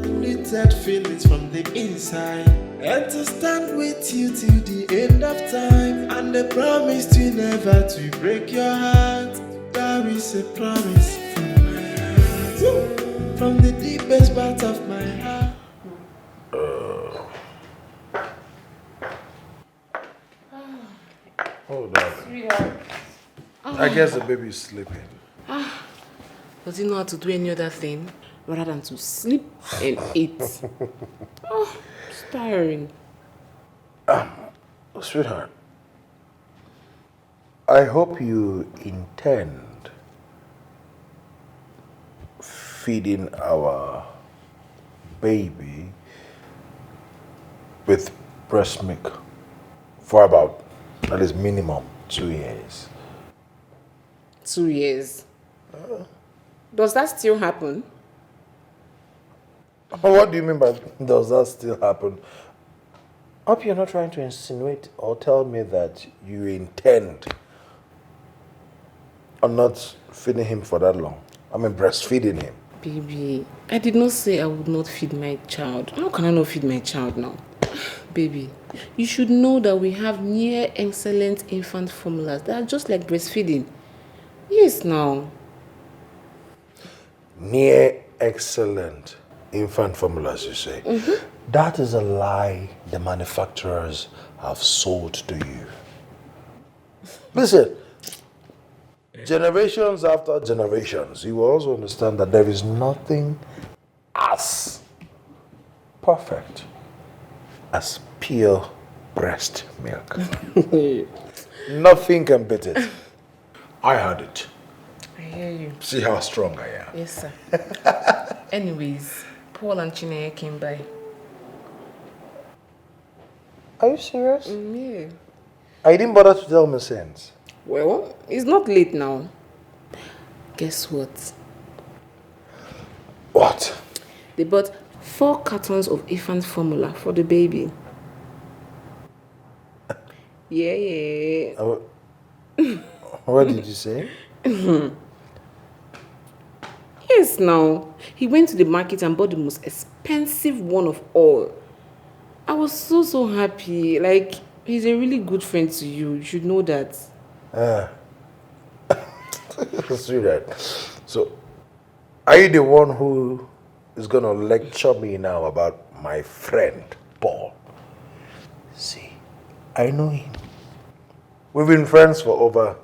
Unlimited feelings from the inside, and to stand with you till the end of time, and the promise to never to break your heart. That is a promise from my heart, from the deepest part of my heart. Hold on. Sweetheart. I guess the baby is sleeping. Does he know how to do any other thing rather than to sleep and eat? It's tiring. Sweetheart, I hope you intend feeding our baby with breast milk for about at least minimum 2 years. 2 years? Does that still happen? What do you mean by does that still happen? Hope you're not trying to insinuate or tell me that you intend on not feeding him for that long. I mean breastfeeding him. Baby, I did not say I would not feed my child. How can I not feed my child now? Baby, you should know that we have near excellent infant formulas that are just like breastfeeding. Yes, now. Near excellent infant formulas, you say? Mm-hmm. That is a lie the manufacturers have sold to you. Listen, generations after generations, you will also understand that there is nothing as perfect as pure breast milk. Nothing can beat it. I had it. I hear you. See how strong I am. Yes, sir. Anyways, Paul and Chineye came by. Are you serious? Yeah. I didn't bother to tell me since. Well, it's not late now. Guess what? What? They bought 4 cartons of infant formula for the baby. Yeah. What did you say? Yes, now. He went to the market and bought the most expensive one of all. I was so happy. Like, he's a really good friend to you. You should know that. Sweetheart. So, are you the one who is going to lecture me now about my friend, Paul? See, I know him. We've been friends for over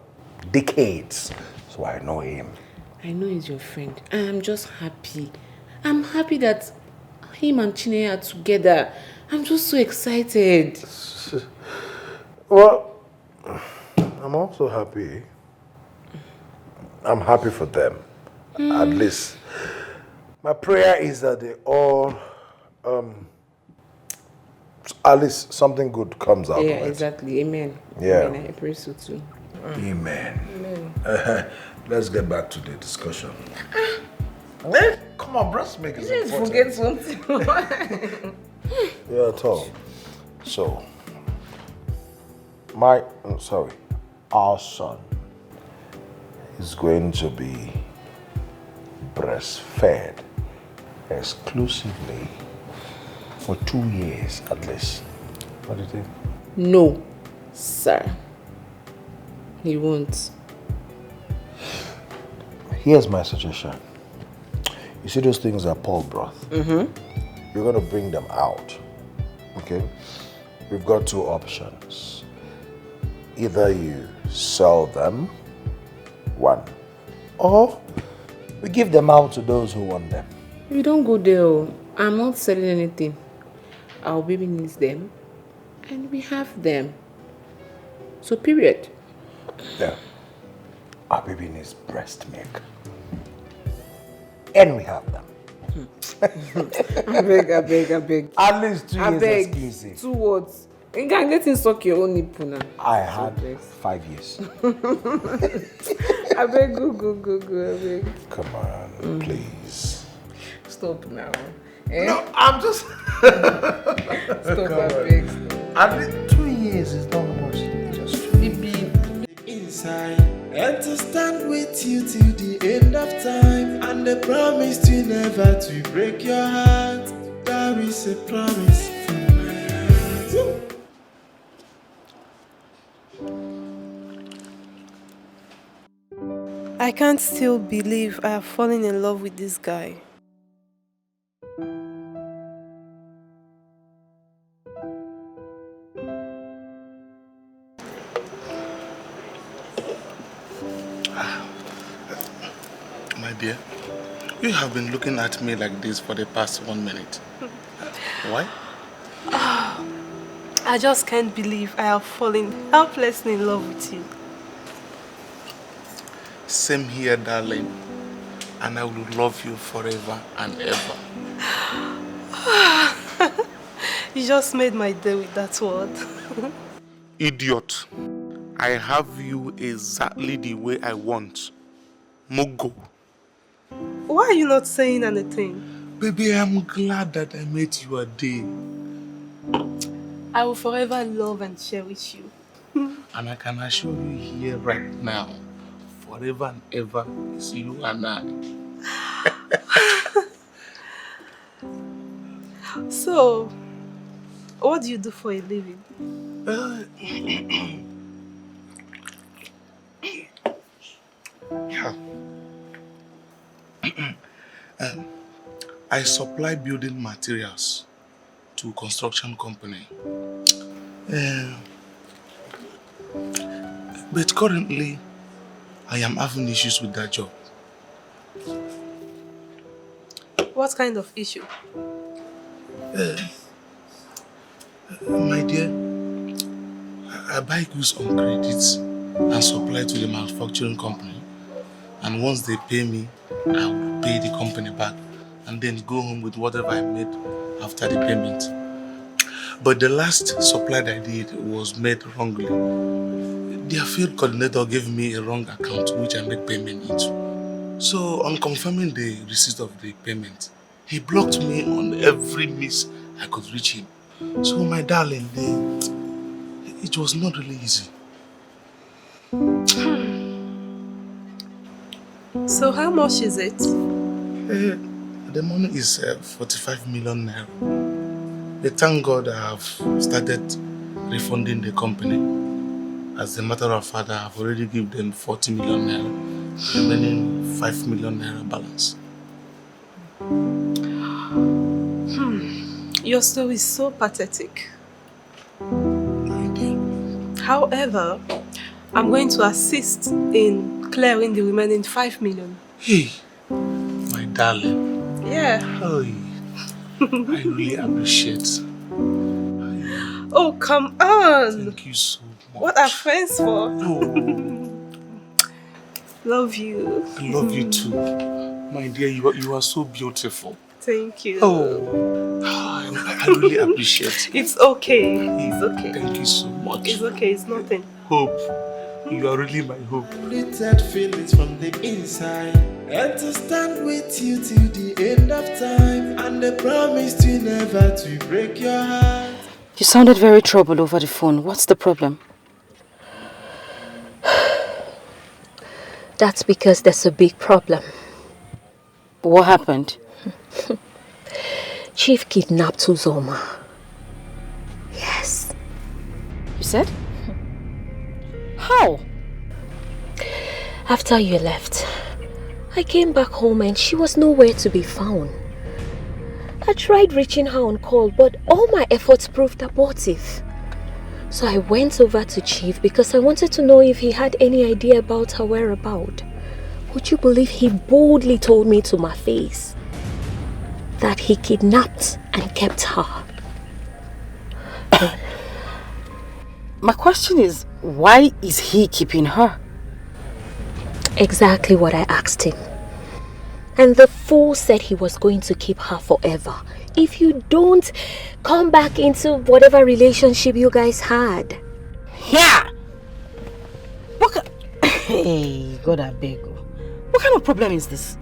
decades, so I know him. I know he's your friend. And I'm just happy. I'm happy that him and Chineye are together. I'm just so excited. Well, I'm also happy. I'm happy for them. At least. My prayer is that they all, at least something good comes out of it. Exactly. Amen. Yeah. Amen. I pray so too. Amen. Amen. Let's get back to the discussion. Come on, breastmaking is Let's important. forget something. Yeah, at all. So, our son is going to be breastfed exclusively for 2 years at least. What do you think? No, sir. He won't. Here's my suggestion. You see those things that Paul brought? You're going to bring them out. Okay? We've got 2 options. Either you sell them, 1, or we give them out to those who want them. You don't go there. I'm not selling anything. Our baby needs them, and we have them. So, period. Yeah. Our baby needs breast milk. And we have them. I beg. At least 2 years exclusive. 2 words. You can get in suck your own nipple now. I had 5 years. I beg, go, I beg. Come on, please. Stop now. No, I'm just... Stop, I beg. At least 2 years is not much. Just inside and to stand with you till the end of time, and the promise to never to break your heart. That is a promise from my heart. I can't still believe I have fallen in love with this guy. My dear, you have been looking at me like this for the past 1 minute. Why? I just can't believe I have fallen helplessly in love with you. Same here, darling. And I will love you forever and ever. You just made my day with that word. Idiot. I have you exactly the way I want. Mogo. Why are you not saying anything? Baby, I'm glad that I met you a day. I will forever love and cherish you. And I can assure you here right now, forever and ever is you and I. So, what do you do for a living? I supply building materials to a construction company. But currently, I am having issues with that job. What kind of issue? My dear, I buy goods on credits and supply to the manufacturing company. And once they pay me, I will pay the company back and then go home with whatever I made after the payment. But the last supply that I did was made wrongly. Their field coordinator gave me a wrong account which I made payment into. So on confirming the receipt of the payment, he blocked me on every means I could reach him. So my darling, it was not really easy. So how much is it? The money is 45 million naira. But thank God I have started refunding the company. As a matter of fact, I have already given them 40 million naira, remaining 5 million naira balance. Your story is so pathetic. However, I'm going to assist in clearing the remaining 5 million. Hey, my darling. Yeah. Hey, I really appreciate. Oh, come on. Thank you so much. What are friends for? Oh. Love you. I love you too. My dear, you are so beautiful. Thank you. Oh, I really appreciate it. It's okay. It's okay. Thank you so much. It's okay. It's nothing. Hope. You are really my hope. Little feelings from the inside, and to stand with you till the end of time, and the promise to never to break your heart. You sounded very troubled over the phone. What's the problem? That's because there's a big problem. What happened? Chief kidnapped Uzoma. Yes. You said? How? After you left, I came back home and she was nowhere to be found. I tried reaching her on call, but all my efforts proved abortive. So I went over to Chief because I wanted to know if he had any idea about her whereabouts. Would you believe he boldly told me to my face that he kidnapped and kept her? My question is, why is he keeping her? Exactly what I asked him. And the fool said he was going to keep her forever if you don't come back into whatever relationship you guys had. Yeah! Hey, God I beg you. What kind of problem is this?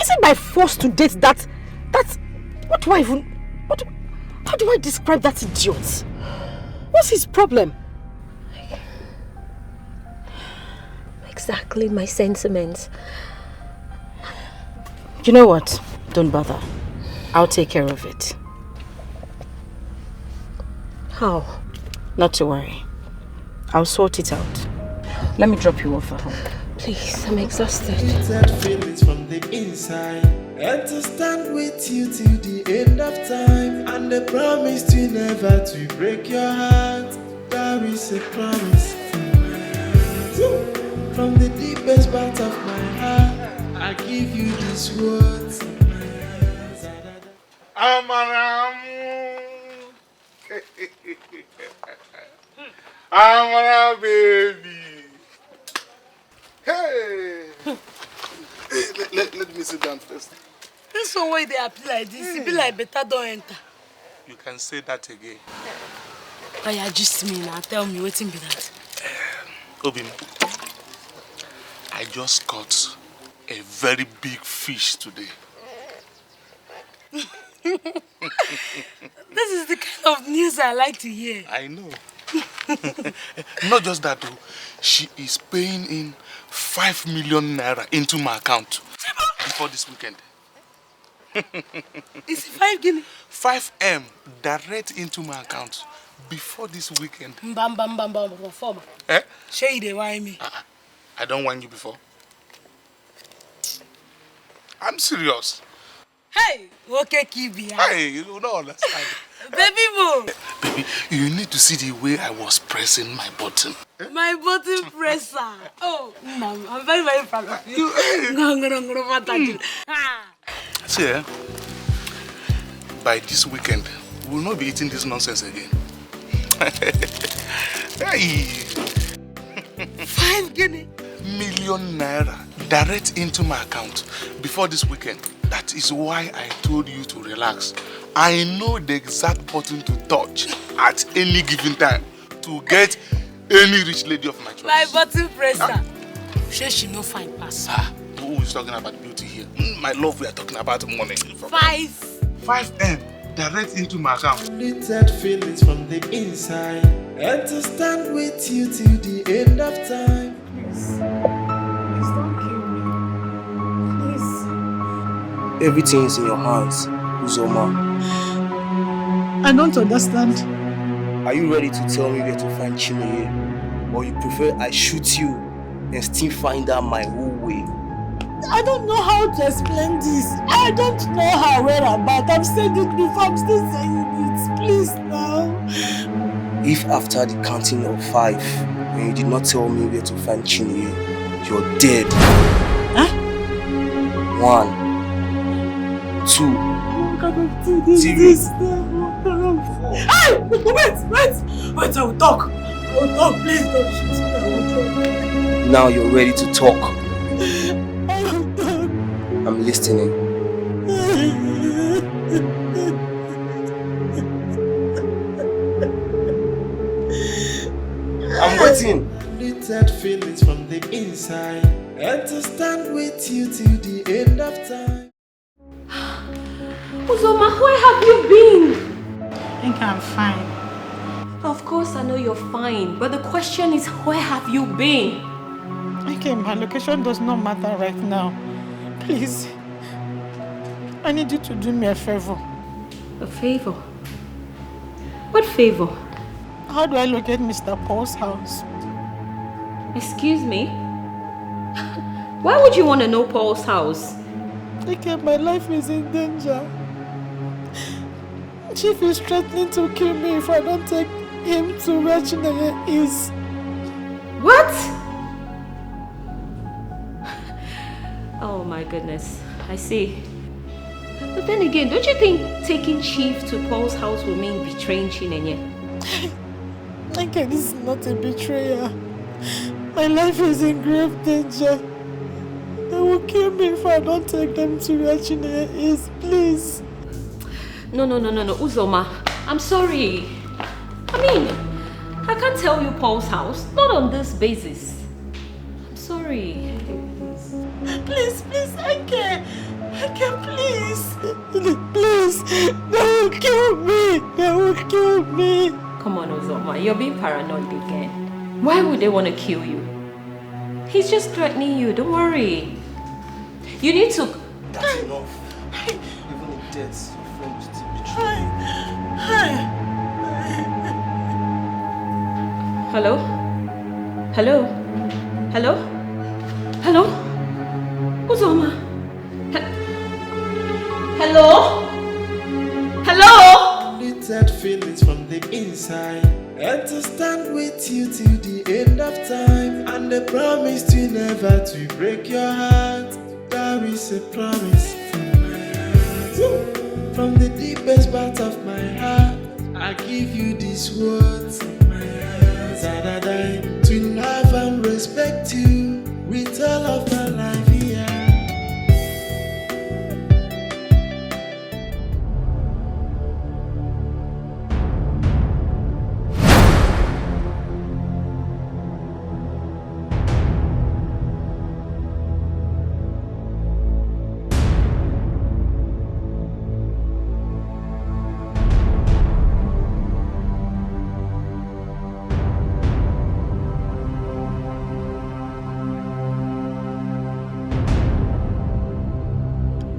Is it by force to date that... What do I even... How do I describe that idiot? What's his problem? Exactly my sentiments. You know what? Don't bother. I'll take care of it. How? Not to worry. I'll sort it out. Let me drop you off at home. Please, I'm exhausted. Little feelings from the inside, and to stand with you till the end of time, and the promise to never to break your heart. There is a promise from the deepest part of my heart. I give you these words. Amaramu. Amara baby. Hey. Let me sit down first. This one way they appear like this, it be like better don't enter. You can say that again. Why you just me now? Tell me waiting be that. Obim, I just caught a very big fish today. This is the kind of news I like to hear. I know. Not just that though, she is paying in 5 million naira into my account before this weekend. Is it 5 guinea? 5M direct into my account before this weekend. Bam bam bam bam form. Eh? Shay they whine me. I don't want you before. I'm serious. Hey, okay, Kibi. Hey, you don't understand. Baby boo. Baby, you need to see the way I was pressing my button. My button presser. Oh, no, I'm very, very proud of you. No. See, by this weekend, we will not be eating this nonsense again. Hey. 5 guinea. Million naira direct into my account before this weekend. That is why I told you to relax. I know the exact button to touch at any given time to get any rich lady of my choice. My button presser. She no fine pass. Who is talking about beauty here? My love, we are talking about money. 5M. Direct into my account. Little feelings from the inside, and to stand with you till the end of time. Please don't kill me. Please. Everything is in your hands, Uzoma. I don't understand. Are you ready to tell me where to find Chineye? Or you prefer I shoot you and still find out my whole way? I don't know how to explain this. I don't know how whereabout. I've said it before, I'm still saying it. Please now. If after the counting of 5 and you did not tell me where to find Chineye, you're dead. Huh? 1, 2, I'm gonna do this. Hey! Wait, I will talk. Please don't shoot me. I will talk. now you're ready to talk. I'm listening. I'm waiting. Little feelings from the inside, and to stand with you till the end of time. Uzoma, where have you been? I think I'm fine. Of course I know you're fine, but the question is, where have you been? Okay, my location does not matter right now. Please, I need you to do me a favor. A favor? What favor? How do I locate Mr. Paul's house? Excuse me? Why would you want to know Paul's house? Okay, my life is in danger. Chief is threatening to kill me if I don't take him to where Chineye is. What? Oh my goodness, I see. But then again, don't you think taking Chief to Paul's house will mean betraying Chineye? Okay, this is not a betrayal. My life is in grave danger. They will kill me if I don't take them to where Chineye is, please. No, Uzoma, I'm sorry. I mean, I can't tell you Paul's house, not on this basis. I'm sorry. Please, I can't, please. Please, they will kill me. Come on, Uzoma, you're being paranoid again. Why would they want to kill you? He's just threatening you, don't worry. You need to... That's enough. Even in death, your friend will still betray you. Hello? Uzoma? Hello? Little feelings from the inside, and to stand with you till the end of time, and the promise to never to break your heart. That is a promise from my heart. From the deepest part of my heart, I give you these words from my heart. That I die to love and respect you with all of my life here.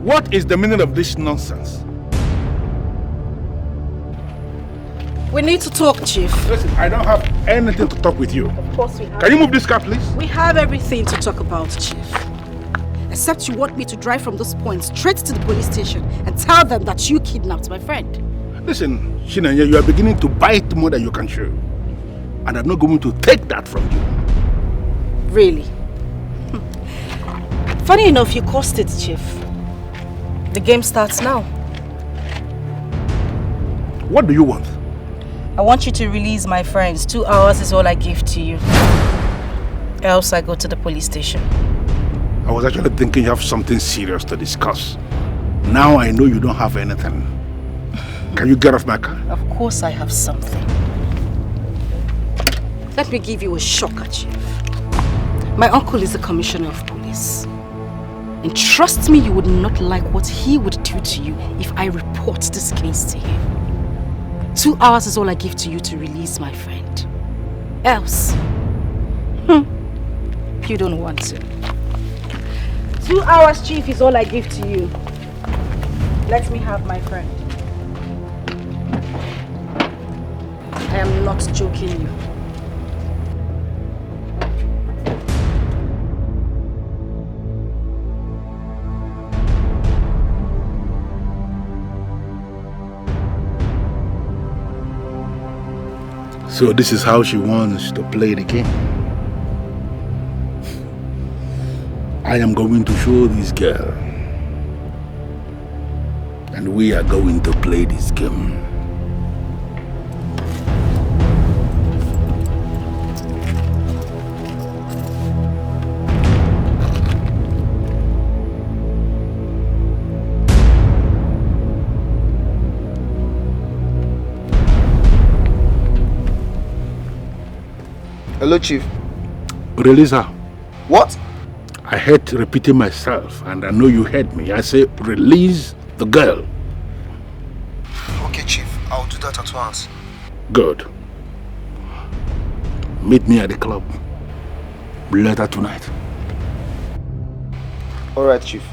What is the meaning of this nonsense? We need to talk, Chief. Listen, I don't have anything to talk with you. Of course we have. Can you move this car, please? We have everything to talk about, Chief. Except you want me to drive from this point straight to the police station and tell them that you kidnapped my friend. Listen, Chineye, you are beginning to bite more than you can chew. And I'm not going to take that from you. Really? Funny enough, you caused it, Chief. The game starts now. What do you want? I want you to release my friends. 2 hours is all I give to you. Else I go to the police station. I was actually thinking you have something serious to discuss. Now I know you don't have anything. Can you get off my car? Of course I have something. Let me give you a shocker, Chief. My uncle is the commissioner of police. And trust me, you would not like what he would do to you if I report this case to him. 2 hours is all I give to you to release my friend. Else, you don't want to. 2 hours, Chief, is all I give to you. Let me have my friend. I am not joking you. So this is how she wants to play the game. I am going to show this girl. And we are going to play this game. Hello, Chief. Release her. What? I hate repeating myself, and I know you heard me. I say, release the girl. Okay, Chief. I'll do that at once. Good. Meet me at the club later tonight. All right, Chief.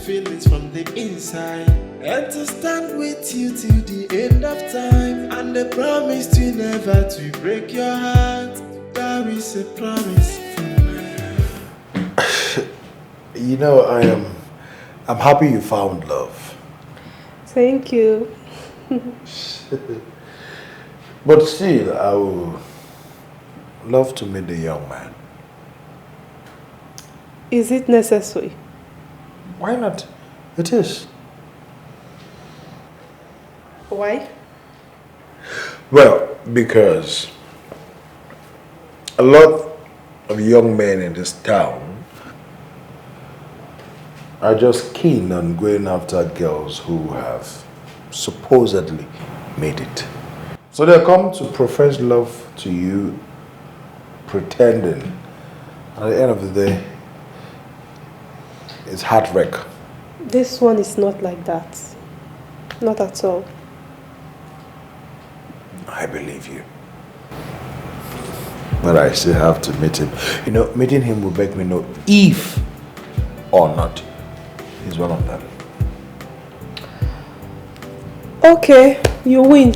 Feelings from the inside, and to stand with you till the end of time, and the promise to never to break your heart. That is a promise from my heart. You know, I'm happy you found love. Thank you. But still, I would love to meet the young man. Is it necessary? Why not? It is. Why? Well, because a lot of young men in this town are just keen on going after girls who have supposedly made it. So they come to profess love to you, pretending. And at the end of the day, it's heartbreak. This one is not like that. Not at all. I believe you. But I still have to meet him. You know, meeting him will make me know if or not he's one of them. Okay, you win.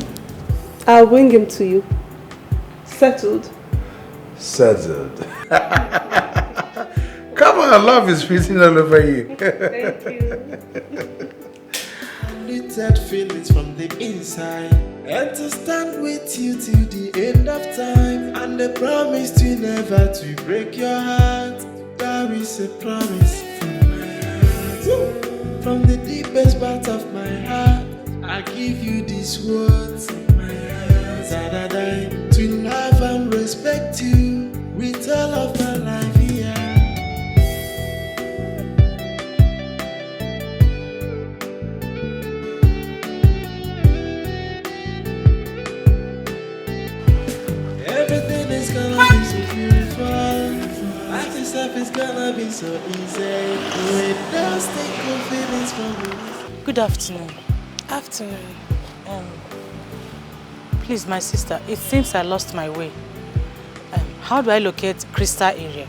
I'll bring him to you. Settled? Settled. Come on, love is fitting all over you. Thank you. Unlimited feelings from the inside, and to stand with you till the end of time, and the promise to never to break your heart. That is a promise from my heart. From the deepest part of my heart, I give you these words in my heart. That I to love and respect you with all of my life here. Everything is gonna be so beautiful. Life itself is gonna be so easy. It does take confidence from me. Good afternoon. Afternoon. Please, my sister, it seems I lost my way. How do I locate Crystal area?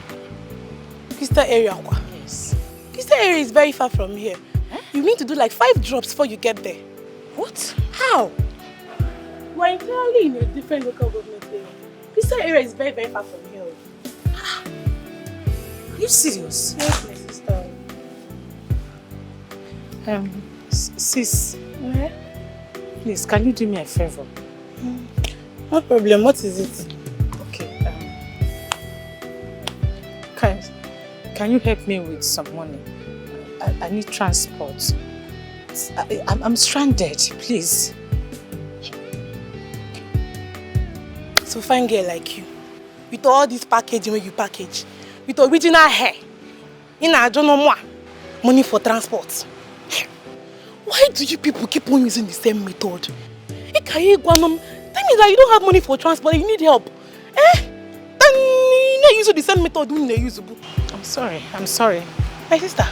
Crystal area? Yes. Crystal area is very far from here. You need to do like 5 drops before you get there. What? How? We're entirely in a different local government area. Crystal area is very, very far from here. Are you serious? Yes, my sister. Sis. Where? Please, can you do me a favor? No problem. What is it? Okay. Can you help me with some money? I need transport. I'm stranded, please. So fine girl like you, with all this packaging when you package, with original hair, I don't know more money for transport. Why do you people keep on using the same method? Tell me that you don't have money for transport, you need help. Then you use the same method when they use. I'm sorry. My sister,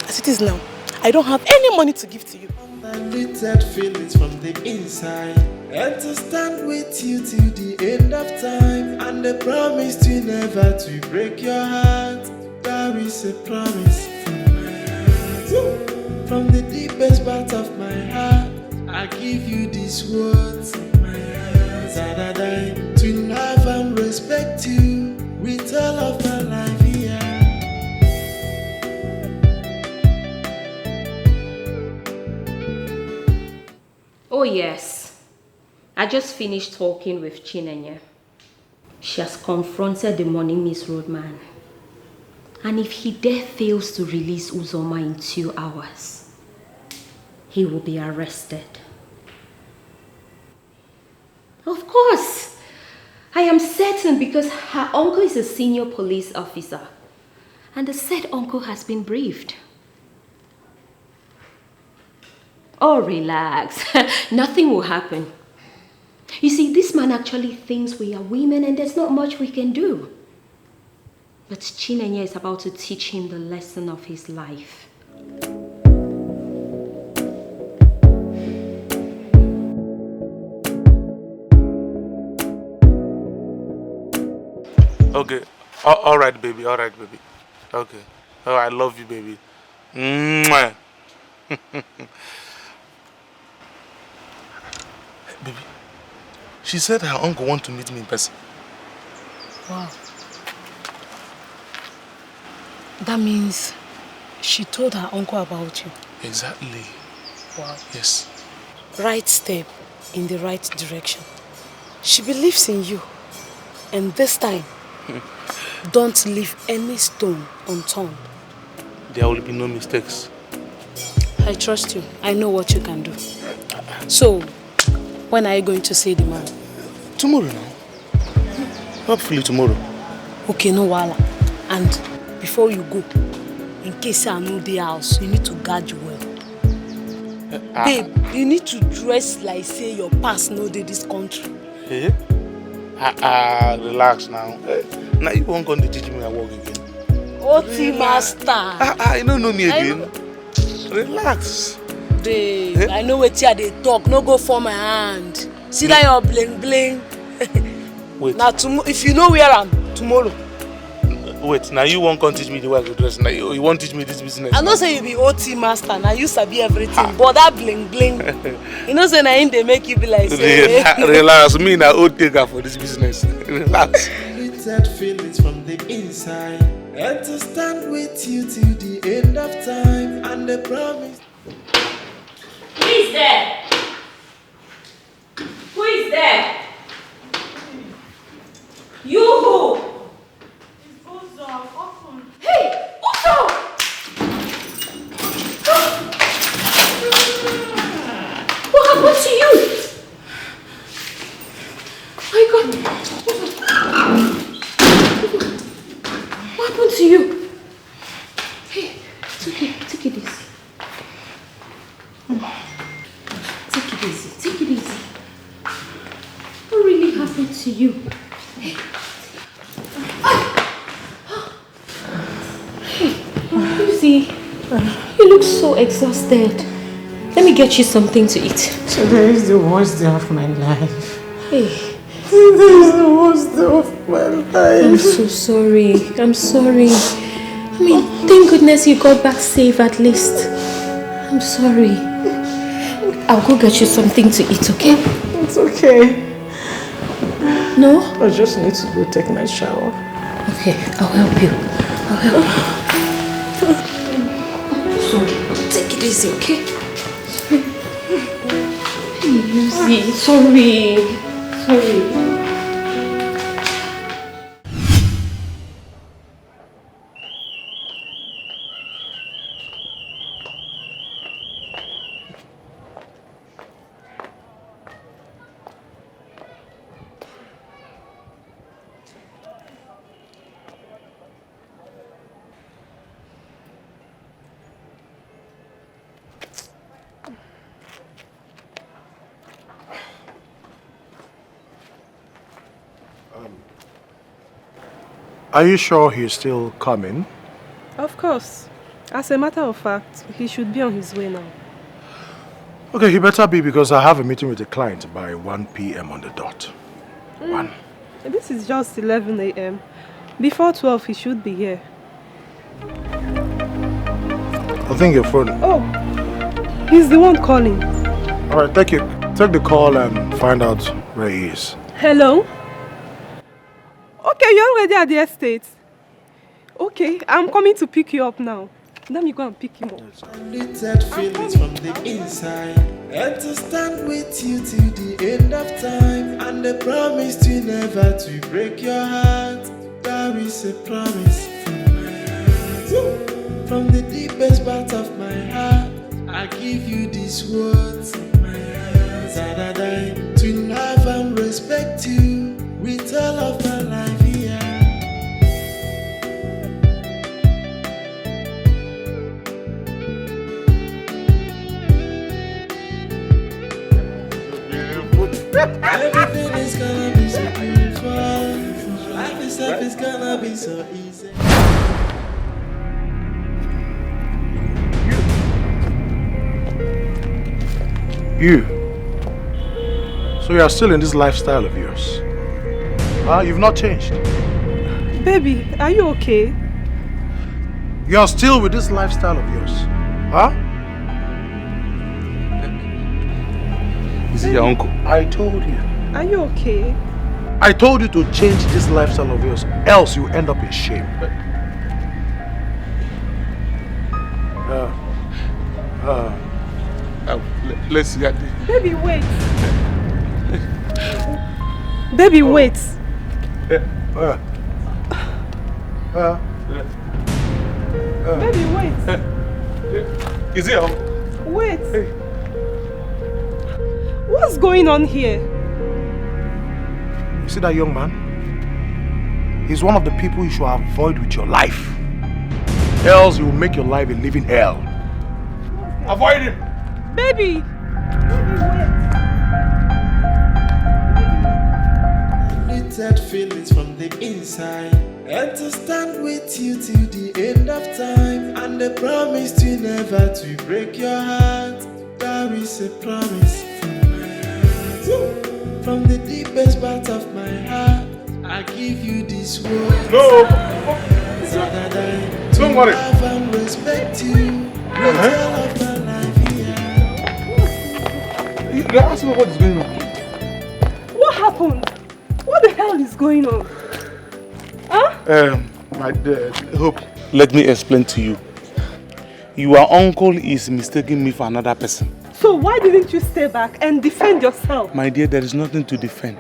as it is now, I don't have any money to give to you. Unlimited feelings from the inside, and to stand with you till the end of time, and the promise to never to break your heart. There is a promise from my heart. From the deepest part of my heart, I give you these words of my heart. That I die to love and respect you with all of my life here. Oh yes, I just finished talking with Chinenye. She has confronted the money misroad man. And if he dare fails to release Uzoma in 2 hours, he will be arrested. Of course, I am certain because her uncle is a senior police officer and the said uncle has been briefed. Oh, relax. Nothing will happen. You see, this man actually thinks we are women and there's not much we can do. But Chinenye is about to teach him the lesson of his life. Okay. All right, baby. Okay. Oh, I love you, baby. Mwah. Baby, she said her uncle wants to meet me in person. Wow. That means she told her uncle about you. Exactly. Wow. Yes. Right step in the right direction. She believes in you. And this time, don't leave any stone unturned. There will be no mistakes. I trust you. I know what you can do. So, when are you going to see the man? Tomorrow now. Hopefully tomorrow. Okay, no wala. And before you go, in case I know the house, you need to guard you well. Babe, you need to dress like say your past no dey this country. Eh? Relax now. Now you won't come to teach me how to walk again. OT master. You don't know me again. Relax. Babe, I know what they talk. No go for my hand. See that your bling bling. Wait. Now if you know where I'm tomorrow. Wait, now you won't come teach me the way I go dress. Now you won't teach me this business. I know say you be OT master. Now you sabi everything. But that bling bling. You know say now they make you be like say. Relax, me now old taker for this business. Relax. Limited feelings from the inside, and to stand with you till the end of time, and the promise. Who is there? Who is there? You who? Hey, Uzo! What happened to you? My God! What happened to you? Hey, it's okay. Take it easy. Take it easy. Take it easy. What really happened to you? Hey. Lucy, you look so exhausted. Let me get you something to eat. Today is the worst day of my life. Hey. Today is the worst day of my life. I'm so sorry. I'm sorry. I mean, thank goodness you got back safe at least. I'm sorry. I'll go get you something to eat, okay? It's okay. No? I just need to go take my shower. Okay, I'll help you. I'll help you. So, take it easy, okay? Lucy, sorry. Sorry. Are you sure he's still coming? Of course. As a matter of fact, he should be on his way now. Okay, he better be because I have a meeting with a client by 1 p.m. on the dot. 1. This is just 11 a.m. Before 12, he should be here. I think your phone. Oh, he's the one calling. Alright, take the call and find out where he is. Hello? Okay, you're already at the estate. Okay, I'm coming to pick you up now. Let me go and pick him up. Little feelings from the inside, and to stand with you till the end of time, and the promise to never to break your heart. There is a promise from my heart, from the deepest part of my heart. I give you these words from my heart, that I die to love and respect you with all of my life here. Everything is gonna be so beautiful. Life itself is gonna be so easy. You. So you are still in this lifestyle of yours? You've not changed. Baby, are you okay? You are still with this lifestyle of yours? Huh? Is it your uncle? I told you. Are you okay? I told you to change this lifestyle of yours, else you end up in shame. Let's see that. Baby, wait. Baby, wait. Baby, wait. Is it your uncle? Wait. What's going on here? You see that young man? He's one of the people you should avoid with your life. Else you will make your life a living hell. Avoid him! Baby! Little feelings from the inside, and to stand with you till the end of time, and the promise to never to break your heart. There is a promise from my heart, from the deepest part of my heart. I give you this word. No! That I Don't worry. love and respect you with all of my life here. You ask me what is going on. What happened? What the hell is going on? Huh? My Hope, let me explain to you. Your uncle is mistaking me for another person. So why didn't you stay back and defend yourself? My dear, there is nothing to defend.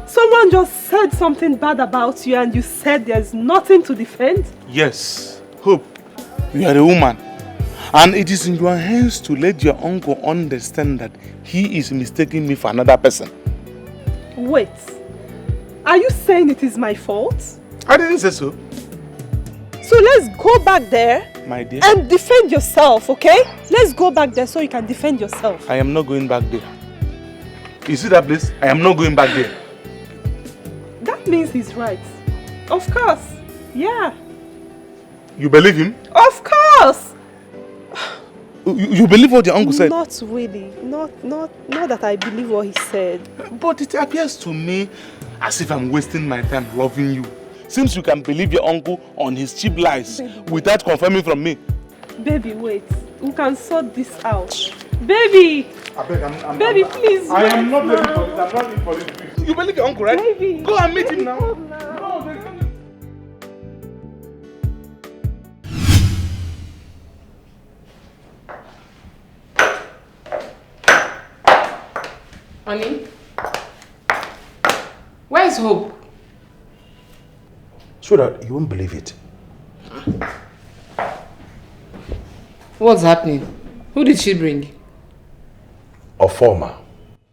Someone just said something bad about you and you said there's nothing to defend? Yes. Hope, you are a woman. And it is in your hands to let your uncle understand that he is mistaking me for another person. Wait. Are you saying it is my fault? I didn't say so. So let's go back there, my dear, and defend yourself, okay? Let's go back there so you can defend yourself. I am not going back there. You see that place? I am not going back there. That means he's right. Of course. Yeah. You believe him? Of course. You believe what your uncle said? Not really. Not that I believe what he said. But it appears to me as if I'm wasting my time loving you. Since you can believe your uncle on his cheap lies without confirming from me. Baby, wait. We can sort this out. Baby! Baby, please. I am not ready for this. I'm not ready for this. You believe your uncle, right? Baby. Go and meet him now. No, Honey? Where is Hope? Sweetheart, you won't believe it. What's happening? Who did she bring? Orphan.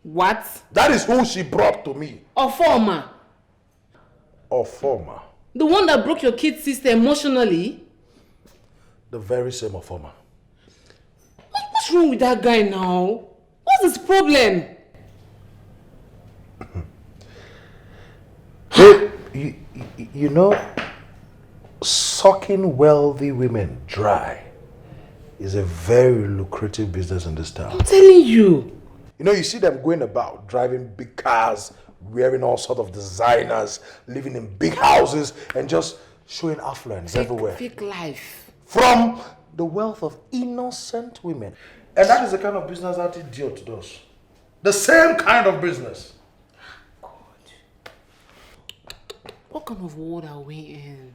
What? That is who she brought to me. Orphan. Orphan. The one that broke your kid's sister emotionally? The very same Orphan. What's wrong with that guy now? What's his problem? You know, sucking wealthy women dry is a very lucrative business in this town. I'm telling you. You know, you see them going about, driving big cars, wearing all sorts of designers, living in big houses, and just showing affluence everywhere. Fake life. From the wealth of innocent women. And that is the kind of business that idiot does. The same kind of business. What kind of world are we in?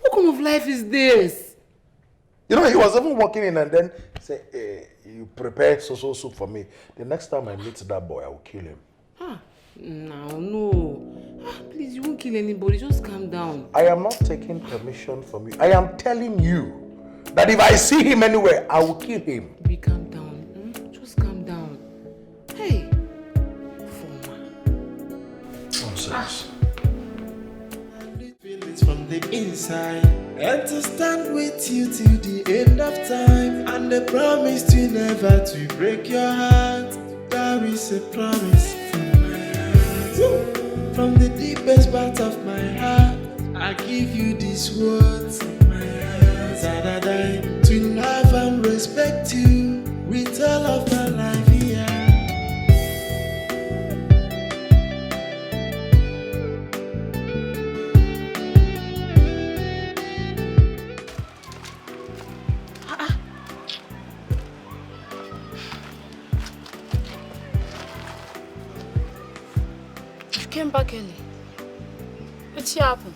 What kind of life is this? You know, he was even walking in and then say, hey, you prepare so soup for me. The next time I meet that boy, I will kill him. No. Please, you won't kill anybody. Just calm down. I am not taking permission from you. I am telling you that if I see him anywhere, I will kill him. Baby, calm down. Just calm down. Hey. Nonsense. Feelings from the inside, and to stand with you till the end of time, and the promise to never to break your heart. That is a promise from my heart. From the deepest part of my heart, I give you these words in my heart. To love and respect you with all of my life here. Came back early. What's happened?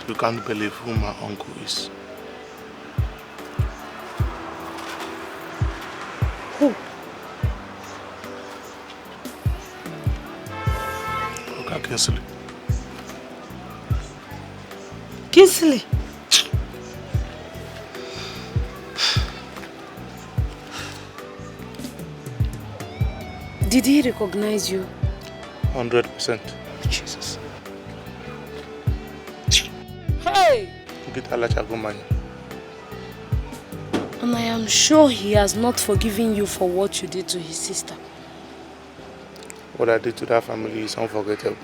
You can't believe who my uncle is. Who? Look at Kinsley. Kinsley? Did he recognize you? 100%. Jesus. Hey! And I am sure he has not forgiven you for what you did to his sister. What I did to that family is unforgettable.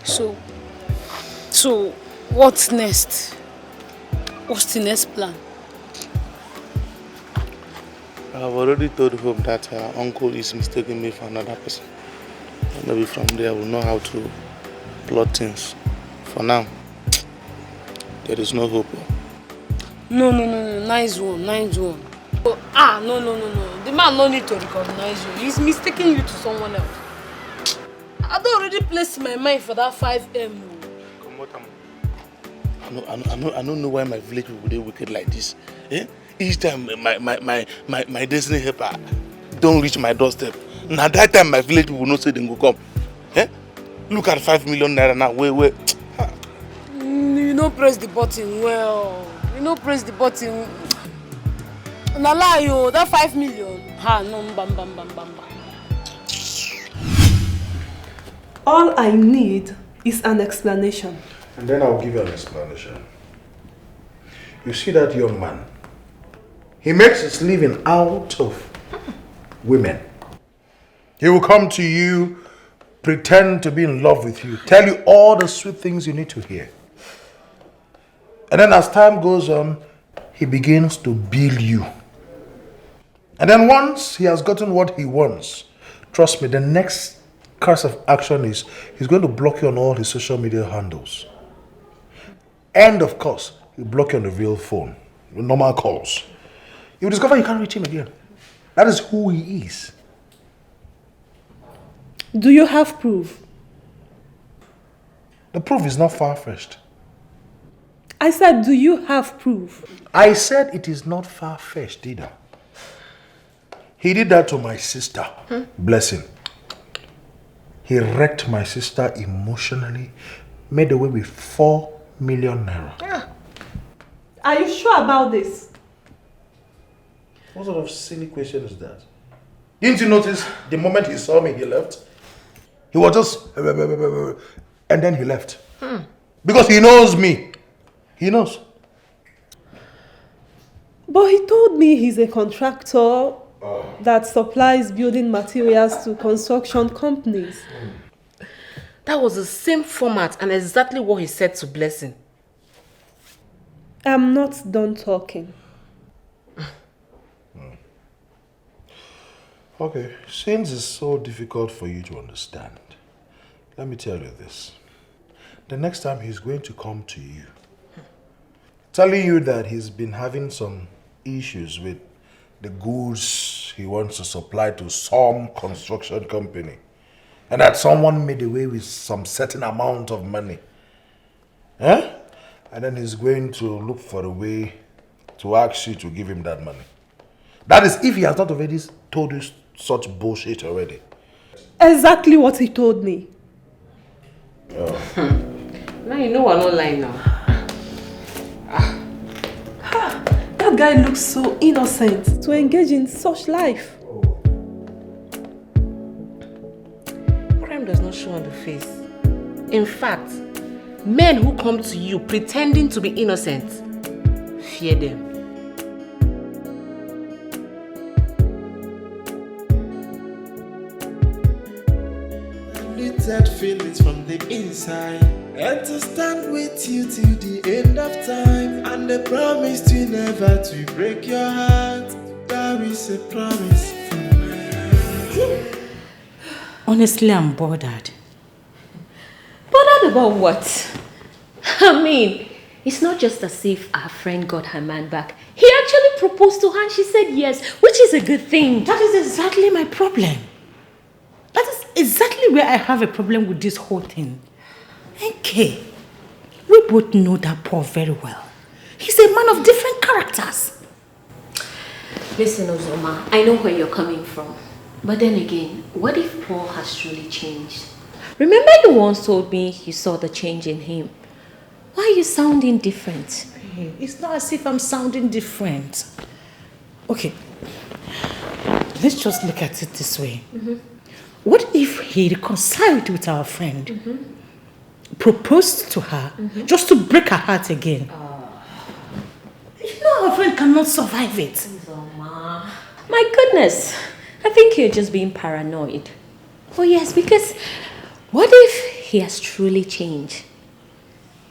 So, what's next? What's the next plan? I have already told Hope that her uncle is mistaking me for another person. Maybe from there we'll know how to plot things. For now, there is no hope. No. Nice one. Oh, no. The man no need to recognize you. He's mistaking you to someone else. I don't already placed my mind for that 5M. I don't know why my village people are wicked like this. Eh? Each time my destiny helper don't reach my doorstep. Now that time my village people not say they go come. Eh? Look at 5 million naira now. Wait. You don't press the button well. You don't press the button. Na lie yo, that 5 million. No, bam. All I need is an explanation. And then I'll give you an explanation. You see that young man? He makes his living out of women. He will come to you, pretend to be in love with you, tell you all the sweet things you need to hear. And then as time goes on, he begins to bill you. And then once he has gotten what he wants, trust me, the next course of action is he's going to block you on all his social media handles. And of course, he'll block you on the real phone, with normal calls. You'll discover you can't reach him again. That is who he is. Do you have proof? The proof is not far-fetched. I I said, do you have proof? I said it is not far-fetched either. He did that to my sister. Bless him. He wrecked my sister emotionally, made away with 4 million naira. Are you sure about this? What sort of silly question is that? Didn't you notice the moment he saw me, he left? He was just... and then he left. Because he knows me. He knows. But he told me he's a contractor that supplies building materials to construction companies. That was the same format and exactly what he said to Blessing. I'm not done talking. Okay, since it's so difficult for you to understand, let me tell you this. The next time he's going to come to you, telling you that he's been having some issues with the goods he wants to supply to some construction company, and that someone made away with some certain amount of money. And then he's going to look for a way to ask you to give him that money. That is if he has not already told you such bullshit already. Exactly what he told me. Now you know we're not lying now. That guy looks so innocent to engage in such life. Crime does not show on the face. In fact, men who come to you pretending to be innocent, fear them. Limited feelings from the inside, and to stand with you till the end of time, and the promise to never to break your heart. There is a promise from my heart. Honestly, I'm bothered. Bothered about what? I mean, it's not just as if our friend got her man back. He actually proposed to her and she said yes, which is a good thing. That is exactly my problem. That is exactly where I have a problem with this whole thing. Okay, we both know that Paul very well. He's a man of different characters. Listen, Ozoma, I know where you're coming from. But then again, what if Paul has truly changed? Remember you once told me you saw the change in him. Why are you sounding different? Hey, it's not as if I'm sounding different. Okay, let's just look at it this way. What if he reconciled with our friend, proposed to her, just to break her heart again? You know our friend cannot survive it. My goodness, I think you're just being paranoid. Oh yes, because what if he has truly changed?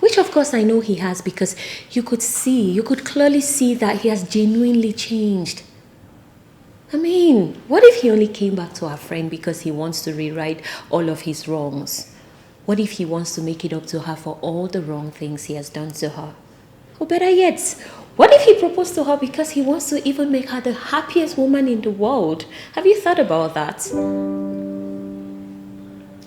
Which of course I know he has, because you could clearly see that he has genuinely changed. I mean, what if he only came back to our friend because he wants to rewrite all of his wrongs? What if he wants to make it up to her for all the wrong things he has done to her? Or better yet, what if he proposed to her because he wants to even make her the happiest woman in the world? Have you thought about that?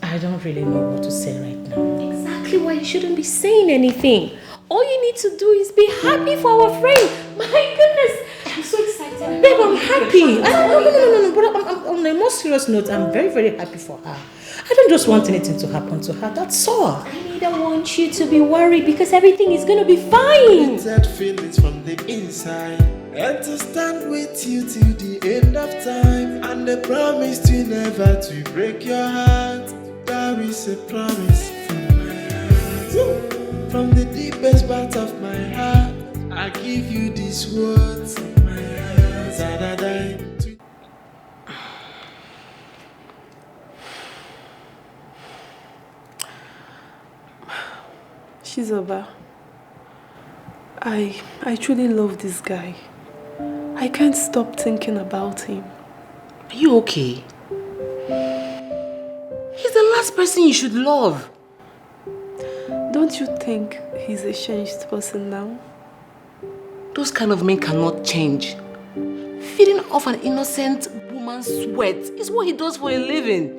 I don't really know what to say right now. Exactly why you shouldn't be saying anything. All you need to do is be happy for our friend. My goodness, I'm so excited. Babe, I'm happy. No. But on a more serious note, I'm very, very happy for her. I don't just want anything to happen to her, that's all. I don't want you to be worried because everything is going to be fine. Limited feelings from the inside, and to stand with you till the end of time, and the promise to never to break your heart. There is a promise from my heart. From the deepest part of my heart, I give you these words of my heart. Da-da-da. Shizoba, I truly love this guy. I can't stop thinking about him. Are you okay? He's the last person you should love. Don't you think he's a changed person now? Those kind of men cannot change. Feeding off an innocent woman's sweat is what he does for a living.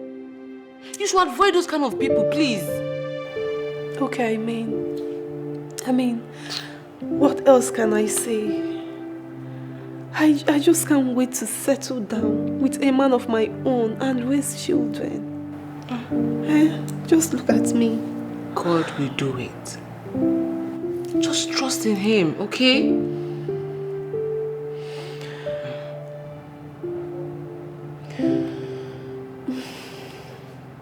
You should avoid those kind of people, please. Okay, I mean, What else can I say? I just can't wait to settle down with a man of my own and raise children. Just look at me. God will do it. Just trust in Him, okay?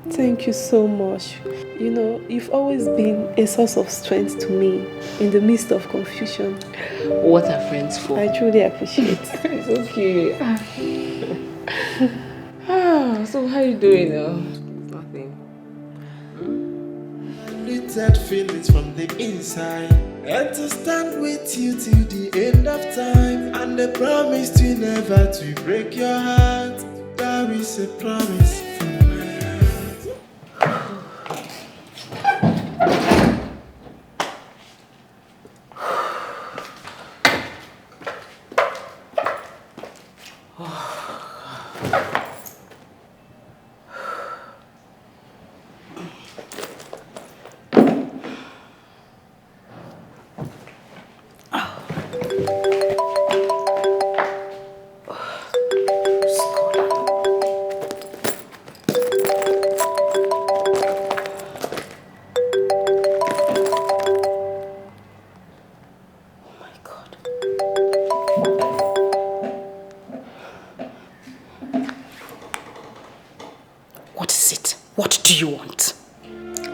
Thank you so much. You know, you've always been a source of strength to me in the midst of confusion. What are friends for? I truly appreciate it. It's okay. So how are you doing now? Nothing. Little feelings from the inside, and to stand with you till the end of time, and the promise to never to break your heart. That is a promise from my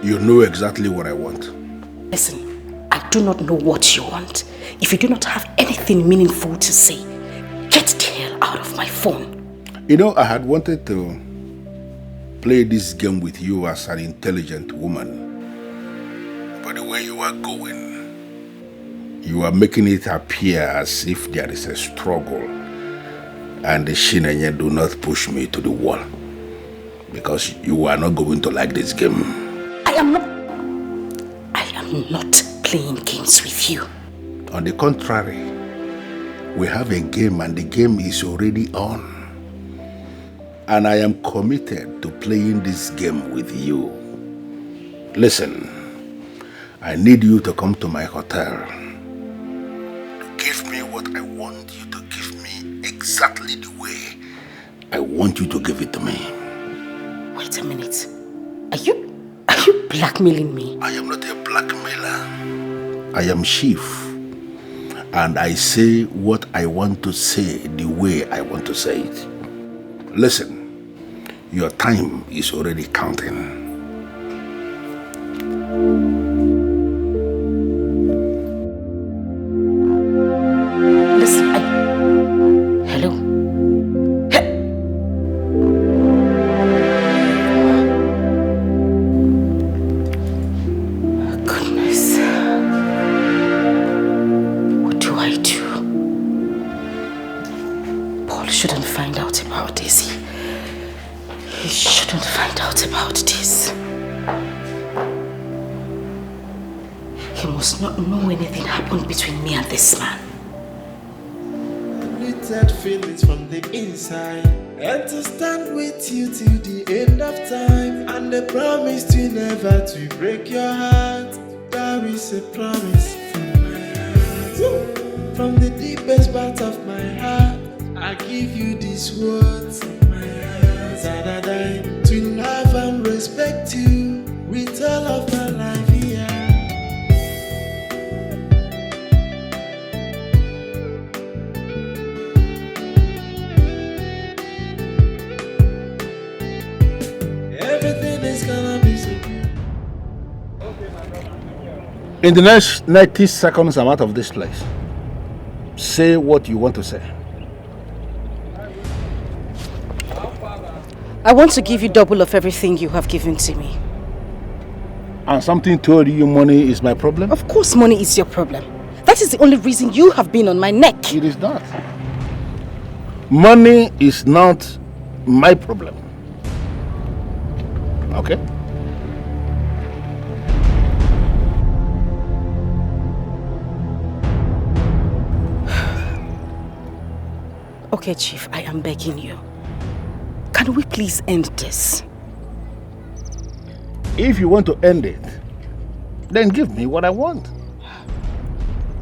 You know exactly what I want. Listen, I do not know what you want. If you do not have anything meaningful to say, get the hell out of my phone. You know, I had wanted to play this game with you as an intelligent woman. But the way you are going, you are making it appear as if there is a struggle. And the Shinenye do not push me to the wall. Because you are not going to like this game. I am not playing games with you. On the contrary, we have a game and the game is already on. And I am committed to playing this game with you. Listen, I need you to come to my hotel. To give me what I want you to give me exactly the way I want you to give it to me. Wait a minute. Are you blackmailing me? I am not a blackmailer. I am chief. And I say what I want to say the way I want to say it. Listen, your time is already counting. This man. Little feelings from the inside, and to stand with you till the end of time, and the promise to never to break your heart. That is a promise from my heart. From the deepest part of my heart, I give you these words from my heart. That I die to love and respect you with all of my life here. In the next 90 seconds, I'm out of this place. Say what you want to say. I want to give you double of everything you have given to me. And something told you money is my problem? Of course money is your problem. That is the only reason you have been on my neck. It is not. Money is not my problem. Okay? Okay, Chief, I am begging you. Can we please end this? If you want to end it, then give me what I want.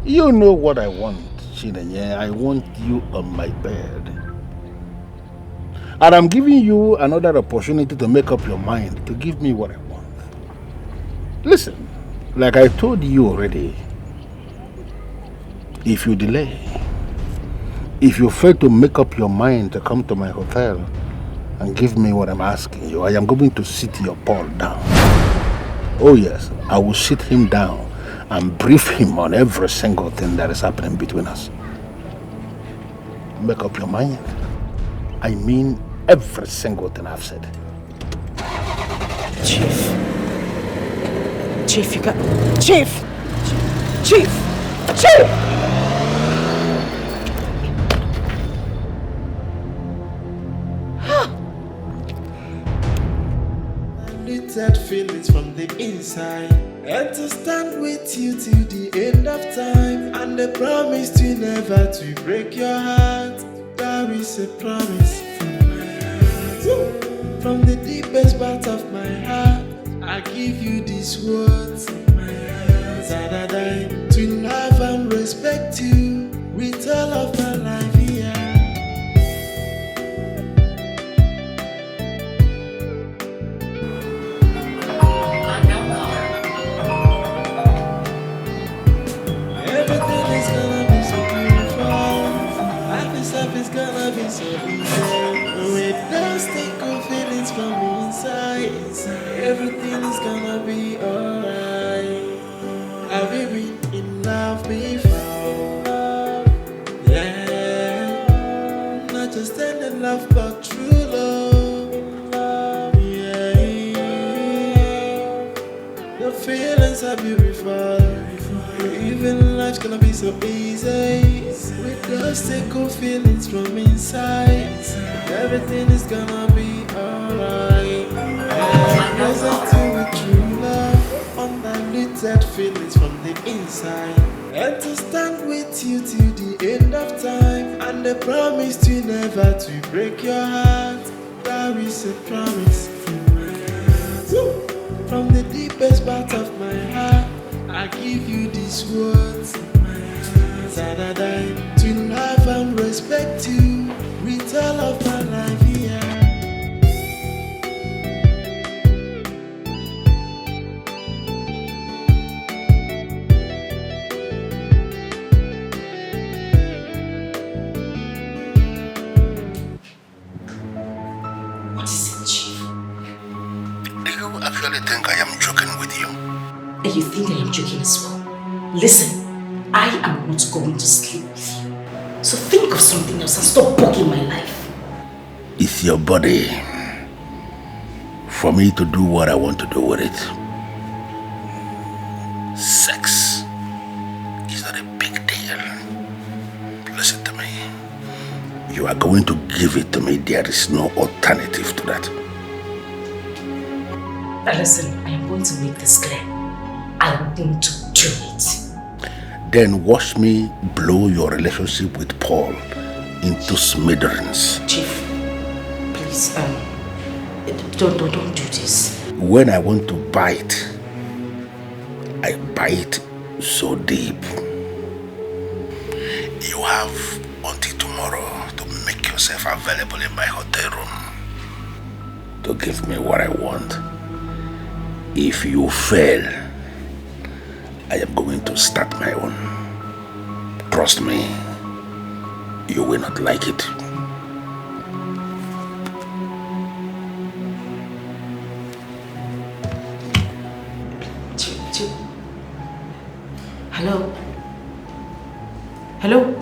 You know what I want, Chinenye. I want you on my bed. And I'm giving you another opportunity to make up your mind, to give me what I want. Listen, like I told you already, if you delay, if you fail to make up your mind to come to my hotel and give me what I'm asking you, I am going to sit your Paul down. Oh yes, I will sit him down and brief him on every single thing that is happening between us. Make up your mind. I mean every single thing I've said. Chief, you got... Chief! Unlimited feelings from the inside, and to stand with you till the end of time, and the promise to never to break your heart. That is a promise from my heart. From the deepest part of my heart, I give you these words from my heart. To love and respect you with all of my life here. Everything is gonna be so beautiful. Life itself is gonna be so easy. With those twinkle feelings from inside, everything is gonna be alright. Have you been in love before? Yeah, not just any love but true love. Yeah, the feelings are beautiful. Even life's gonna be so easy. With those twinkle feelings from inside, everything is gonna be alright. Present you with true love, undiluted feelings from the inside, and to stand with you till the end of time, and the promise to never to break your heart. That is a promise from my heart. From the deepest part of my heart, I give you these words from my heart. To love and respect you with all of my life here. What is it, Chief? Do you actually think I am joking with you? And you think I am joking as well? Listen, I am not going to sleep with you. So think of something else and stop bugging my life. It's your body. For me to do what I want to do with it. Sex is not a big deal. Listen to me. You are going to give it to me. There is no alternative to that. Now listen, I am going to make this clear. I want to do it. Then watch me blow your relationship with Paul into smithereens. Chief, please, don't do this. When I want to bite, I bite so deep. You have until tomorrow to make yourself available in my hotel room to give me what I want. If you fail, I am going to start my own. Trust me, you will not like it. Hello? Hello?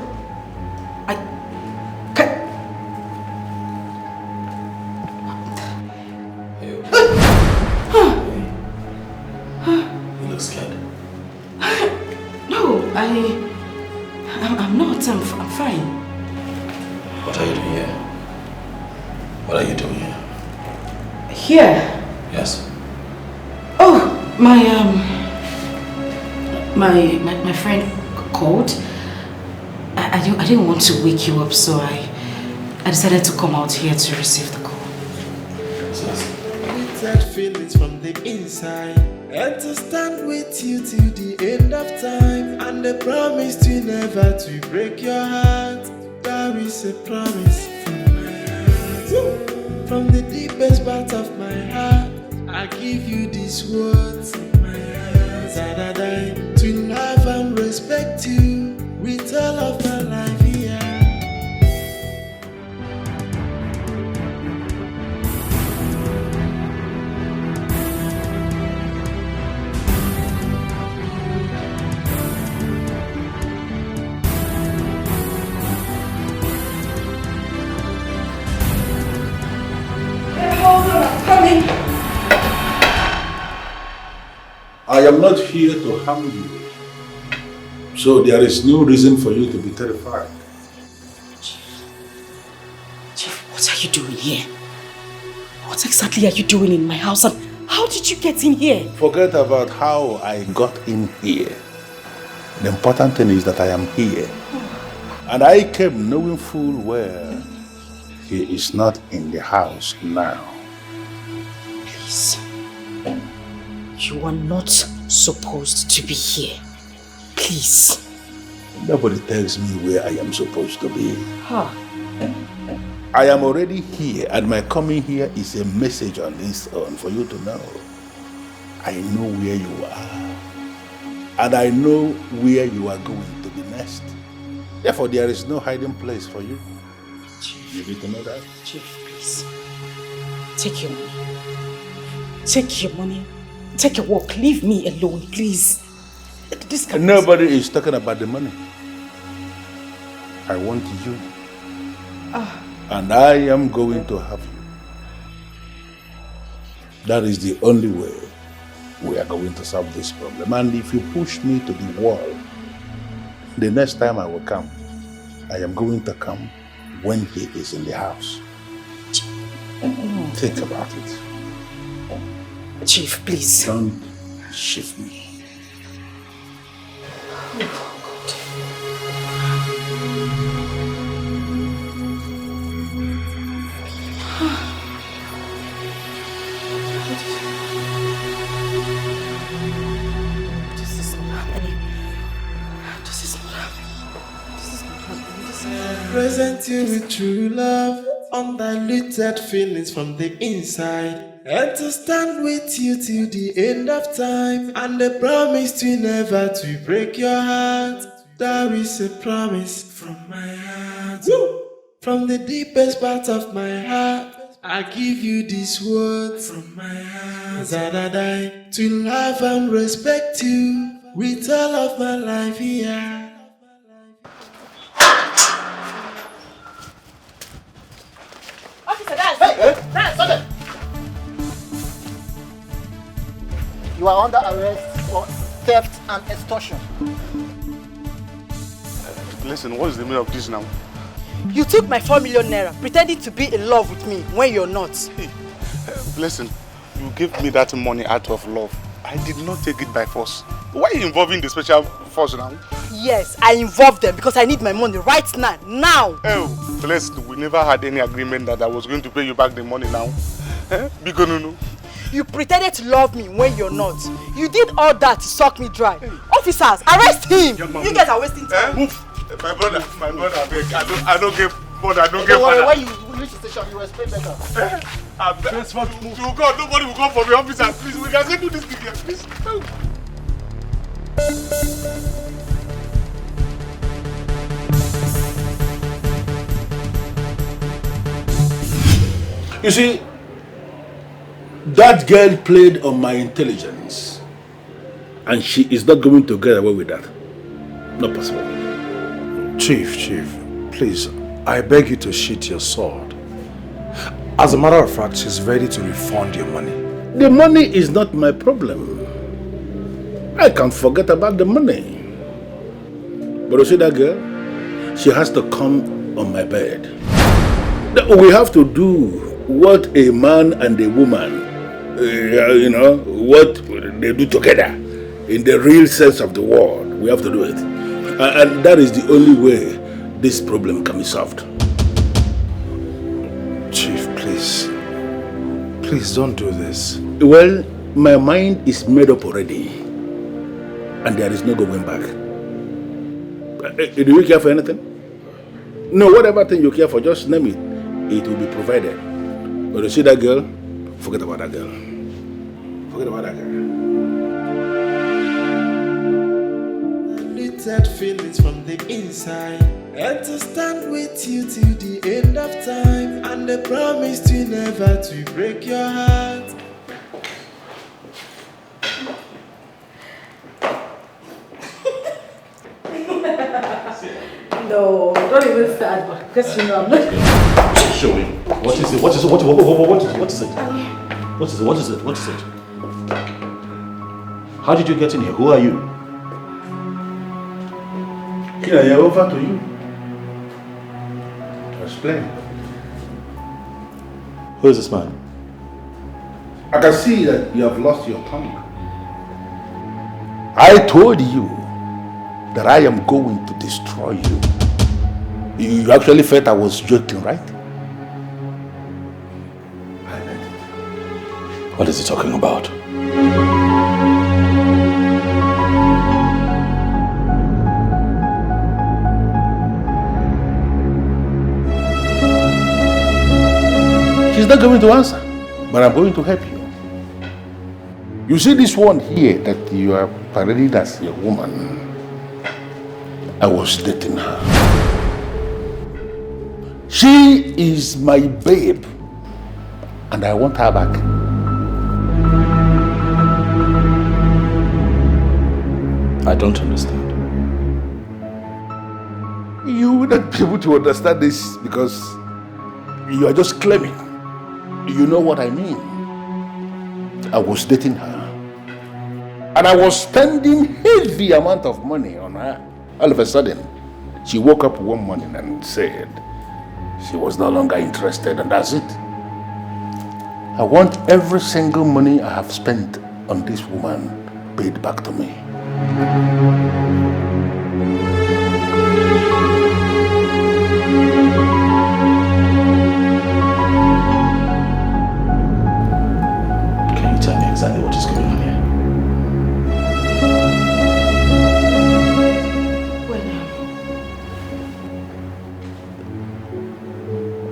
You look scared. No, I'm not. I'm fine. What are you doing here? What are you doing here? Here? Yes. Oh, my friend called. I didn't want to wake you up, so I decided to come out here to receive the call. Unlimited feelings from the inside, and to stand with you till the end of time, and the a promise to never to break your heart. That is a promise from my heart. From the deepest part of my heart, I give you these words from my heart. To love and respect you with all of my life here. Coming. I am not here to harm you. So there is no reason for you to be terrified. Chief, what are you doing here? What exactly are you doing in my house and how did you get in here? Forget about how I got in here. The important thing is that I am here. And I came knowing full well he is not in the house now. Please. You are not supposed to be here. Please. Nobody tells me where I am supposed to be. Huh. I am already here, and my coming here is a message on its own for you to know. I know where you are, and I know where you are going to be next. Therefore, there is no hiding place for you. Chief. You need to know that. Chief, please. Take your money. Take your money. Take your walk. Leave me alone, please. Nobody is talking about the money. I want you. And I am going to have you. That is the only way we are going to solve this problem. And if you push me to the wall, the next time I will come, I am going to come when he is in the house. Think about it. Chief, please. Don't shift me. Present you with true love, undiluted feelings from the inside, and to stand with you till the end of time, and a promise to never to break your heart. That is a promise from my heart. From the deepest part of my heart, I give you these words from my heart. To love and respect you with all of my life here. You are under arrest for theft and extortion. Listen, what is the meaning of this now? You took my 4 million naira, pretending to be in love with me when you're not. Listen, you gave me that money out of love. I did not take it by force. Why are you involving the special force now? Yes, I involved them because I need my money right now. Now! Oh, listen, we never had any agreement that I was going to pay you back the money now. Because no. You pretended to love me when you're not. You did all that to suck me dry. Officers, arrest him! You guys are wasting time. Move! My brother, I don't get money, I don't get Don't worry, money. when you reach the station, you will explain better. To God, nobody will come for me, officer. Please, we can settle this thing here, please. You see, that girl played on my intelligence, and she is not going to get away with that. Not possible. Chief, please, I beg you to sheath your sword. As a matter of fact, she's ready to refund your money. The money is not my problem. I can't forget about the money. But you see that girl? She has to come on my bed. We have to do what a man and a woman, what they do together in the real sense of the word. We have to do it. And that is the only way this problem can be solved. Chief, please don't do this. Well, my mind is made up already, and there is no going back. Do you care for anything? No, whatever thing you care for, just name it. It will be provided. But you see that girl? Forget about that girl. Forget about that girl. Little feelings from the inside, and to stand with you till the end of time, and the promise to never to break your heart. No, don't even start, because you know I'm not. Show me. What is it? What is it? What is it? What is it? What is it? What is it? What is it? How did you get in here? Who are you? Kira, you're over to you. Explain. Who is this man? I can see that you have lost your tongue. I told you that I am going to destroy you. You actually felt I was joking, right? What is he talking about? She's not going to answer, but I'm going to help you. You see this one here that you are parading as your woman. I was dating her. She is my babe, and I want her back. I don't understand. You will not be able to understand this because you are just claiming. You know what I mean. I was dating her, and I was spending heavy amount of money on her. All of a sudden, she woke up one morning and said she was no longer interested, and that's it. I want every single money I have spent on this woman paid back to me. Can you tell me exactly what is going on here?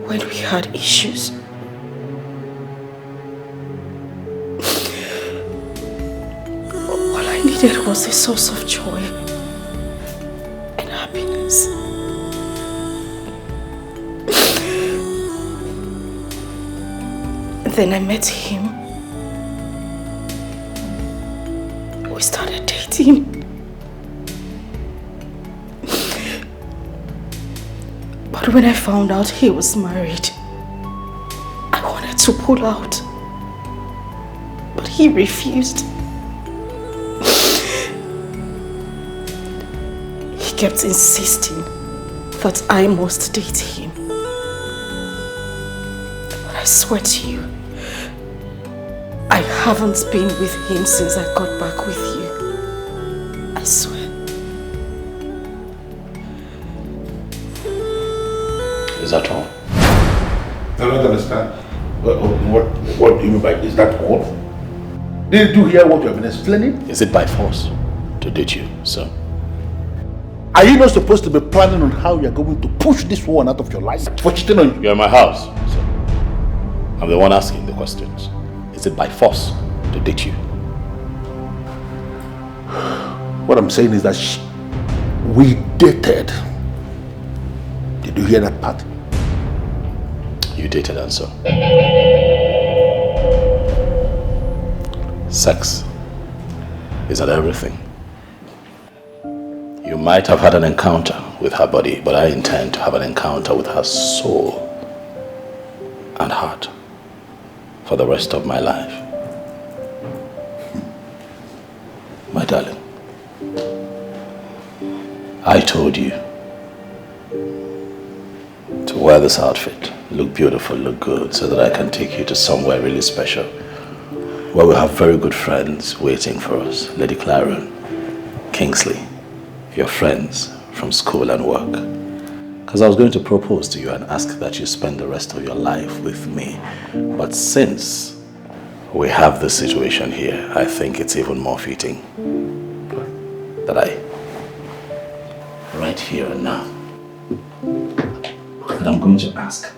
When we had issues, all I needed was a source of joy and happiness. Then I met him. We started dating. But when I found out he was married, I wanted to pull out. But he refused. He kept insisting that I must date him. But I swear to you, I haven't been with him since I got back with you. I swear. Is that all? I don't understand. What do you mean by is that all? Did you hear what you have been explaining? Is it by force to date you, sir? Are you not supposed to be planning on how you're going to push this one out of your life for cheating on you? You're in my house, sir. I'm the one asking the questions. Is it by force to date you? What I'm saying is that we dated. Did you hear that part? You dated and so. Sex. Is that everything? You might have had an encounter with her body, but I intend to have an encounter with her soul and heart for the rest of my life. My darling, I told you to wear this outfit, look beautiful, look good, so that I can take you to somewhere really special, where we have very good friends waiting for us. Lady Claren, Kingsley, your friends from school and work. Because I was going to propose to you and ask that you spend the rest of your life with me. But since we have this situation here, I think it's even more fitting that I right here and now. And I'm going to ask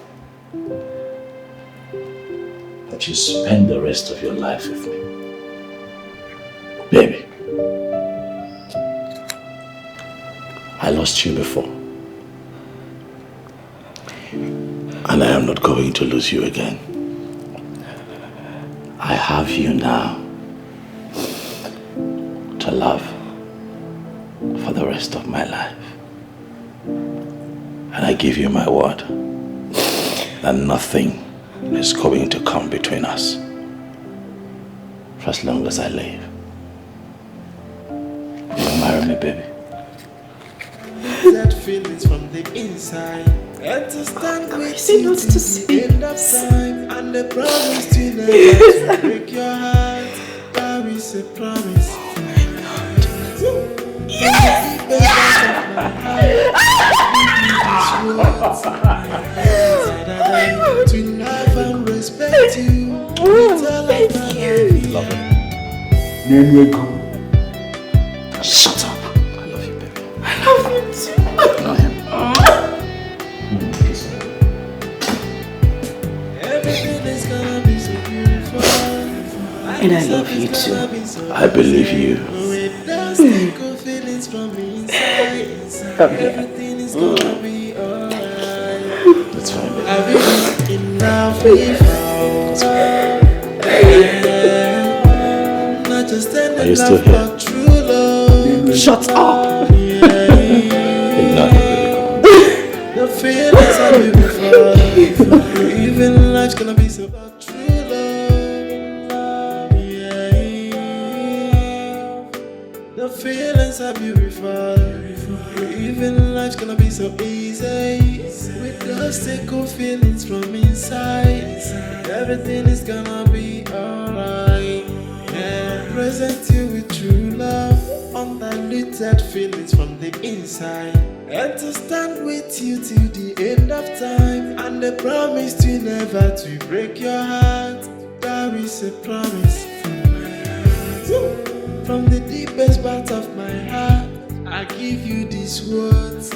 that you spend the rest of your life with me. Baby, I lost you before. And I am not going to lose you again. I have you now to love for the rest of my life. And I give you my word that nothing is going to come between us for as long as I live. Will you marry me, baby? That feelings from the inside. And to stand with you to the end of time. And the promise to never to break your heart. That is a promise. Yes! To love and respect you. Thank you. Love it. Shut up. I love you, baby. I love you too. Know him. Everything is gonna be so beautiful. And I love you too. I believe you. Feelings from inside. Everything is gonna be alright. That's fine, baby. I've been enough before. Not just Are you still here? true love. Shut up. Ignore him, baby. The feelings are beautiful. Even life's gonna be so true love. The feelings are beautiful. Even life's gonna be so easy. With those cool feelings from inside. Everything is gonna be alright. Yeah. Present you with true love. Undiluted feelings from the inside. And to stand with you till the end of time. And the promise to never to break your heart. That is a promise from my heart. From the deepest part of my heart, I give you these words.